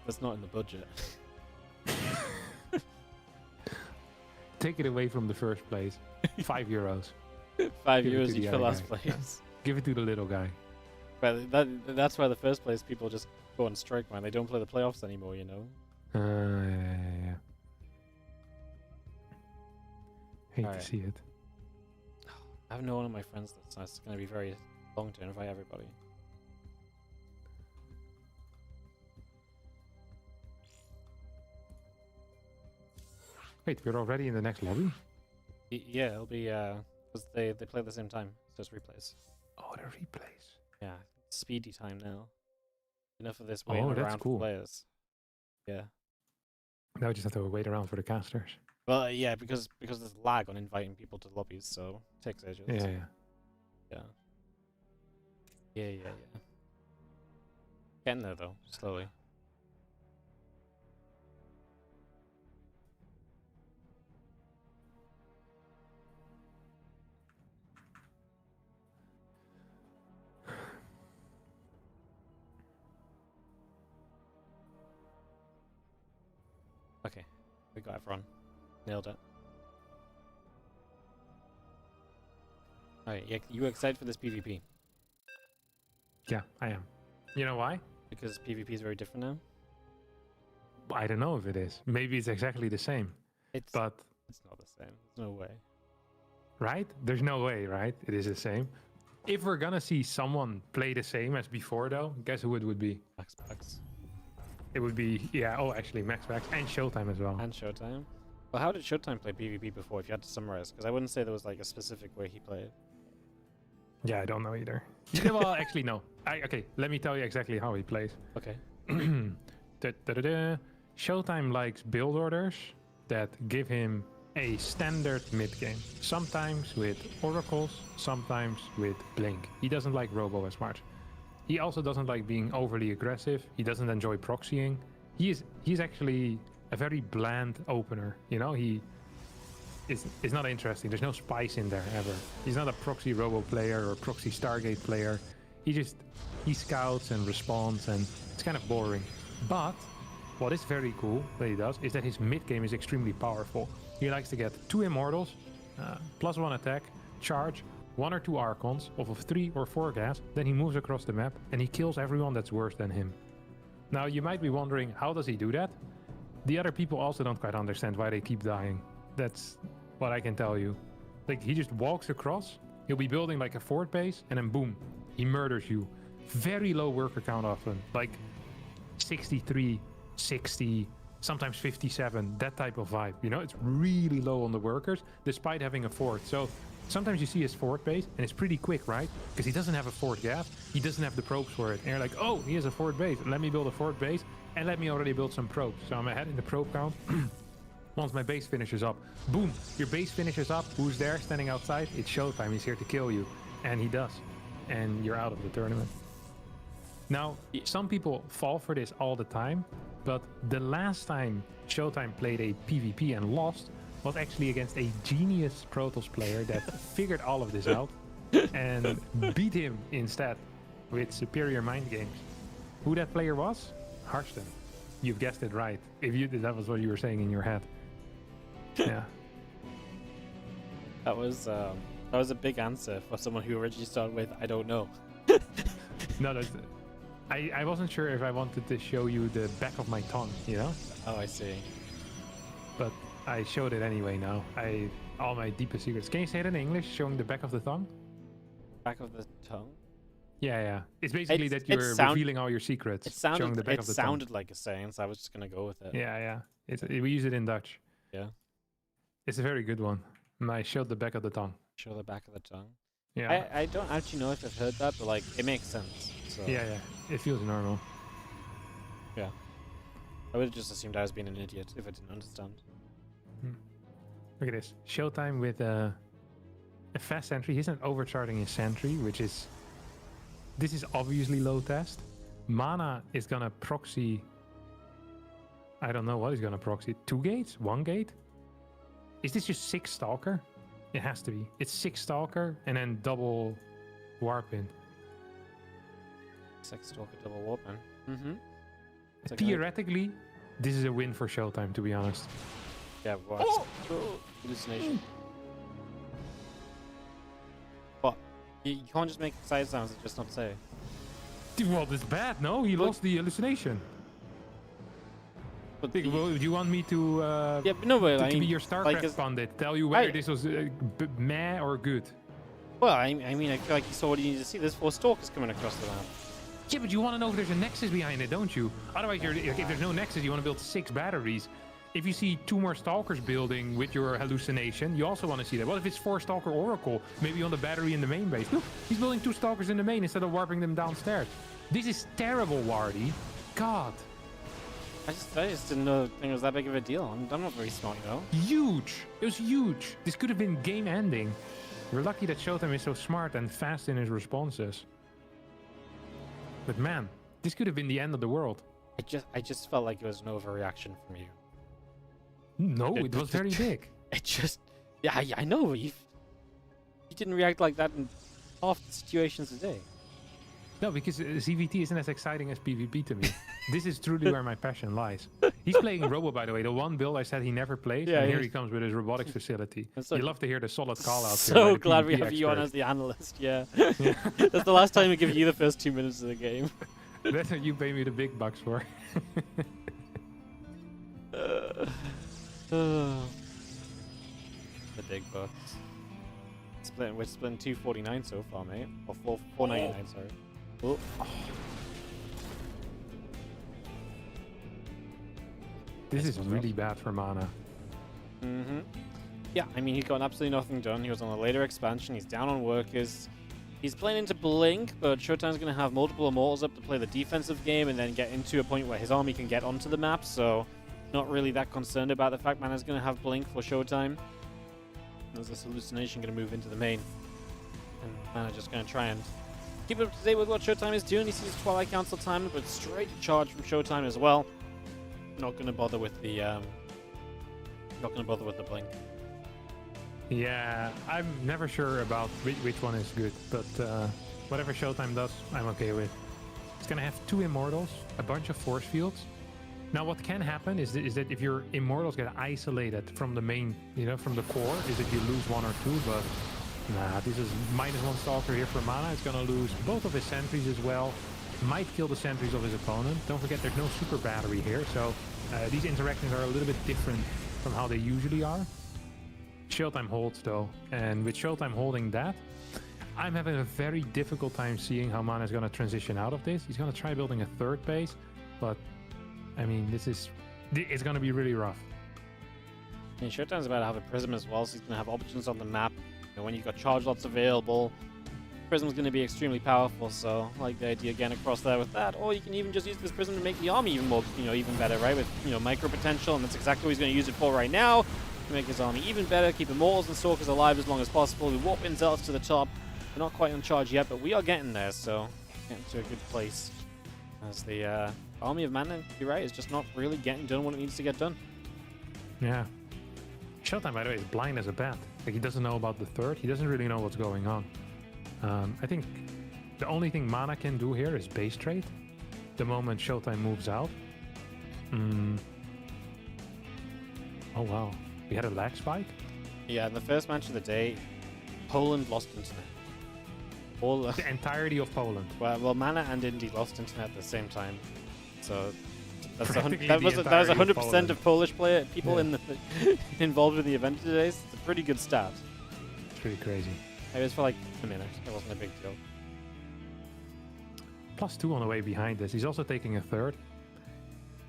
That's not in the budget. Take it away from the first place. €5. 5 Give it euros to the each for other last guy. place. Give it to the little guy. But that's why the first place people just go on strike, man. They don't play the playoffs anymore, you know? Yeah. Hate Alright. to see it. I have no one of my friends so it's going to be very long to invite everybody. Wait, we're already in the next lobby? Yeah, it'll be, because they play at the same time. So it's replays. Oh, the replays. Yeah, speedy time now. Enough of this Oh, waiting that's around cool. for players. Yeah. Now we just have to wait around for the casters. Well, yeah, because there's lag on inviting people to lobbies, so it takes ages. Yeah. Yeah. Getting there though, slowly. Okay, we got everyone. Nailed it. Alright, yeah, you excited for this PvP? Yeah, I am. You know why? Because PvP is very different now? I don't know if it is. Maybe it's exactly the same. But it's not the same. There's no way. Right? There's no way, right? It is the same. If we're gonna see someone play the same as before, though, guess who it would be? Max Packs. It would be, yeah, oh, actually, Max Packs and Showtime as well. And Showtime? Well, how did Showtime play PvP before, if you had to summarize? Because I wouldn't say there was like a specific way he played. Yeah, I don't know either. Well, actually, no. Okay, let me tell you exactly how he plays. Okay. Showtime likes build orders that give him a standard mid game. Sometimes with oracles, sometimes with blink. He doesn't like robo as much. He also doesn't like being overly aggressive. He doesn't enjoy proxying. He's actually a very bland opener. You know, it's not interesting. There's no spice in there ever. He's not a proxy robo player or proxy Stargate player. He scouts and responds, and it's kind of boring. But what is very cool that he does is that his mid game is extremely powerful. He likes to get 2 immortals, +1 attack, charge, 1 or 2 archons off of 3 or 4 gas. Then he moves across the map and he kills everyone that's worse than him. Now you might be wondering, how does he do that? The other people also don't quite understand why they keep dying. That's what I can tell you. Like, he just walks across, he'll be building like a fort base, and then boom, he murders you. Very low worker count often, like 63, 60, sometimes 57, that type of vibe. You know, it's really low on the workers, despite having a fort. So sometimes you see his fort base, and it's pretty quick, right? Because he doesn't have a fort gas, he doesn't have the probes for it. And you're like, oh, he has a fort base. Let me build a fort base, and let me already build some probes. So I'm ahead in the probe count. Once my base finishes up, boom, your base finishes up. Who's there standing outside? It's Showtime. He's here to kill you. And he does. And you're out of the tournament. Now, some people fall for this all the time, but the last time Showtime played a PvP and lost was actually against a genius Protoss player that figured all of this out and beat him instead with superior mind games. Who that player was? Harston. You've guessed it right. That was what you were saying in your head. Yeah. That was a big answer for someone who originally started with, I don't know. No, I wasn't sure if I wanted to show you the back of my tongue, you know? Oh, I see. But I showed it anyway now. All my deepest secrets. Can you say it in English, showing the back of the tongue? Back of the tongue? Yeah. It's basically that you're revealing all your secrets. Showing the back of the tongue. It sounded like a saying, so I was just going to go with it. Yeah. We use it in Dutch. Yeah. It's a very good one. I showed the back of the tongue. Show the back of the tongue? Yeah. I don't actually know if I've heard that, but like, it makes sense. So. Yeah. It feels normal. Yeah. I would have just assumed I was being an idiot if I didn't understand. Look at this. Showtime with a fast sentry. He's not overcharging his sentry, this is obviously low test. Mana is gonna proxy. I don't know what he's gonna proxy. 2 gates? 1 gate? Is this just 6 Stalker? It has to be. It's 6 Stalker and then double Warpin. 6 Stalker, double Warpin. Mm-hmm. Theoretically, this is a win for Showtime, to be honest. Yeah, what? Hallucination. You can't just make side sounds and just not say. Well, that's bad, no? He lost the hallucination. But Do you want me to, yeah, but no, but I to mean, be your StarCraft pundit, tell you whether this was meh or good? Well, I mean, I feel like you saw what you needed to see. There's 4 stalkers coming across the map. Yeah, but you want to know if there's a nexus behind it, don't you? Otherwise, if there's no nexus, you want to build 6 batteries. If you see 2 more stalkers building with your hallucination, you also want to see that. What if it's 4 stalker oracle, maybe on the battery in the main base? Look, he's building 2 stalkers in the main instead of warping them downstairs. This is terrible, Wardy. God. I just didn't know the thing was that big of a deal. I'm not very smart, you know. Huge. It was huge. This could have been game ending. We're lucky that Showtime is so smart and fast in his responses. But man, this could have been the end of the world. I just felt like it was an overreaction from you. No, it was very big. It just, yeah, I know. You didn't react like that in half the situations today. No, because CVT isn't as exciting as PvP to me. This is truly where my passion lies. He's playing Robo, by the way, the one build I said he never plays, and here he comes with his robotics facility. So you love to hear the solid call-outs. So glad we have you on as the analyst, yeah. That's the last time we give you the first 2 minutes of the game. That's what you pay me the big bucks for. The big bucks. We're splitting 249 so far, mate. Or 499, sorry. Oh. This is really bad for mana. Mm-hmm. Yeah, I mean, he's got absolutely nothing done. He was on a later expansion. He's down on workers. He's playing into Blink, but Showtime's going to have multiple Immortals up to play the defensive game and then get into a point where his army can get onto the map, so not really that concerned about the fact Mana's going to have Blink for Showtime. There's this hallucination going to move into the main. And Mana just going to try and keep up to date with what Showtime is doing. He sees Twilight Council time, but straight charge from Showtime as well. Not going to bother with the Blink. Yeah, I'm never sure about which one is good, but whatever Showtime does, I'm okay with. It's going to have 2 Immortals, a bunch of force fields. Now, what can happen is that if your Immortals get isolated from the main, from the core, is that you lose 1 or 2, but nah, this is -1 Stalker here for Mana. It's going to lose both of his sentries as well. Might kill the sentries of his opponent. Don't forget there's no super battery here, so these interactions are a little bit different from how they usually are. Showtime holds though, and with Showtime holding that, I'm having a very difficult time seeing how Mana is going to transition out of this. He's going to try building a 3rd base, but I mean, it's going to be really rough. And Showtime's about to have a Prism as well, so he's going to have options on the map. When you've got charge lots available, Prism's going to be extremely powerful, so I like the idea again across there with that. Or you can even just use this Prism to make the army even more, even better, right? With, micro potential, and that's exactly what he's going to use it for right now. To make his army even better, keep Immortals and Stalkers alive as long as possible. We warp in Zealots to the top. We're not quite on charge yet, but we are getting there, so getting to a good place. As the army of Mana, you're right, is just not really getting done what it needs to get done. Yeah. Showtime, by the way, is blind as a bat. Like, he doesn't know about the 3rd. He doesn't really know what's going on. I think the only thing Mana can do here is base trade. The moment Showtime moves out. Oh, wow. We had a lag spike? Yeah, in the first match of the day, Poland lost internet. The entirety of Poland. Well, Mana and Indy lost internet at the same time. So that was 100% of Polish people involved with the event today. So it's a pretty good stat. It's pretty crazy. It was for like a minute. It wasn't a big deal. +2 on the way behind this. He's also taking a 3rd.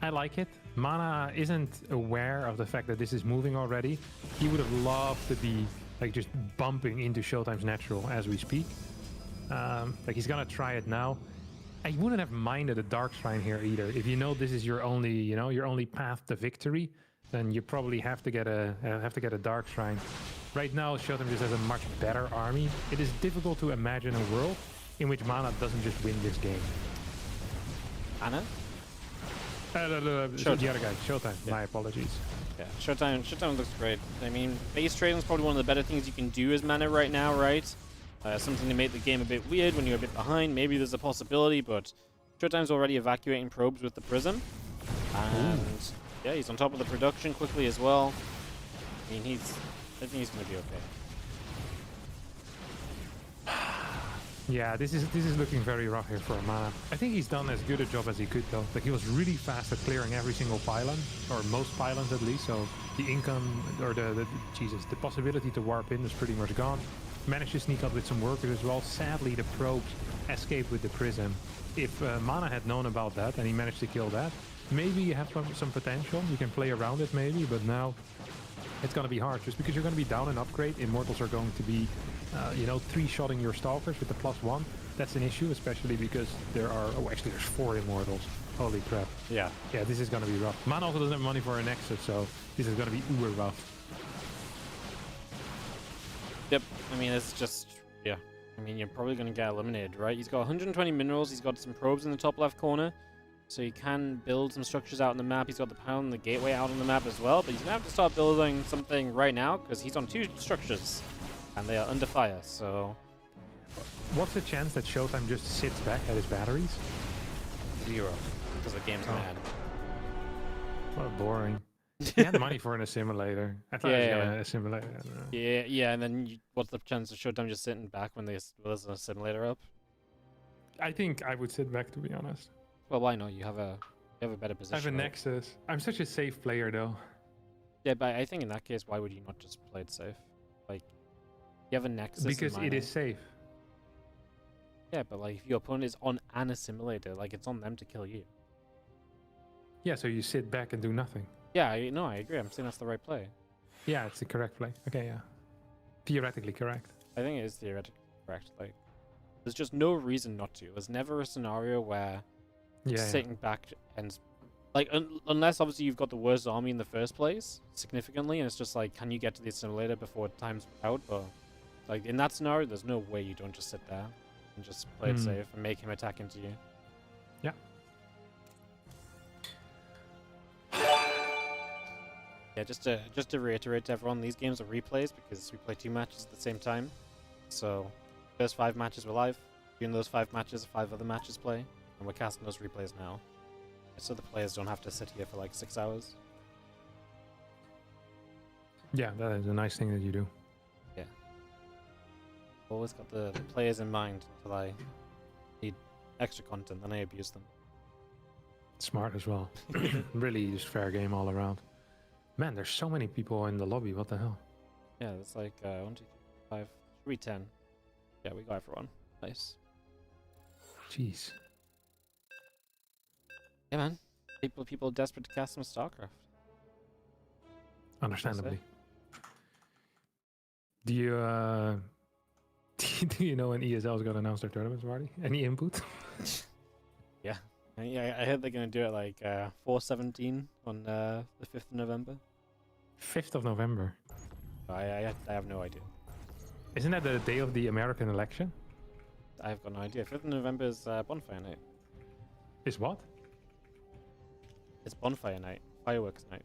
I like it. Mana isn't aware of the fact that this is moving already. He would have loved to be like just bumping into Showtime's natural as we speak. Like he's gonna try it now. I wouldn't have minded a Dark Shrine here either. If you know this is your only, your only path to victory, then you probably have to get a Dark Shrine. Right now, Showtime just has a much better army. It is difficult to imagine a world in which Mana doesn't just win this game. Anna? The other guy, Showtime. Yeah. My apologies. Yeah, Showtime looks great. I mean, base trading is probably one of the better things you can do as Mana right now, right? Something to make the game a bit weird when you're a bit behind. Maybe there's a possibility, but Showtime's already evacuating probes with the Prism. And yeah, he's on top of the production quickly as well. I mean, I think he's going to be okay. Yeah, this is looking very rough here for Mana. I think he's done as good a job as he could though. Like he was really fast at clearing every single pylon, or most pylons at least. So the income or the possibility to warp in was pretty much gone. Managed to sneak up with some workers as well. Sadly, the probes escaped with the prism. If Mana had known about that and he managed to kill that, maybe you have some potential. You can play around it maybe, but now it's going to be hard just because you're going to be down an upgrade. Immortals are going to be, you know, 3-shotting your stalkers with the +1. That's an issue, especially because there are, oh, actually there's 4 immortals. Holy crap. Yeah. Yeah, this is going to be rough. Mana also doesn't have money for a Nexus, so this is going to be uber rough. Yep. I mean, it's just, yeah. I mean, you're probably going to get eliminated, right? He's got 120 minerals. He's got some probes in the top left corner. So you can build some structures out on the map. He's got the pound and the gateway out on the map as well. But he's going to have to start building something right now because he's on 2 structures. And they are under fire, so... What's the chance that Showtime just sits back at his batteries? 0. Because the game's going to end. What boring. He had money for an assimilator. I thought he was going to assimilate. I don't know. Yeah, and then what's the chance of Showtime just sitting back when there's an assimilator up? I think I would sit back, to be honest. Well, why not? You have a better position. I have a right? Nexus. I'm such a safe player, though. Yeah, but I think in that case, why would you not just play it safe? Like, you have a Nexus. Because it is safe. Yeah, but like, if your opponent is on an assimilator, like, it's on them to kill you. Yeah, so you sit back and do nothing. Yeah, I agree. I'm saying that's the right play. Yeah, it's the correct play. Okay, yeah. Theoretically correct. I think it is theoretically correct. Like, there's just no reason not to. There's never a scenario where sitting back and like unless obviously you've got the worst army in the first place significantly, and it's just like, can you get to the assimilator before time's out? But like in that scenario, there's no way you don't just sit there and just play it safe and make him attack into you. Yeah. Yeah, just to reiterate to everyone, these games are replays because we play 2 matches at the same time. So first 5 matches were live. During those 5 matches, 5 other matches play. And we're casting those replays now. So the players don't have to sit here for like 6 hours. Yeah, that is a nice thing that you do. Yeah. Always got the players in mind until I need extra content, then I abuse them. Smart as well. Really just fair game all around. Man, there's so many people in the lobby. What the hell? Yeah, it's like 1, 2, 3, 5, 3, 10. Yeah, we got everyone. Nice. Jeez. Yeah, man. People are desperate to cast some StarCraft. Understandably. Do you do you know when ESL is going to announce their tournaments, Marty? Any input? Yeah. I heard they're going to do it like 4/17 on the 5th of November. 5th of November? I have no idea. Isn't that the day of the American election? I have got no idea. 5th of November is bonfire night. Is what? It's bonfire night. Fireworks night.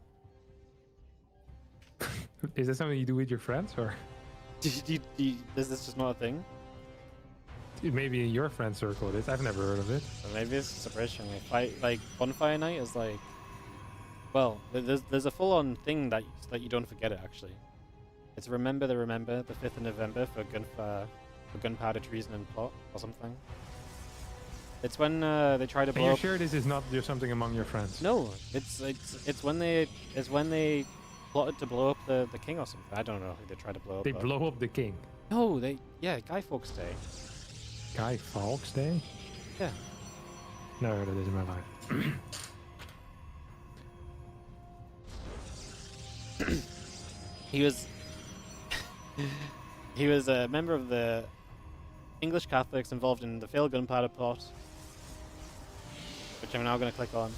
Is that something you do with your friends, or? Is this just not a thing? Maybe in your friend circle it is. I've never heard of it. Or maybe it's just a British thing. Like bonfire night is like, well, there's a full-on thing that you don't forget it actually. It's remember the 5th of November for gunpowder, treason, and plot or something. It's when they try to blow. Are you up... sure this is not just something among your friends? No, it's when they plotted to blow up the king or something. I don't know who they tried to blow up. They blow up the king. No, Guy Fawkes Day. Guy Fawkes Day? Yeah. Never heard of this in my life. He was a member of the English Catholics involved in the failed gunpowder plot, which I'm now going to click on.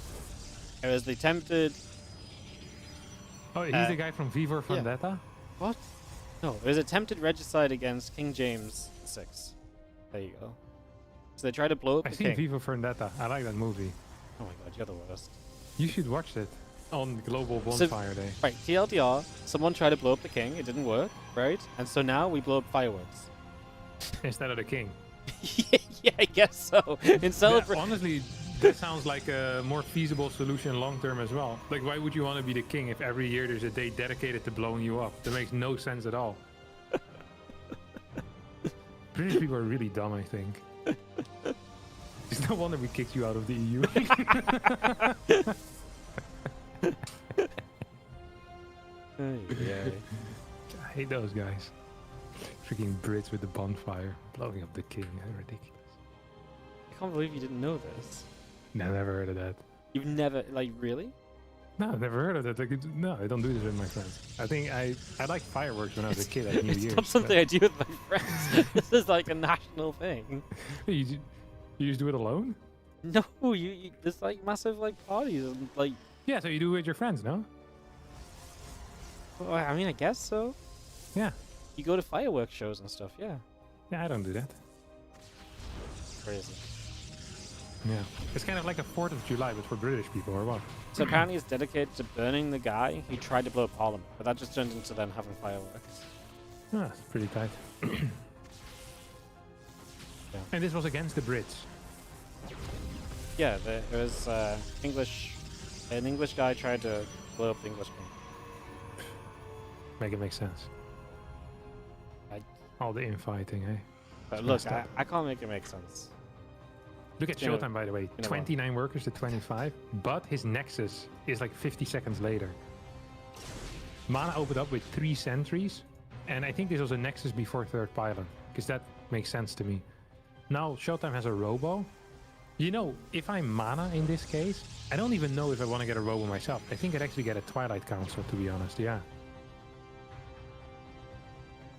It was the attempted... Oh, he's the guy from V for Vendetta? Yeah. What? No, it was attempted regicide against King James VI. There you go. So they tried to blow up the king. I've seen V for Vendetta. I like that movie. Oh my god, you're the worst. You should watch it on Global Bonfire Day. Right, TLDR, someone tried to blow up the king, it didn't work, right? And so now we blow up fireworks. Instead of the king. Yeah, I guess so. In celebration. Honestly, that sounds like a more feasible solution long term as well. Like, why would you want to be the king if every year there's a day dedicated to blowing you up? That makes no sense at all. British people are really dumb, I think. It's no wonder we kicked you out of the EU. Yeah. I hate those guys. Freaking Brits with the bonfire, blowing up the king. Ridiculous. I can't believe you didn't know this. No, never heard of that. You've never, like, really? No, I've never heard of that. No, I don't do this with my friends. I think I liked fireworks when I was a kid at New Year's. It's not something I do with my friends. This is like a national thing. You just do it alone? No, you there's like massive like parties and like. Yeah, so you do it with your friends, no? Well, I mean, I guess so. Yeah. You go to fireworks shows and stuff, yeah. Yeah, I don't do that. Crazy. Yeah. It's kind of like a 4th of July, but for British people, or what? So apparently it's dedicated to burning the guy who tried to blow up Parliament, but that just turned into them having fireworks. Ah, it's pretty tight. Yeah. And this was against the Brits. Yeah, there was an English guy tried to blow up the English king. Make it make sense. All the infighting, eh? But look, I can't make it make sense. Look at Showtime, by the way. 29 workers to 25, but his Nexus is like 50 seconds later. Mana opened up with 3 sentries, and I think this was a Nexus before 3rd pylon, because that makes sense to me. Now, Showtime has a Robo. You know, if I'm Mana in this case, I don't even know if I want to get a Robo myself. I think I'd actually get a Twilight Council, to be honest, yeah.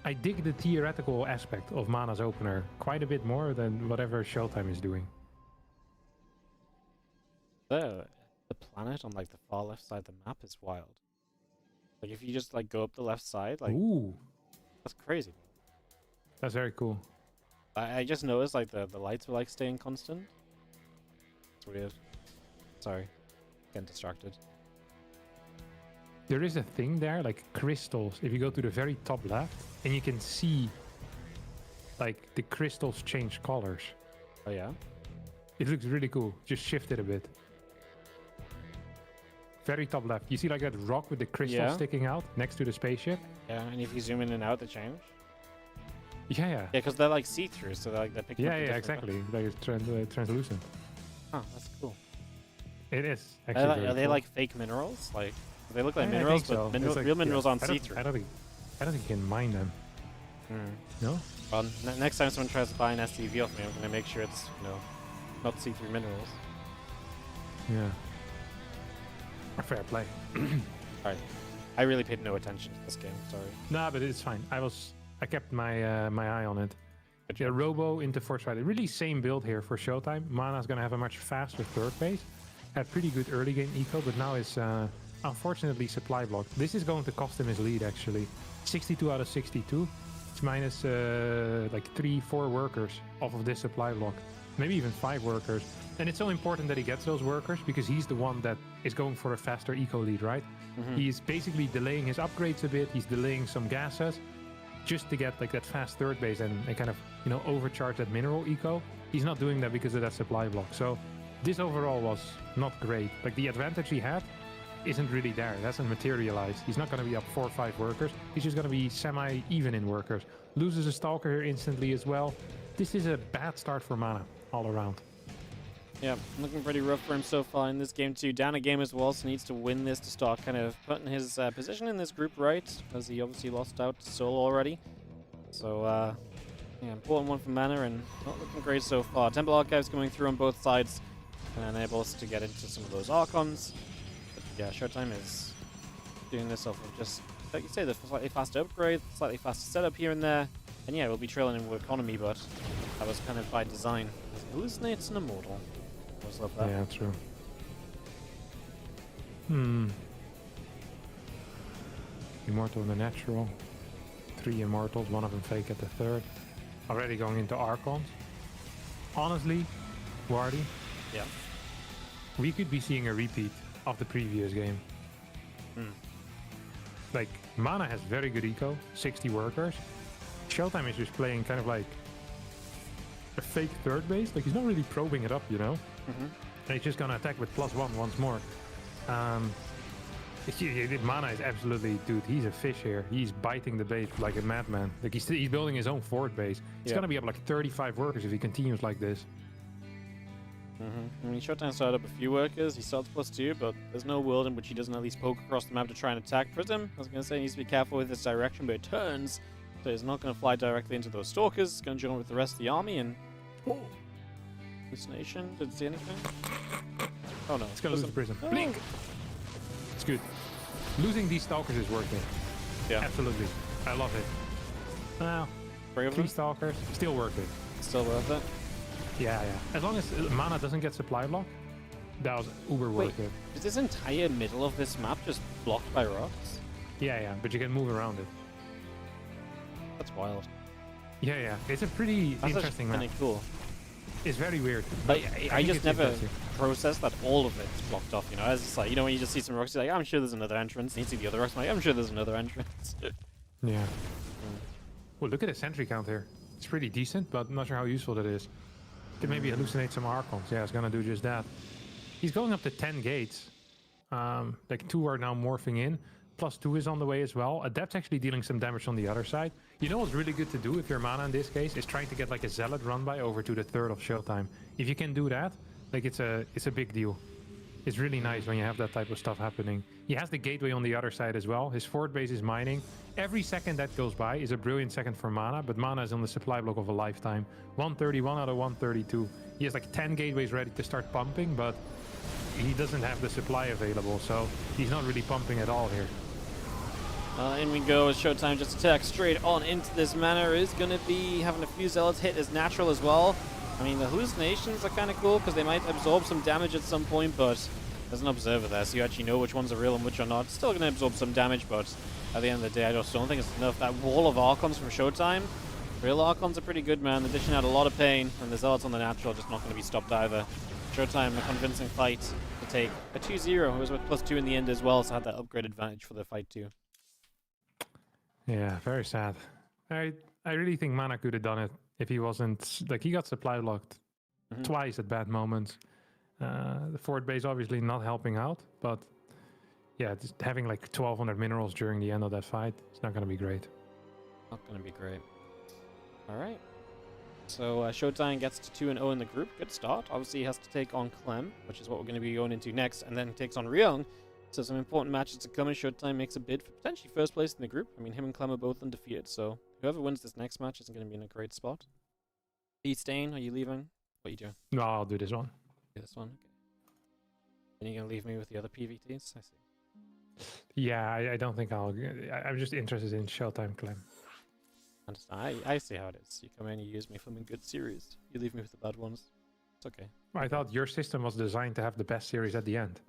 I dig the theoretical aspect of Mana's opener quite a bit more than whatever Showtime is doing. The planet on like the far left side of the map is wild. Like if you just like go up the left side, like ooh, that's crazy. That's very cool. I just noticed like the lights were like staying constant. It's weird. Sorry, getting distracted. There is a thing there, like crystals. If you go to the very top left, and you can see like the crystals change colors. Oh yeah? It looks really cool. Just shift it a bit. Very top left. You see like that rock with the crystal sticking out next to the spaceship? Yeah, and if you zoom in and out, they change? Yeah. Yeah, because they're like see-through, so they're picking up the different exactly. Like it's translucent. Huh, that's cool. It is. Actually are they like fake minerals? Like, they look like minerals, but real minerals aren't see-through. I don't think you can mine them. No? Well, next time someone tries to buy an STV off me, I'm going to make sure it's, not see-through minerals. Yeah. Fair play. Alright. I really paid no attention to this game, sorry. Nah, but it's fine. I kept my my eye on it. But yeah, Robo into Force Rider. Really same build here for Showtime. Mana's going to have a much faster 3rd phase. Had pretty good early game eco, but now is unfortunately supply blocked. This is going to cost him his lead, actually. 62 out of 62. It's minus like 3-4 workers off of this supply block. Maybe even 5 workers. And it's so important that he gets those workers because he's the one that is going for a faster eco lead, right? He's basically delaying his upgrades a bit. He's delaying some gases just to get like that fast 3rd base and kind of, overcharge that mineral eco. He's not doing that because of that supply block. So this overall was not great. Like the advantage he had isn't really there. It hasn't materialized. He's not going to be up 4 or 5 workers. He's just going to be semi-even in workers. Loses a Stalker here instantly as well. This is a bad start for Mana all around. Yeah, looking pretty rough for him so far in this game too. Down a game as well, so needs to win this to start kind of putting his position in this group right, as he obviously lost out to Soul already. So, yeah, important one for Mana and not looking great so far. Temple Archives coming through on both sides and enable us to get into some of those Archons. But yeah, Showtime is doing this off of just, like you say, the slightly faster upgrade, slightly faster setup here and there. And yeah, we'll be trailing in with economy, but that was kind of by design. Hallucinates an Immortal. Always love that. Yeah, true. Immortal and the Natural. 3 Immortals, 1 of them fake at the 3rd. Already going into Archons. Honestly, Wardy, yeah, we could be seeing a repeat of the previous game. Like, Mana has very good eco, 60 workers. Showtime is just playing kind of like a fake 3rd base. Like, he's not really probing it up, And he's just gonna attack with +1 once more. Mana is absolutely, dude, he's a fish here. He's biting the bait like a madman. Like he's building his own fort base. He's gonna be up like 35 workers if he continues like this. I mean, Showtime started up a few workers. He starts +2, but there's no world in which he doesn't at least poke across the map to try and attack Prism. I was gonna say he needs to be careful with this direction, but it turns, so he's not gonna fly directly into those stalkers. He's gonna join with the rest of the army and. Hallucination? Did it see anything? Oh no. It's gonna lose the Prism. Oh. Blink! It's good. Losing these stalkers is worth it. Yeah. Absolutely. I love it. Well, 3 stalkers, still worth it. Still worth it? Yeah. As long as mana doesn't get supply block, that was uber worth it. Is this entire middle of this map just blocked by rocks? Yeah, but you can move around it. That's wild. Yeah. It's a pretty interesting map. Cool. It's very weird. Like, I just never processed that all of it's blocked off, you know? As it's like, you know, when you just see some rocks, you're like, I'm sure there's another entrance. And you see the other rocks, I'm sure there's another entrance. Yeah. Well, look at the sentry count here. It's pretty decent, but I'm not sure how useful that is. Could maybe hallucinate some Archons. Yeah, it's gonna do just that. He's going up to 10 gates. Like 2 are now morphing in. +2 is on the way as well. Adept's actually dealing some damage on the other side. You know what's really good to do if you're Mana in this case is trying to get like a Zealot run by over to the 3rd of Showtime. If you can do that, like it's a big deal. It's really nice when you have that type of stuff happening. He has the gateway on the other side as well. His fort base is mining. Every second that goes by is a brilliant second for Mana, but Mana is on the supply block of a lifetime. 131 out of 132. He has like 10 gateways ready to start pumping, but he doesn't have the supply available, so he's not really pumping at all here. In we go as Showtime just attack straight on into this mana. Is going to be having a few zealots hit as natural as well. I mean, the hallucinations are kind of cool because they might absorb some damage at some point, but there's an observer there, so you actually know which ones are real and which are not. Still going to absorb some damage, but at the end of the day, I just don't think it's enough. That wall of Archons from Showtime, real Archons are pretty good, man. They're dishing out a lot of pain, and the zealots on the natural are just not going to be stopped either. Showtime, a convincing fight to take a 2-0. It was with +2 in the end as well, so had that upgrade advantage for the fight too. Yeah, very sad. I really think Mana could have done it if he wasn't, like, he got supply locked twice at bad moments. The fort base obviously not helping out, but yeah, just having like 1200 minerals during the end of that fight, it's not going to be great. Not going to be great. All right. So Showtime gets to 2-0 in the group. Good start. Obviously, he has to take on CLEM, which is what we're going to be going into next, and then takes on Ryung. So some important matches to come, and Showtime makes a bid for potentially first place in the group. I mean, him and Clem are both undefeated, so whoever wins this next match is going to be in a great spot. Are you staying? Are you leaving? What are you doing? No, I'll do this one. Do this one? Okay. And you're going to leave me with the other PVTs? I see. Yeah, I don't think I'm just interested in Showtime Clem. I see how it is. You come in, you use me for a good series. You leave me with the bad ones. It's okay. I thought your system was designed to have the best series at the end.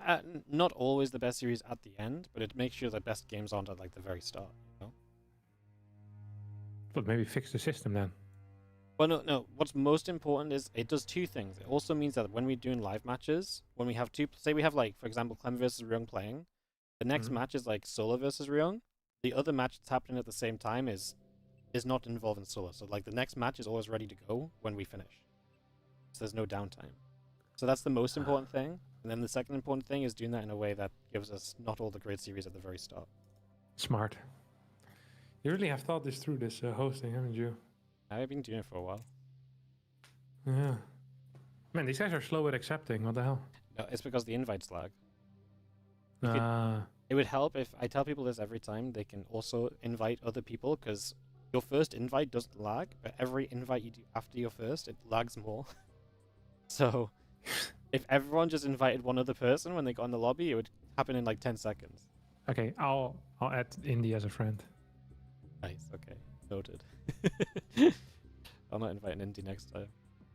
Not always the best series at the end, but it makes sure the best games aren't at like the very start, you know? But maybe fix the system then. Well, no. What's most important is it does 2 things. It also means that when we're doing live matches, when we have say we have like, for example, Clem versus Ryung playing, the next match is like Solo versus Ryung. The other match that's happening at the same time is not involving Solo. So like the next match is always ready to go when we finish. So there's no downtime. So that's the most important thing. And then the second important thing is doing that in a way that gives us not all the great series at the very start. Smart. You really have thought this through, this hosting, haven't you? I've been doing it for a while. Yeah. Man, these guys are slow at accepting. What the hell? No, it's because the invites lag. It would help if I tell people this every time. They can also invite other people, because your first invite doesn't lag, but every invite you do after your first, it lags more. So if everyone just invited one other person when they got in the lobby, it would happen in like 10 seconds. Okay, I'll add Indy as a friend. Nice, okay. Noted. I'll not invite an Indy next time.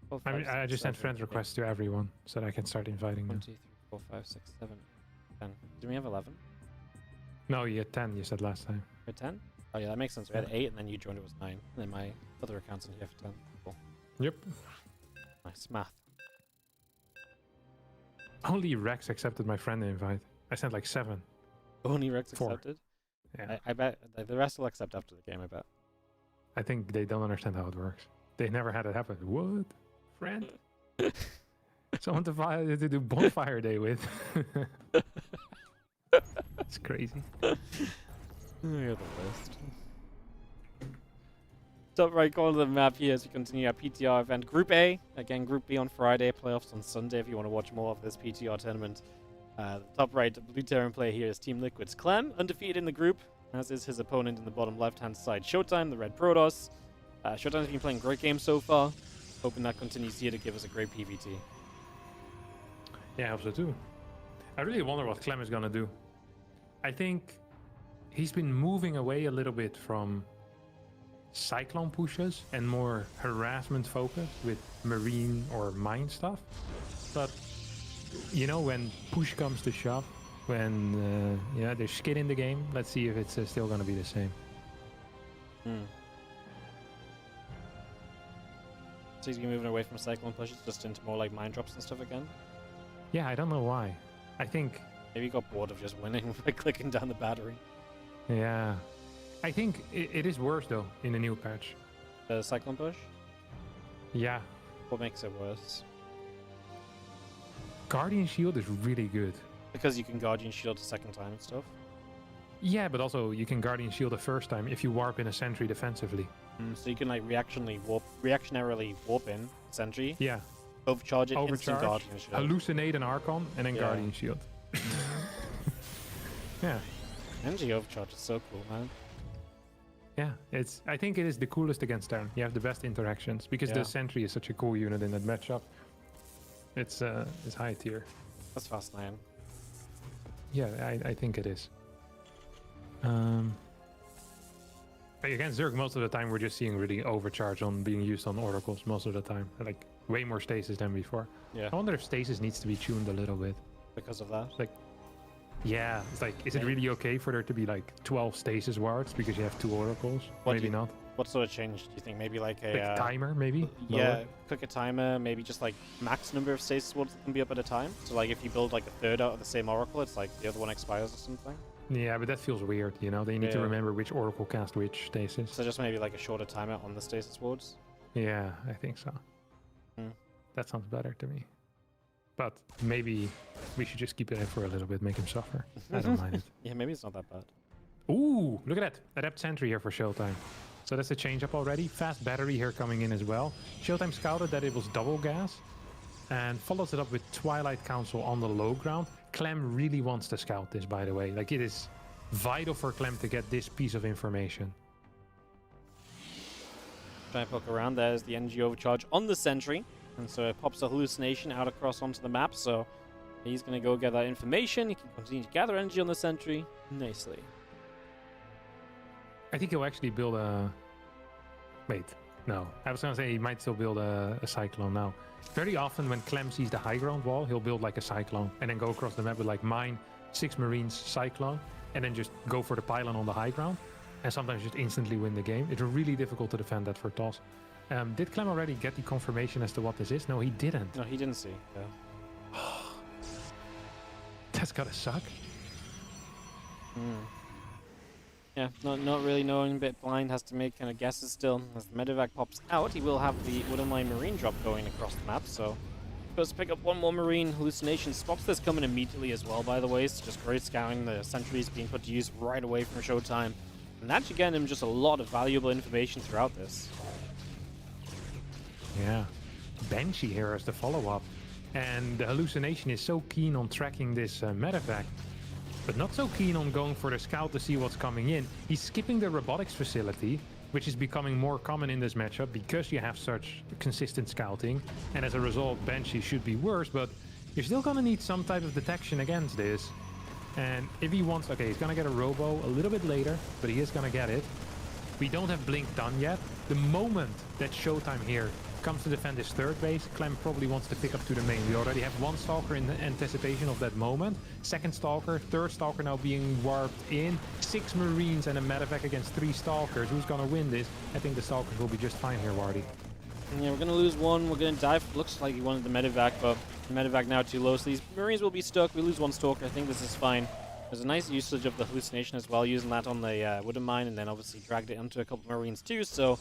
4, 5, I mean, 6, I just sent 7, friend requests to everyone so that I can start inviting 1, them. 2, 3, 4, 5, 6, 7, 10. Do we have 11? No, you had 10, you said last time. We had 10? Oh yeah, that makes sense. We had 8 and then you joined, it was 9. And then my other account's in here for 10. Cool. Yep. Nice. Math. Only Rex accepted my friend invite. I sent like 7. Only Rex 4. accepted? Yeah. I bet the rest will accept after the game, I bet. I think they don't understand how it works. They never had it happen. What? Friend? Someone to do bonfire day with. It's crazy. You're the worst. Top right corner of the map here as we continue our PTR event. Group A, again, Group B on Friday, playoffs on Sunday if you want to watch more of this PTR tournament. The top right blue Terran player here is Team Liquid's Clem, undefeated in the group, as is his opponent in the bottom left-hand side, Showtime, the red Protoss. Showtime's been playing great games so far, hoping that continues here to give us a great PvT. Yeah, I hope so too. I really wonder what Clem is going to do. I think he's been moving away a little bit from Cyclone pushes and more harassment focus with marine or mine stuff. But, you know, when push comes to shove, when there's skin in the game, let's see if it's still going to be the same. So he's moving away from Cyclone pushes just into more like mine drops and stuff again? Yeah, I don't know why. I think... Maybe he got bored of just winning by clicking down the battery. Yeah. I think it is worse, though, in the new patch. The Cyclone push? Yeah. What makes it worse? Guardian Shield is really good. Because you can Guardian Shield a second time and stuff? Yeah, but also you can Guardian Shield the first time if you warp in a sentry defensively. So you can like reactionarily warp in sentry. Yeah. Overcharge it, instant Guardian Shield. Hallucinate an Archon, and then Guardian Shield. Yeah. Energy Overcharge is so cool, man. Yeah, I think it is the coolest against Terran. You have the best interactions because the sentry is such a cool unit in that matchup. It's high tier. That's fascinating. Yeah, I think it is. Against Zerg, most of the time we're just seeing really overcharge on being used on oracles most of the time. Like way more stasis than before. Yeah. I wonder if stasis needs to be tuned a little bit. Because of that? Like, yeah, it's like, is it really okay for there to be like 12 stasis wards because you have 2 oracles? Maybe not. What sort of change do you think? Maybe like a timer, maybe? Yeah, click a timer, maybe just like max number of stasis wards that can be up at a time. So like if you build like a third out of the same oracle, it's like the other one expires or something. Yeah, but that feels weird, you know? They need to remember which oracle cast which stasis. So just maybe like a shorter timer on the stasis wards? Yeah, I think so. That sounds better to me. But maybe we should just keep it in for a little bit, make him suffer. I don't mind it. Yeah, maybe it's not that bad. Ooh, look at that. Adept Sentry here for Showtime. So that's a change up already. Fast battery here coming in as well. Showtime scouted that it was double gas and follows it up with Twilight Council on the low ground. Clem really wants to scout this, by the way. Like, it is vital for Clem to get this piece of information. Try and poke around. There's the energy overcharge on the sentry. And so it pops a hallucination out across onto the map. So he's going to go get that information. He can continue to gather energy on the sentry nicely. I think he'll actually build a... Wait, no. I was going to say he might still build a Cyclone now. Very often when Clem sees the high ground wall, he'll build like a Cyclone and then go across the map with like mine, 6 Marines, Cyclone, and then just go for the pylon on the high ground. And sometimes just instantly win the game. It's really difficult to defend that for TOS. Did Clem already get the confirmation as to what this is? No, he didn't. No, he didn't see. Yeah. That's gotta suck. Yeah, not really knowing, a bit blind, has to make kind of guesses still. As the medevac pops out, he will have the Wooden Line Marine drop going across the map, so goes to pick up one more Marine. Hallucination spots this coming immediately as well, by the way, so just great scouting. The sentries being put to use right away from Showtime. And actually getting him just a lot of valuable information throughout this. Yeah. Banshee here as the follow-up. And the Hallucination is so keen on tracking this medevac, but not so keen on going for the scout to see what's coming in. He's skipping the robotics facility, which is becoming more common in this matchup because you have such consistent scouting. And as a result, Banshee should be worse, but you're still gonna need some type of detection against this. And if he wants... Okay, he's gonna get a robo a little bit later, but he is gonna get it. We don't have Blink done yet. The moment that Showtime here comes to defend his third base, Clem probably wants to pick up to the main. We already have 1 Stalker in anticipation of that moment. 2nd Stalker, 3rd Stalker now being warped in. 6 Marines and a medevac against 3 Stalkers. Who's gonna win this? I think the Stalkers will be just fine here, Wardy. Yeah, we're gonna lose 1. We're gonna dive. Looks like he wanted the medevac, but the medevac now too low. So these Marines will be stuck. We lose 1 Stalker. I think this is fine. There's a nice usage of the Hallucination as well, using that on the Wooden Mine, and then obviously dragged it onto a couple of Marines too. So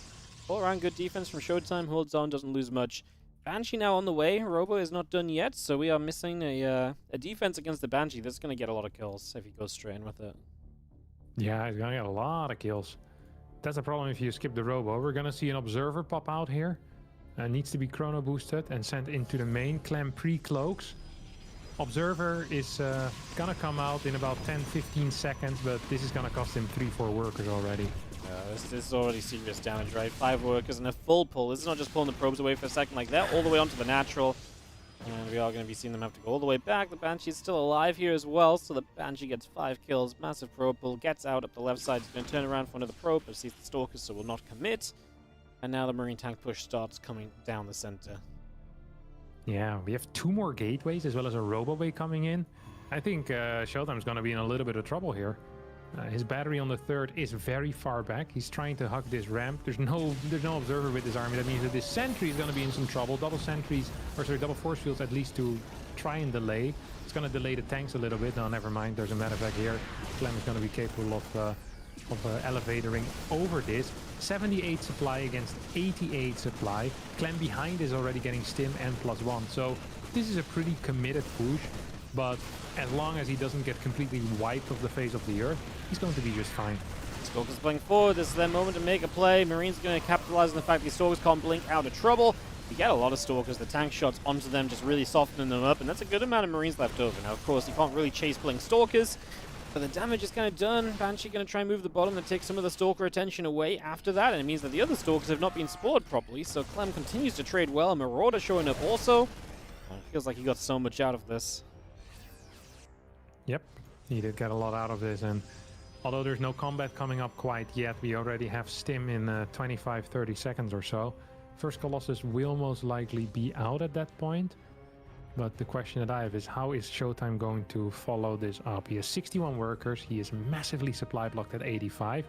all around good defense from Showtime. Holds on, doesn't lose much. Banshee now on the way. Robo is not done yet, so we are missing a defense against the Banshee. That's going to get a lot of kills if he goes straight in with it. Yeah, he's going to get a lot of kills. That's a problem if you skip the Robo. We're going to see an Observer pop out here. Needs to be chrono boosted and sent into the main. Clem pre-cloaks. Observer is gonna come out in about 10-15 seconds, but this is gonna cost him 3-4 workers already. This is already serious damage, right? 5 workers and a full pull. This is not just pulling the probes away for a second like that, all the way onto the natural. And we are going to be seeing them have to go all the way back. The Banshee is still alive here as well, so the Banshee gets 5 kills. Massive probe pull, gets out up the left side. He's going to turn around for another probe, but sees the Stalkers, so will not commit. And now the Marine tank push starts coming down the center. Yeah, we have 2 more gateways as well as a Roboway coming in. I think Showtime is going to be in a little bit of trouble here. His battery on the 3rd is very far back. He's trying to hug this ramp. There's no observer with this army. That means that this sentry is going to be in some trouble. Double force fields at least to try and delay. It's going to delay the tanks a little bit. No, never mind. There's a medevac here. Clem is going to be capable of elevatoring over this. 78 supply against 88 supply. Clem behind is already getting stim and +1. So this is a pretty committed push. But as long as he doesn't get completely wiped off the face of the earth, he's going to be just fine. Stalkers playing forward. This is their moment to make a play. Marines going to capitalize on the fact these Stalkers can't blink out of trouble. You get a lot of Stalkers. The tank shots onto them just really softening them up, and that's a good amount of Marines left over. Now, of course, you can't really chase playing Stalkers, but the damage is kind of done. Banshee going to try and move the bottom and take some of the Stalker attention away after that, and it means that the other Stalkers have not been spoiled properly, so Clem continues to trade well. Marauder showing up also. It feels like he got so much out of this. Yep, he did get a lot out of this, and although there's no combat coming up quite yet, we already have stim in 25-30 seconds or so. First Colossus will most likely be out at that point, but the question that I have is, how is Showtime going to follow this up? He has 61 workers, he is massively supply blocked at 85.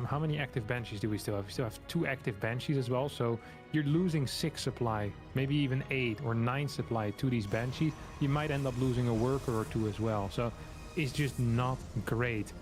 How many active Banshees do we still have? We still have 2 active Banshees as well, so you're losing 6 supply, maybe even 8 or 9 supply to these Banshees. You might end up losing a worker or 2 as well, so it's just not great.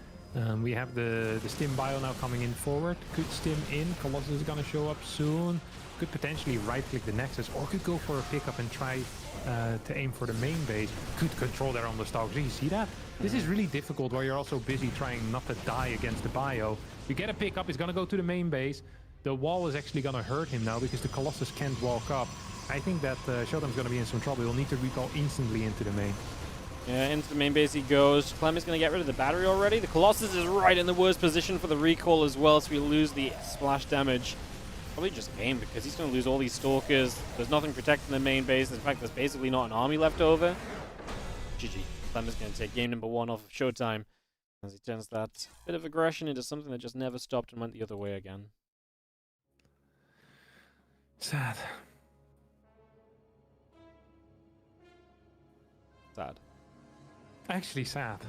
We have the stim bio now coming in forward. Could stim in, Colossus is going to show up soon. Could potentially right-click the Nexus, or could go for a pickup and try to aim for the main base. Could control there on the Stalkers. Do you see that? This is really difficult while you're also busy trying not to die against the bio. You get a pickup, he's going to go to the main base. The wall is actually going to hurt him now because the Colossus can't walk up. I think that Showtime's going to be in some trouble. He'll need to recall instantly into the main. Yeah, into the main base he goes. Clem is going to get rid of the battery already. The Colossus is right in the worst position for the recall as well, so we lose the splash damage. Probably just game, because he's going to lose all these Stalkers. There's nothing protecting the main base. In fact, there's basically not an army left over. GG. Clem is going to take game number 1 off of Showtime, as he turns that bit of aggression into something that just never stopped and went the other way again. Sad. Sad. Actually sad.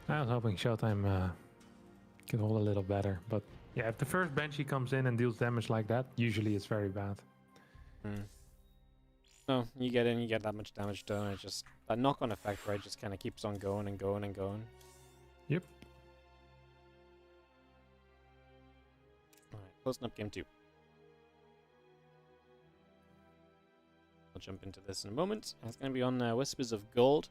I was hoping Showtime could hold a little better, but yeah, if the first Banshee comes in and deals damage like that, usually it's very bad. No, you get in, you get that much damage done, it's just that knock-on effect, right, just kind of keeps on going and going and going. Yep. Alright, closing up game 2. I'll jump into this in a moment. It's going to be on Whispers of Gold.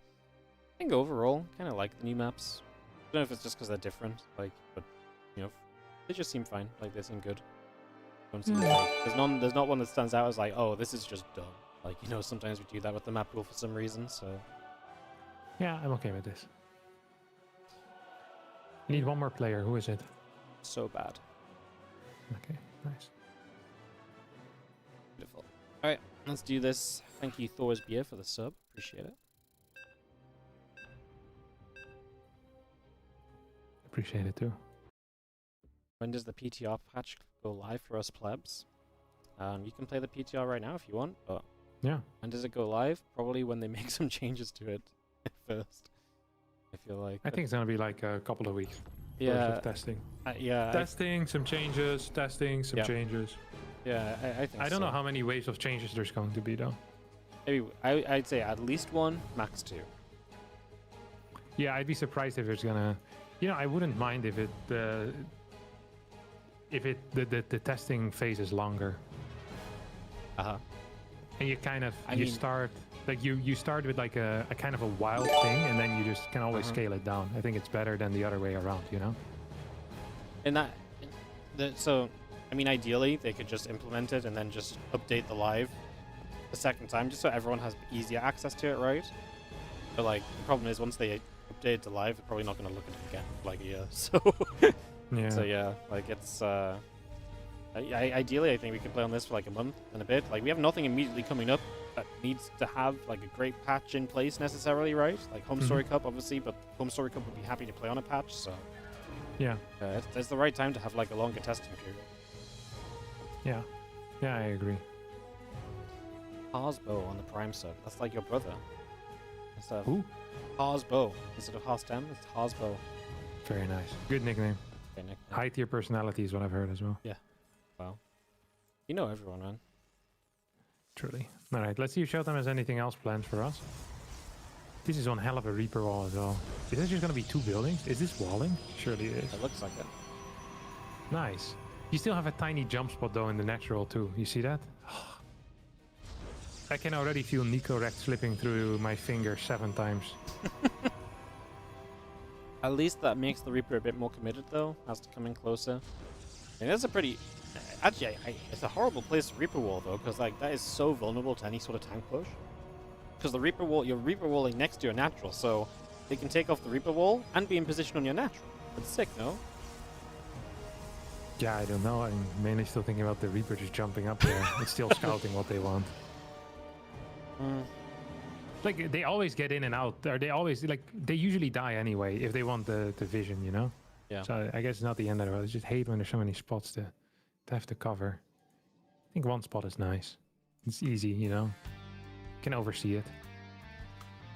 I think overall, kind of like the new maps. I don't know if it's just because they're different, like, but, you know, they just seem fine. Like, they seem good. Don't seem like, there's not one that stands out as like, oh, this is just dumb. Like, you know, sometimes we do that with the map pool for some reason, so... Yeah, I'm okay with this. Need one more player. Who is it? So bad. Okay, nice. Beautiful. Alright, let's do this. Thank you, Thor's Beer, for the sub. Appreciate it. Appreciate it too. When does the PTR patch go live for us plebs? You can play the PTR right now if you want, but yeah. When does it go live? Probably when they make some changes to it first. I feel like. I think it's gonna be like a couple of weeks. Yeah. Of testing. Yeah. Testing, some changes. Testing, some changes. Yeah, I think. I don't know how many waves of changes there's going to be though. Maybe I'd say at least 1, max 2. Yeah, I'd be surprised if there's gonna. You know, I wouldn't mind if the testing phase is longer. And you kind of start like you start with like a kind of a wild thing, and then you just can always scale it down. I think it's better than the other way around, you know. And so I mean, ideally they could just implement it and then just update the live a second time, just so everyone has easier access to it, right? But like the problem is once they update the live, they're probably not going to look at it again for like a year. So yeah. So yeah, like it's ideally I think we could play on this for like a month and a bit. Like we have nothing immediately coming up that needs to have like a great patch in place necessarily, right? Like Home Story Cup obviously, but Home Story Cup would be happy to play on a patch, so yeah, it's the right time to have like a longer testing period. Yeah, I agree. Harsbo on the Prime sub. That's like your brother. Instead of Who? Harsbo. Instead of Harstem, it's Harsbo. Very nice. Good nickname. Okay, Nick. High tier personality is what I've heard as well. Yeah. Wow. You know everyone, man. Truly. All right, let's see if Showtime has anything else planned for us. This is one hell of a Reaper wall as well. Is this just going to be 2 buildings? Is this walling? Surely it is. It looks like it. Nice. You still have a tiny jump spot though in the natural too. You see that? I can already feel Nico Rect slipping through my fingers 7 times. At least that makes the Reaper a bit more committed though, has to come in closer. And that's a pretty... Actually, it's a horrible place to Reaper wall though, because like that is so vulnerable to any sort of tank push. Because the Reaper wall, you're Reaper walling next to your natural, so they can take off the Reaper wall and be in position on your natural. It's sick, no? Yeah, I don't know. I'm mainly still thinking about the Reaper just jumping up there. It's still scouting what they want. Like, they always get in and out. Or they always, like, they usually die anyway if they want the vision, you know? Yeah. So I guess it's not the end of the world. I just hate when there's so many spots to have to cover. I think 1 spot is nice. It's easy, you know? Can oversee it.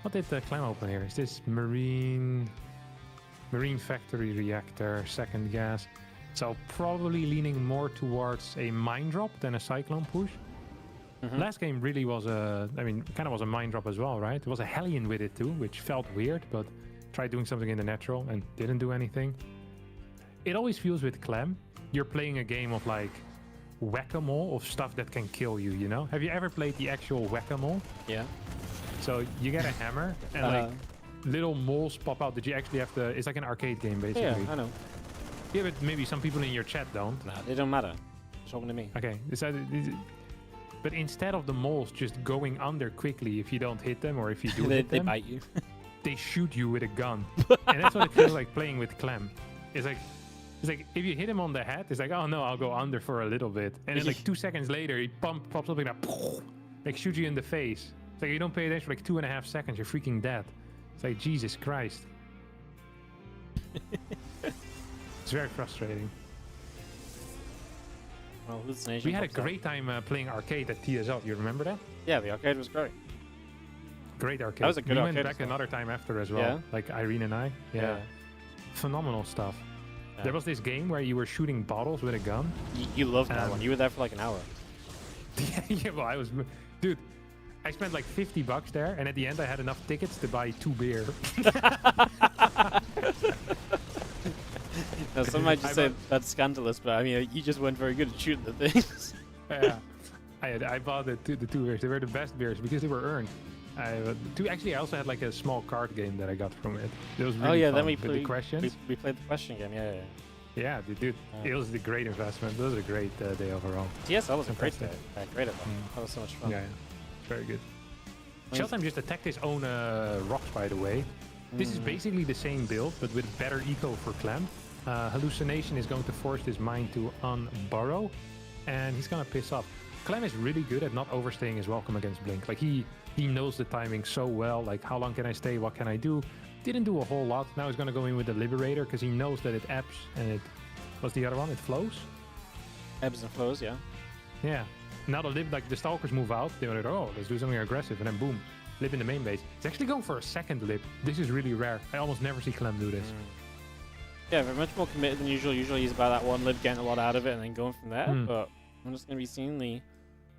What did the Clem open here? Is this Marine Factory Reactor, second gas? So probably leaning more towards a mine drop than a cyclone push. Last game really was kind of was a mine drop as well, right? There was a Hellion with it too, which felt weird, but tried doing something in the natural and didn't do anything. It always feels with Clem, you're playing a game of like whack-a-mole of stuff that can kill you, you know? Have you ever played the actual whack-a-mole? Yeah. So you get a hammer and like little moles pop out that you actually have to... It's like an arcade game, basically. Yeah, I know. Yeah, but maybe some people in your chat don't. Nah, they don't matter. It's talking to me. Okay, but instead of the moles just going under quickly if you don't hit them or if you do hit them, they bite you. They shoot you with a gun. And that's what it feels like playing with Clem. It's like if you hit him on the head, it's like, oh no, I'll go under for a little bit. And then like 2 seconds later, he pops up like that, like shoot you in the face. It's like you don't pay attention for like 2.5 seconds, you're freaking dead. It's like, Jesus Christ. It's very frustrating. Well, hallucination. We had a great time playing arcade at TSL. You remember that? Yeah, the arcade was great. Great arcade. That was a good arcade. We went back another time after as well. Yeah? Like Irene and I. Yeah. Phenomenal stuff. Yeah. There was this game where you were shooting bottles with a gun. You loved that one. You were there for like an hour. Yeah, well, I was... Dude, I spent like $50 there, and at the end I had enough tickets to buy 2 beer. Now, some might just say that's scandalous, but I mean, you just weren't very good at shooting the things. Yeah. I bought the two beers. They were the best beers because they were earned. Actually, I also had like a small card game that I got from it. It was really fun. Then we played the questions. We played the question game, yeah. Yeah, dude, it was a great investment. It was a great day overall. TSL was a great day. Great event. That was so much fun. Yeah, very good. Showtime just attacked his own rocks, by the way. This is basically the same build, but with better eco for Clem. Hallucination is going to force this mine to unburrow, and he's gonna piss off. Clem is really good at not overstaying his welcome against Blink. Like he knows the timing so well. Like, how long can I stay? What can I do? Didn't do a whole lot. Now he's gonna go in with the Liberator because he knows that it ebbs and it... What's the other one? It flows? Ebbs and flows, yeah. Yeah. Now the Stalkers move out. They're like, oh, let's do something aggressive, and then boom, Lib in the main base. He's actually going for a second Lib. This is really rare. I almost never see Clem do this. Yeah, very much more committed than usual. Usually he's about that one Lib, getting a lot out of it and then going from there. But I'm just going to be seeing the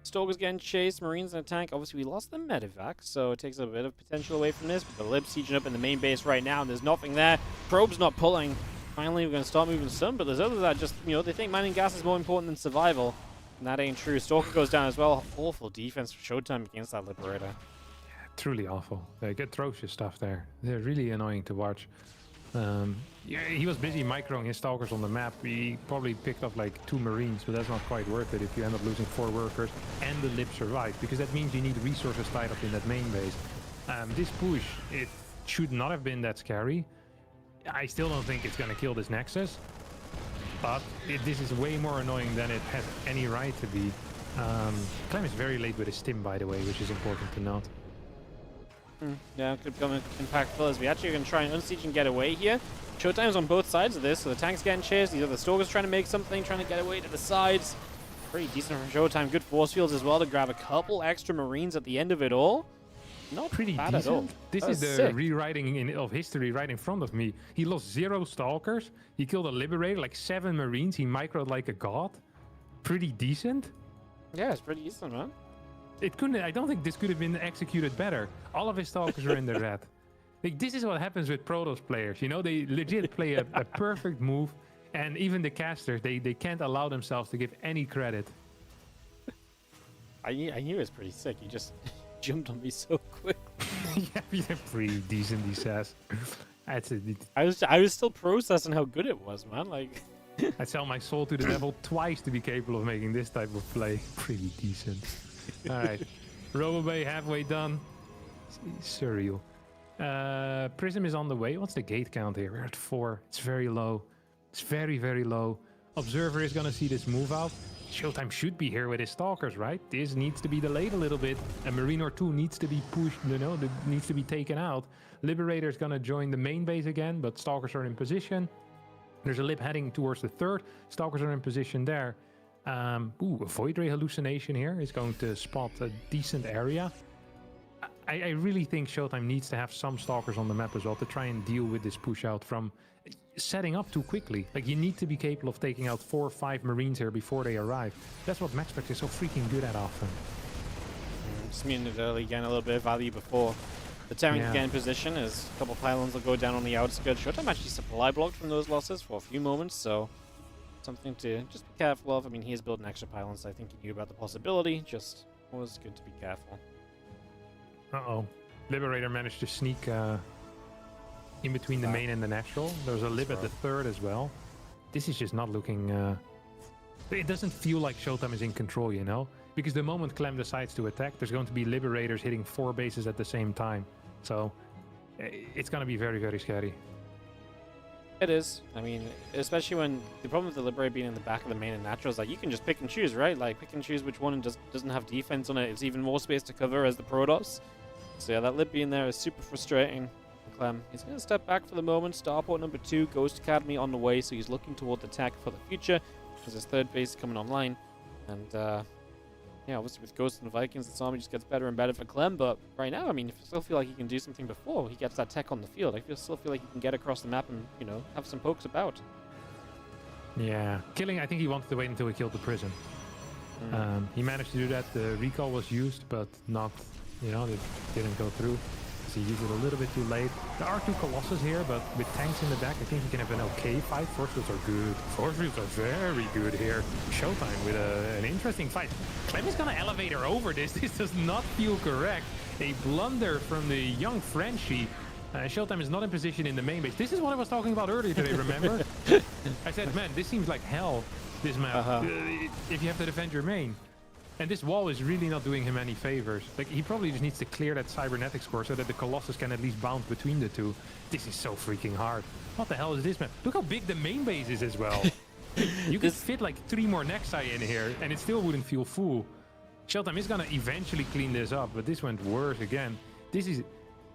Stalker's getting chased, Marines in a tank. Obviously, we lost the medevac, so it takes a bit of potential away from this. But the Lib's sieging up in the main base right now, and there's nothing there. Probe's not pulling. Finally, we're going to start moving some, but there's others that just, they think mining gas is more important than survival. And that ain't true. Stalker goes down as well. Awful defense for Showtime against that Liberator. Yeah, truly awful. Like, atrocious stuff there. They're really annoying to watch. Yeah, he was busy microing his stalkers on the map. He probably picked up like 2 Marines, but that's not quite worth it if you end up losing 4 workers and the Lib survived, because that means you need resources tied up in that main base. This push, it should not have been that scary. I still don't think it's going to kill this Nexus, but this is way more annoying than it has any right to be. Clem is very late with his stim, by the way, which is important to note. Yeah, could become impactful as we actually are going to try and unsiege and get away here. Showtime's on both sides of this, so the tank's getting chased. The other Stalker's trying to make something, trying to get away to the sides. Pretty decent from Showtime. Good force fields as well to grab a couple extra Marines at the end of it all. Not pretty bad decent. At all. This is the rewriting of history right in front of me. He lost 0 Stalkers. He killed a Liberator, like 7 Marines. He microed like a god. Pretty decent. Yeah, it's pretty decent, man. It couldn't. I don't think this could have been executed better. All of his Stalkers are in the red. Like, this is what happens with Protoss players. They legit play a perfect move, and even the casters, they can't allow themselves to give any credit. I knew it was pretty sick. You just jumped on me so quick. Yeah, pretty decent, he says. That's it. I was still processing how good it was, man. Like, I sell my soul to the devil twice to be capable of making this type of play. Pretty decent. All right, Robobay halfway done. Surreal. Prism is on the way. What's the gate count here? We're at 4. It's very low. It's very, very low. Observer is going to see this move out. Showtime should be here with his Stalkers, right? This needs to be delayed a little bit. A Marine or 2 needs to be pushed, needs to be taken out. Liberator is going to join the main base again, but Stalkers are in position. There's a Lib heading towards the 3rd. Stalkers are in position there. A Void Ray hallucination here is going to spot a decent area. I really think Showtime needs to have some Stalkers on the map as well to try and deal with this push out from setting up too quickly. Like, you need to be capable of taking out 4 or 5 Marines here before they arrive. That's what MaxPact is so freaking good at often. Just meaning it early, getting a little bit of value before the Terran can get in position, as a couple of pylons will go down on the outskirts. Showtime actually supply blocked from those losses for a few moments, so something to just be careful of. I mean, he is building extra pylons, so I think he knew about the possibility. Just was good to be careful. Uh-oh. Liberator managed to sneak in between the main and the natural. There was a Lib at the 3rd as well. This is just not looking... It doesn't feel like Showtime is in control, Because the moment Clem decides to attack, there's going to be Liberators hitting 4 bases at the same time. So it's going to be very, very scary. It is. I mean, especially when the problem with the Liberator being in the back of the main and natural is like you can just pick and choose, right? Like pick and choose which one and doesn't have defense on it. It's even more space to cover as the Protoss. So yeah, that Lib being there is super frustrating. Clem, he's going to step back for the moment. Starport number 2, Ghost Academy on the way, so he's looking toward the attack for the future. As his 3rd base is coming online. And yeah, obviously with Ghosts and the Vikings, this army just gets better and better for Clem. But right now, I mean, I still feel like he can do something before he gets that tech on the field. I still feel like he can get across the map and, have some pokes about. Yeah, killing, I think he wanted to wait until he killed the prison. He managed to do that. The recall was used, but not, it didn't go through. So he used it a little bit too late. There are 2 Colossus here, but with tanks in the back, I think he can have an okay fight. Force fields are good. Force fields are very good here. Showtime with an interesting fight. Clem is going to elevate her over this. This does not feel correct. A blunder from the young Frenchie. Showtime is not in position in the main base. This is what I was talking about earlier today, remember? I said, man, this seems like hell, this map, if you have to defend your main. And this wall is really not doing him any favors. Like, he probably just needs to clear that cybernetics core so that the Colossus can at least bounce between the 2. This is so freaking hard. What the hell is this, man? Look how big the main base is as well. You could fit like 3 more Nexi in here and it still wouldn't feel full. Showtime is gonna eventually clean this up, but this went worse again. This is...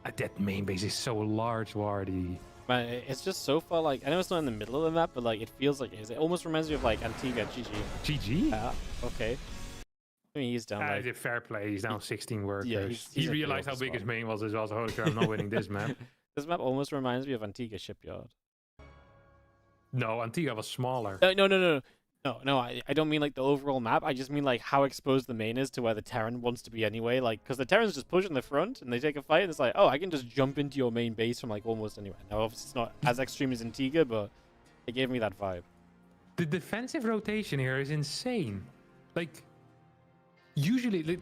that main base is so large, Wardy. Man, it's just so far, like, I know it's not in the middle of the map, but like, it feels like it is. It almost reminds me of like Antigua, GG. GG? Okay. I mean, he's down like... fair play, he's down 16 workers. Yeah, he realized how big his main was as well, so holy crap, I'm not winning this map. This map almost reminds me of Antigua Shipyard. No, Antigua was smaller. No. No, I don't mean like the overall map. I just mean like how exposed the main is to where the Terran wants to be anyway. Like, because the Terran's just pushing the front and they take a fight and it's like, oh, I can just jump into your main base from like almost anywhere. Now, obviously, it's not as extreme as Antigua, but it gave me that vibe. The defensive rotation here is insane. Like, usually, like,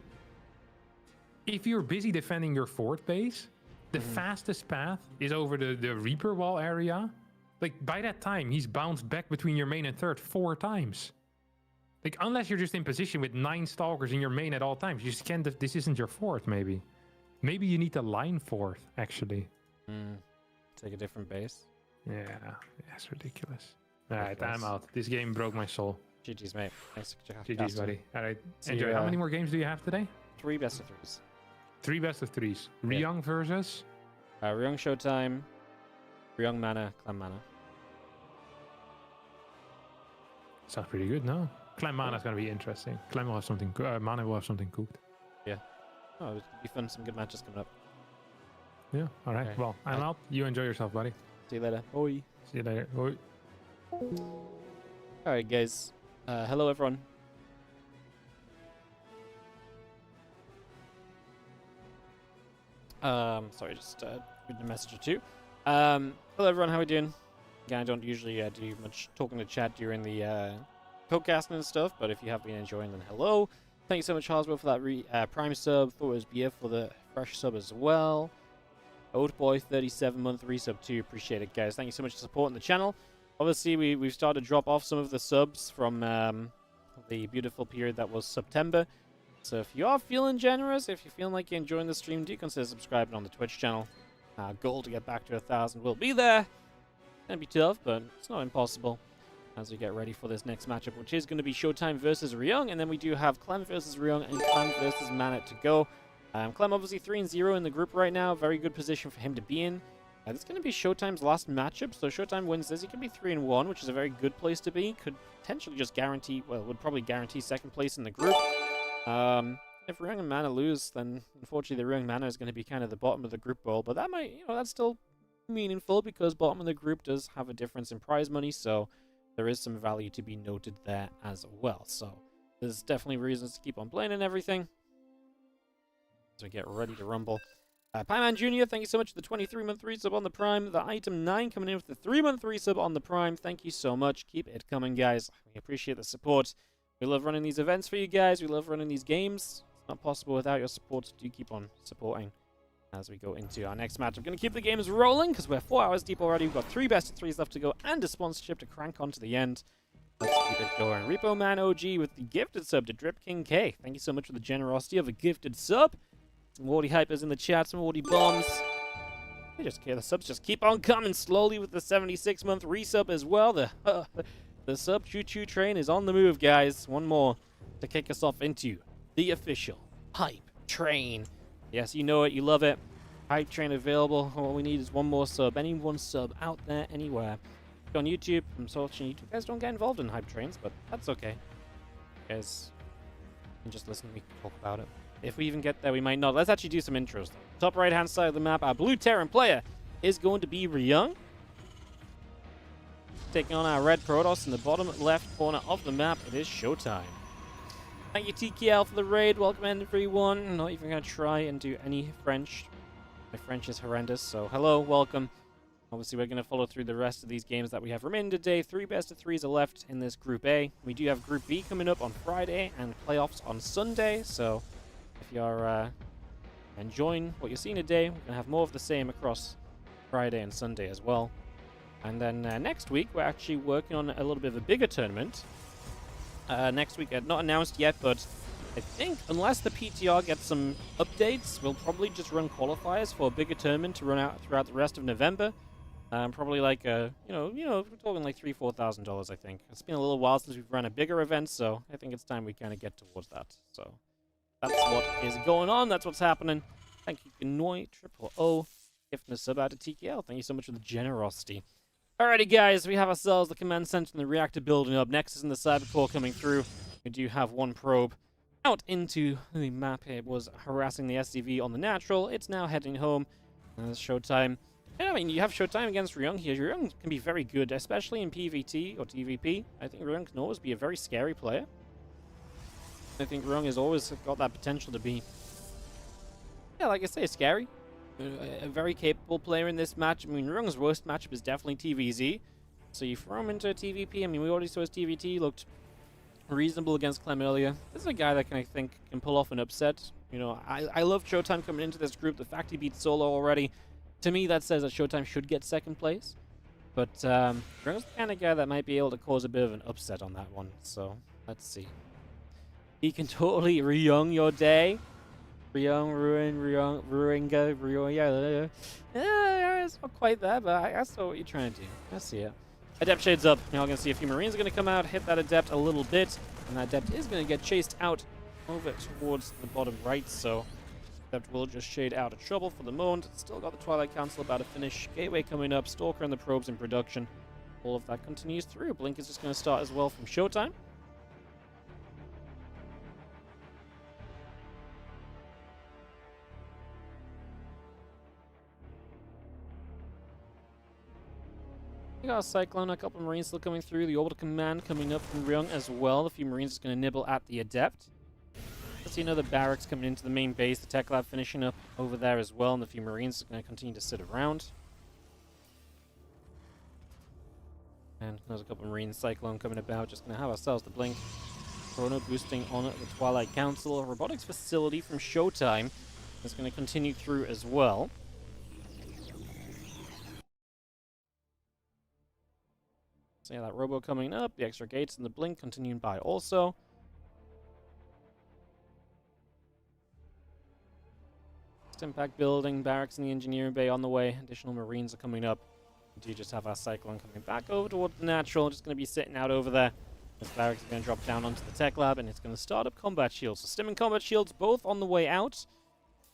if you're busy defending your fort base, the fastest path is over the Reaper wall area. Like, by that time, he's bounced back between your main and third 4 times. Like, unless you're just in position with 9 stalkers in your main at all times, you just can't. This isn't your fourth, maybe. Maybe you need to line fourth, actually. Take a different base. Yeah, that's ridiculous. All right, I'm out. This game broke my soul. GG's, mate. Thanks. GG's, buddy. All right, enjoy. How many more games do you have today? 3 best of 3s. 3 best of 3s. Ryung versus? Ryung Showtime, Ryung Mana, Clen Mana. Sounds pretty good, no? Clen Mana is going to be interesting. Clen will have something, Mana will have something cooked. Yeah. Oh, it'll be fun. Some good matches coming up. Yeah, all right. Okay. Well, I'm out. You enjoy yourself, buddy. See you later. Oi. See you later. Oi. All right, guys. Hello, everyone. Sorry, just read a message or two. Hello, everyone. How are we doing? Again, I don't usually do much talking to chat during the codecasting and stuff, but if you have been enjoying, then hello. Thank you so much, Harswell, for that Prime sub. Thought it was BF for the fresh sub as well. Old Boy, 37-month resub too. Appreciate it, guys. Thank you so much for supporting the channel. Obviously, we've started to drop off some of the subs from the beautiful period that was September. So if you are feeling generous, if you're feeling like you're enjoying the stream, do consider subscribing on the Twitch channel. Goal to get back to 1,000 will be there. Gonna be tough, but it's not impossible as we get ready for this next matchup, which is going to be Showtime versus Ryung, and then we do have Clem versus Ryung and Clem versus Mana to go. Clem obviously 3-0 in the group right now, very good position for him to be in. This is going to be Showtime's last matchup, so Showtime wins this. He could be 3-1, which is a very good place to be. Could potentially just guarantee, well, would probably guarantee second place in the group. If Ryung and Mana lose, then unfortunately the Ryung Mana is going to be kind of the bottom of the group bowl, but that might, you know, that's still meaningful because bottom of the group does have a difference in prize money, so there is some value to be noted there as well. So there's definitely reasons to keep on playing and everything as we get ready to rumble. Pieman Jr., thank you so much for the 23-month resub on the Prime. The Item 9 coming in with the 3-month resub on the Prime. Thank you so much. Keep it coming, guys. We appreciate the support. We love running these events for you guys. We love running these games. It's not possible without your support, so do keep on supporting as we go into our next match. I'm going to keep the games rolling because we're 4 hours deep already. We've got 3 best of 3s left to go and a sponsorship to crank on to the end. Let's keep it going. Repo Man OG with the gifted sub to Drip King K. Thank you so much for the generosity of a gifted sub. Some Wardy hypers in the chat, some Wardy bombs. The subs just keep on coming slowly with the 76-month resub as well. The sub choo-choo train is on the move, guys. One more to kick us off into the official hype train. Yes, you know it, you love it. Hype train available. All we need is one more sub. Any one sub out there, anywhere. On YouTube, I'm so watching YouTube. You guys don't get involved in hype trains, but that's okay. You guys can just listen to me talk about it. If we even get there, we might not. Let's actually do some intros, though. Top right-hand side of the map, our blue Terran player is going to be Ryung. Taking on our red Protoss in the bottom left corner of the map. It is Showtime. Thank you, TKL, for the raid. Welcome, everyone. I'm not even going to try and do any French. My French is horrendous, so hello, welcome. Obviously, we're going to follow through the rest of these games that we have remaining today. 3 best of 3s are left in this Group A. We do have Group B coming up on Friday and playoffs on Sunday, so if you're enjoying what you're seeing today, we're going to have more of the same across Friday and Sunday as well. And then next week, we're actually working on a little bit of a bigger tournament. Next week, not announced yet, but I think unless the PTR gets some updates, we'll probably just run qualifiers for a bigger tournament to run out throughout the rest of November. Probably like we're talking like $3,000-4,000, I think. It's been a little while since we've run a bigger event, so I think it's time we kind of get towards that. So that's what is going on. That's what's happening. Thank you, Gnoy, O, gifting a sub out to TKL. Thank you so much for the generosity. Alrighty, guys, we have ourselves the command center and the reactor building up. Nexus and the Cybercore coming through. We do have one probe out into the map. It was harassing the SCV on the natural. It's now heading home. It's Showtime. Yeah, I mean, you have Showtime against Ryung here. Ryung can be very good, especially in PvT or TvP. I think Ryung can always be a very scary player. I think Ryung has always got that potential to be, yeah, like I say, scary. A very capable player in this match. I mean, Ryung's worst matchup is definitely TVZ. So you throw him into a TvP. I mean, we already saw his TvT looked reasonable against Clem earlier. This is a guy that I think can pull off an upset. You know, I love Showtime coming into this group. The fact he beat Solo already, to me, that says that Showtime should get second place. But Ryung's the kind of guy that might be able to cause a bit of an upset on that one. So let's see. He can totally Ryung your day. Ryung, yeah, it's not quite there, but I saw what you're trying to do. I see it. Adept shades up. Now we're going to see a few Marines are going to come out, hit that Adept a little bit, and that Adept is going to get chased out over towards the bottom right, so Adept will just shade out of trouble for the moment. Still got the Twilight Council about to finish. Gateway coming up, Stalker and the probes in production. All of that continues through. Blink is just going to start as well from Showtime. We got a Cyclone, a couple of Marines still coming through. The Orbital Command coming up from Ryung as well. A few Marines are going to nibble at the Adept. Let's see another Barracks coming into the main base. The Tech Lab finishing up over there as well. And a few Marines are going to continue to sit around. And there's a couple of Marines. Cyclone coming about. Just going to have ourselves the Blink. Chrono boosting on the Twilight Council. A robotics facility from Showtime is going to continue through as well. So yeah, that Robo coming up, the extra gates and the Blink continuing by also. Impact building, barracks in the engineering bay on the way. Additional Marines are coming up. We do just have our Cyclone coming back over towards the natural. Just going to be sitting out over there. This barracks is going to drop down onto the Tech Lab and it's going to start up combat shields. So Stim and combat shields both on the way out.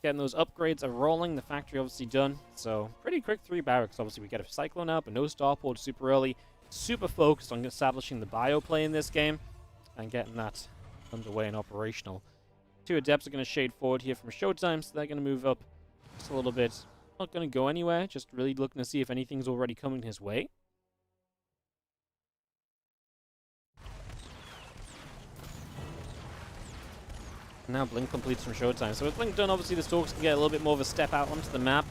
Getting those upgrades are rolling. The factory obviously done. So pretty quick 3 barracks. Obviously we get a Cyclone out, but no Starport super early. Super focused on establishing the bio play in this game and getting that underway and operational. 2 Adepts are going to shade forward here from Showtime, so they're going to move up just a little bit. Not going to go anywhere, just really looking to see if anything's already coming his way. Now Blink completes from Showtime. So with Blink done, obviously the Stalkers can get a little bit more of a step out onto the map.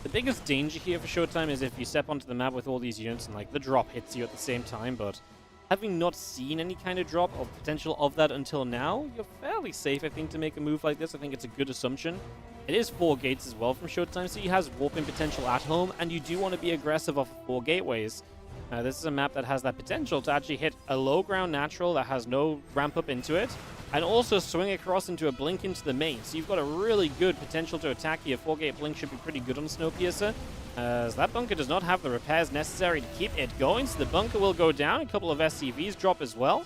The biggest danger here for Showtime is if you step onto the map with all these units and like the drop hits you at the same time, but having not seen any kind of drop or potential of that until now, you're fairly safe, I think, to make a move like this. I think it's a good assumption. It is 4 gates as well from Showtime, so he has warping potential at home, and you do want to be aggressive off of 4 gateways. This is a map that has that potential to actually hit a low ground natural that has no ramp up into it, and also swing across into a Blink into the main. So you've got a really good potential to attack here. 4-gate Blink should be pretty good on Snowpiercer, as that bunker does not have the repairs necessary to keep it going, so the bunker will go down. A couple of SCVs drop as well.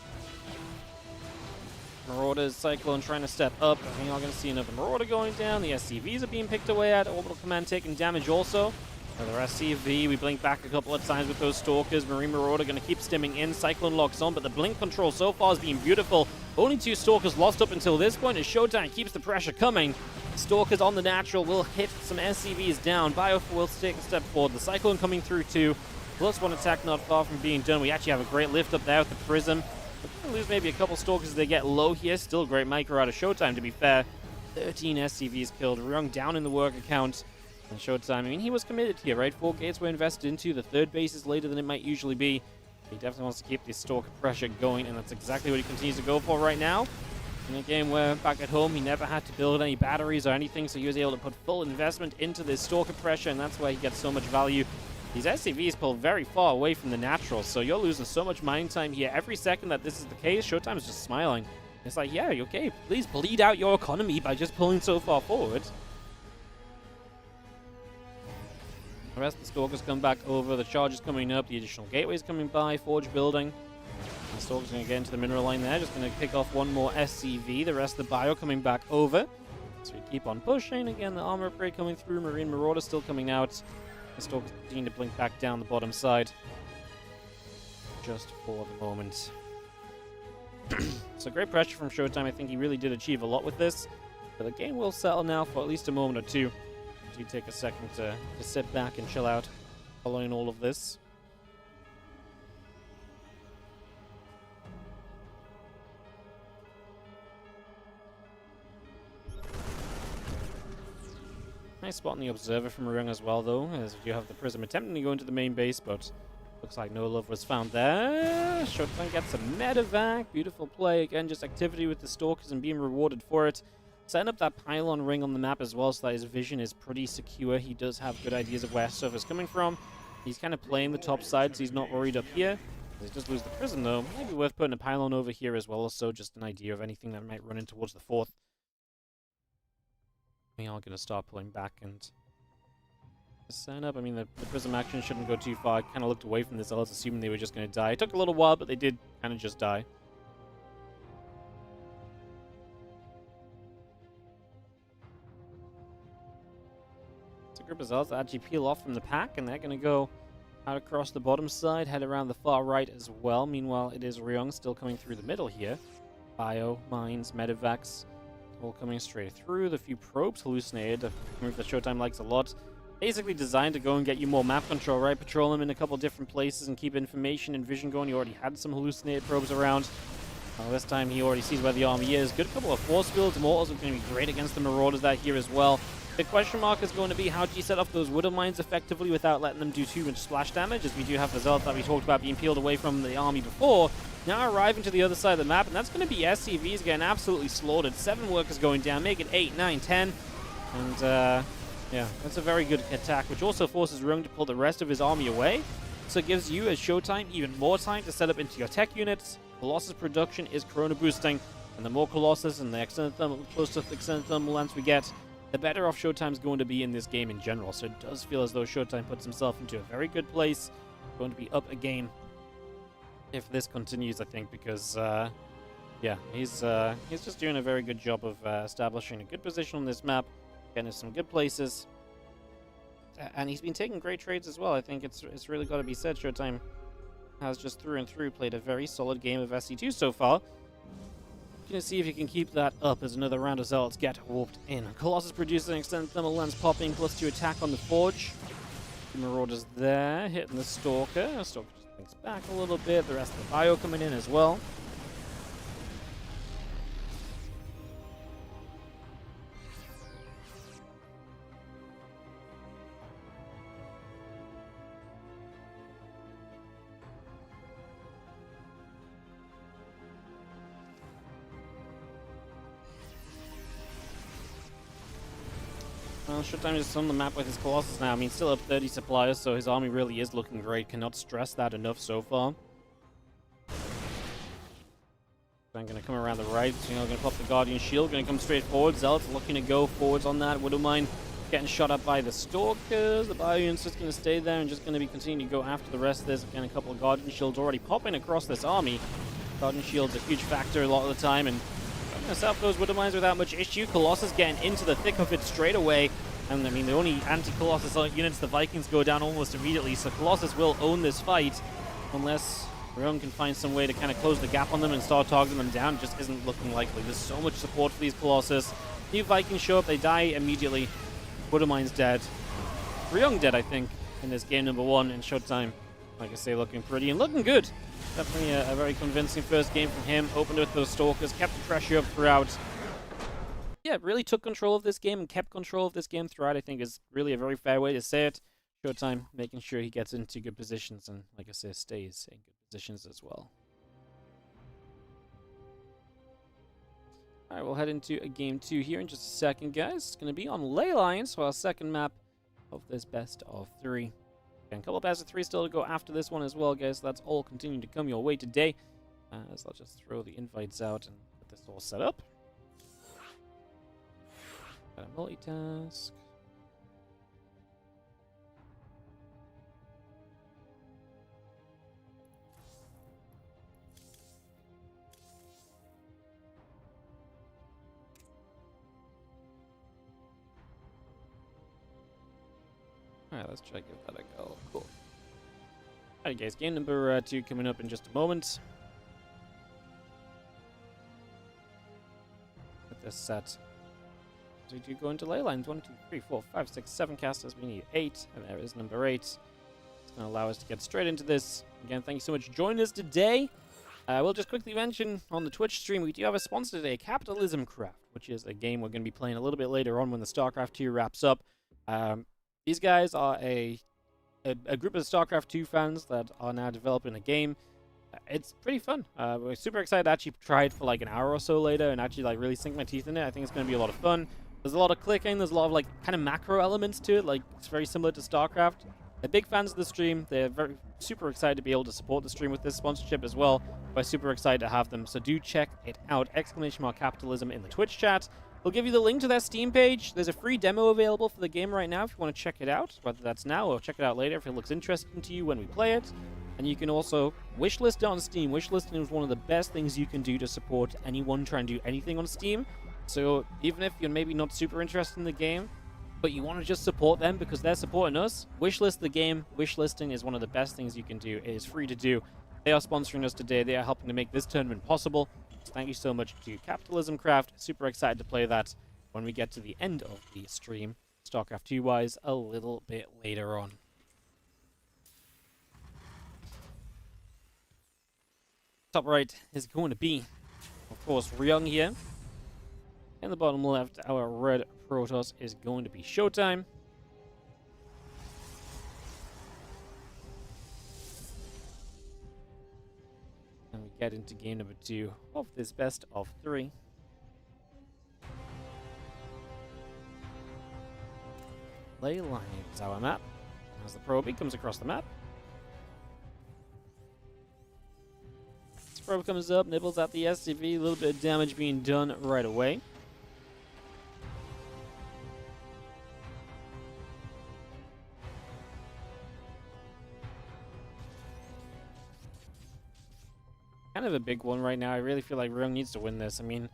Marauders, Cyclone trying to step up. I think I'm going to see another Marauder going down. The SCVs are being picked away at. Orbital Command taking damage also. Another SCV. We blink back a couple of times with those Stalkers. Marine Marauder going to keep stimming in. Cyclone locks on, but the Blink control so far has been beautiful. Only 2 Stalkers lost up until this point as Showtime keeps the pressure coming. Stalkers on the natural will hit some SCVs down. Biofor will take a step forward. The Cyclone coming through too. Plus 1 attack not far from being done. We actually have a great lift up there with the Prism. We're going to lose maybe a couple Stalkers as they get low here. Still great micro out of Showtime, to be fair. 13 SCVs killed. Ryung down in the work account. And Showtime, I mean, he was committed here, right? 4 gates were invested into. The 3rd base is later than it might usually be. He definitely wants to keep this Stalker pressure going, and that's exactly what he continues to go for right now. In a game where back at home he never had to build any batteries or anything, so he was able to put full investment into this Stalker pressure, and that's why he gets so much value. These SCVs pull very far away from the natural, so you're losing so much mining time here. Every second that this is the case, Showtime is just smiling. It's like, yeah, okay, please bleed out your economy by just pulling so far forward. The rest of the Stalkers come back over, the charges coming up, the additional gateways coming by, Forge building. The Stalkers going to get into the mineral line there, just going to pick off 1 more SCV. The rest of the bio coming back over. So we keep on pushing. Again, the armor upgrade coming through, Marine Marauder still coming out. The Stalkers continue to blink back down the bottom side. Just for the moment. So great pressure from Showtime. I think he really did achieve a lot with this. But the game will settle now for at least a moment or two. do take a second to sit back and chill out following all of this. Nice spot on the observer from Ryung as well, though, as you have the Prism attempting to go into the main base, but looks like no love was found there. Showtime gets a medevac. Beautiful play. Again, just activity with the Stalkers and being rewarded for it. Setting up that pylon ring on the map as well so that his vision is pretty secure. He does have good ideas of where stuff is coming from. He's kind of playing the top side, so he's not worried up here. He does lose the Prism, though. Maybe worth putting a pylon over here as well, so just an idea of anything that might run in towards the fourth. We are going to start pulling back and set up. I mean, the Prism action shouldn't go too far. I kind of looked away from this. I was assuming they were just going to die. It took a little while, but they did kind of just die. It's a group of Zealots that actually peel off from the pack, and they're going to go out across the bottom side, head around the far right as well. Meanwhile, it is Ryung still coming through the middle here. Bio, mines, medevacs. All coming straight through. The few probes hallucinated, a move that Showtime likes a lot. Basically designed to go and get you more map control, right? Patrol them in a couple different places and keep information and vision going. You already had some hallucinated probes around. This time he already sees where the army is. Good couple of force fields. Immortals are going to be great against the Marauders out here as well. The question mark is going to be how do you set off those Widow Mines effectively without letting them do too much splash damage, as we do have the Zealots that we talked about being peeled away from the army before. Now arriving to the other side of the map, and that's going to be SCVs getting absolutely slaughtered. 7 workers going down, make it 8, 9, 10. And, yeah, that's a very good attack, which also forces Ryung to pull the rest of his army away. So it gives you, as Showtime, even more time to set up into your tech units. Colossus production is Corona boosting, and the more Colossus and the close to the extended thermal lance we get, the better off Showtime's going to be in this game in general. So it does feel as though Showtime puts himself into a very good place. Going to be up a game if this continues, I think, because yeah, he's just doing a very good job of establishing a good position on this map, getting us some good places, and he's been taking great trades as well. I think it's really got to be said. Showtime has just through and through played a very solid game of SC2 so far. Gonna see if you can keep that up as another round of Zealots get warped in. Colossus producing an extended thermal lens popping, +2 attack on the Forge. The Marauders there, hitting the Stalker. The Stalker just thinks back a little bit. The rest of the Bio coming in as well. Well, Showtime is on the map with his Colossus now. I mean, still up 30 suppliers, so his army really is looking great. Cannot stress that enough so far. I'm going to come around the right. Going to pop the Guardian Shield. Going to come straight forward. Zealots looking to go forwards on that. Widow Mine getting shot up by the Stalkers. The Bio Unit's just going to stay there and just going to be continuing to go after the rest of this. Again, a couple of Guardian Shields already popping across this army. Guardian Shield's a huge factor a lot of the time, and set up those Widow Mines without much issue. Colossus getting into the thick of it straight away. And I mean, the only anti-Colossus units, the Vikings, go down almost immediately. So Colossus will own this fight unless Ryung can find some way to kind of close the gap on them and start targeting them down. It just isn't looking likely. There's so much support for these Colossus. New Vikings show up, they die immediately. Widow Mine's dead. Ryung dead, I think, in this game number 1 in Showtime. Like I say, looking pretty and looking good. Definitely a very convincing first game from him. Opened with those Stalkers, kept the pressure up throughout. Yeah, really took control of this game and kept control of this game throughout, I think is really a very fair way to say it. Showtime making sure he gets into good positions and, like I say, stays in good positions as well. Alright, we'll head into a game 2 here in just a second, guys. It's going to be on Ley Lines for our second map of this best of 3. And a couple of best of 3 still to go after this one as well, guys. So that's all continuing to come your way today. So I'll just throw the invites out and get this all set up. Got a multitask. Alright, let's try to give that a go. Cool. Alright guys, game number 2 coming up in just a moment. Get this set. So we do go into ley lines. 1, 2, 3, 4, 5, 6, 7 casters. We need 8, and there is number 8. It's going to allow us to get straight into this. Again, thank you so much for joining us today. We'll just quickly mention on the Twitch stream, we do have a sponsor today, Capitalism Craft, which is a game we're going to be playing a little bit later on when the StarCraft 2 wraps up. These guys are a group of StarCraft 2 fans that are now developing a game. It's pretty fun. We're super excited to actually try it for like an hour or so later and actually like really sink my teeth in it. I think it's going to be a lot of fun. There's a lot of clicking. There's a lot of like kind of macro elements to it. Like it's very similar to StarCraft. They're big fans of the stream. They're super excited to be able to support the stream with this sponsorship as well. We're super excited to have them. So do check it out. !Capitalism in the Twitch chat. We'll give you the link to their Steam page. There's a free demo available for the game right now if you want to check it out. Whether that's now or check it out later if it looks interesting to you when we play it. And you can also wishlist it on Steam. Wishlisting is one of the best things you can do to support anyone trying to do anything on Steam. So even if you're maybe not super interested in the game, but you want to just support them because they're supporting us, wishlist the game. Wishlisting is one of the best things you can do. It is free to do. They are sponsoring us today. They are helping to make this tournament possible. So thank you so much to Capitalism Craft. Super excited to play that when we get to the end of the stream, StarCraft 2-wise, a little bit later on. Top right is going to be, of course, Ryung here. And the bottom left, our red Protoss is going to be Showtime. And we get into game number 2 of this best of 3. Ley lines our map. As the probe comes across the map. This probe comes up, nibbles at the SCV, a little bit of damage being done right away. Kind of a big one right now. I really feel like Ryung needs to win this. I mean,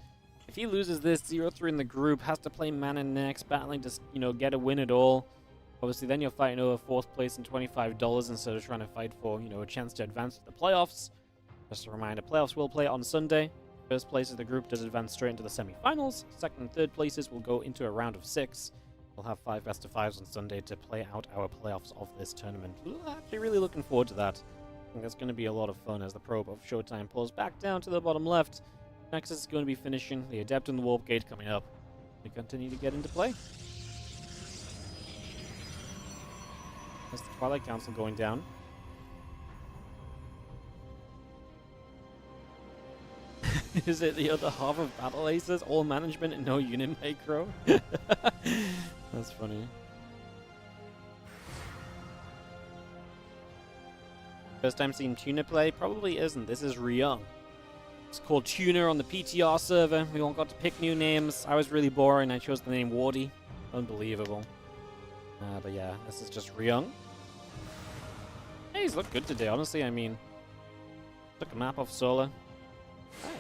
if he loses this, 0-3 in the group, has to play mana next, battling to, you know, get a win at all. Obviously, then you're fighting over 4th place and $25 instead of trying to fight for, you know, a chance to advance to the playoffs. Just a reminder, playoffs will play on Sunday. First place of the group does advance straight into the semi-finals. Second and third places will go into a round of 6. We'll have 5 best-of-5s on Sunday to play out our playoffs of this tournament. We're actually really looking forward to that. I think that's going to be a lot of fun as the probe of Showtime pulls back down to the bottom left. Nexus is going to be finishing. The Adept and the Warp Gate coming up. We continue to get into play. That's the Twilight Council going down. Is it the other half of Battle Aces? All management and no unit micro? That's funny. First time seeing Tuna play? Probably isn't. This is Ryung. It's called Tuna on the PTR server. We all got to pick new names. I was really boring. I chose the name Wardy. Unbelievable. But yeah, this is just Ryung. Hey, he's looked good today, honestly. I mean, took a map off Solar.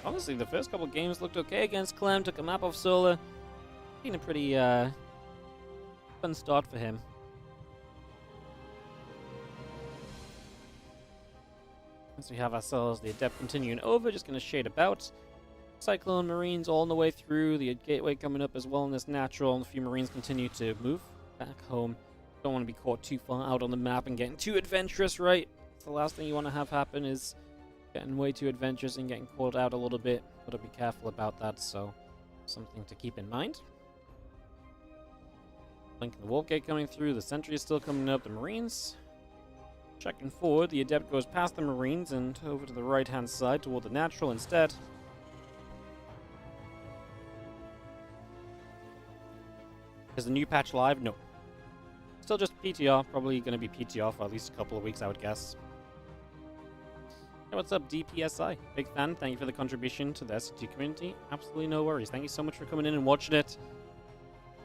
Honestly, the first couple games looked okay against Clem. Took a map off Solar. Been a pretty fun start for him. So we have ourselves the Adept continuing over, just going to shade about. Cyclone Marines all on the way through, the Gateway coming up as well in this natural, and a few Marines continue to move back home. Don't want to be caught too far out on the map and getting too adventurous, right? It's the last thing you want to have happen is getting way too adventurous and getting caught out a little bit. Got to be careful about that, so something to keep in mind. Blink the Warp Gate coming through, the Sentry is still coming up, the Marines. Checking forward, the Adept goes past the Marines and over to the right-hand side toward the Natural instead. Is the new patch live? No. Still just PTR. Probably going to be PTR for at least a couple of weeks, I would guess. Hey, what's up, DPSI? Big fan. Thank you for the contribution to the SCT community. Absolutely no worries. Thank you so much for coming in and watching it.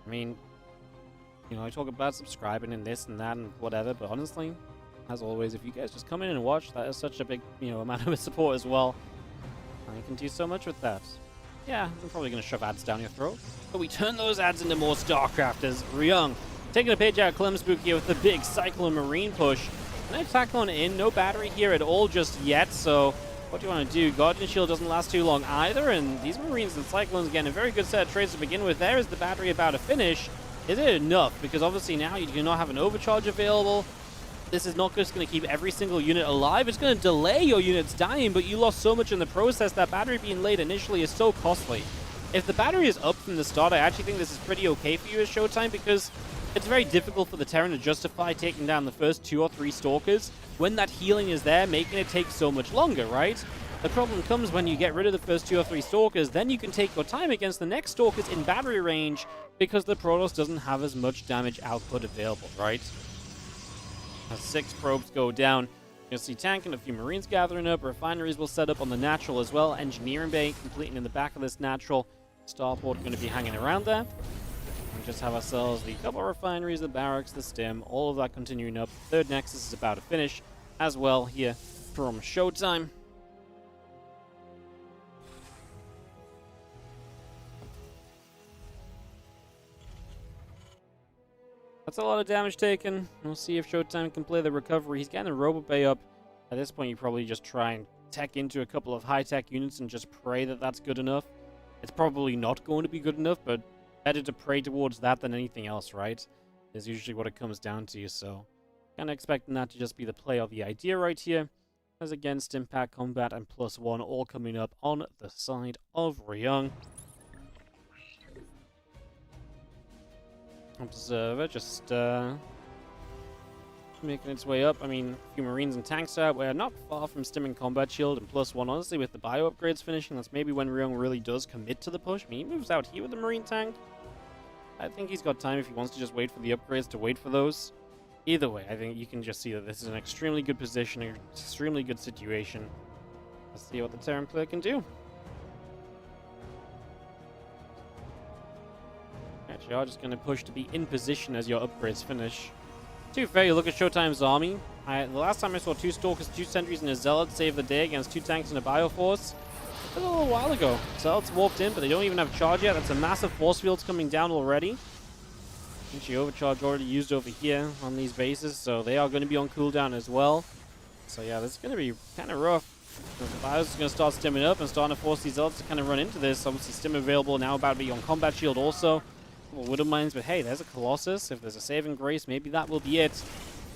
I mean, you know, I talk about subscribing and this and that and whatever, but honestly, as always, if you guys just come in and watch, that is such a big, you know, amount of support as well. I can do so much with that. Yeah, I'm probably going to shove ads down your throat. But we turn those ads into more StarCraft as Ryung taking a page out of Clem's book here with the big Cyclone Marine push. Nice tackle on in, no battery here at all just yet, so what do you want to do? Guardian Shield doesn't last too long either, and these Marines and Cyclones, again, a very good set of trades to begin with. There is the battery about to finish. Is it enough? Because obviously now you do not have an overcharge available. This is not just going to keep every single unit alive. It's going to delay your units dying, but you lost so much in the process. That battery being laid initially is so costly. If the battery is up from the start, I actually think this is pretty okay for you as Showtime, because it's very difficult for the Terran to justify taking down the first 2 or 3 Stalkers when that healing is there, making it take so much longer, right? The problem comes when you get rid of the first 2 or 3 Stalkers, then you can take your time against the next Stalkers in battery range because the Protoss doesn't have as much damage output available, right? As 6 probes go down, you'll see tank and a few Marines gathering up. Refineries will set up on the natural as well. Engineering bay completing in the back of this natural. Starport going to be hanging around there. We just have ourselves the couple of refineries, the barracks, the stim, all of that continuing up. Third Nexus is about to finish as well here from Showtime. That's a lot of damage taken. We'll see if Showtime can play the recovery. He's getting the Robo Bay up. At this point, you probably just try and tech into a couple of high-tech units and just pray that that's good enough. It's probably not going to be good enough, but better to pray towards that than anything else, right? Is usually what it comes down to, so kind of expecting that to just be the play of the idea right here. As against Impact Combat and +1 all coming up on the side of Ryung. Observer just making its way up. I mean, a few Marines and tanks out. We're not far from stimming Combat Shield and +1. Honestly, with the bio upgrades finishing, that's maybe when Ryung really does commit to the push. I mean, he moves out here with the Marine tank. I think he's got time if he wants to just wait for the upgrades to wait for those. Either way, I think you can just see that this is an extremely good position, an extremely good situation. Let's see what the Terran player can do. Actually, I'm just going to push to be in position as your upgrades finish. To be fair, you look at Showtime's army. The last time I saw 2 Stalkers, 2 Sentries, and a Zealot save the day against 2 tanks and a Bioforce, it was a little while ago. Zealots walked in, but they don't even have charge yet. That's a massive force fields coming down already. Actually, overcharge already used over here on these bases, so they are going to be on cooldown as well. So yeah, this is going to be kind of rough. The Bios is going to start stimming up and starting to force these Zealots to kind of run into this. Obviously, stim available now, about to be on Combat Shield also. Widow Mines, but hey, there's a Colossus. If there's a saving grace, maybe that will be it.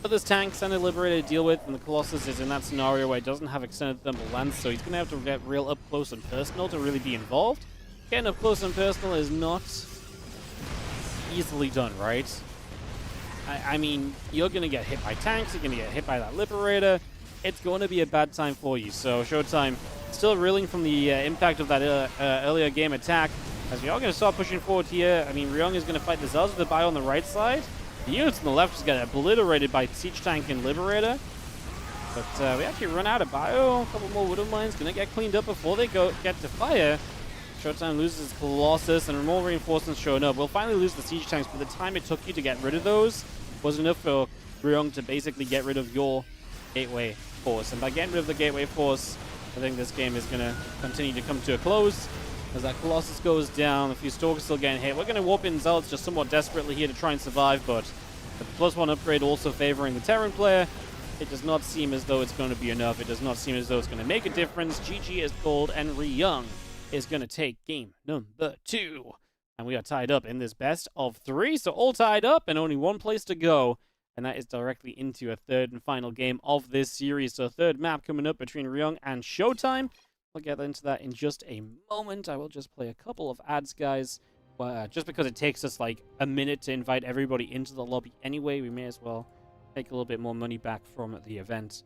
But there's tanks and a Liberator to deal with, and the Colossus is in that scenario where it doesn't have extended thermal lens, so he's going to have to get real up close and personal to really be involved. Getting up close and personal is not easily done, right? I mean, you're going to get hit by tanks, you're going to get hit by that Liberator. It's going to be a bad time for you. So Showtime still reeling from the impact of that earlier game attack. As we are going to start pushing forward here. I mean, Ryung is going to fight the Zealots with the bio on the right side. The units on the left just get obliterated by Siege Tank and Liberator. But we actually run out of bio. A couple more Widow Mines going to get cleaned up before they get to fire. Showtime loses Colossus and more reinforcements showing up. We'll finally lose the Siege Tanks, but the time it took you to get rid of those was enough for Ryung to basically get rid of your Gateway Force. And by getting rid of the Gateway Force, I think this game is going to continue to come to a close. As that Colossus goes down, a few Stalkers still getting hit. We're going to warp in Zealots just somewhat desperately here to try and survive, but the +1 upgrade also favoring the Terran player. It does not seem as though it's going to be enough. It does not seem as though it's going to make a difference. GG is called, and Ryung is going to take game number 2. And we are tied up in this best of 3, so all tied up and only one place to go. And that is directly into a third and final game of this series. So third map coming up between Ryung and Showtime. We'll get into that in just a moment. I will just play a couple of ads, guys. Just because it takes us like a minute to invite everybody into the lobby anyway, we may as well take a little bit more money back from the event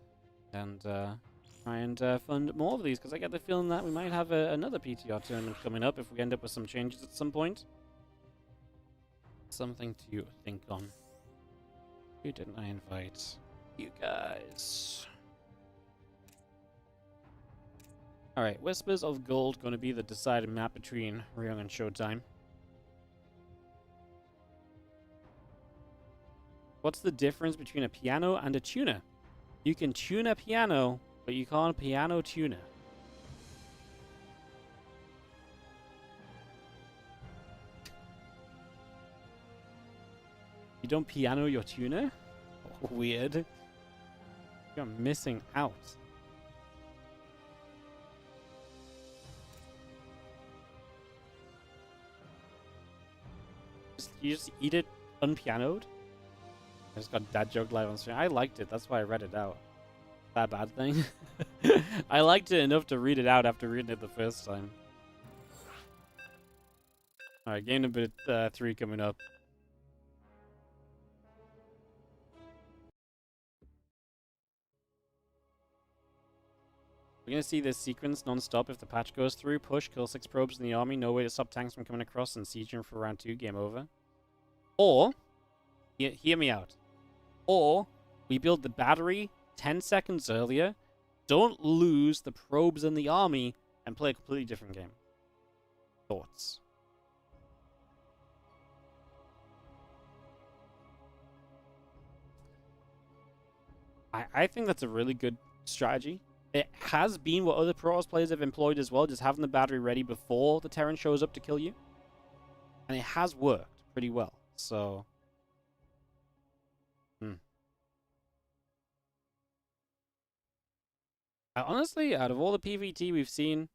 and try and fund more of these, because I get the feeling that we might have another PTR tournament coming up if we end up with some changes at some point. Something to think on. Who didn't I invite? You guys. Alright, Whispers of Gold going to be the decided map between Ryung and Showtime. What's the difference between a piano and a tuner? You can tune a piano, but you can't piano tuner. You don't piano your tuner? Weird. You're missing out. You just eat it unpianoed. I just got dad joke live on stream. I liked it. That's why I read it out. That bad thing. I liked it enough to read it out after reading it the first time. Alright, game number 3 coming up. We're going to see this sequence non-stop if the patch goes through. Push, kill 6 probes in the army. No way to stop tanks from coming across and siege them for round 2. Game over. Or, hear me out. Or, we build the battery 10 seconds earlier. Don't lose the probes in the army and play a completely different game. Thoughts? I think that's a really good strategy. It has been what other Protoss players have employed as well, just having the battery ready before the Terran shows up to kill you. And it has worked pretty well, so... Honestly, out of all the PvT we've seen,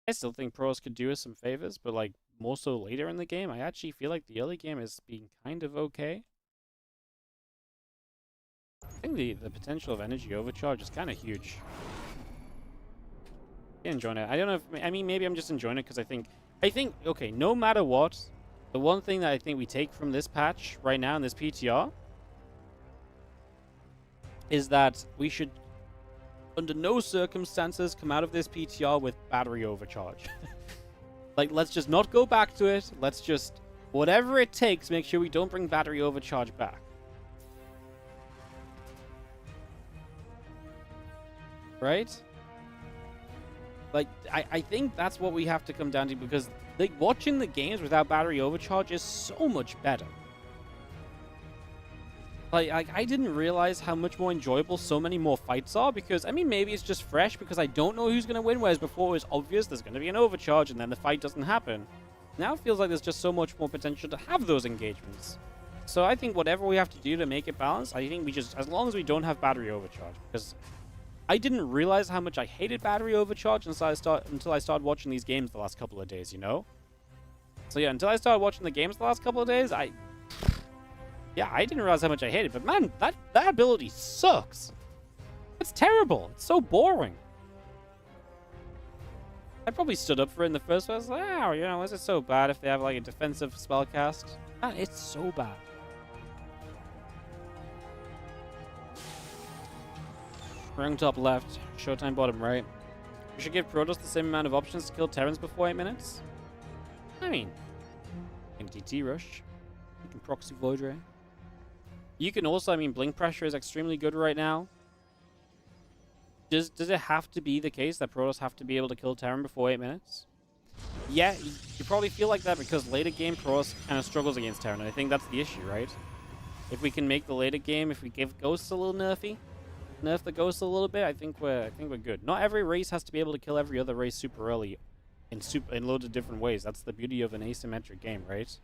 I still think Protoss could do us some favors, but like, more so later in the game. I actually feel like the early game has been kind of okay. I think the potential of energy overcharge is kind of huge. Yeah, enjoying it. I don't know if, I mean, maybe I'm just enjoying it because I think, okay, no matter what, the one thing that I think we take from this patch right now in this PTR is that we should, under no circumstances, come out of this PTR with battery overcharge. Like, let's just not go back to it. Let's just, whatever it takes, make sure we don't bring battery overcharge back. Right? Like, I think that's what we have to come down to, because like, watching the games without battery overcharge is so much better. Like, I didn't realize how much more enjoyable so many more fights are, because, I mean, maybe it's just fresh because I don't know who's going to win, whereas before it was obvious there's going to be an overcharge and then the fight doesn't happen. Now it feels like there's just so much more potential to have those engagements. So I think whatever we have to do to make it balanced, I think we just, as long as we don't have battery overcharge, because I didn't realize how much I hated battery overcharge until I started watching these games the last couple of days, you know? So yeah, until I started watching the games the last couple of days, I didn't realize how much I hated it, but man, that ability sucks. It's terrible. It's so boring. I probably stood up for it in the first place. Like, oh, you know, is it so bad if they have like a defensive spellcast? Man, it's so bad. Ryung top left, Showtime bottom right. We should give Protoss the same amount of options to kill Terrans before 8 minutes. I mean, NTT rush. You can proxy Void Ray. You can also, I mean, blink pressure is extremely good right now. Does it have to be the case that Protoss have to be able to kill Terran before 8 minutes? Yeah, you probably feel like that because later game Protoss kind of struggles against Terran, and I think that's the issue, right? If we can make the later game, if we give Ghosts a little nerfy, nerf the Ghosts a little bit, I think we're good. Not every race has to be able to kill every other race super early in loads of different ways. That's the beauty of an asymmetric game, right?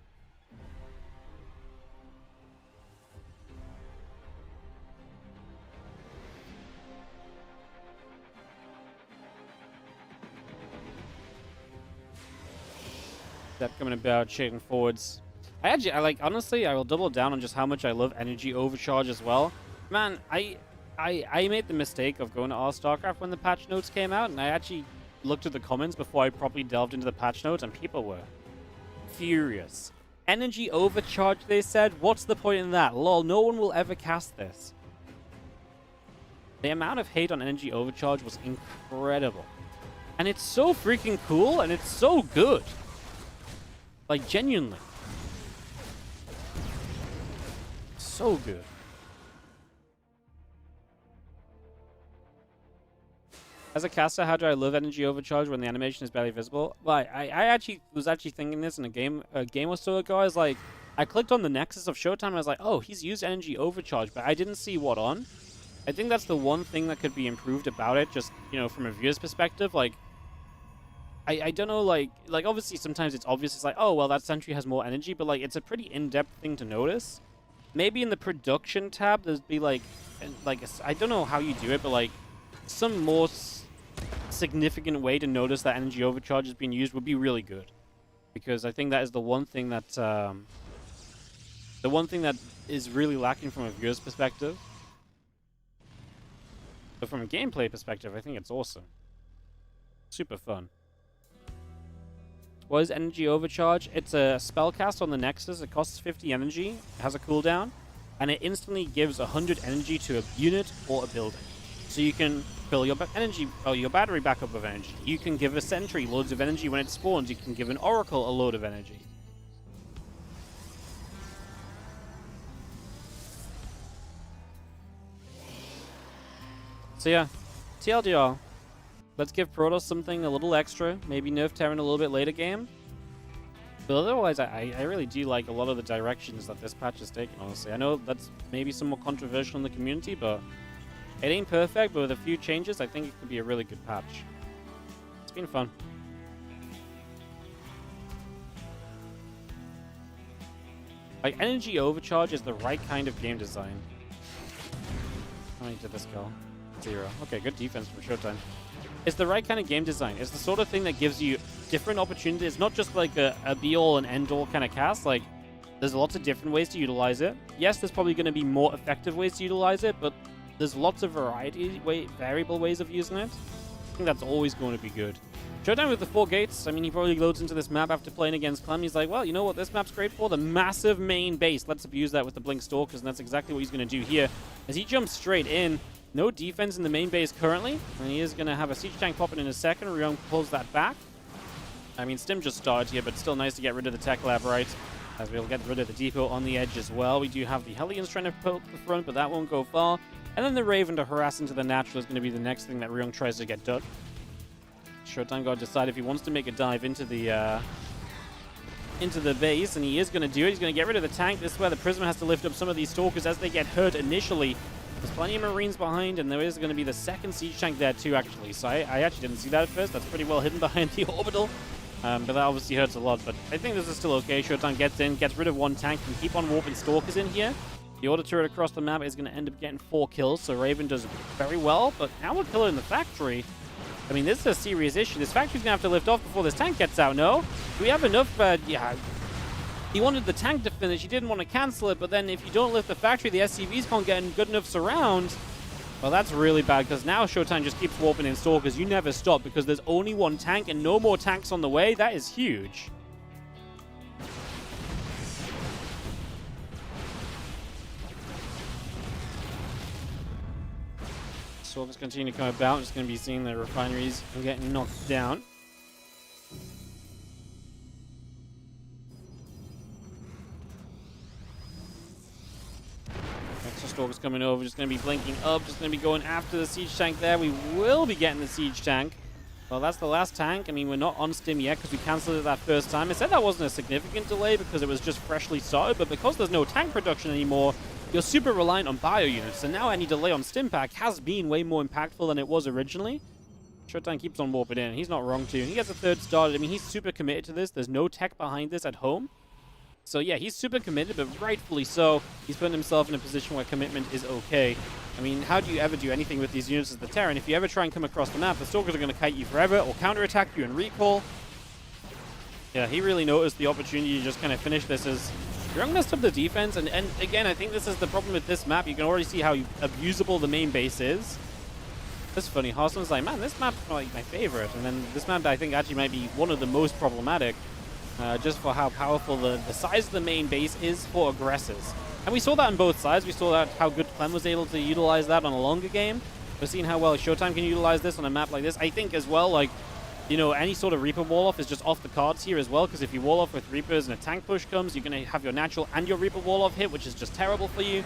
Step coming about, shading forwards. I like, honestly, I will double down on just how much I love energy overcharge as well. Man, I made the mistake of going to all StarCraft when the patch notes came out, and I actually looked at the comments before I properly delved into the patch notes, and people were furious. Energy overcharge, they said? What's the point in that? Lol, no one will ever cast this. The amount of hate on energy overcharge was incredible. And it's so freaking cool, and it's so good. Like, genuinely. So good. As a caster, how do I love energy overcharge when the animation is barely visible? Well, I actually was thinking this in a game or so ago. I was like, I clicked on the Nexus of Showtime and I was like, oh, he's used energy overcharge, but I didn't see what on. I think that's the one thing that could be improved about it, just, you know, from a viewer's perspective. Like, I don't know, like obviously sometimes it's obvious, it's like, oh, well, that sentry has more energy, but like, it's a pretty in-depth thing to notice. Maybe in the production tab, there'd be like I don't know how you do it, but like, some more significant way to notice that energy overcharge is being used would be really good. because I think that is the one thing that is really lacking from a viewer's perspective. But from a gameplay perspective, I think it's awesome. Super fun. What is Energy Overcharge? It's a spell cast on the Nexus. It costs 50 energy. It has a cooldown. And it instantly gives 100 energy to a unit or a building. So you can fill your your battery back up with energy. You can give a sentry loads of energy when it spawns. You can give an oracle a load of energy. So yeah, TLDR. Let's give Protoss something a little extra. Maybe nerf Terran a little bit later game. But otherwise, I really do like a lot of the directions that this patch is taking, honestly. I know that's maybe somewhat controversial in the community, but it ain't perfect. But with a few changes, I think it could be a really good patch. It's been fun. Like, Energy Overcharge is the right kind of game design. How many did this go? 0. Okay, good defense from Showtime. It's the right kind of game design. It's the sort of thing that gives you different opportunities. It's not just like a be-all and end-all kind of cast. Like, there's lots of different ways to utilize it. Yes, there's probably going to be more effective ways to utilize it, but there's lots of variable ways of using it. I think that's always going to be good. Showtime with the 4 gates. I mean, he probably loads into this map after playing against Clem. He's like, well, you know what this map's great for? The massive main base. Let's abuse that with the Blink Stalkers, and that's exactly what he's going to do here. As he jumps straight in. No defense in the main base currently, and he is going to have a siege tank popping in a second. Ryung pulls that back. I mean, Stim just started here, but still nice to get rid of the tech lab, right? As we'll get rid of the depot on the edge as well. We do have the Hellions trying to poke the front, but that won't go far. And then the Raven to harass into the natural is going to be the next thing that Ryung tries to get done. Showtime got to decide if he wants to make a dive into the base, and he is going to do it. He's going to get rid of the tank. This is where the Prism has to lift up some of these Stalkers as they get hurt initially. There's plenty of Marines behind, and there is going to be the second siege tank there too, actually. So I actually didn't see that at first. That's pretty well hidden behind the orbital. But that obviously hurts a lot. But I think this is still okay. Showtime gets in, gets rid of one tank, and keep on warping Stalkers in here. The order turret across the map is going to end up getting 4 kills, so Raven does very well. But now we're killing the factory. I mean, this is a serious issue. This factory's going to have to lift off before this tank gets out, no? Do we have enough? Yeah. He wanted the tank to finish. He didn't want to cancel it, but then if you don't lift the factory, the SCVs can't get in good enough surround. Well, that's really bad, because now Showtime just keeps warping in Stalkers. You never stop, because there's only one tank and no more tanks on the way. That is huge. Stalkers continue to come about. Just going to be seeing the refineries getting knocked down. Stalkers coming over, just going to be blinking up, just going to be going after the siege tank there. We will be getting the siege tank. Well, that's the last tank. I mean, we're not on Stim yet because we cancelled it that first time. I said that wasn't a significant delay because it was just freshly started, but because there's no tank production anymore, you're super reliant on bio units, and now any delay on Stim pack has been way more impactful than it was originally. Showtime keeps on warping in. He's not wrong too. He gets a third started. I mean, he's super committed to this. There's no tech behind this at home. So yeah, he's super committed, but rightfully so. He's putting himself in a position where commitment is okay. I mean, how do you ever do anything with these units as the Terran? If you ever try and come across the map, the Stalkers are going to kite you forever or counterattack you and recall. Yeah, he really noticed the opportunity to just kind of finish this as Ryung messed up the defense. And again, I think this is the problem with this map. You can already see how abusable the main base is. That's funny. Harson's like, man, this map's like my favorite. And then this map, I think, actually might be one of the most problematic. Just for how powerful the size of the main base is for aggressors. And we saw that on both sides. We saw that how good Clem was able to utilize that on a longer game. We're seeing how well Showtime can utilize this on a map like this. I think as well, like, you know, any sort of Reaper wall-off is just off the cards here as well, because if you wall-off with Reapers and a tank push comes, you're going to have your natural and your Reaper wall-off hit, which is just terrible for you.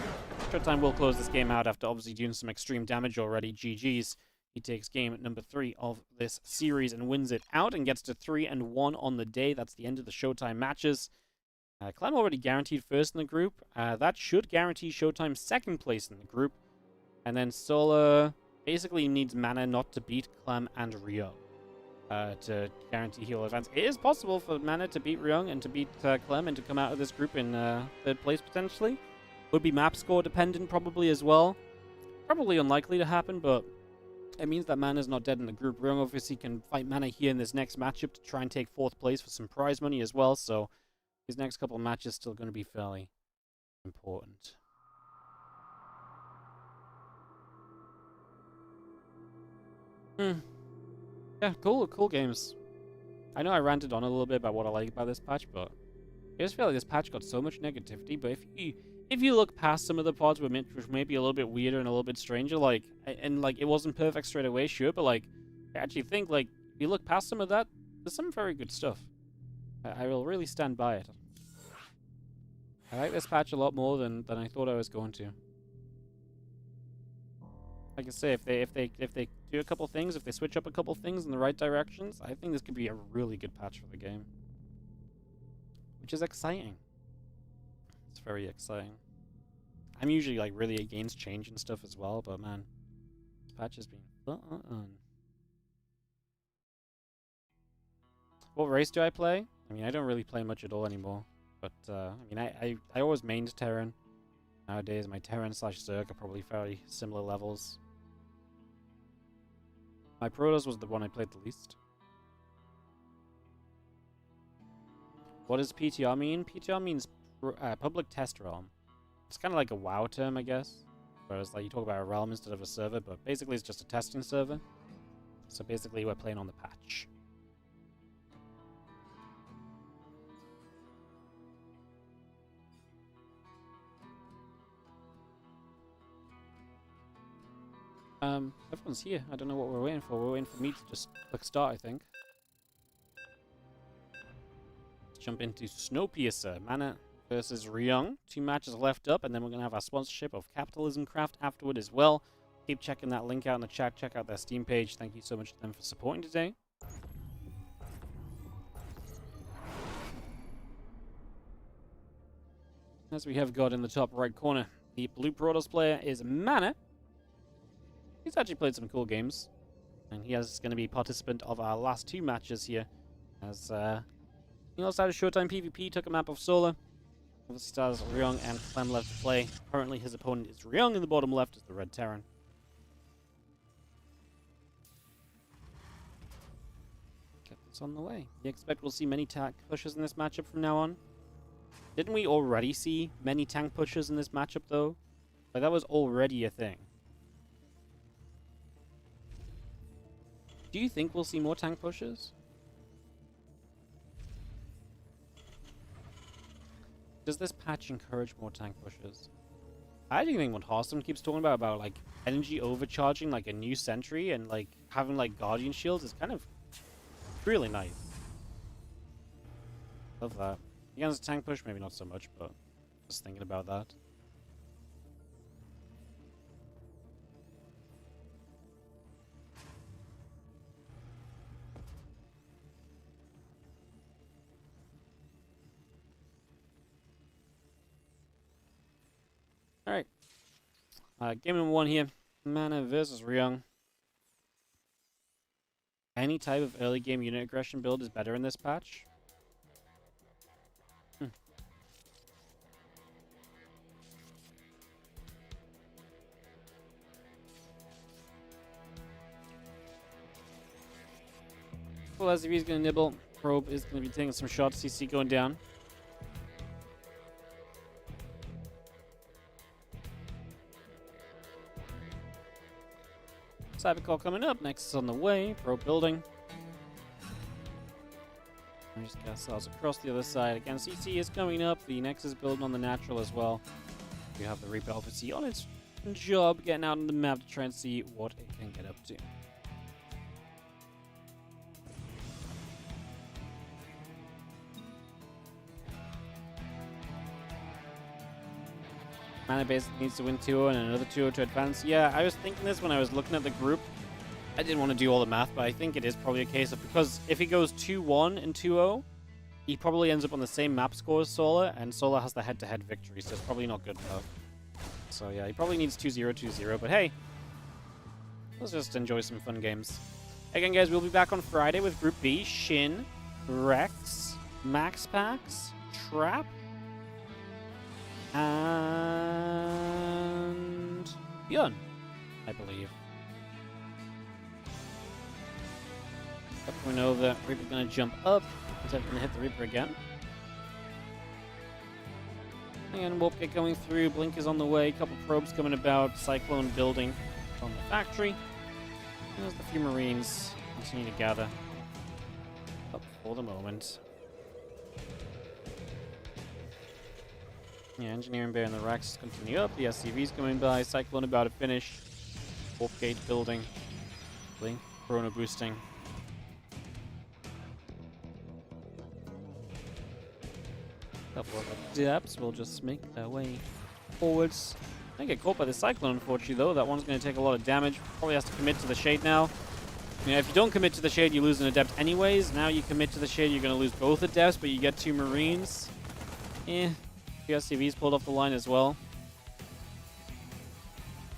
Showtime will close this game out after obviously doing some extreme damage already. GG's. He takes game number 3 of this series and wins it out and gets to 3-1 on the day. That's the end of the Showtime matches. Clem already guaranteed first in the group. That should guarantee Showtime second place in the group. And then Solar basically needs mana not to beat Clem and Ryung to guarantee heal advance. It is possible for mana to beat Ryung and to beat Clem and to come out of this group in third place potentially. Would be map score dependent probably as well. Probably unlikely to happen, but It means that Mana's not dead in the group. Ryung obviously can fight Mana here in this next matchup to try and take 4th place for some prize money as well, so his next couple of matches still going to be fairly important. Yeah, cool games. I know I ranted on a little bit about what I like about this patch, but I just feel like this patch got so much negativity, but if you look past some of the pods which may be a little bit weirder and a little bit stranger, like, and like it wasn't perfect straight away, sure, but like, I actually think like, if you look past some of that, there's some very good stuff. I will really stand by it. I like this patch a lot more than I thought I was going to. Like I say, if they do a couple things, if they switch up a couple things in the right directions, I think this could be a really good patch for the game. Which is exciting. It's very exciting. I'm usually like really against change and stuff as well, but man, this patch has been fun. What race do I play? I mean, I don't really play much at all anymore. But I mean, I always mained Terran. Nowadays, my Terran / Zerg are probably fairly similar levels. My Protoss was the one I played the least. What does PTR mean? PTR means Public Test Realm. It's kind of like a WoW term, I guess. Whereas like you talk about a realm instead of a server, but basically it's just a testing server. So basically we're playing on the patch. Everyone's here. I don't know what we're waiting for. We're waiting for me to just click start, I think. Let's jump into Snowpiercer. Mana versus Ryung. 2 matches left up, and then we're going to have our sponsorship of Capitalism Craft afterward as well. Keep checking that link out in the chat. Check out their Steam page. Thank you so much to them for supporting today. As we have got in the top right corner, the blue Protoss player is Mana. He's actually played some cool games, and he is going to be participant of our last 2 matches here, as he also had a Showtime PvP, took a map of Solar. Obviously still has Ryung and Clen left to play. Currently his opponent is Ryung, in the bottom left is the red Terran. Get this on the way. You expect we'll see many tank pushes in this matchup from now on? Didn't we already see many tank pushes in this matchup though? Like that was already a thing. Do you think we'll see more tank pushes? Does this patch encourage more tank pushes? I do think what Hearthstone keeps talking about like energy overcharging like a new sentry and like having like guardian shields is kind of really nice. Love that. Against a tank push, maybe not so much, but just thinking about that. Alright. Game number 1 here. Mana versus Ryung. Any type of early game unit aggression build is better in this patch. Well, as if he's going to nibble, Probe is going to be taking some shots. CC going down. Cybercore coming up. Next is on the way. Probe building. I just got cells across the other side. Again, CC is coming up. The Nex is building on the natural as well. We have the Reaper obviously on its job, getting out on the map to try and see what it can get up to. Mana basically needs to win 2-0 and another 2-0 to advance. Yeah, I was thinking this when I was looking at the group. I didn't want to do all the math, but I think it is probably a case of because if he goes 2-1 and 2-0, he probably ends up on the same map score as Solar, and Solar has the head-to-head victory, so it's probably not good enough. So yeah, he probably needs 2-0, 2-0, but hey, let's just enjoy some fun games. Again, guys, we'll be back on Friday with Group B, Shin, Rex, Max Pax, Trap, and Bjorn, I believe. We know that Reaper's going to jump up. Attempt to hit the Reaper again. And Warp Gate going through. Blink is on the way. Couple probes coming about. Cyclone building on the factory. There's the few Marines continue to gather up for the moment. Yeah, Engineering Bay and the racks continue up. The SCV's coming by. Cyclone about to finish. Warp Gate building. Blink. Chrono boosting. Couple of depths will just make their way forwards. Don't get caught by the Cyclone, unfortunately, though. That one's going to take a lot of damage. Probably has to commit to the Shade now. You know, if you don't commit to the Shade, you lose an Adept anyways. Now you commit to the Shade, you're going to lose both Adepts, but you get 2 Marines. The SCV's pulled off the line as well.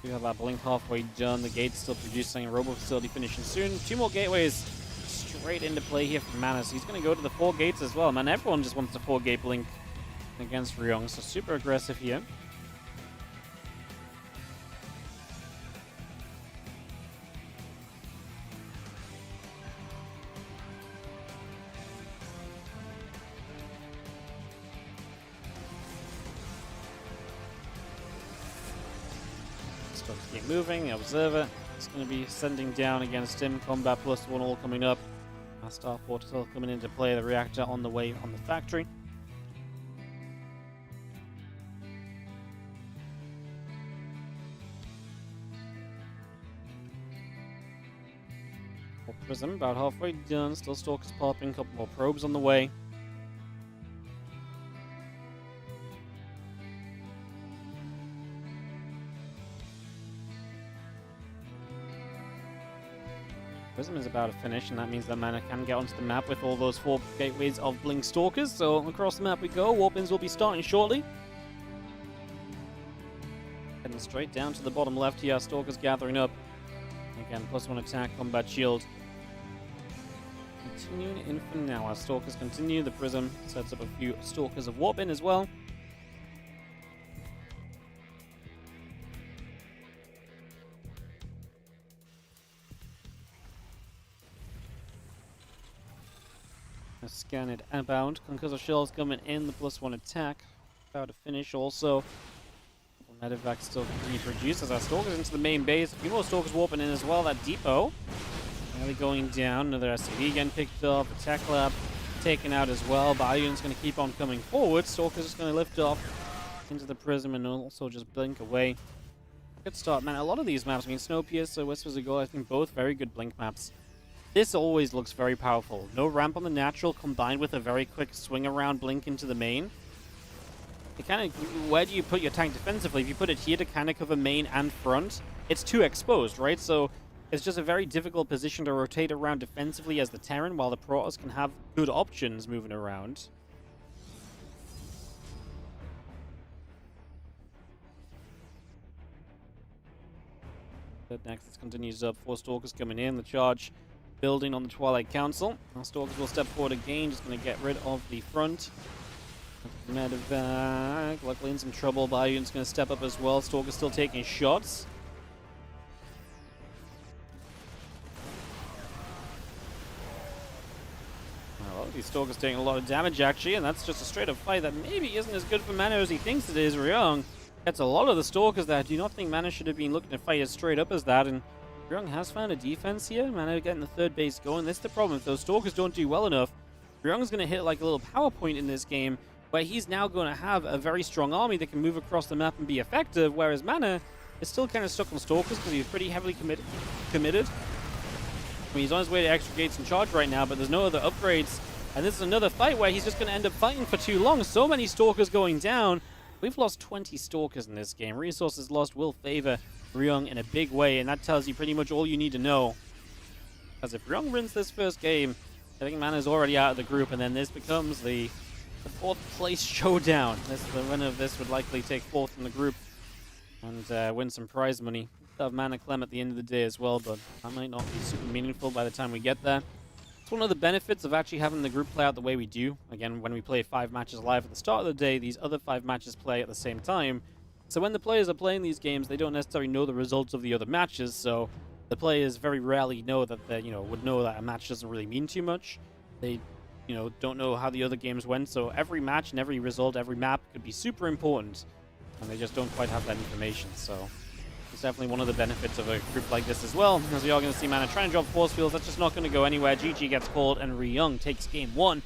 We have that Blink halfway done. The gate's still producing. Robo Facility finishing soon. 2 more gateways straight into play here for Mana. So he's going to go to the 4 gates as well. Man, everyone just wants a 4-gate Blink against Ryung. So super aggressive here. Keep moving. The Observer is going to be sending down against him. Combat +1 all coming up. Starport still coming into play. The reactor on the way on the factory. Prism about halfway done. Still Stalkers popping. Couple more probes on the way. Prism is about to finish, and that means that Mana can get onto the map with all those 4 gateways of Blink Stalkers. So across the map we go. Warpins will be starting shortly. Heading straight down to the bottom left here. Stalkers gathering up. Again, +1 attack, combat shield. Continuing in for now. Our Stalkers continue. The Prism sets up a few Stalkers of Warpin as well. Scan it outbound. Concussor shells coming in. The +1 attack. About to finish also. Medevac still continue to produce as our Stalkers into the main base. A few more Stalkers warping in as well. That depot nearly going down. Another SCV again picked up. Attack lab taken out as well. Bayun's going to keep on coming forward. Stalkers just going to lift off into the Prism and also just blink away. Good start, man. A lot of these maps, I mean, Snowpiercer, West Visigoth, I think both very good blink maps. This always looks very powerful. No ramp on the natural combined with a very quick swing around blink into the main. It kind of, where do you put your tank defensively? If you put it here to kind of cover main and front, it's too exposed, right? So it's just a very difficult position to rotate around defensively as the Terran, while the Protoss can have good options moving around. But next, this continues up. 4 Stalkers coming in. The charge building on the Twilight Council. Our Stalkers will step forward again, just going to get rid of the front. Medevac, luckily in some trouble. Bayun's going to step up as well. Stalker's still taking shots. Well, these Stalkers taking a lot of damage actually, and that's just a straight up fight that maybe isn't as good for Mana as he thinks it is. Ryung gets a lot of the Stalkers that I do not think Mana should have been looking to fight as straight up as that, and Ryung has found a defense here. Mana getting the 3rd base going. This is the problem. If those Stalkers don't do well enough, Ryung's going to hit like a little power point in this game, where he's now going to have a very strong army that can move across the map and be effective, whereas Mana is still kind of stuck on Stalkers because he's pretty heavily committed. I mean, he's on his way to extra gates and charge right now, but there's no other upgrades. And this is another fight where he's just going to end up fighting for too long. So many Stalkers going down. We've lost 20 Stalkers in this game. Resources lost will favor Ryung in a big way, and that tells you pretty much all you need to know. Because if Ryung wins this first game, I think Mana's already out of the group, and then this becomes the 4th place showdown. The winner of this would likely take 4th in the group and win some prize money. We'll have Mana CLEM at the end of the day as well, but that might not be super meaningful by the time we get there. It's one of the benefits of actually having the group play out the way we do. Again, when we play 5 matches live at the start of the day, these other 5 matches play at the same time. So when the players are playing these games, they don't necessarily know the results of the other matches, so the players very rarely know that they, would know that a match doesn't really mean too much. They, don't know how the other games went. So every match and every result, every map could be super important, and they just don't quite have that information. So it's definitely one of the benefits of a group like this as well. As we are going to see Mana trying to drop force fields, that's just not going to go anywhere. GG gets called, and Ryung takes game 1,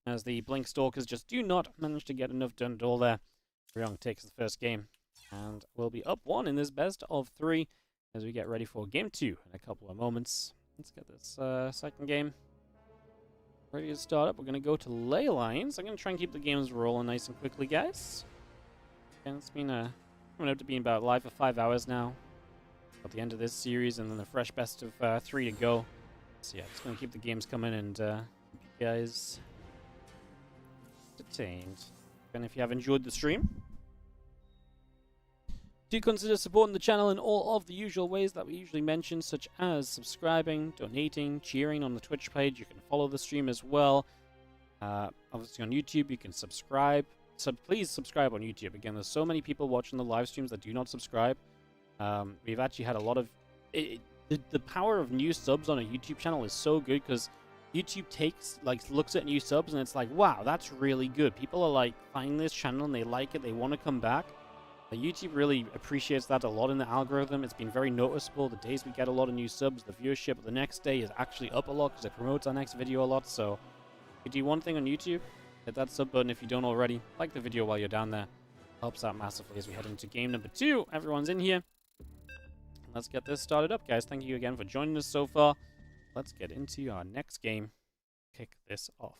as the Blink Stalkers just do not manage to get enough done at all there. Ryung takes the first game, and we'll be up 1 in this best of 3 as we get ready for game 2 in a couple of moments. Let's get this second game ready to start up. We're going to go to ley lines. I'm going to try and keep the games rolling nice and quickly, guys. And it's been coming up to being about live for 5 hours now. At the end of this series, and then the fresh best of 3 to go. So yeah, just going to keep the games coming and keep you guys entertained. And if you have enjoyed the stream, do consider supporting the channel in all of the usual ways that we usually mention, such as subscribing, donating, cheering on the Twitch page. You can follow the stream as well. Obviously on YouTube, you can subscribe. So please subscribe on YouTube. Again, there's so many people watching the live streams that do not subscribe. We've actually had a lot of... the power of new subs on a YouTube channel is so good, because YouTube looks at new subs and it's like, wow, that's really good. People are like, finding this channel and they like it, they want to come back. YouTube really appreciates that a lot in the algorithm. It's been very noticeable. The days we get a lot of new subs, the viewership the next day is actually up a lot because it promotes our next video a lot. So if you do one thing on YouTube, hit that sub button if you don't already. Like the video while you're down there. Helps out massively as we head into game number 2. Everyone's in here. Let's get this started up, guys. Thank you again for joining us so far. Let's get into our next game. Kick this off.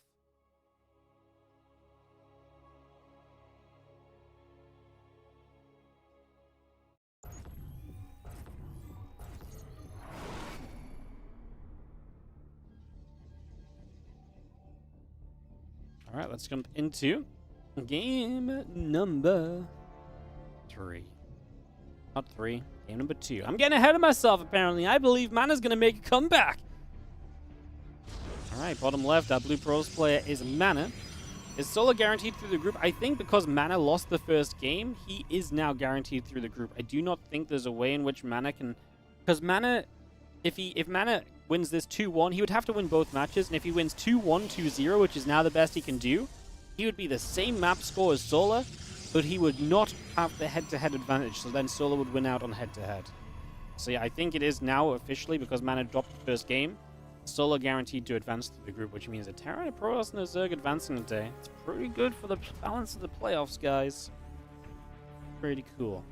All right, let's jump into game number 3. Not 3, game number 2. I'm getting ahead of myself, apparently. I believe Mana's going to make a comeback. All right, bottom left, our Blue Pros player is Mana. Is Solo guaranteed through the group? I think because Mana lost the first game, he is now guaranteed through the group. I do not think there's a way in which Mana can... Because Mana, if Mana wins this 2-1, he would have to win both matches, and if he wins 2-1, 2-0, which is now the best he can do, he would be the same map score as Sola, but he would not have the head-to-head advantage, so then Sola would win out on head-to-head. So yeah, I think it is now officially, because Mana dropped the first game, Sola guaranteed to advance to the group, which means a Terran, a Protoss, and a Zerg advancing today. It's pretty good for the balance of the playoffs, guys. Pretty cool.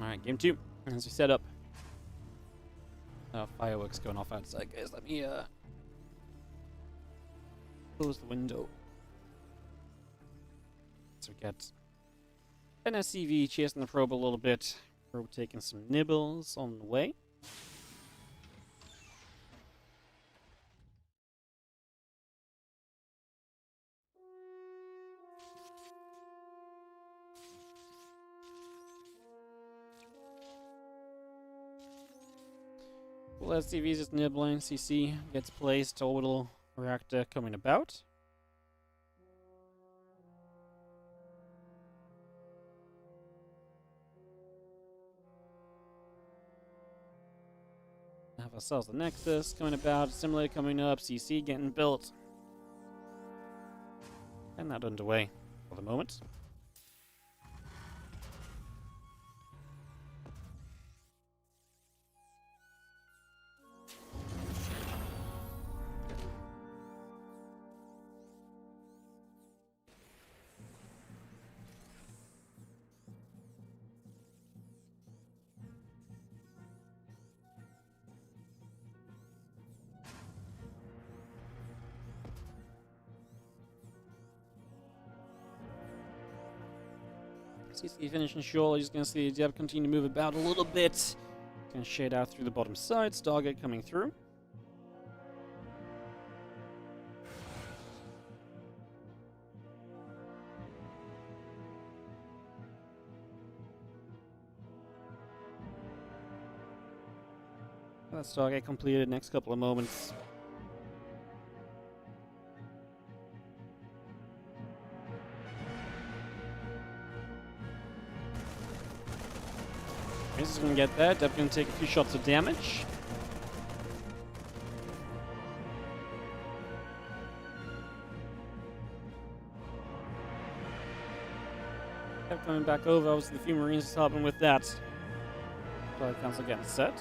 Alright, game 2. As we set up. Fireworks going off outside, guys. Let me close the window. So we get NSCV chasing the probe a little bit. Probe taking some nibbles on the way. Well, SCV is just nibbling. CC gets placed. Orbital reactor coming about. Have ourselves the Nexus coming about. Simulator coming up. CC getting built. And that underway for the moment. CC finishing short. You're just going to see the Deb continue to move about a little bit. Going to shade out through the bottom side. Stargate coming through. That Stargate completed next couple of moments. Nexus can get there. Definitely going to take a few shots of damage. Kept coming back over. Obviously, the few Marines helping with that. Flight Council getting set.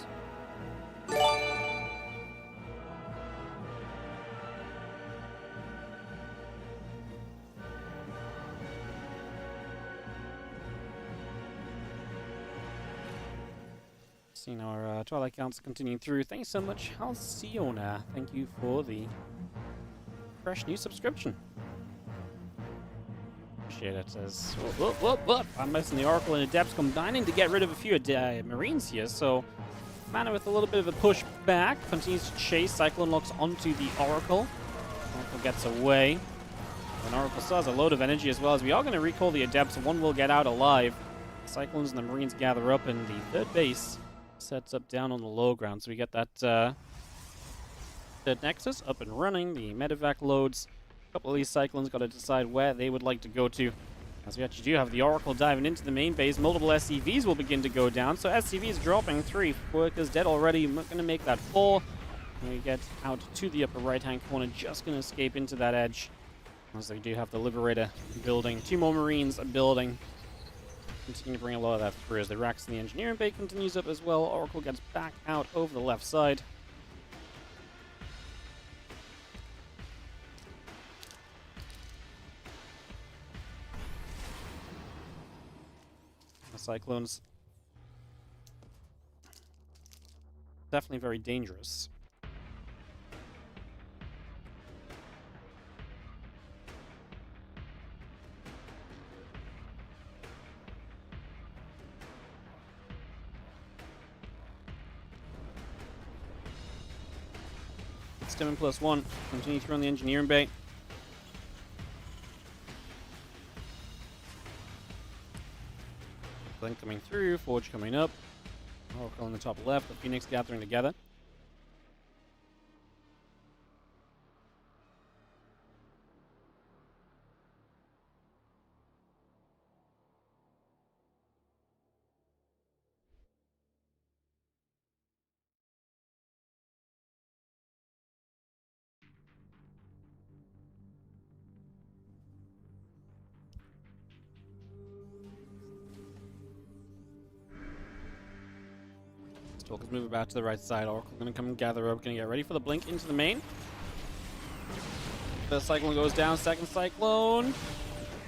Seeing our Twilight Council continuing through. Thanks so much, Halcyona. Thank you for the fresh new subscription. Appreciate it. As I'm missing the Oracle and Adepts combining to get rid of a few Marines here. So Mana with a little bit of a push back continues to chase. Cyclone locks onto the Oracle. Oracle gets away. And Oracle still has a load of energy as well, as we are going to recall the Adepts. One will get out alive. Cyclones and the Marines gather up, and the third base sets up down on the low ground. So we get that third Nexus up and running. The medevac loads. A couple of these Cyclones got to decide where they would like to go to. As we actually do have the Oracle diving into the main base. Multiple SCVs will begin to go down. So SCVs dropping 3. Workers dead already. We're going to make that 4. And we get out to the upper right-hand corner. Just going to escape into that edge. As they do have the Liberator building. 2 more Marines building. Continue to bring a lot of that through as the racks in the engineering bay continues up as well. Oracle gets back out over the left side. The Cyclones definitely very dangerous. Stimmen +1. Continue to run the engineering bay. Clen coming through. Forge coming up. Oracle on the top left. The Phoenix gathering together. Stalkers move about to the right side. Oracle going to come and gather up. Going to get ready for the blink into the main. First Cyclone goes down. Second Cyclone.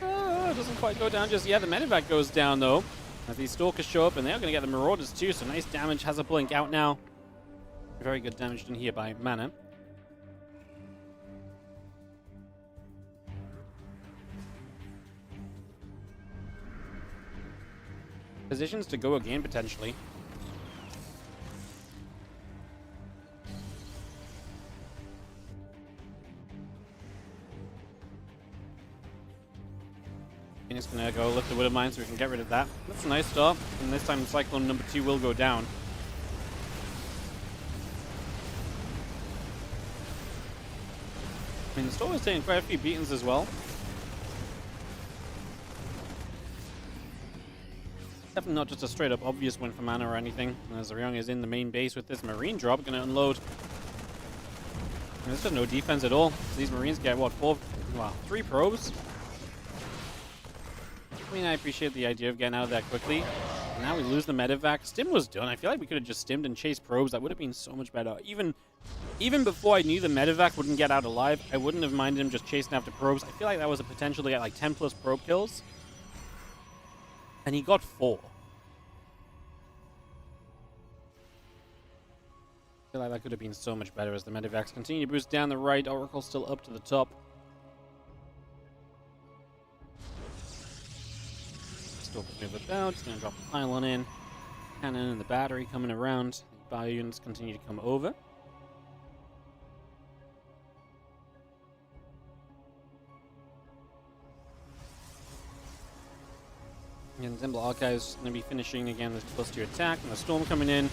Doesn't quite go down just yet. The medevac goes down, though. As these Stalkers show up, and they're going to get the Marauders, too. So nice damage. Has a blink out now. Very good damage done here by Mana. Positions to go again, potentially. Phoenix gonna go lift the Widow Mine so we can get rid of that. That's a nice start. And this time Cyclone number 2 will go down. I mean, the Storm is taking quite a few beatings as well. Definitely not just a straight up obvious win for Mana or anything. As Ryung is in the main base with this Marine drop, gonna unload. And there's just no defense at all. So these Marines get what, 3 probes? I mean, I appreciate the idea of getting out of that quickly. Now we lose the medevac. Stim was done. I feel like we could have just stimmed and chased probes. That would have been so much better. Even before I knew the medevac wouldn't get out alive, I wouldn't have minded him just chasing after probes. I feel like that was a potential to get like 10 plus probe kills. And he got 4. I feel like that could have been so much better as the medevacs continue to boost down the right. Oracle still up to the top. Stalkers move about. He's going to drop the pylon in. Cannon and the battery coming around. The bio units continue to come over. And Zembla Archives is going to be finishing again with +2 attack. And the Storm coming in.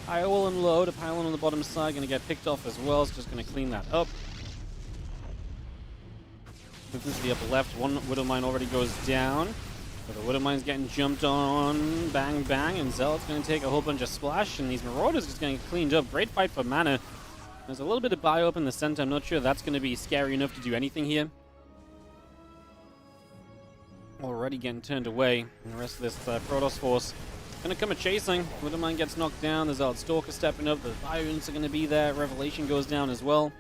I will unload. A pylon on the bottom side. Going to get picked off as well. So just going to clean that up. Moving to the upper left. One Widow Mine already goes down. So the Widow Mine's getting jumped on, bang bang, and Zealot's going to take a whole bunch of splash, and these Marauders just getting cleaned up. Great fight for mana. There's a little bit of bio up in the center. I'm not sure that's going to be scary enough to do anything here. Already getting turned away, and the rest of this Protoss force going to come a chasing. Widow Mine gets knocked down. The Zealot Stalker stepping up. The bio units are going to be there. Revelation goes down as well.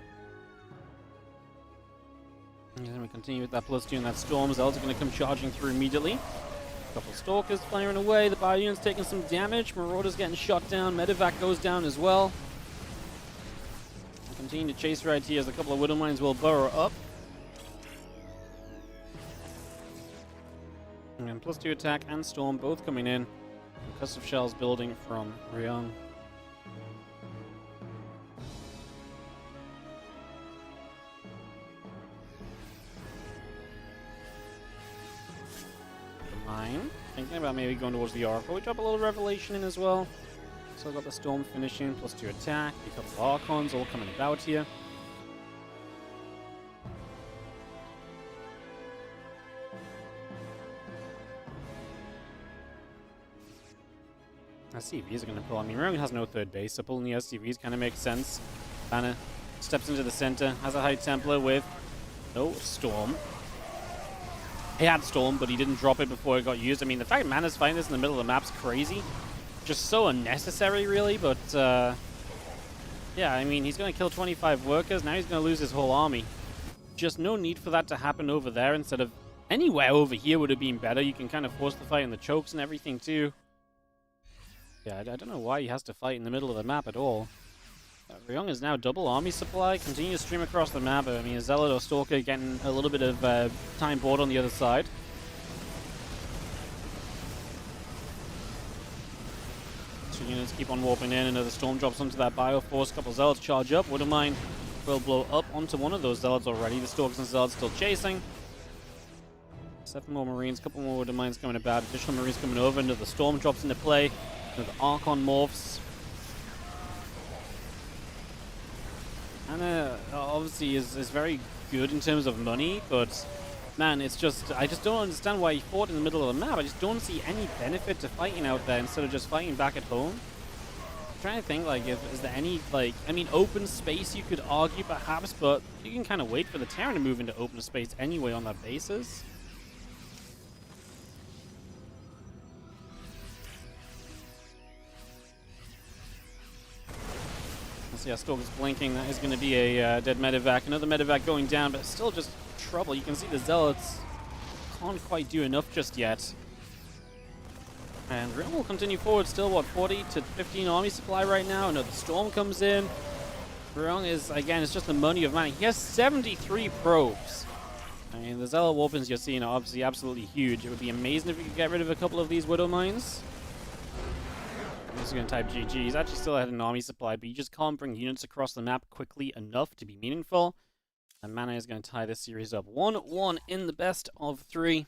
And then we continue with that +2 and that Storm. Zealots are going to come charging through immediately. A couple of Stalkers firing away. The bio unit's taking some damage. Marauders getting shot down. Medevac goes down as well. Continue to chase right here as a couple of Widow Mines will burrow up. And then +2 attack and Storm both coming in. Concussive Shells building from Ryung. Mine. Thinking about maybe going towards the Oracle. We drop a little Revelation in as well. So I've got the Storm finishing, +2 attack, a couple of Archons all coming about here. SCVs are going to pull. I mean, Ryung has no third base, so pulling the SCVs kind of makes sense. Banner steps into the center, has a High Templar with no Storm. He had Storm, but he didn't drop it before it got used. I mean, the fact Mana's fighting this in the middle of the map's crazy. Just so unnecessary, really, but yeah, I mean, he's going to kill 25 workers. Now he's going to lose his whole army. Just no need for that to happen over there instead of anywhere over here would have been better. You can kind of force the fight in the chokes and everything, too. Yeah, I don't know why he has to fight in the middle of the map at all. Ryung is now double army supply. Continue to stream across the map. I mean, a Zealot or Stalker getting a little bit of time board on the other side. Two units keep on warping in. Another Storm drops onto that Bioforce. A couple of Zealots charge up. Widow Mine will blow up onto one of those Zealots already. The Stalkers and Zealots still chasing. 7 more Marines. A couple more Widow Mines coming about. Additional Marines coming over. Another Storm drops into play. Another Archon morphs. And obviously is very good in terms of money, but man, it's just, I just don't understand why he fought in the middle of the map. I just don't see any benefit to fighting out there instead of just fighting back at home. I'm trying to think, like, is there any, like, I mean, open space you could argue perhaps, but you can kind of wait for the Terran to move into open space anyway on that basis. Yeah, Stalker's blinking. That is going to be a dead Medevac. Another Medevac going down, but still just trouble. You can see the Zealots can't quite do enough just yet. And Ryung will continue forward still, what, 40 to 15 army supply right now. Another Storm comes in. Ryung is, again, it's just the money of money. He has 73 probes. I mean, the Zealot weapons you're seeing are obviously absolutely huge. It would be amazing if we could get rid of a couple of these Widow Mines. I'm just going to type GG. He's actually still had an army supply, but you just can't bring units across the map quickly enough to be meaningful. And Mana is going to tie this series up 1-1 in the best of 3.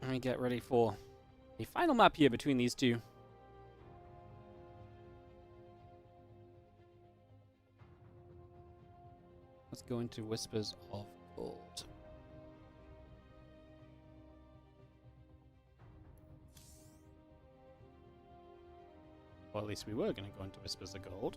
And we get ready for a final map here between these two. Let's go into Whispers of Gold. Well, at least we were going to go into Whispers of Gold.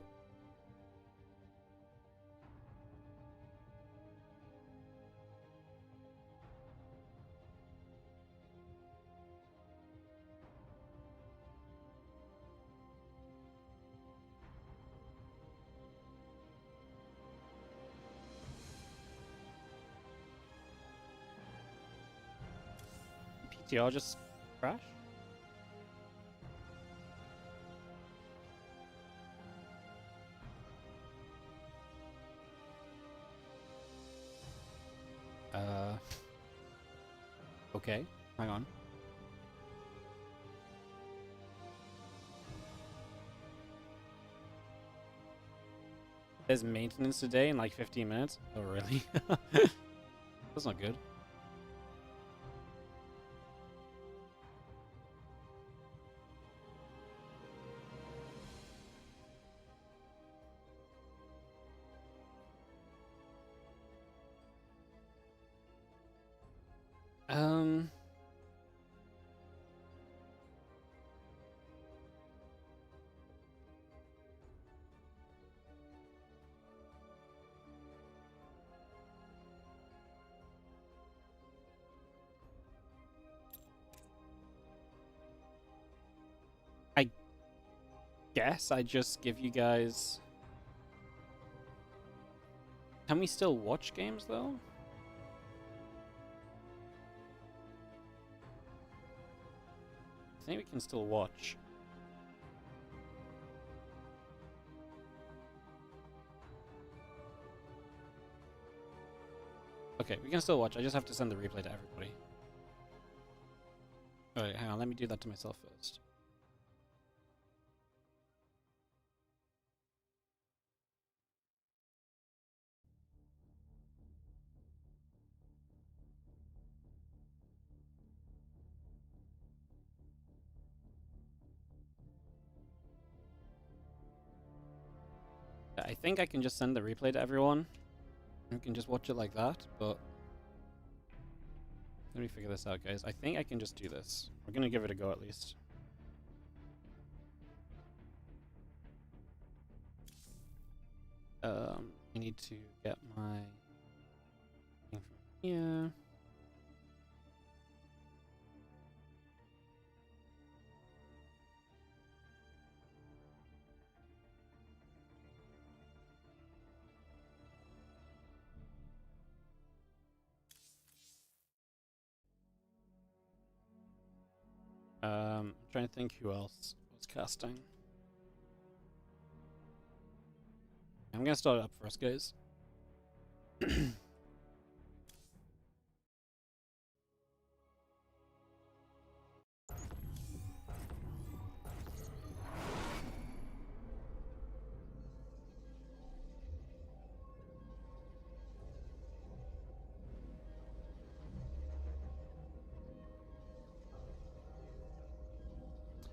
PTR just crash? Okay, hang on. There's maintenance today in like 15 minutes? Oh, really? That's not good. Um. I guess I just give you guys... Can we still watch games, though? I think we can still watch. Okay, we can still watch. I just have to send the replay to everybody. Alright, hang on. Let me do that to myself first. I think I can just send the replay to everyone. You can just watch it like that, but... Let me figure this out, guys. I think I can just do this. We're gonna give it a go, at least. I need to get my thing from here. I'm trying to think who else was casting. I'm gonna start it up first, guys.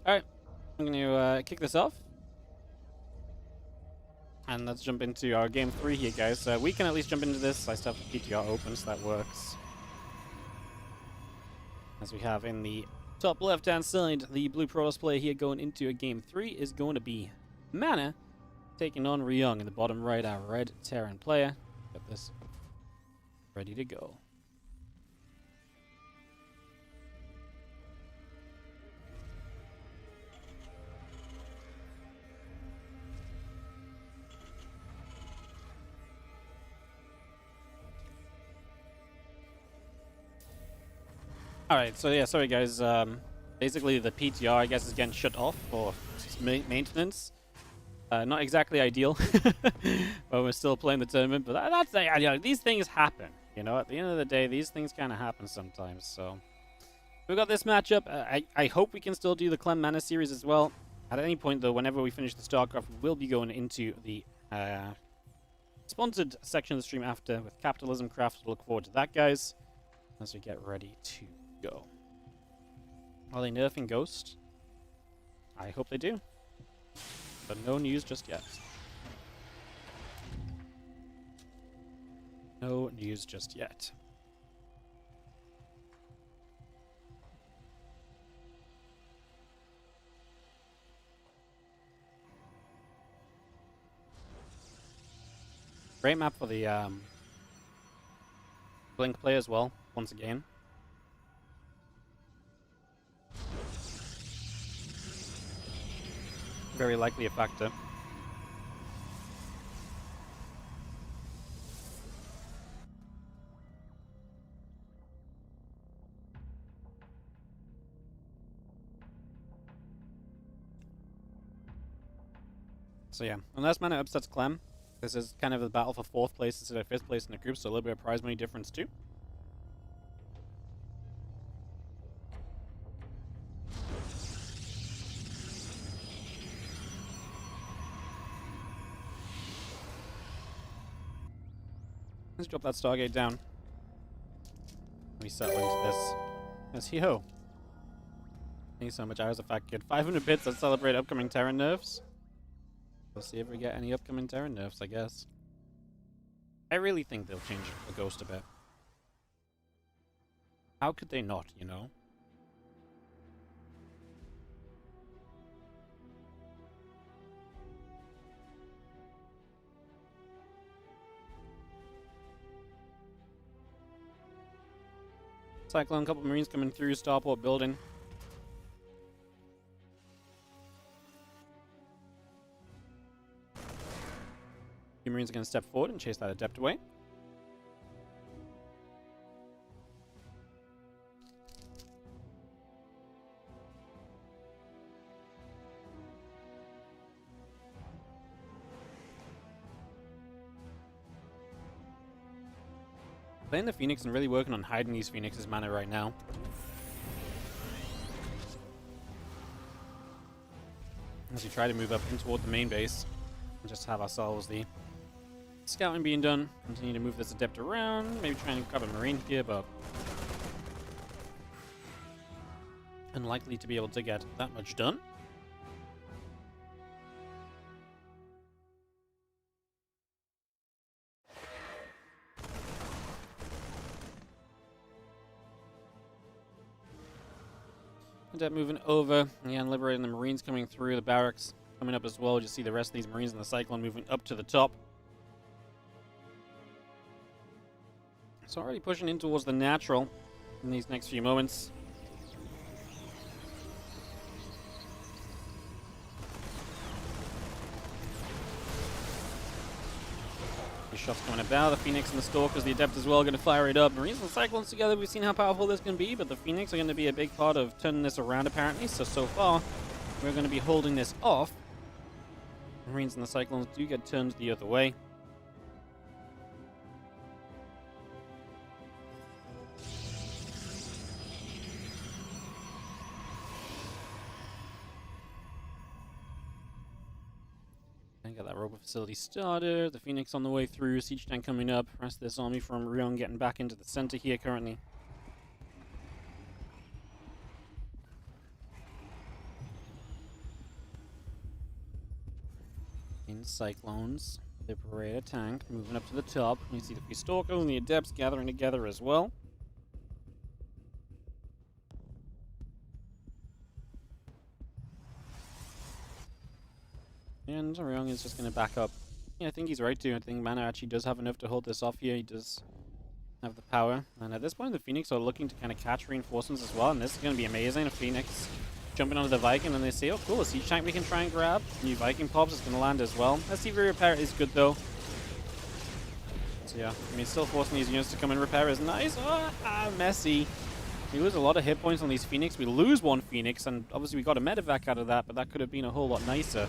Alright, I'm going to kick this off. And let's jump into our game 3 here, guys. We can at least jump into this. I still have the PTR open, so that works. As we have in the top left-hand side, the Blue Protoss player here going into a game 3 is going to be Mana, taking on Ryung. In the bottom right, our red Terran player. Got this ready to go. Alright, so yeah, sorry guys. Basically the PTR, I guess, is getting shut off for maintenance. Not exactly ideal, but we're still playing the tournament. But that's you know, these things happen. You know, at the end of the day, these things kind of happen sometimes. So we've got this matchup. I hope we can still do the Clem Mana series as well. At any point, though, whenever we finish the StarCraft, we will be going into the sponsored section of the stream after with Capitalism Craft. Look forward to that, guys, as we get ready to go. Are they nerfing Ghost? I hope they do. But no news just yet. No news just yet. Great map for the Blink play as well, once again. Very likely a factor. So yeah, unless Mana upsets Clem, this is kind of the battle for 4th place instead of 5th place in the group, so a little bit of prize money difference too. Let's drop that Stargate down. Let me settle into this. Yes, hee-ho. Thank you so much, I was a fat kid. 500 bits, let's celebrate upcoming Terran nerfs. We'll see if we get any upcoming Terran nerfs, I guess. I really think they'll change the Ghost a bit. How could they not, you know? Cyclone, couple Marines coming through Starport building. The Marines are going to step forward and chase that Adept away. Playing the Phoenix and really working on hiding these Phoenix's mana right now. As we try to move up in toward the main base and just have ourselves the scouting being done. Continue to move this Adept around, maybe trying to grab a Marine here, but unlikely to be able to get that much done. Adept moving over, and liberating the Marines coming through, the barracks coming up as well. You see the rest of these Marines in the Cyclone moving up to the top. So already pushing in towards the natural in these next few moments. These shots coming about, the Phoenix and the Stalkers, the Adept as well, going to fire it up. Marines and Cyclones together, we've seen how powerful this can be, but the Phoenix are going to be a big part of turning this around apparently. So far, we're going to be holding this off. Marines and the Cyclones do get turned the other way. Got that robot facility started. The Phoenix on the way through. Siege tank coming up. Rest of this army from Ryung getting back into the center here currently. In Cyclones. Liberator tank moving up to the top. You see the Stalker and the Adepts gathering together as well. And Ryung is just going to back up. Yeah, I think he's right too. I think mana actually does have enough to hold this off here. He does have the power. And at this point, the Phoenix are looking to kind of catch reinforcements as well. And this is going to be amazing. A Phoenix jumping onto the Viking, and they say, oh cool, a siege tank we can try and grab. New Viking pops is going to land as well. SCV repair is good though. So yeah, I mean, still forcing these units to come and repair is nice. Messy. We lose a lot of hit points on these Phoenix. We lose one Phoenix, and obviously we got a medevac out of that, but that could have been a whole lot nicer.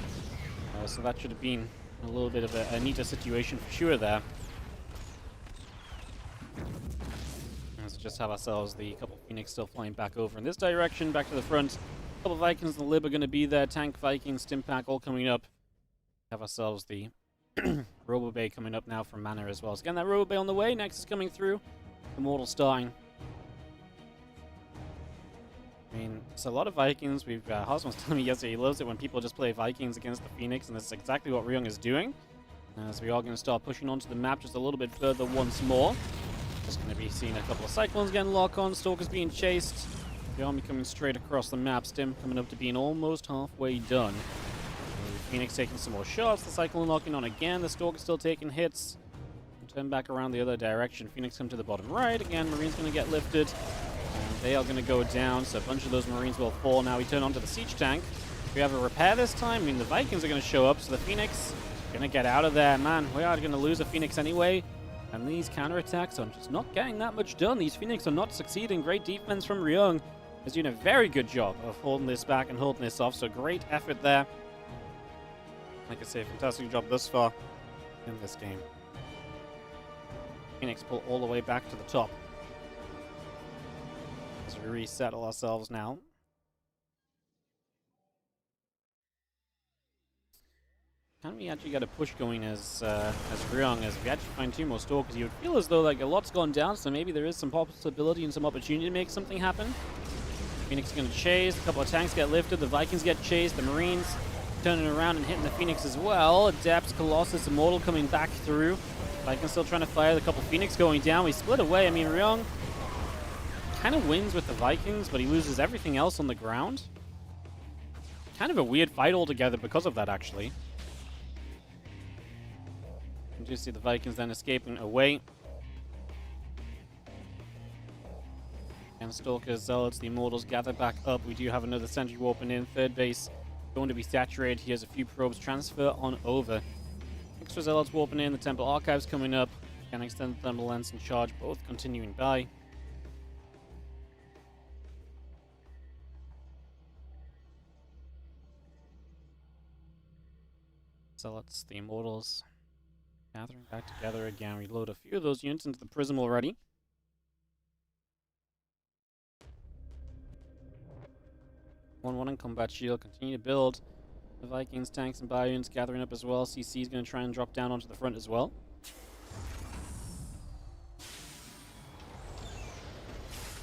So that should have been a little bit of a neater situation for sure there. Let's just have ourselves the couple Phoenix still flying back over in this direction, back to the front. A couple Vikings and the Lib are going to be there. Tank, Viking, Stimpack all coming up. Have ourselves the Robo Bay coming up now from Mana as well. So again, that Robo Bay on the way. Next is coming through. Immortal starting. I mean, it's a lot of Vikings. Haas was telling me yesterday he loves it when people just play Vikings against the Phoenix, and that's exactly what Ryung is doing. As we are going to start pushing onto the map just a little bit further once more. Just going to be seeing a couple of Cyclones getting lock on, Stalkers being chased. The army coming straight across the map, Stim coming up to being almost halfway done. Phoenix taking some more shots, the Cyclone locking on again, the Stalker still taking hits. Turn back around the other direction, Phoenix come to the bottom right, again Marine's going to get lifted. They are going to go down, so a bunch of those Marines will fall. Now we turn onto the siege tank. We have a repair this time. I mean, the Vikings are going to show up, so the Phoenix is going to get out of there. Man, we are going to lose a Phoenix anyway. And these counterattacks are just not getting that much done. These Phoenix are not succeeding. Great defense from Ryung. Is doing a very good job of holding this back and holding this off, so great effort there. Like I say, fantastic job thus far in this game. Phoenix pull all the way back to the top. As we resettle ourselves now. Can we actually get a push going as Ryung, as we actually find 2 more Stalkers? You would feel as though like a lot's gone down, so maybe there is some possibility and some opportunity to make something happen. Phoenix is going to chase, a couple of tanks get lifted, the Vikings get chased, the Marines turning around and hitting the Phoenix as well. Adept, Colossus, Immortal coming back through. Vikings still trying to fire, the couple Phoenix going down. We split away. I mean, Ryung kind of wins with the Vikings, but he loses everything else on the ground. Kind of a weird fight altogether because of that, actually. You do see the Vikings then escaping away. And Stalkers, Zealots, the Immortals gather back up. We do have another sentry warping in. Third base going to be saturated. Here's a few probes. Transfer on over. Extra Zealots warping in. The Temple Archives coming up. Can extend the Thermal Lens and Charge, both continuing by. Zealots, the Immortals, gathering back together again. Reload a few of those units into the Prism already. One in Combat Shield, continue to build. The Vikings, tanks, and bio units gathering up as well. CC is going to try and drop down onto the front as well.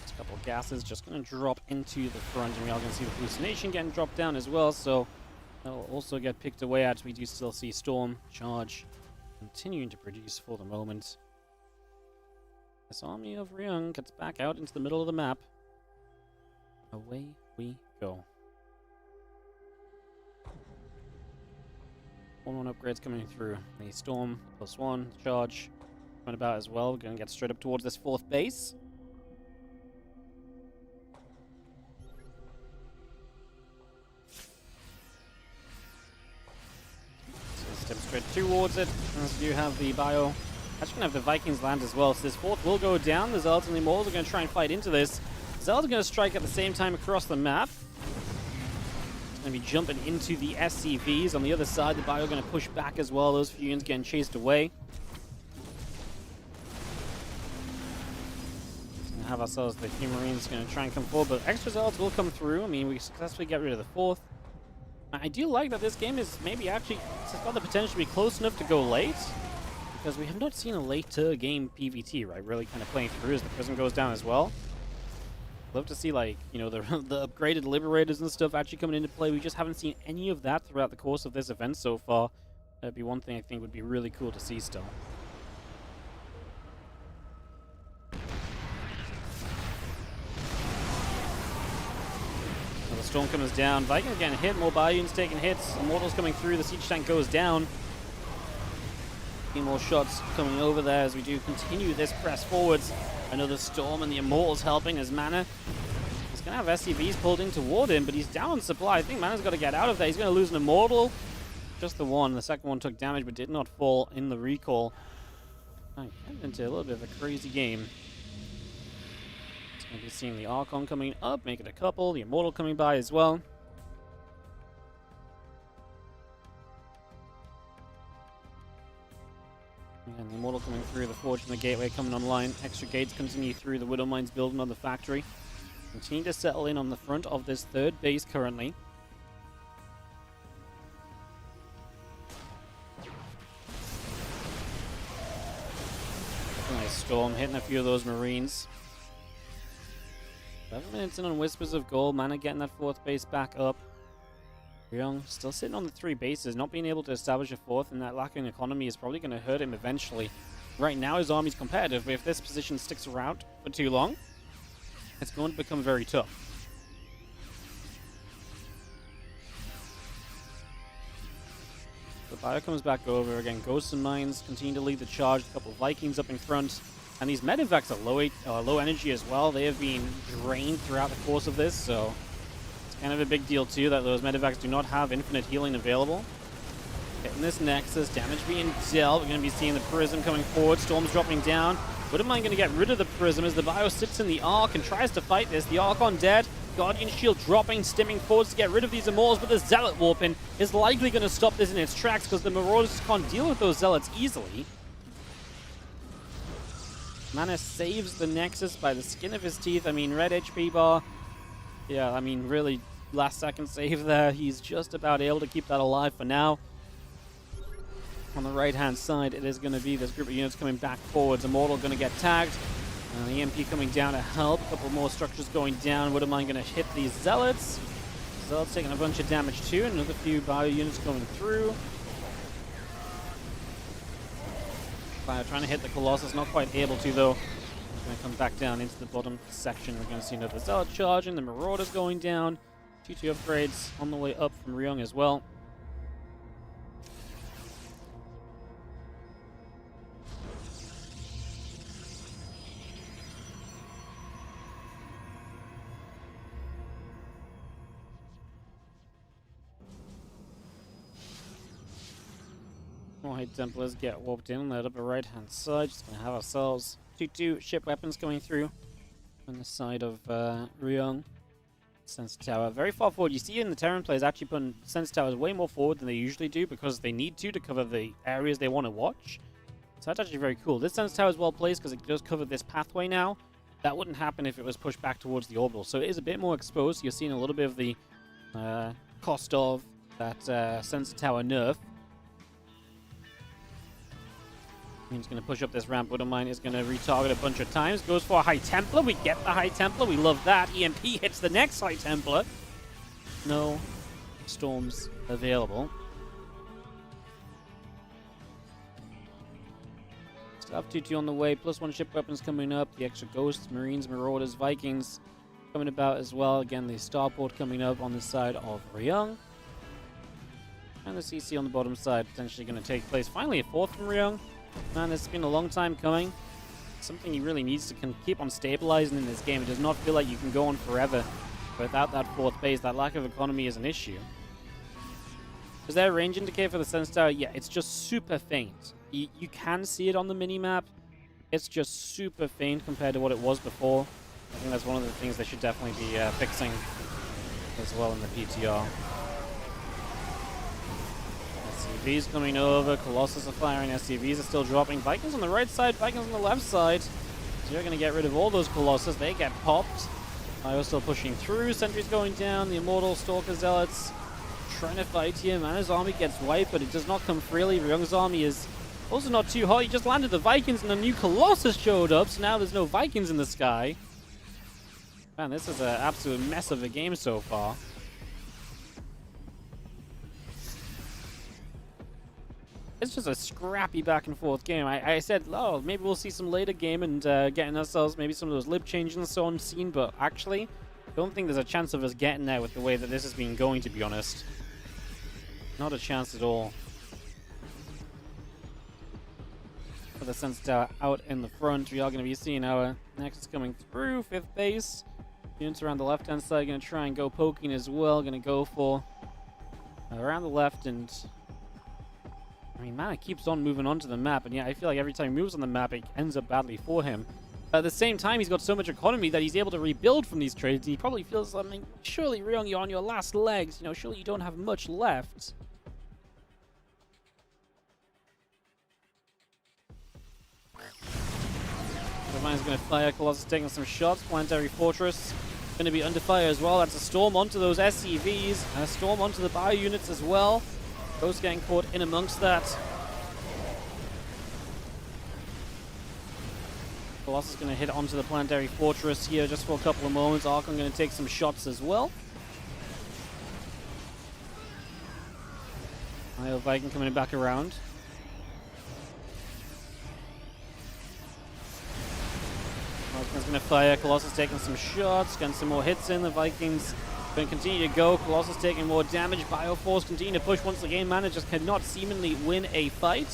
Just a couple of gases just going to drop into the front, and we are going to see the hallucination getting dropped down as well, so that will also get picked away at. We do still see Storm, Charge, continuing to produce for the moment. This army of Ryung gets back out into the middle of the map. Away we go. 1-1 upgrades coming through. The Storm +1, Charge coming about as well. We're going to get straight up towards this 4th base. So step straight towards it. As we do have the bio. Actually going to have the Vikings land as well. So this 4th will go down. The Zealots and the Immortals are going to try and fight into this. Zealots are going to strike at the same time across the map. Going to be jumping into the SCVs. On the other side, the bio going to push back as well. Those few units getting chased away. Going to have ourselves the few Marines going to try and come forward, but extra Zealots will come through. I mean, we successfully get rid of the 4th. I do like that this game is maybe actually, it's got the potential to be close enough to go late, because we have not seen a later game PvT, right? Really kind of playing through as the Prism goes down as well. Love to see, like, you know, the upgraded Liberators and stuff actually coming into play. We just haven't seen any of that throughout the course of this event so far. That'd be one thing I think would be really cool to see still. Now the Storm comes down. Vikings getting hit. More bio units taking hits. Immortals coming through. The Siege Tank goes down. A few more shots coming over there as we do continue this press forwards. Another Storm and the Immortals helping as Mana. He's going to have SCVs pulled in toward him, but he's down on supply. I think Mana's got to get out of there. He's going to lose an Immortal. Just the one. The second one took damage, but did not fall in the recall. Getting into a little bit of a crazy game. It's going to be seeing the Archon coming up, make it a couple. The Immortal coming by as well. And the Immortal coming through, the Forge and the Gateway coming online. Extra gates continue through, the Widow Mines building on the factory. Continue to settle in on the front of this 3rd base currently. Nice Storm hitting a few of those Marines. 11 minutes in on Whispers of Gold. Mana getting that 4th base back up. Ryung still sitting on the 3 bases, not being able to establish a 4th, and that lack in economy is probably going to hurt him eventually. Right now his army's competitive, but if this position sticks around for too long, it's going to become very tough. The bio comes back over again. Ghosts and Mines continue to lead the charge. A couple of Vikings up in front. And these medevacs are low energy as well. They have been drained throughout the course of this, so kind of a big deal too that those medevacs do not have infinite healing available. Hitting this Nexus, damage being dealt. We're going to be seeing the Prism coming forward. Storm's dropping down. What am I going to get rid of the Prism as the bio sits in the Arc and tries to fight this? The Archon dead. Guardian Shield dropping, stimming forwards to get rid of these Immortals, but the Zealot warping is likely going to stop this in its tracks because the Marauders can't deal with those Zealots easily. Mana saves the Nexus by the skin of his teeth. I mean, red HP bar. Yeah, I mean, really, last second save there. He's just about able to keep that alive for now. On the right-hand side, it is going to be this group of units coming back forwards. Immortal going to get tagged. The EMP coming down to help. A couple more structures going down. What am I going to hit these Zealots? Zealots taking a bunch of damage too. Another few bio units going through. Fire trying to hit the Colossus. Not quite able to, though. Going to come back down into the bottom section. We're going to see another Zealot charging. The Marauder's going down. 2-2 upgrades on the way up from Ryung as well. More High Templars get warped in on that upper right-hand side. Just going to have ourselves 2-2 ship weapons coming through on the side of Ryung. Sensor Tower very far forward. You see in the Terran players actually putting Sensor Towers way more forward than they usually do because they need to cover the areas they want to watch. So that's actually very cool. This Sensor Tower is well placed because it does cover this pathway now. That wouldn't happen if it was pushed back towards the orbital. So it is a bit more exposed. You're seeing a little bit of the cost of that Sensor Tower nerf. He's going to push up this ramp. Widowmine is going to retarget a bunch of times. Goes for a High Templar. We get the High Templar. We love that. EMP hits the next High Templar. No storms available. Still have 2-2 on the way. +1 ship weapons coming up. The extra Ghosts, Marines, Marauders, Vikings coming about as well. Again, the Starport coming up on the side of Ryung. And the CC on the bottom side potentially going to take place. Finally, a 4th from Ryung. Man, this has been a long time coming. Something he really needs to keep on stabilizing in this game. It does not feel like you can go on forever without that 4th base. That lack of economy is an issue. Is there a range indicator for the Sensor Tower? Yeah, it's just super faint. You can see it on the mini-map. It's just super faint compared to what it was before. I think that's one of the things they should definitely be fixing as well in the PTR. SCVs coming over, Colossus are firing, SCVs are still dropping. Vikings on the right side, Vikings on the left side. So you're going to get rid of all those Colossus. They get popped. Io's still pushing through, sentries going down, the Immortal, Stalker, Zealots trying to fight here. Mana's army gets wiped, but it does not come freely. Ryung's army is also not too hot. He just landed the Vikings and a new Colossus showed up, so now there's no Vikings in the sky. Man, this is an absolute mess of a game so far. It's just a scrappy back and forth game. I said, oh, maybe we'll see some later game and getting ourselves maybe some of those lib changes and so on seen, but actually, I don't think there's a chance of us getting there with the way that this has been going, to be honest. Not a chance at all. For the Sensor Tower out in the front, we are going to be seeing our Nexus coming through, 5th base. Units around the left-hand side going to try and go poking as well. Going to go for around the left and... I mean, man, it keeps on moving onto the map, and yeah, I feel like every time he moves on the map, it ends up badly for him. At the same time, he's got so much economy that he's able to rebuild from these trades, and he probably feels, I mean, surely, Ryung, you're on your last legs, you know, surely you don't have much left. Widowmine's going to fire, Colossus taking some shots, Planetary Fortress going to be under fire as well. That's a storm onto those SCVs, and a storm onto the bio units as well. Ghost getting caught in amongst that. Colossus going to hit onto the Planetary Fortress here just for a couple of moments. Archon going to take some shots as well. Io Viking coming back around. Archon's going to fire. Colossus taking some shots, getting some more hits in. The Vikings going to continue to go. Colossus taking more damage. Bioforce continue to push once again. Mana just cannot seemingly win a fight.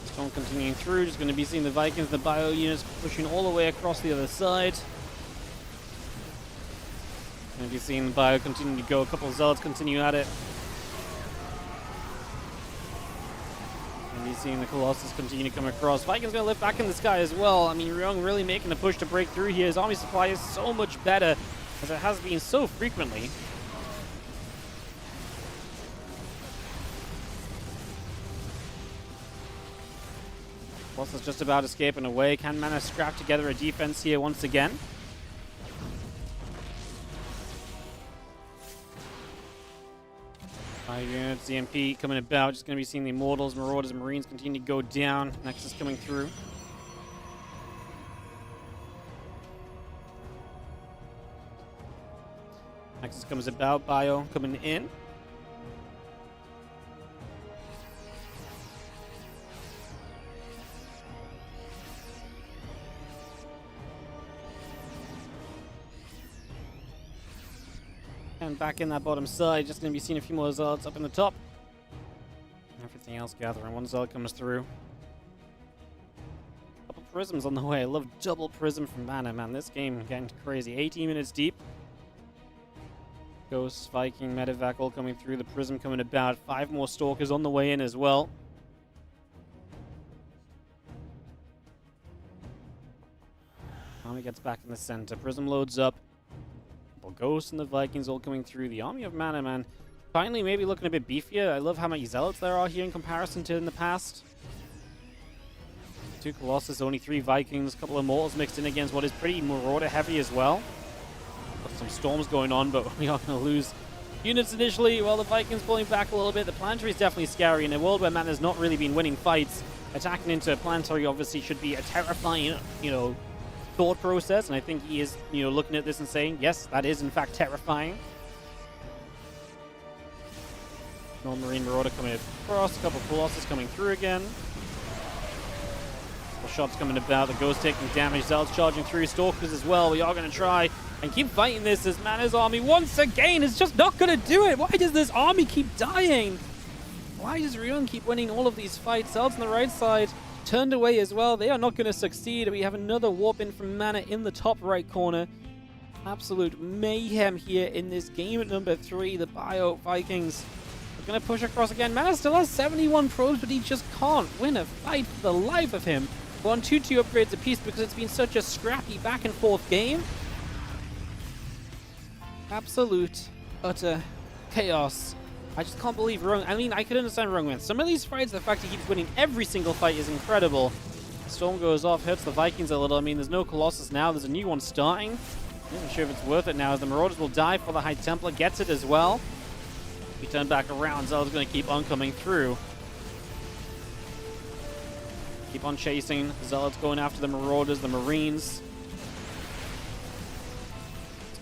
Storm continuing through, just going to be seeing the Vikings, the bio units pushing all the way across the other side. Going to be seeing the bio continue to go, a couple of Zealots continue at it. Going to be seeing the Colossus continue to come across. Vikings going to lift back in the sky as well. I mean, Ryung really making a push to break through here. His army supply is so much better, as it has been so frequently. Colossus just about escaping away. Can Mana scrap together a defense here once again? Units, ZMP coming about. Just going to be seeing the Immortals, Marauders, and Marines continue to go down. Nexus coming through. Nexus comes about. Bio coming in. And back in that bottom side, just going to be seeing a few more Zealots up in the top. Everything else gathering. One Zealot comes through. Couple Prisms on the way. I love double Prism from Mana, man. This game getting crazy. 18 minutes deep. Ghost, Viking, Medevac all coming through. The Prism coming about. 5 more Stalkers on the way in as well. Army gets back in the center. Prism loads up. Ghosts and the Vikings all coming through. The army of Mana, man. Finally, maybe looking a bit beefier. I love how many Zealots there are here in comparison to in the past. 2 Colossus, only 3 Vikings, a couple of Immortals mixed in against what is pretty Marauder heavy as well. Got some storms going on, but we are going to lose units initially while the Vikings pulling back a little bit. The Planetary is definitely scary. In a world where Mana's not really been winning fights, attacking into a Planetary obviously should be a terrifying, thought process, and I think he is, looking at this and saying, yes, that is in fact terrifying. No Marine Marauder coming across, a couple of Colossus coming through again. The shots coming about, the Ghost taking damage, Zealots charging through, Stalkers as well. We are going to try and keep fighting this as Mana's army once again is just not going to do it. Why does this army keep dying? Why does Ryung keep winning all of these fights? Zealots on the right side turned away as well. They are not going to succeed. We have another warp in from Mana in the top right corner. Absolute mayhem here in this game at number 3. The Bio Vikings are going to push across again. Mana still has 71 probes, but he just can't win a fight for the life of him. We're on 2-2 upgrades apiece because it's been such a scrappy back and forth game. Absolute, utter chaos. I just can't believe Ryung. I mean, I could understand Ryung wins. Some of these fights, the fact he keeps winning every single fight is incredible. Storm goes off, hurts the Vikings a little. I mean, there's no Colossus now. There's a new one starting. I'm not even sure if it's worth it now, as the Marauders will die for the High Templar. Gets it as well. We turn back around. Zealot's going to keep on coming through. Keep on chasing. Zealots going after the Marauders, the Marines.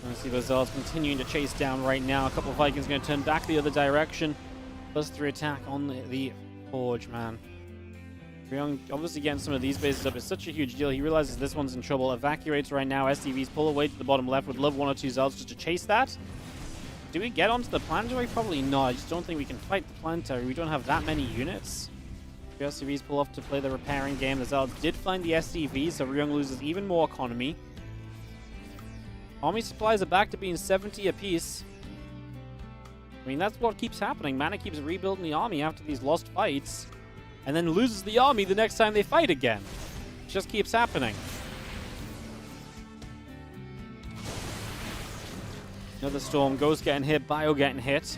Going to see those Zealots continuing to chase down right now. A couple of Vikings going to turn back the other direction. +3 attack on the Forge, man. Ryung obviously getting some of these bases up is such a huge deal. He realizes this one's in trouble. Evacuates right now. SCVs pull away to the bottom left. Would love 1 or 2 Zealots just to chase that. Do we get onto the Planetary? Probably not. I just don't think we can fight the Planetary. We don't have that many units. The SCVs pull off to play the repairing game. The Zealots did find the SCVs, so Ryung loses even more economy. Army supplies are back to being 70 apiece. I mean, that's what keeps happening. Mana keeps rebuilding the army after these lost fights, and then loses the army the next time they fight again. It just keeps happening. Another storm. Ghost getting hit. Bio getting hit.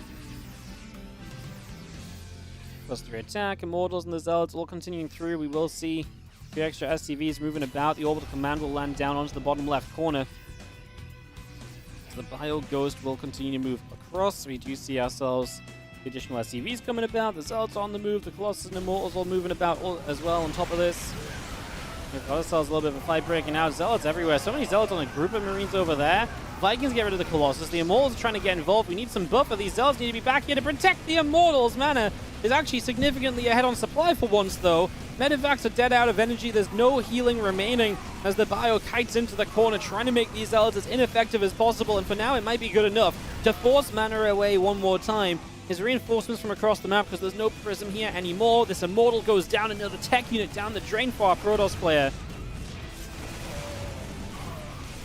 +3 attack. Immortals and the Zealots all continuing through. We will see a few extra SCVs moving about. The orbital command will land down onto the bottom left corner. The Bio Ghost will continue to move across. We do see ourselves the additional SCVs coming about. The Zealots on the move. The Colossus and Immortals all moving about as well on top of this. We've got ourselves a little bit of a fight breaking out. Zealots everywhere. So many Zealots on a group of Marines over there. Vikings get rid of the Colossus. The Immortals are trying to get involved. We need some buffer. These Zealots need to be back here to protect the Immortals. Mana is actually significantly ahead on supply for once, though. Medevacs are dead out of energy. There's no healing remaining as the Bio kites into the corner, trying to make these Zealots as ineffective as possible. And for now, it might be good enough to force Mana away one more time. His reinforcements from across the map, because there's no Prism here anymore. This Immortal goes down, another tech unit down the drain for our Protoss player.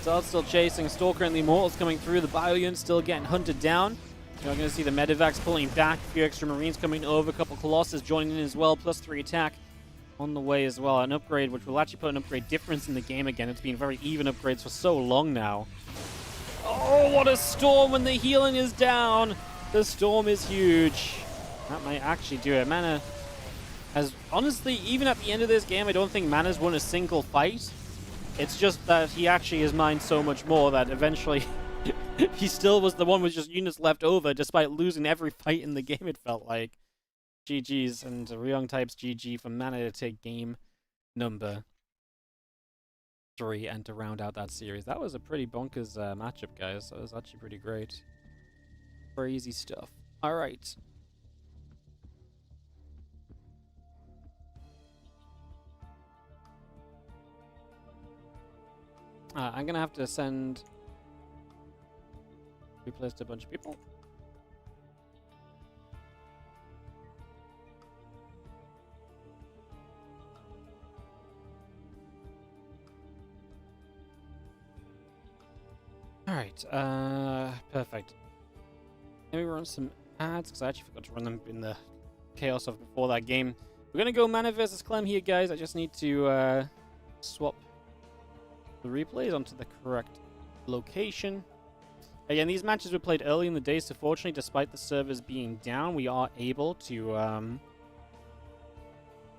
Zealots still chasing. Stalker and the Immortals coming through. The Bio unit still getting hunted down. You're going to see the Medevacs pulling back. A few extra Marines coming over. A couple Colossus joining in as well. +3 attack on the way as well. An upgrade which will actually put an upgrade difference in the game again. It's been very even upgrades for so long now. Oh, what a storm when the healing is down. The storm is huge. That might actually do it. Mana has, honestly, even at the end of this game, I don't think Mana's won a single fight. It's just that he actually has mined so much more that eventually He still was the one with just units left over, despite losing every fight in the game, it felt like. GG's, and Ryung types GG for mana to take game number 3 and to round out that series. That was a pretty bonkers matchup, guys. That was actually pretty great. Crazy stuff. Alright. I'm gonna have to send replays to a bunch of people. Alright, perfect. Let me run some ads, because I actually forgot to run them in the chaos of before that game. We're gonna go Mana versus Clem here, guys. I just need to swap the replays onto the correct location. Again, these matches were played early in the day, so fortunately, despite the servers being down, we are able to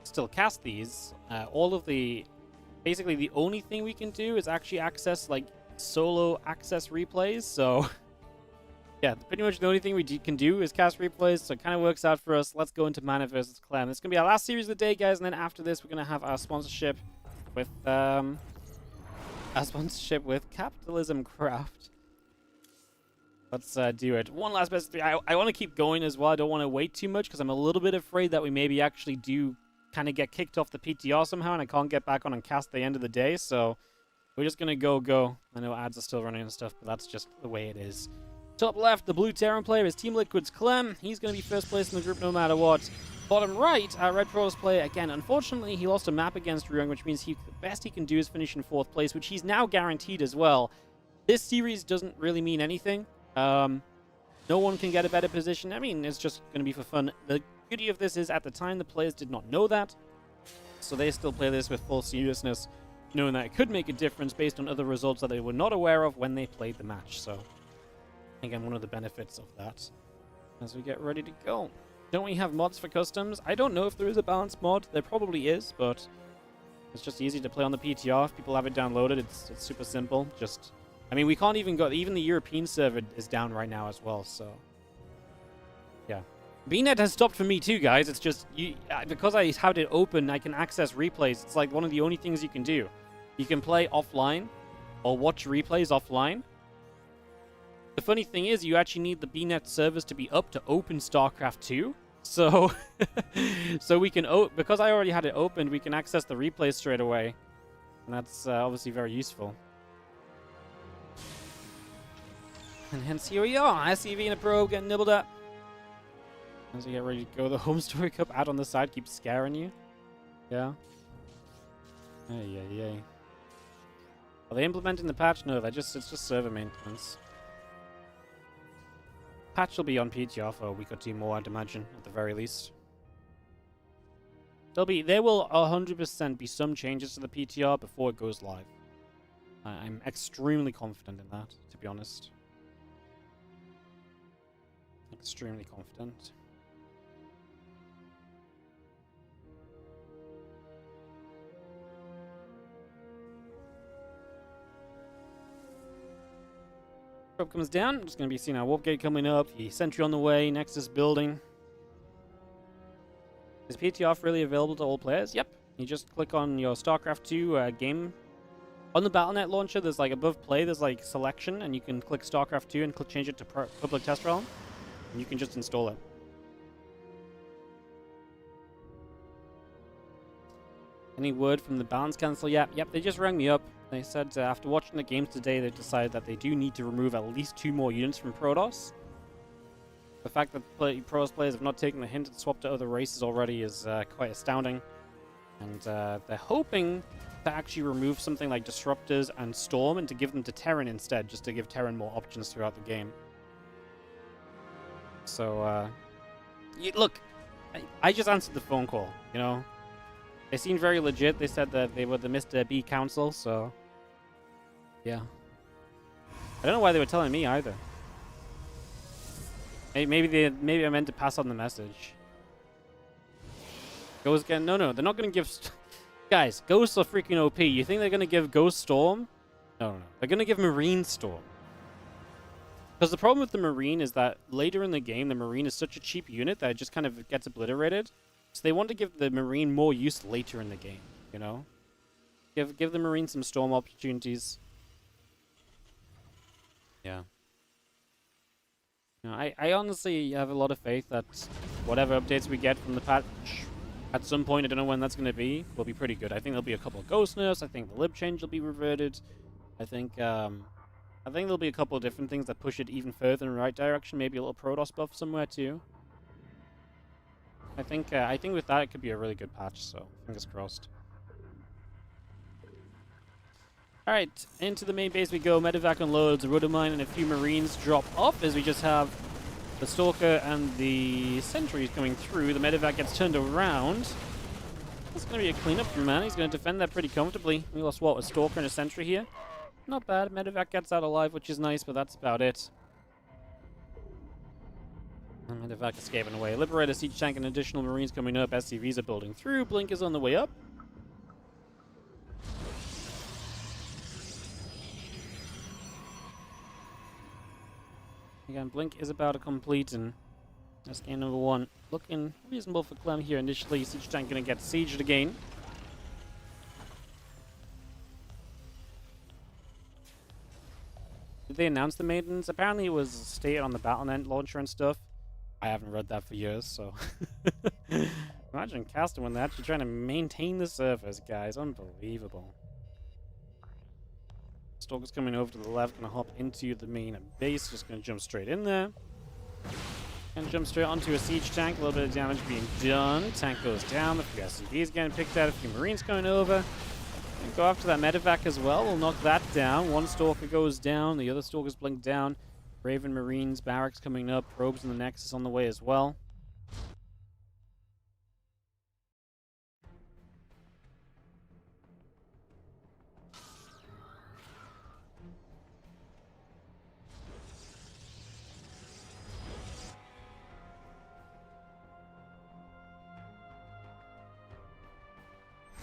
still cast these. Basically, the only thing we can do is actually access, like, solo access replays, so yeah, pretty much the only thing we can do is cast replays, so it kind of works out for us. Let's go into Mana versus Clem. It's going to be our last series of the day, guys, and then after this, we're going to have our sponsorship with Capitalism Craft. Let's do it. One last best three. I want to keep going as well. I don't want to wait too much, because I'm a little bit afraid that we maybe actually do kind of get kicked off the PTR somehow, and I can't get back on and cast the end of the day, so we're just going to go. I know ads are still running and stuff, but that's just the way it is. Top left, the blue Terran player is Team Liquid's Clem. He's going to be first place in the group no matter what. Bottom right, our Red Pros player, again, unfortunately, he lost a map against Ryung, which means the best he can do is finish in 4th place, which he's now guaranteed as well. This series doesn't really mean anything. No one can get a better position. I mean, it's just going to be for fun. The beauty of this is, at the time, the players did not know that, so they still play this with full seriousness, knowing that it could make a difference based on other results that they were not aware of when they played the match. So, again, one of the benefits of that as we get ready to go. Don't we have mods for customs? I don't know if there is a balanced mod. There probably is, but it's just easy to play on the PTR. If people have it downloaded, it's super simple. I mean, we can't even go... Even the European server is down right now as well, so... Yeah. BNet has stopped for me too, guys. It's just... because I had it open, I can access replays. It's like one of the only things you can do. You can play offline or watch replays offline. The funny thing is, you actually need the BNet servers to be up to open StarCraft 2. So, we can... because I already had it opened, we can access the replays straight away. And that's obviously very useful. And hence here we are. SCV and a probe getting nibbled at. As we get ready to go, the Home Story Cup ad on the side keeps scaring you. Yeah. Yay. Are they implementing the patch? No, it's just server maintenance. Patch will be on PTR for a week or two more, I'd imagine, at the very least. There will 100% be some changes to the PTR before it goes live. I'm extremely confident in that, to be honest. Extremely confident. Probe comes down. I'm just going to be seeing our warp gate coming up. The sentry on the way. Nexus building. Is PTR really available to all players? Yep. You just click on your StarCraft 2 game. On the Battle.net launcher, there's like above play, there's like selection, and you can click StarCraft 2 and change it to public test realm. And you can just install it. Any word from the Balance Council? Yep, they just rang me up. They said after watching the games today, they decided that they do need to remove at least 2 more units from Protoss. The fact that Protoss players have not taken the hint and swapped to other races already is quite astounding. And they're hoping to actually remove something like Disruptors and Storm and to give them to Terran instead, just to give Terran more options throughout the game. So, look, I just answered the phone call, you know? They seemed very legit. They said that they were the Mr. B Council, so... Yeah. I don't know why they were telling me either. Maybe I meant to pass on the message. Ghost again? No, they're not going to give... Guys, Ghosts are freaking OP. You think they're going to give Ghost Storm? No. They're going to give Marine Storm. Because the problem with the Marine is that later in the game, the Marine is such a cheap unit that it just kind of gets obliterated. So they want to give the Marine more use later in the game, you know? Give the Marine some storm opportunities. Yeah. You know, I honestly have a lot of faith that whatever updates we get from the patch, at some point, I don't know when that's going to be, will be pretty good. I think there'll be a couple of ghost nerfs. I think the lib change will be reverted. I think there'll be a couple of different things that push it even further in the right direction. Maybe a little Protoss buff somewhere too. I think with that it could be a really good patch. So fingers crossed. All right, into the main base we go. Medevac unloads, a Ruddermine and a few Marines drop off as we just have the Stalker and the Sentries coming through. The Medevac gets turned around. That's going to be a cleanup from Man. He's going to defend that pretty comfortably. We lost what, a Stalker and a Sentry here. Not bad. Medevac gets out alive, which is nice, but that's about it. And Medevac escaping away. Liberator, Siege Tank, and additional Marines coming up. SCVs are building through. Blink is on the way up. Again, Blink is about to complete, and that's game number 1. Looking reasonable for Clem here initially. Siege Tank going to get sieged again. Did they announce the maintenance? Apparently it was stated on the Battle.net launcher and stuff. I haven't read that for years, so... Imagine casting when they're actually trying to maintain the surface, guys. Unbelievable. Stalker's coming over to the left, gonna hop into the main base, just gonna jump straight in there. And jump straight onto a siege tank, a little bit of damage being done. Tank goes down, a few SCVs getting picked out, a few Marines going over. And go after that Medevac as well, we'll knock that down. One Stalker goes down, the other Stalker's blinked down. Raven Marines, barracks coming up, probes in the Nexus on the way as well.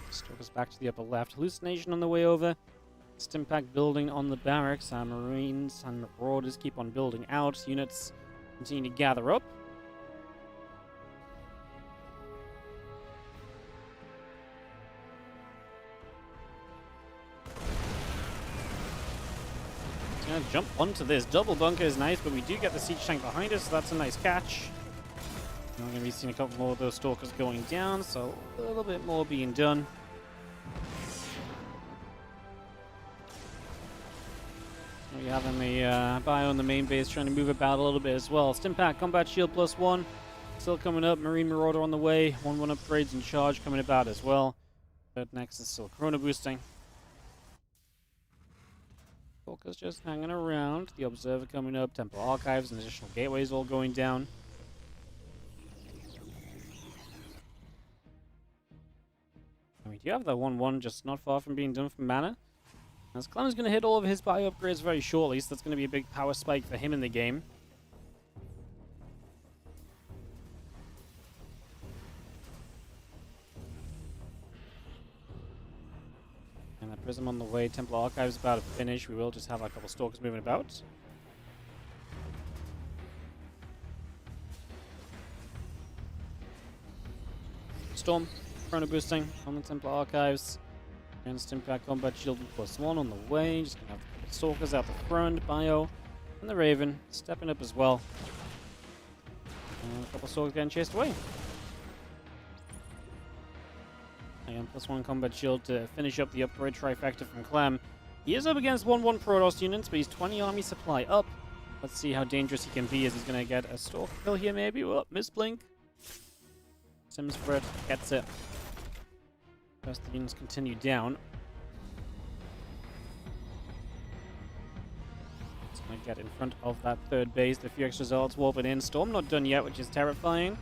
Stalker's back to the upper left. Hallucination on the way over. Stimpack building on the barracks. Our Marines and Marauders keep on building out. Units continue to gather up. He's going to jump onto this. Double bunker is nice, but we do get the siege tank behind us, so that's a nice catch. We're going to be seeing a couple more of those Stalkers going down, so a little bit more being done. We have him a bio on the main base trying to move about a little bit as well. Stimpack, combat shield +1. Still coming up. Marine Marauder on the way. 1-1 upgrades and charge coming about as well. Third Nexus still Corona boosting. Focus just hanging around. The Observer coming up. Temple Archives and additional gateways all going down. And we do have that 1-1 just not far from being done from mana. As Clem's going to hit all of his bio upgrades very shortly, so that's going to be a big power spike for him in the game. And that Prism on the way. Templar Archives about to finish. We will just have a couple Stalkers moving about. Storm, Chrono boosting on the Templar Archives. And Stimpack combat shield +1 on the way. Just gonna have a couple Stalkers out the front. Bio and the Raven stepping up as well. And a couple Stalkers getting chased away. And +1 combat shield to finish up the upgrade trifecta from Clem. He is up against 1-1 Protoss units, but he's 20 army supply up. Let's see how dangerous he can be as he's gonna get a Stalker kill here maybe. Oh, misblink. Sims for it, gets it. As the units continue down. It's going to get in front of that third base. The few extra zealots warping in. Storm not done yet, which is terrifying.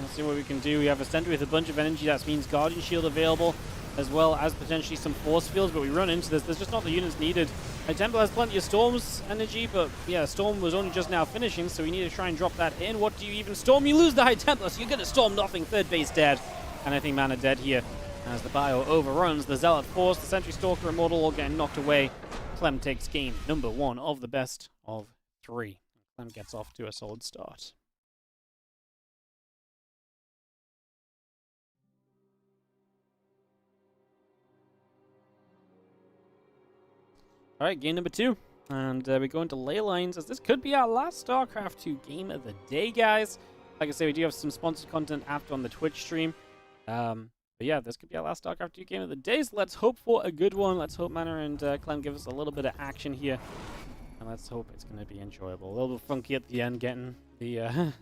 Let's see what we can do. We have a Sentry with a bunch of energy. That means Guardian Shield available, as well as potentially some Force Fields, but we run into this. There's just not the units needed. Temple has plenty of Storm's energy, but yeah, Storm was only just now finishing, so we need to try and drop that in. What do you even Storm? You lose the High Templar, so you're going to Storm nothing. Third base dead. And I think mana dead here as the bio overruns. The Zealot Force, the Sentry Stalker, Immortal all getting knocked away. Clem takes game number 1 of the best of 3. Clem gets off to a solid start. Alright, game number 2. And we go into ley lines, as this could be our last StarCraft 2 game of the day, guys. Like I say, we do have some sponsored content after on the Twitch stream. But yeah, this could be our last StarCraft 2 game of the day, so let's hope for a good one. Let's hope Mana and Clem give us a little bit of action here. And let's hope it's going to be enjoyable. A little bit funky at the end, getting the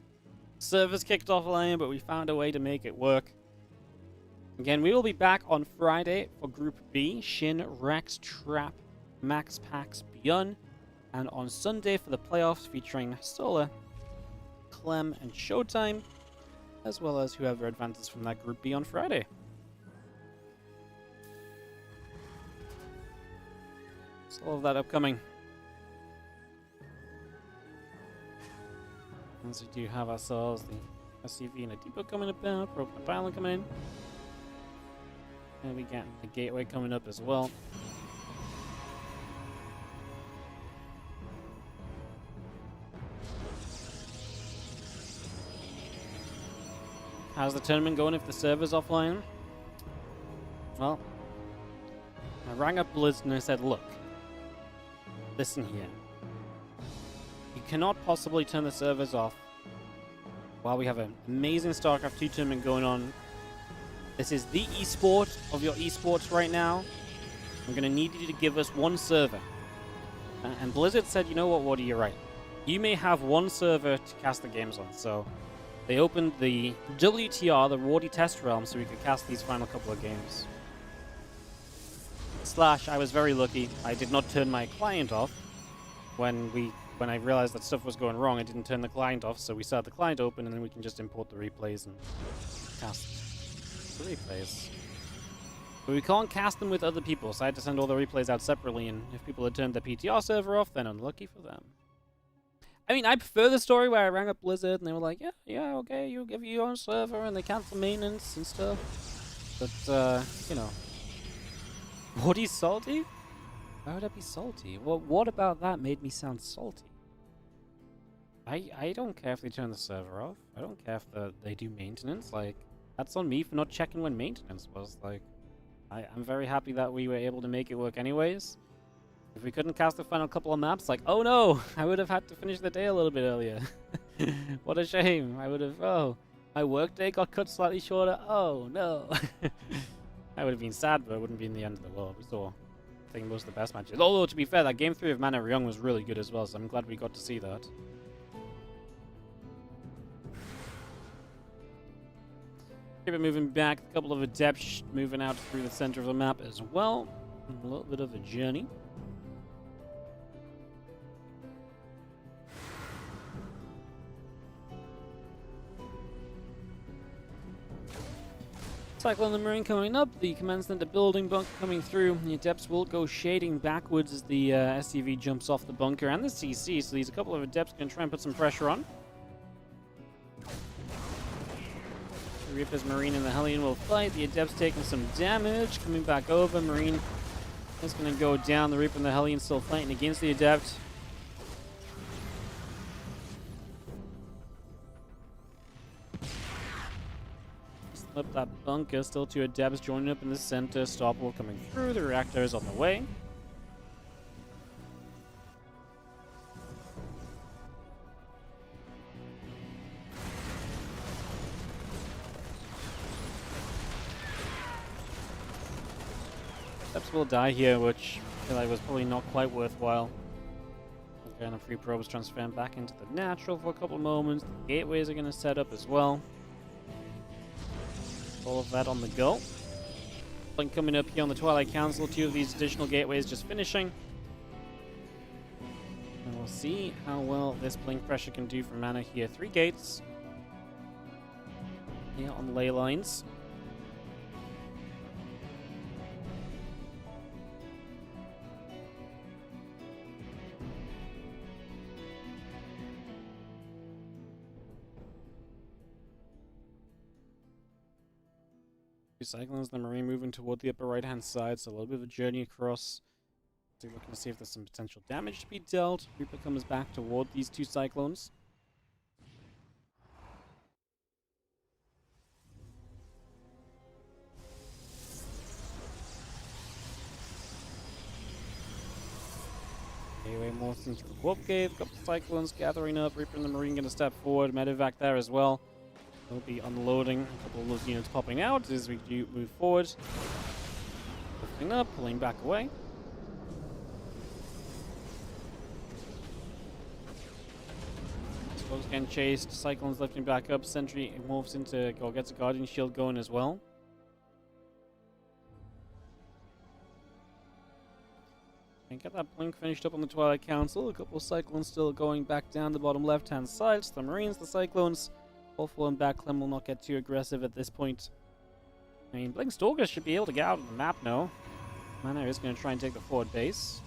servers kicked offline, but we found a way to make it work. Again, we will be back on Friday for Group B, Shin, Rex, Trap, Max, Pax, Beyond, and on Sunday for the playoffs featuring Solar, Clem, and Showtime, as well as whoever advances from that Group B on Friday. So all of that upcoming. As we do have ourselves the SCV and a depot coming up now, Propane Island coming in. And we got the gateway coming up as well. How's the tournament going if the server's offline? Well, I rang up Blizzard and I said, look, listen here. You cannot possibly turn the servers off while we have an amazing StarCraft 2 tournament going on. This is the esport of your esports right now. I'm going to need you to give us one server. And Blizzard said, you know what, Wardy, you're right. You may have one server to cast the games on, so they opened the WTR, the Wardy Test Realm, so we could cast these final couple of games. Slash, I was very lucky. I did not turn my client off. When I realized that stuff was going wrong, I didn't turn the client off, so we set the client open, and then we can just import the replays and cast the replays. But we can't cast them with other people, so I had to send all the replays out separately, and if people had turned the PTR server off, then unlucky for them. I mean, I prefer the story where I rang up Blizzard and they were like, yeah, okay, you'll give you your own server and they cancel maintenance and stuff. But, you know. Wardy's salty? Why would I be salty? Well, what about that made me sound salty? I don't care if they turn the server off. I don't care if they do maintenance. Like, that's on me for not checking when maintenance was. Like, I'm very happy that we were able to make it work anyways. If we couldn't cast the final couple of maps, like, oh no, I would have had to finish the day a little bit earlier. What a shame. I would have, my work day got cut slightly shorter. Oh no. I would have been sad, but it wouldn't be in the end of the world. We saw, I think, most of the best matches. Although, to be fair, that game 3 of Mana Ryung was really good as well, so I'm glad we got to see that. Keep it moving back. A couple of adepts moving out through the center of the map as well. A little bit of a journey. Cyclone the Marine coming up, the command center building bunker coming through. The Adepts will go shading backwards as the SCV jumps off the bunker and the CC, so these a couple of Adepts going to try and put some pressure on. The Reaper's Marine and the Hellion will fight. The Adepts taking some damage, coming back over. Marine is going to go down. The Reaper and the Hellion still fighting against the Adept. Up that bunker, still 2 Adepts joining up in the center. Stopwall coming through. The reactor is on the way. Adepts will die here, which I feel like was probably not quite worthwhile. Okay, and the free probes transferring back into the natural for a couple of moments. The gateways are going to set up as well. All of that on the go. Blink coming up here on the Twilight Council. 2 of these additional gateways just finishing. And we'll see how well this blink pressure can do for mana here. 3 gates. Here on the ley lines. Cyclones, the Marine moving toward the upper right hand side, so a little bit of a journey across So we're looking to see if there's some potential damage to be dealt. Reaper comes back toward these two Cyclones. Anyway, morphs into the warp cave. Couple Cyclones gathering up. Reaper and the Marine gonna step forward. Medevac there as well. We'll be unloading. A couple of those units popping out as we do move forward. Lifting up, pulling back away. Folks getting chased. Cyclones lifting back up. Sentry morphs into, or gets a Guardian Shield going as well. And get that blink finished up on the Twilight Council. A couple of Cyclones still going back down the bottom left-hand side. So the Marines, the Cyclones, both falling back. Clem will not get too aggressive at this point. I mean, Blink Stalkers should be able to get out of the map now. Mana is going to try and take the forward base.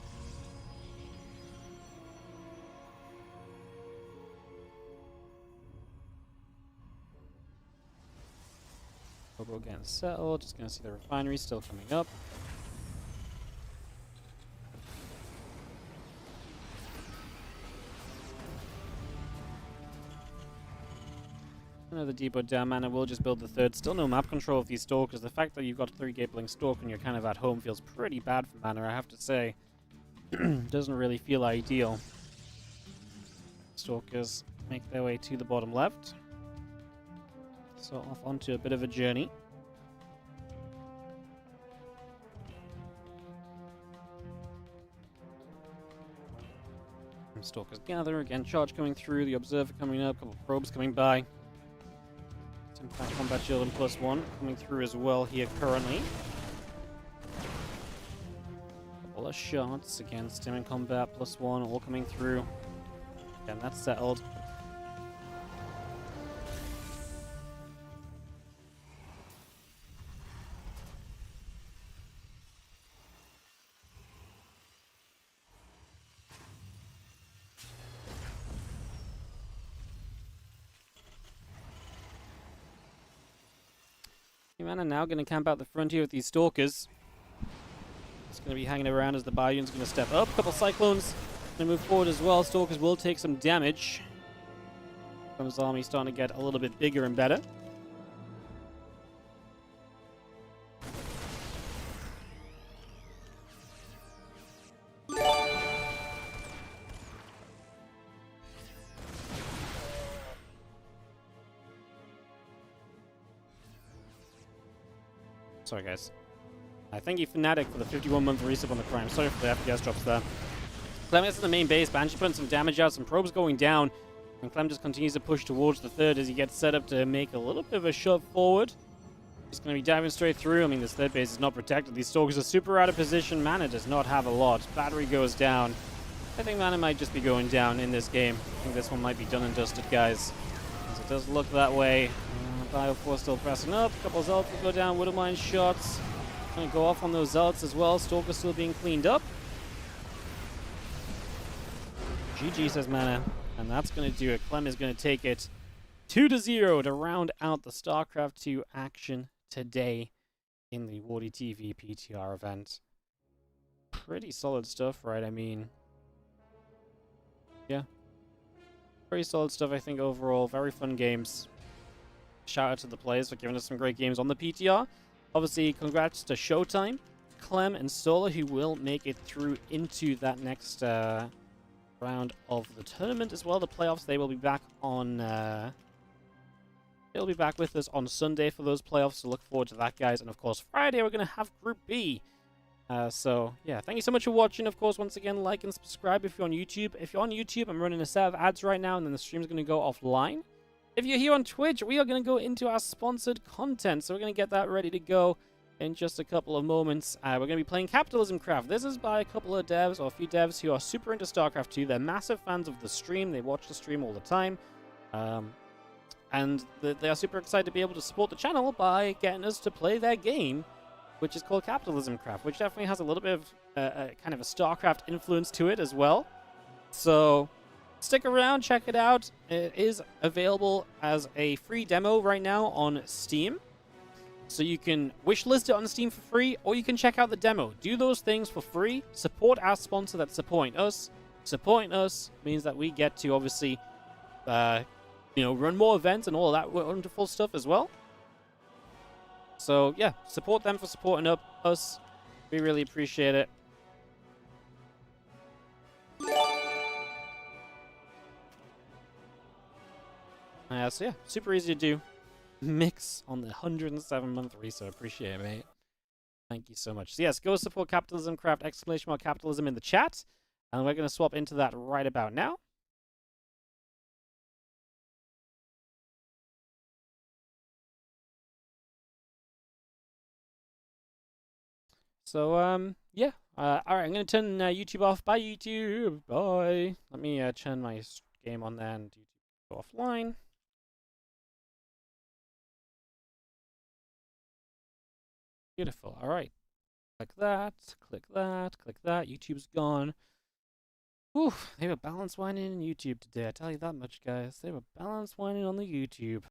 Hobo getting settled. Just going to see the refinery still coming up. Another depot down. Mana will just build the third. Still no map control of these Stalkers. The fact that you've got a 3-gate Blink Stalk and you're kind of at home feels pretty bad for Mana, I have to say. Doesn't really feel ideal. Stalkers make their way to the bottom left. So off onto a bit of a journey. Stalkers gather. Again, charge coming through. The Observer coming up. Couple of probes coming by. Impact Combat Shield and +1 coming through as well here currently. Couple of shots against him in combat, +1 all coming through. Again, that's settled. Mana now going to camp out the front here with these Stalkers. It's going to be hanging around as the Bayon's going to step up. A couple Cyclones going to move forward as well. Stalkers will take some damage. His army starting to get a little bit bigger and better. Sorry, guys. Thank you, Fnatic, for the 51-month resub on the Prime. Sorry for the FPS drops there. Clem is in the main base. Banshee putting some damage out, some probes going down. And Clem just continues to push towards the third as he gets set up to make a little bit of a shove forward. He's going to be diving straight through. I mean, this third base is not protected. These Stalkers are super out of position. Mana does not have a lot. Battery goes down. I think Mana might just be going down in this game. I think this one might be done and dusted, guys. As it does look that way. Bio4 still pressing up. A couple of Zealots will go down. Widowmine shots. Going to go off on those Zealots as well. Stalker still being cleaned up. GG, says Mana. And that's going to do it. Clem is going to take it 2-0 to round out the StarCraft 2 action today in the WardiTV PTR event. Pretty solid stuff, right? I mean, yeah. Pretty solid stuff, I think, overall. Very fun games. Shout out to the players for giving us some great games on the PTR. Obviously, congrats to Showtime, Clem, and Solar, who will make it through into that next round of the tournament as well. The playoffs, they will be back on... they'll be back with us on Sunday for those playoffs, so look forward to that, guys. And, of course, Friday, we're going to have Group B. So, yeah, thank you so much for watching. Of course, once again, like and subscribe if you're on YouTube. If you're on YouTube, I'm running a set of ads right now, and then the stream's going to go offline. If you're here on Twitch, we are going to go into our sponsored content, so we're going to get that ready to go in just a couple of moments. We're going to be playing Capitalism Craft. This is by a couple of devs, or a few devs, who are super into StarCraft 2. They're massive fans of the stream. They watch the stream all the time. And they are super excited to be able to support the channel by getting us to play their game, which is called Capitalism Craft, which definitely has a little bit of kind of a StarCraft influence to it as well. So stick around, check it out. It is available as a free demo right now on Steam. So you can wishlist it on Steam for free, or you can check out the demo. Do those things for free. Support our sponsor that's supporting us. Supporting us means that we get to obviously, run more events and all of that wonderful stuff as well. So yeah, support them for supporting us. We really appreciate it. So yeah, super easy to do. Mix on the 107-month reso. Appreciate it, mate. Thank you so much. So yes, go support capitalism, craft !! Capitalism in the chat. And we're going to swap into that right about now. So, yeah. Alright, I'm going to turn YouTube off. Bye, YouTube. Bye. Let me turn my game on there and YouTube go offline. Beautiful. Alright. Click that. Click that. Click that. YouTube's gone. Whew. They were balance whining in YouTube today. I tell you that much, guys. They were balance whining on the YouTube.